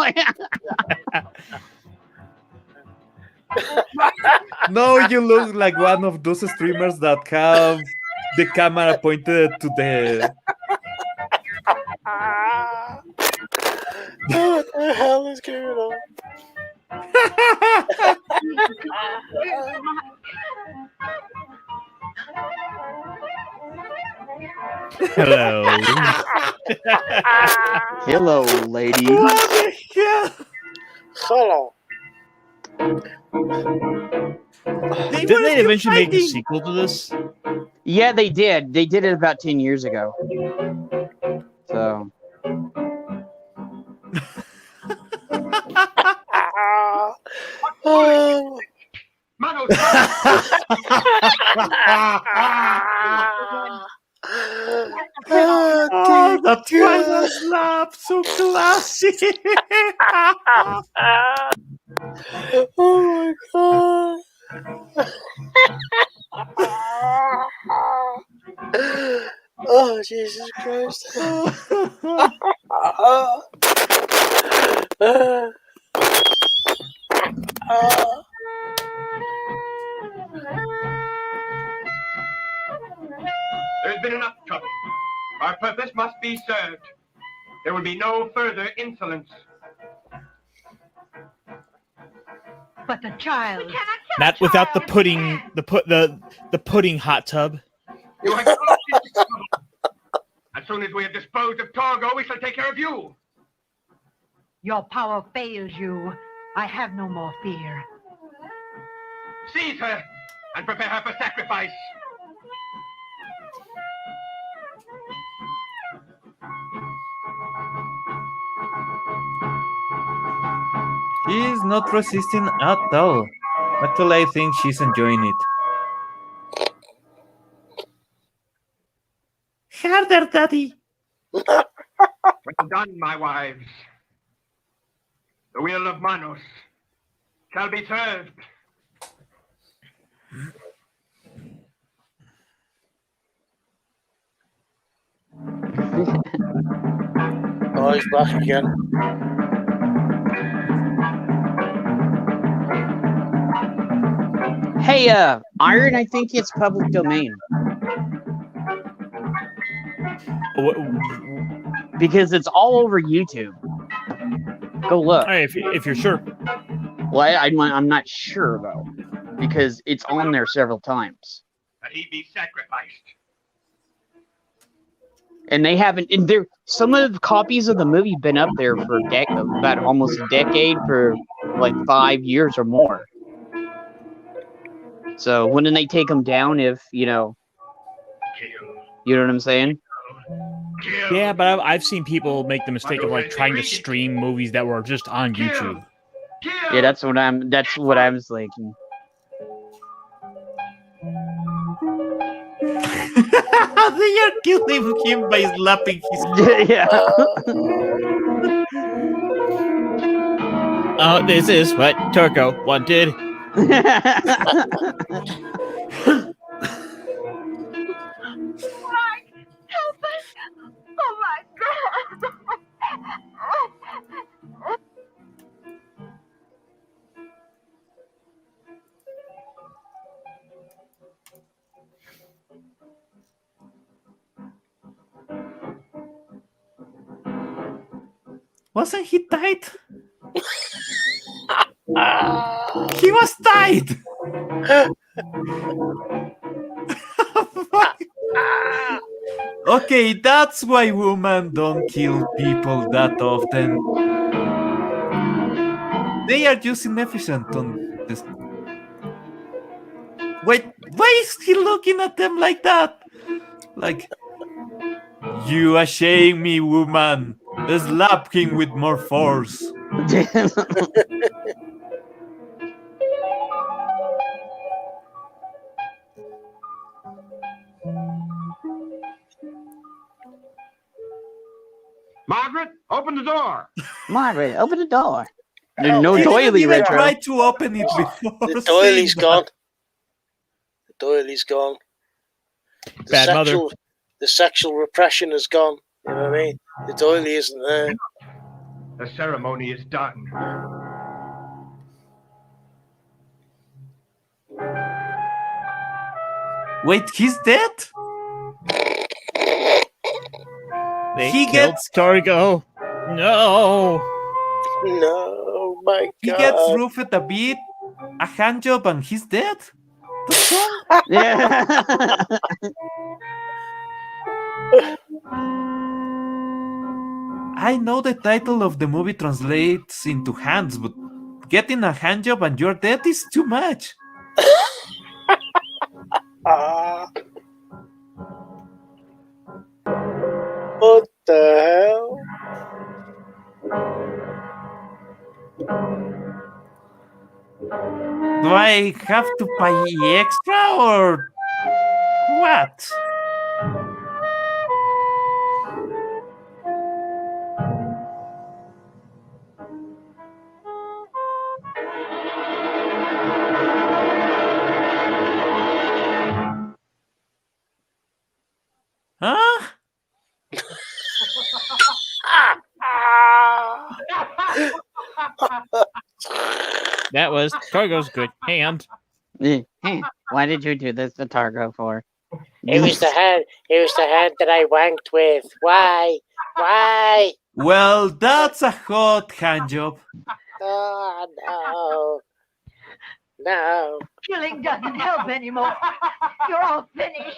No, you look like one of those streamers that have the camera pointed to the. What the hell is going on? Hello. Hello, ladies. What the hell? Hello. Didn't they eventually make a sequel to this? Yeah, they did. They did it about 10 years ago. So. Oh, that final slap, so classy. Oh my god. Oh, Jesus Christ. There's been enough trouble. Our purpose must be served. There will be no further insolence. But the child. Not without the pudding, the pudding hot tub. You have crossed into trouble. As soon as we have disposed of Torgo, we shall take care of you. Your power fails you. I have no more fear. Seize her and prepare her for sacrifice. She's not resisting at all. Actually, I think she's enjoying it. Harder, Daddy. Well done, my wives. The will of Manos shall be served. Oh, he's back again. Hey, Iron, I think it's public domain. Because it's all over YouTube. Go look. All right, if you're sure. Well, I'm not sure, though. Because it's on there several times. That he be sacrificed. And they haven't. And there, some of the copies of the movie been up there for about almost a decade, for like 5 years or more. So wouldn't they take them down if you know what I'm saying? Yeah, but I've seen people make the mistake of like trying to stream movies that were just on YouTube. Yeah, that's what I was thinking. They are killing him by slapping his. Yeah. Oh, this is what Turco wanted. Help us! Oh my God! Wasn't he tight? He was tight. Okay, that's why women don't kill people that often. They are just inefficient on this. Wait, why is he looking at them like that? Like, you shame me, woman. Slap him with more force. Margaret, open the door. Margaret, open the door. There's Oh, no he doily, Even Retro. try to open it before. The doily's saying gone. that. The doily's gone. Bad mother. The sexual repression is gone. You know what I mean? The doily isn't there. The ceremony is done. Wait, he's dead? They He killed gets Torgo. No. No, my God. He gets roofed a bit, a hand job, and he's dead? That's all? Yeah. I know the title of the movie translates into hands, but getting a hand job and you're dead is too much. What the hell? Do I have to pay extra or what? Huh? That was Torgo's good hand. Why did you do this to Targo for? It was the hand. It was the hand that I wanked with. Why? Why? Well, that's a hot hand job. Oh, no. No. Killing doesn't help anymore. You're all finished.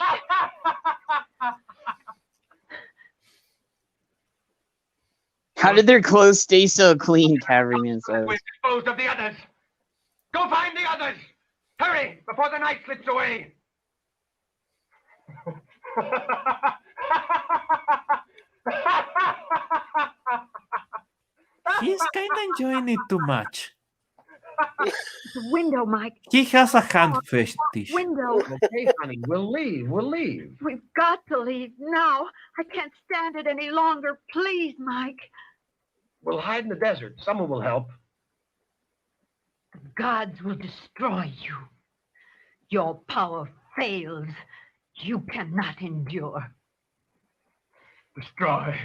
How did their clothes stay so clean? Cavalryman says. We've disposed of the others. Go find the others. Hurry, before the night slips away. He's kind of enjoying it too much. The window, Mike. He has a hand fetish. Window. Okay, honey, we'll leave. We'll leave. We've got to leave now. I can't stand it any longer. Please, Mike. We'll hide in the desert. Someone will help. The gods will destroy you. Your power fails. You cannot endure. Destroy.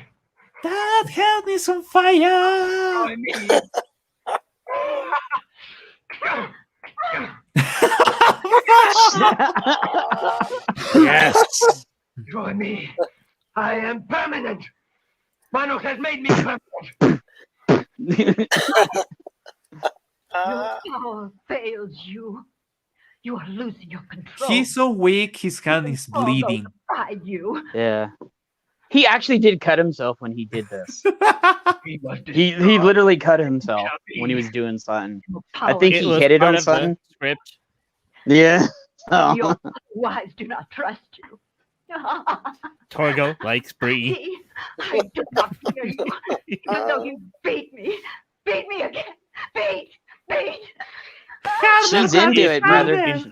That hand is on fire. Yes. Destroy me. I am permanent. Manos has made me permanent. Your power fails you. You are losing your control. He's so weak, his hand is bleeding. By you. Yeah. He actually did cut himself when he did this. he literally cut himself when he was doing something. I think he hit it on something. Script. Yeah. Oh. Your wives do not trust you. Torgo likes Bree. See, I do not fear you, even though you beat me. Beat me again. Beat. She's into it, brother.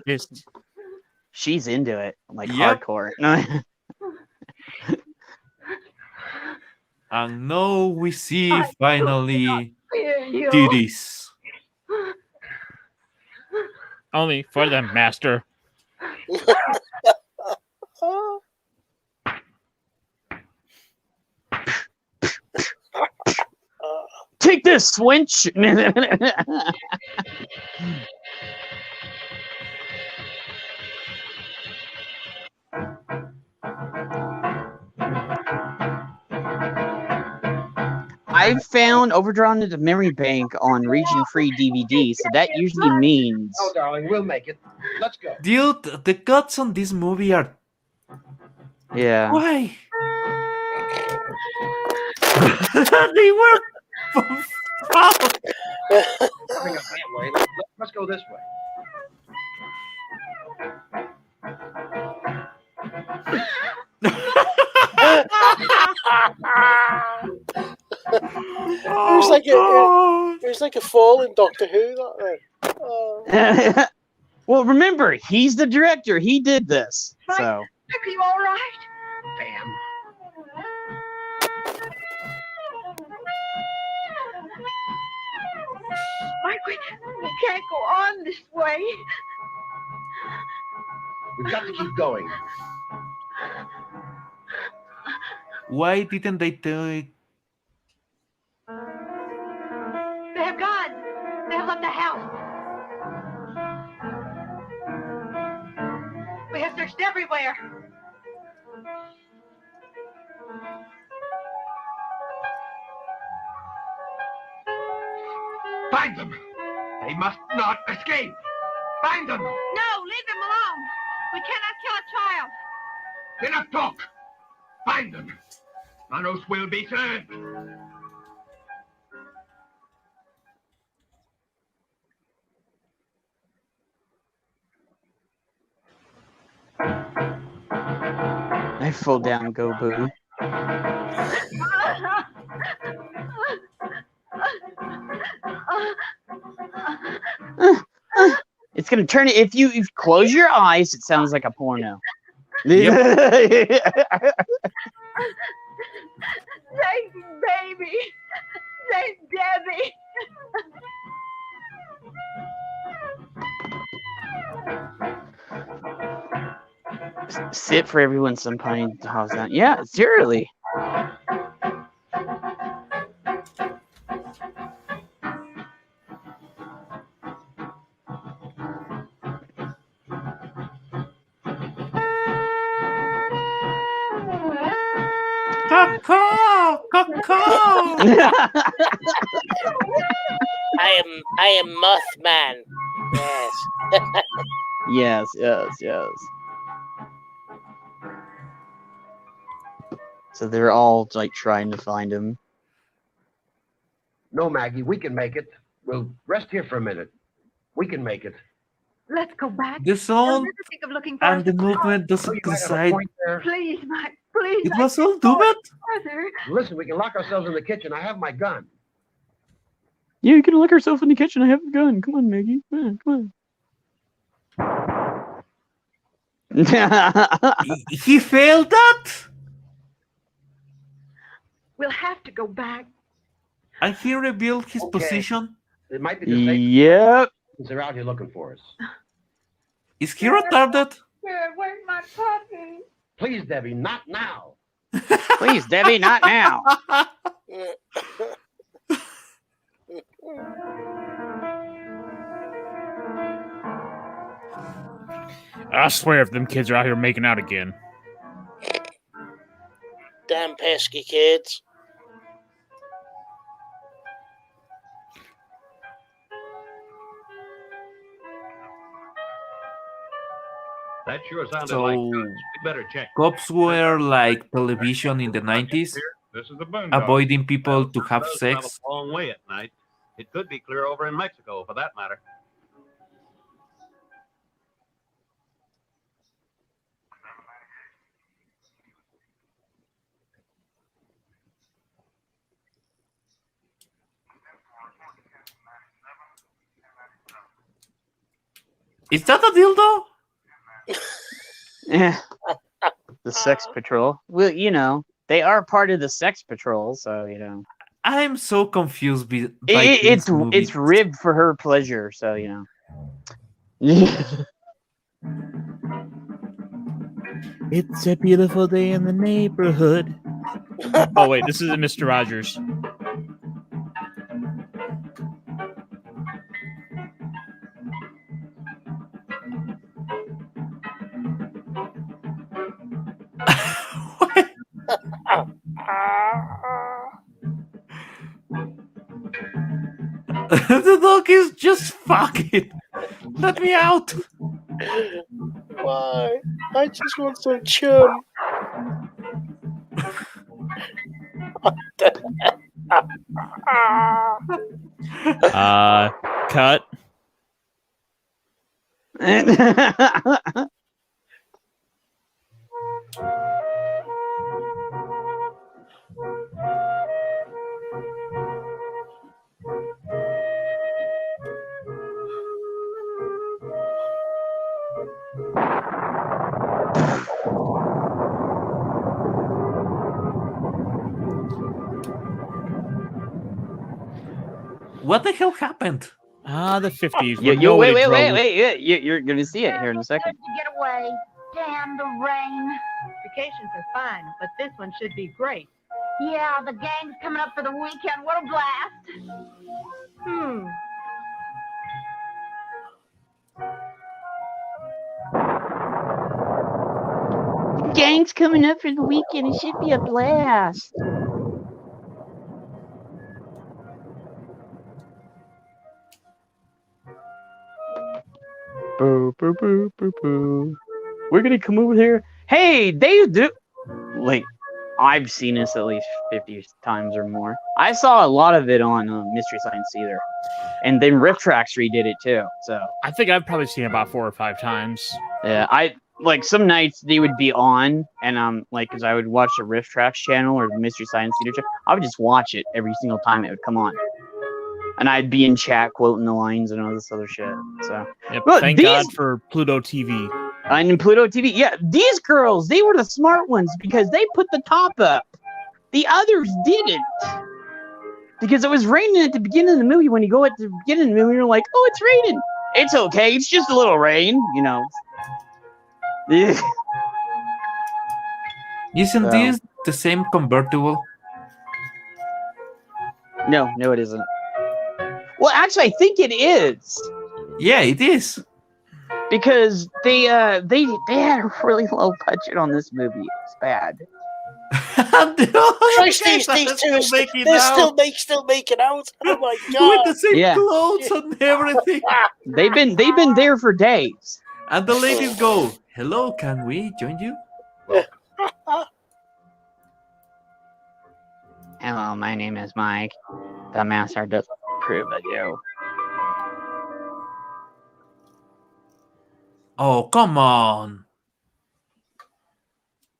She's into it, like hardcore. And now we see finally you. titties. Only for the master. Take this, Swinch. I found Overdrawn into Memory Bank on Region Free DVD, so that usually means. Oh, darling, we'll make it. Let's go. Dude, the cuts on this movie are. Yeah. Why? They were. Coming up that way. Let's go this way. There's like a fall in Doctor Who. That Well, remember, he's the director. He did this. So. Are you all right? Bam. Mike, we can't go on this way. We've got to keep going. Why didn't they do it? They have gone. They have left the house. We have searched everywhere. Find them. They must not escape. Find them. No, leave them alone. We cannot kill a child. Enough talk. Find them. Manos will be served. I fall down, go boo. It's gonna turn it if you close your eyes. It sounds like a porno. Thank you, baby. Thank Debbie. Sit for everyone some pine. How's that? Yeah, seriously. I am Mothman. Yes. Yes. So they're all like trying to find him. No, Maggie, we can make it. We'll rest here for a minute. We can make it. Let's go back. The sound Never think of looking for and us the in the movement car. doesn't coincide. Please, Mike. Please. It was all Dumet. Further. Listen, we can lock ourselves in the kitchen. I have my gun. Yeah, you can lock herself in the kitchen. I have a gun. Come on, Maggie. Come on. He failed that? We'll have to go back. And he revealed his position. It might be the safest. Yep. Since they're out here looking for us. Is he retarded? Where's my puppy? Please, Debbie, not now. Please, Debbie, not now. I swear if them kids are out here making out again. Damn pesky kids. That sure sounded So, like guns. We better check. cops were like television in the 90s, This is the boondocks. avoiding people to have Does travel sex. a long way at night. It could be clear over in Mexico, for that matter. Is that a dildo? Yeah. The Sex Patrol. Well, you know, they are part of the Sex Patrol, so you know. I'm so confused by It's ribbed for her pleasure, so you know. It's a beautiful day in the neighborhood. Oh wait, this isn't Mr. Rogers. Just fuck it. Let me out. Why? I just want some chum. Cut. What the hell happened? The 50s. Wait. You're going to see it here in a second. To get away. Damn the rain. Vacations are fine, but this one should be great. Yeah, the gang's coming up for the weekend. What a blast. Gang's coming up for the weekend. It should be a blast. Boo, boo, boo, boo, boo. We're gonna come over here. Hey, they do. Wait, I've seen this at least 50 times or more. I saw a lot of it on Mystery Science Theater, and then Riff Tracks redid it too. So I think I've probably seen it about 4 or 5 times. yeah, I like some nights they would be on, and like because I would watch the Riff Tracks channel or the Mystery Science Theater channel. I would just watch it every single time it would come on. And I'd be in chat quoting the lines and all this other shit. So Yep, thank God for Pluto TV. And Pluto TV, yeah, these girls, they were the smart ones because they put the top up. The others didn't. Because it was raining at the beginning of the movie. When you go at the beginning of the movie, you're like, oh, it's raining. It's okay. It's just a little rain, you know. Isn't this the same convertible? No, it isn't. Well, actually, I think it is. Yeah, it is. Because they had a really low budget on this movie. It's bad. Christ, these two are still making out. Oh my god! With the same clothes and everything. They've been there for days. And the ladies go, "Hello, can we join you?" Hello, my name is Mike. The master does approve of you. Oh, come on.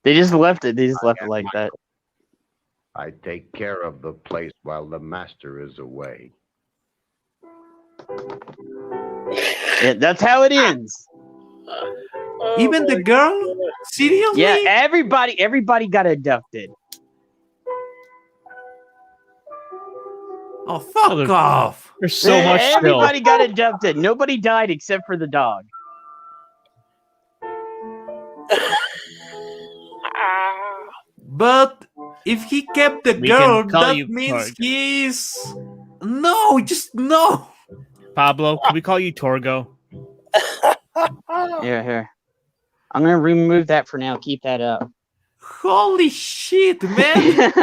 They just left it. They just left it like that. I take care of the place while the master is away. Yeah, that's how it ends. Even the girl? Seriously? Yeah, everybody got abducted. Oh, fuck off. There's so much Everybody got abducted. Nobody died except for the dog. But if he kept the girl, that means he's... No, just no. Pablo, can we call you Torgo? Here. I'm going to remove that for now. Keep that up. Holy shit, man.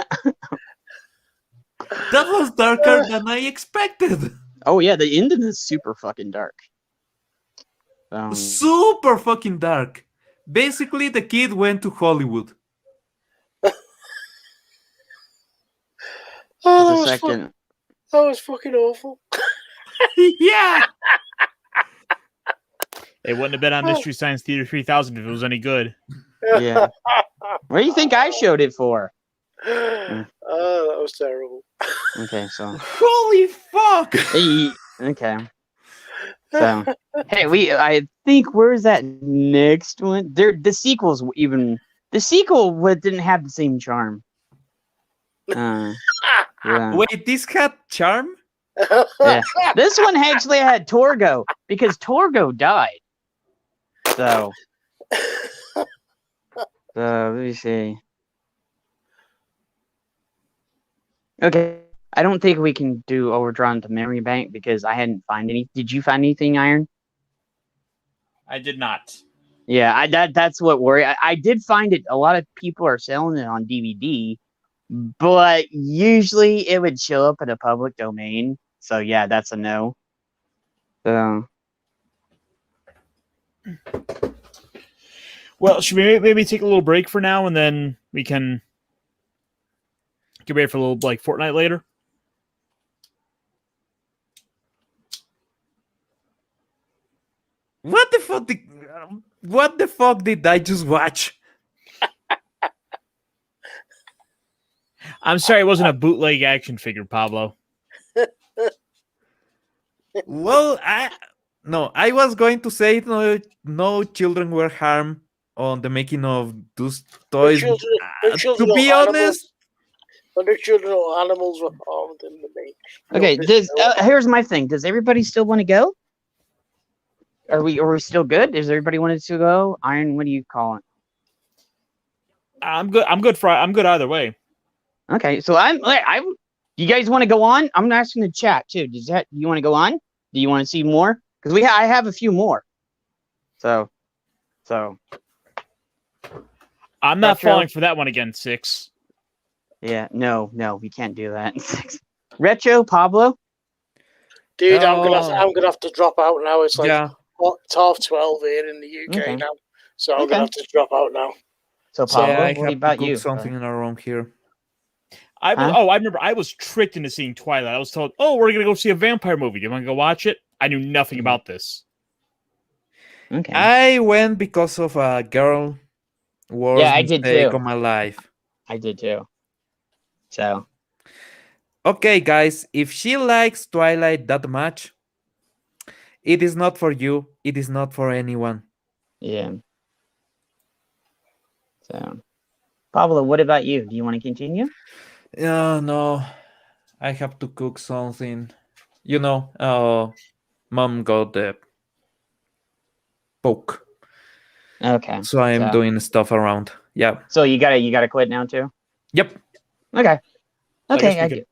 That was darker than I expected. Oh, yeah, the ending is super fucking dark. Super fucking dark. Basically, the kid went to Hollywood. Oh, that was fucking awful. Yeah. It wouldn't have been on Mystery Science Theater 3000 if it was any good. Yeah. What do you think I showed it for? Oh, that was terrible. Okay, so. Holy fuck! Hey, okay. So, hey, I think where's that next one? The sequel didn't have the same charm. Yeah. Wait, this had charm? Yeah. This one actually had Torgo because Torgo died. So let me see. Okay. I don't think we can do Overdrawn to Memory Bank because I hadn't found any. Did you find anything, Iron? I did not. Yeah, that's what worried. I did find it. A lot of people are selling it on DVD, but usually it would show up in a public domain. So yeah, that's a no. So. Well, should we maybe take a little break for now, and then we can get ready for a little like Fortnite later? What the fuck did I just watch? I'm sorry, it wasn't a bootleg action figure, Pablo. Well, I was going to say no children were harmed on the making of those toys. Children To be honest, no children or animals were harmed in the making. Okay, here's my thing. Does everybody still want to go? Are we still good? Does everybody want to go? Iron, what do you call it? I'm good. I'm good either way. Okay, so you guys want to go on? I'm asking the chat too. You want to go on? Do you want to see more? Because I have a few more. So. I'm not falling for that one again, 6. Yeah, no, we can't do that. Retro, Pablo. Dude, I'm gonna have to drop out now. It's like it's 12:30 here in the UK now, so I'm gonna have to drop out now. So Pablo, I what have about to cook you? something around here. I remember I was tricked into seeing Twilight. I was told, "Oh, we're gonna go see a vampire movie. Do you want to go watch it?" I knew nothing about this. Okay. I went because of a girl. I did too. On my life. I did too. So. Okay, guys, if she likes Twilight that much, it is not for you. It is not for anyone. Yeah. So, Pablo, what about you? Do you want to continue? No, I have to cook something. Mom got the poke. Okay. So I am doing stuff around. Yeah. So you gotta quit now too? Yep. Okay. So Okay, I do.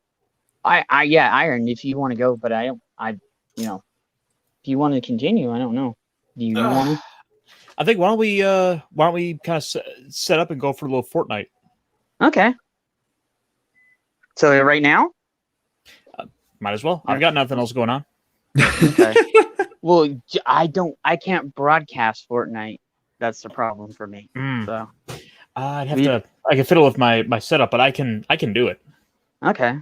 Iron, if you want to go, but if you want to continue, I don't know. Do you want to? I think why don't we kind of set up and go for a little Fortnite? Okay. So right now? Might as well. I've got nothing else going on. Okay. Well, I can't broadcast Fortnite. That's the problem for me. So I can fiddle with my setup, but I can do it. Okay.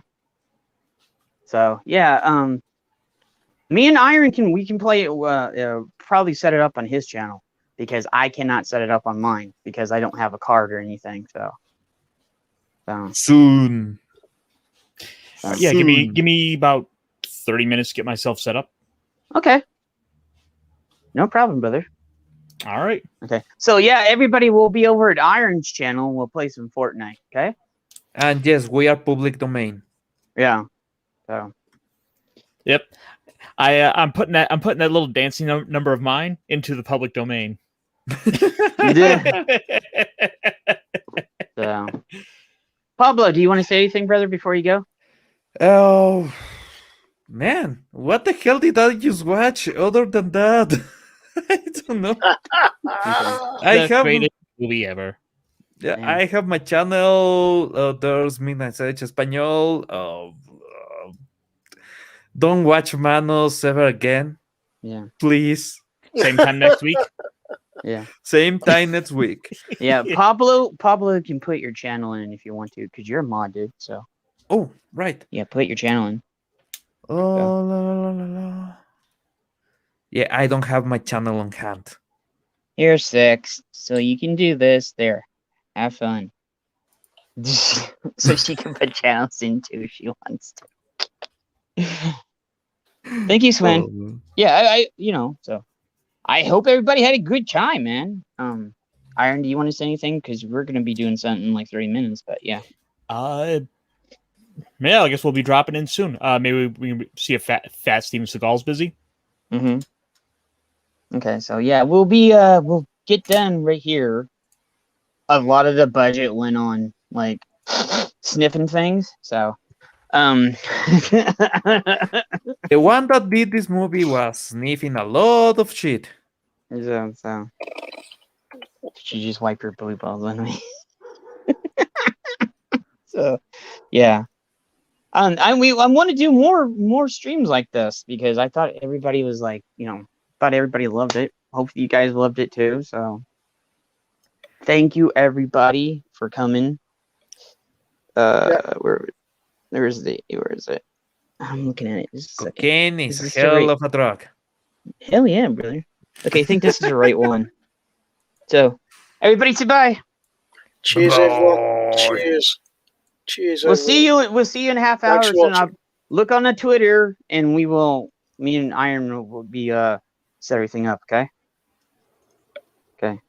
So yeah, me and Iron can play it. Probably set it up on his channel because I cannot set it up on mine because I don't have a card or anything. So soon. Yeah, give me about 30 minutes to get myself set up. Okay. No problem, brother. All right. Okay. So yeah, everybody will be over at Iron's channel. We'll play some Fortnite. Okay. And yes, we are public domain. Yeah. So. Yep. I'm putting that little dancing number of mine into the public domain. So, Pablo, do you want to say anything, brother, before you go? Oh man, what the hell did I just watch other than that? I don't know. I have greatest movie ever. Yeah, I have my channel. There's Midnight Sage Espanol. Don't watch Manos ever again. Yeah. Please. Same time next week. Yeah. Same time next week. Yeah, Pablo can put your channel in if you want to, because you're a mod, dude. So. Oh, right. Yeah, put your channel in. Oh, la. Yeah, I don't have my channel on hand. Here's 6, so you can do this. There, have fun. So she can put channels in too if she wants to. Thank you, Sven. Yeah, so I hope everybody had a good time, man. Iron, do you want to say anything? Because we're gonna be doing something in like 30 minutes, but yeah. Yeah, I guess we'll be dropping in soon. Maybe we can see if Fat Steven Seagal's busy. Mm-hmm. Okay, so yeah, we'll get done right here. A lot of the budget went on like sniffing things, so the one that did this movie was sniffing a lot of shit. So she just wiped her blue balls on me. So yeah. I want to do more streams like this because I thought everybody was like, thought everybody loved it. Hopefully you guys loved it too. So thank you everybody for coming. Where is it? I'm looking at it. Cocaine is a hell of a drug. Hell yeah, brother. Okay, I think this is the right one. So everybody say bye. Cheers, everyone. Cheers. Cheers. We'll see you in a half hour. Thanks for So watching. look on the Twitter, and me and Iron will be set everything up. Okay. Okay.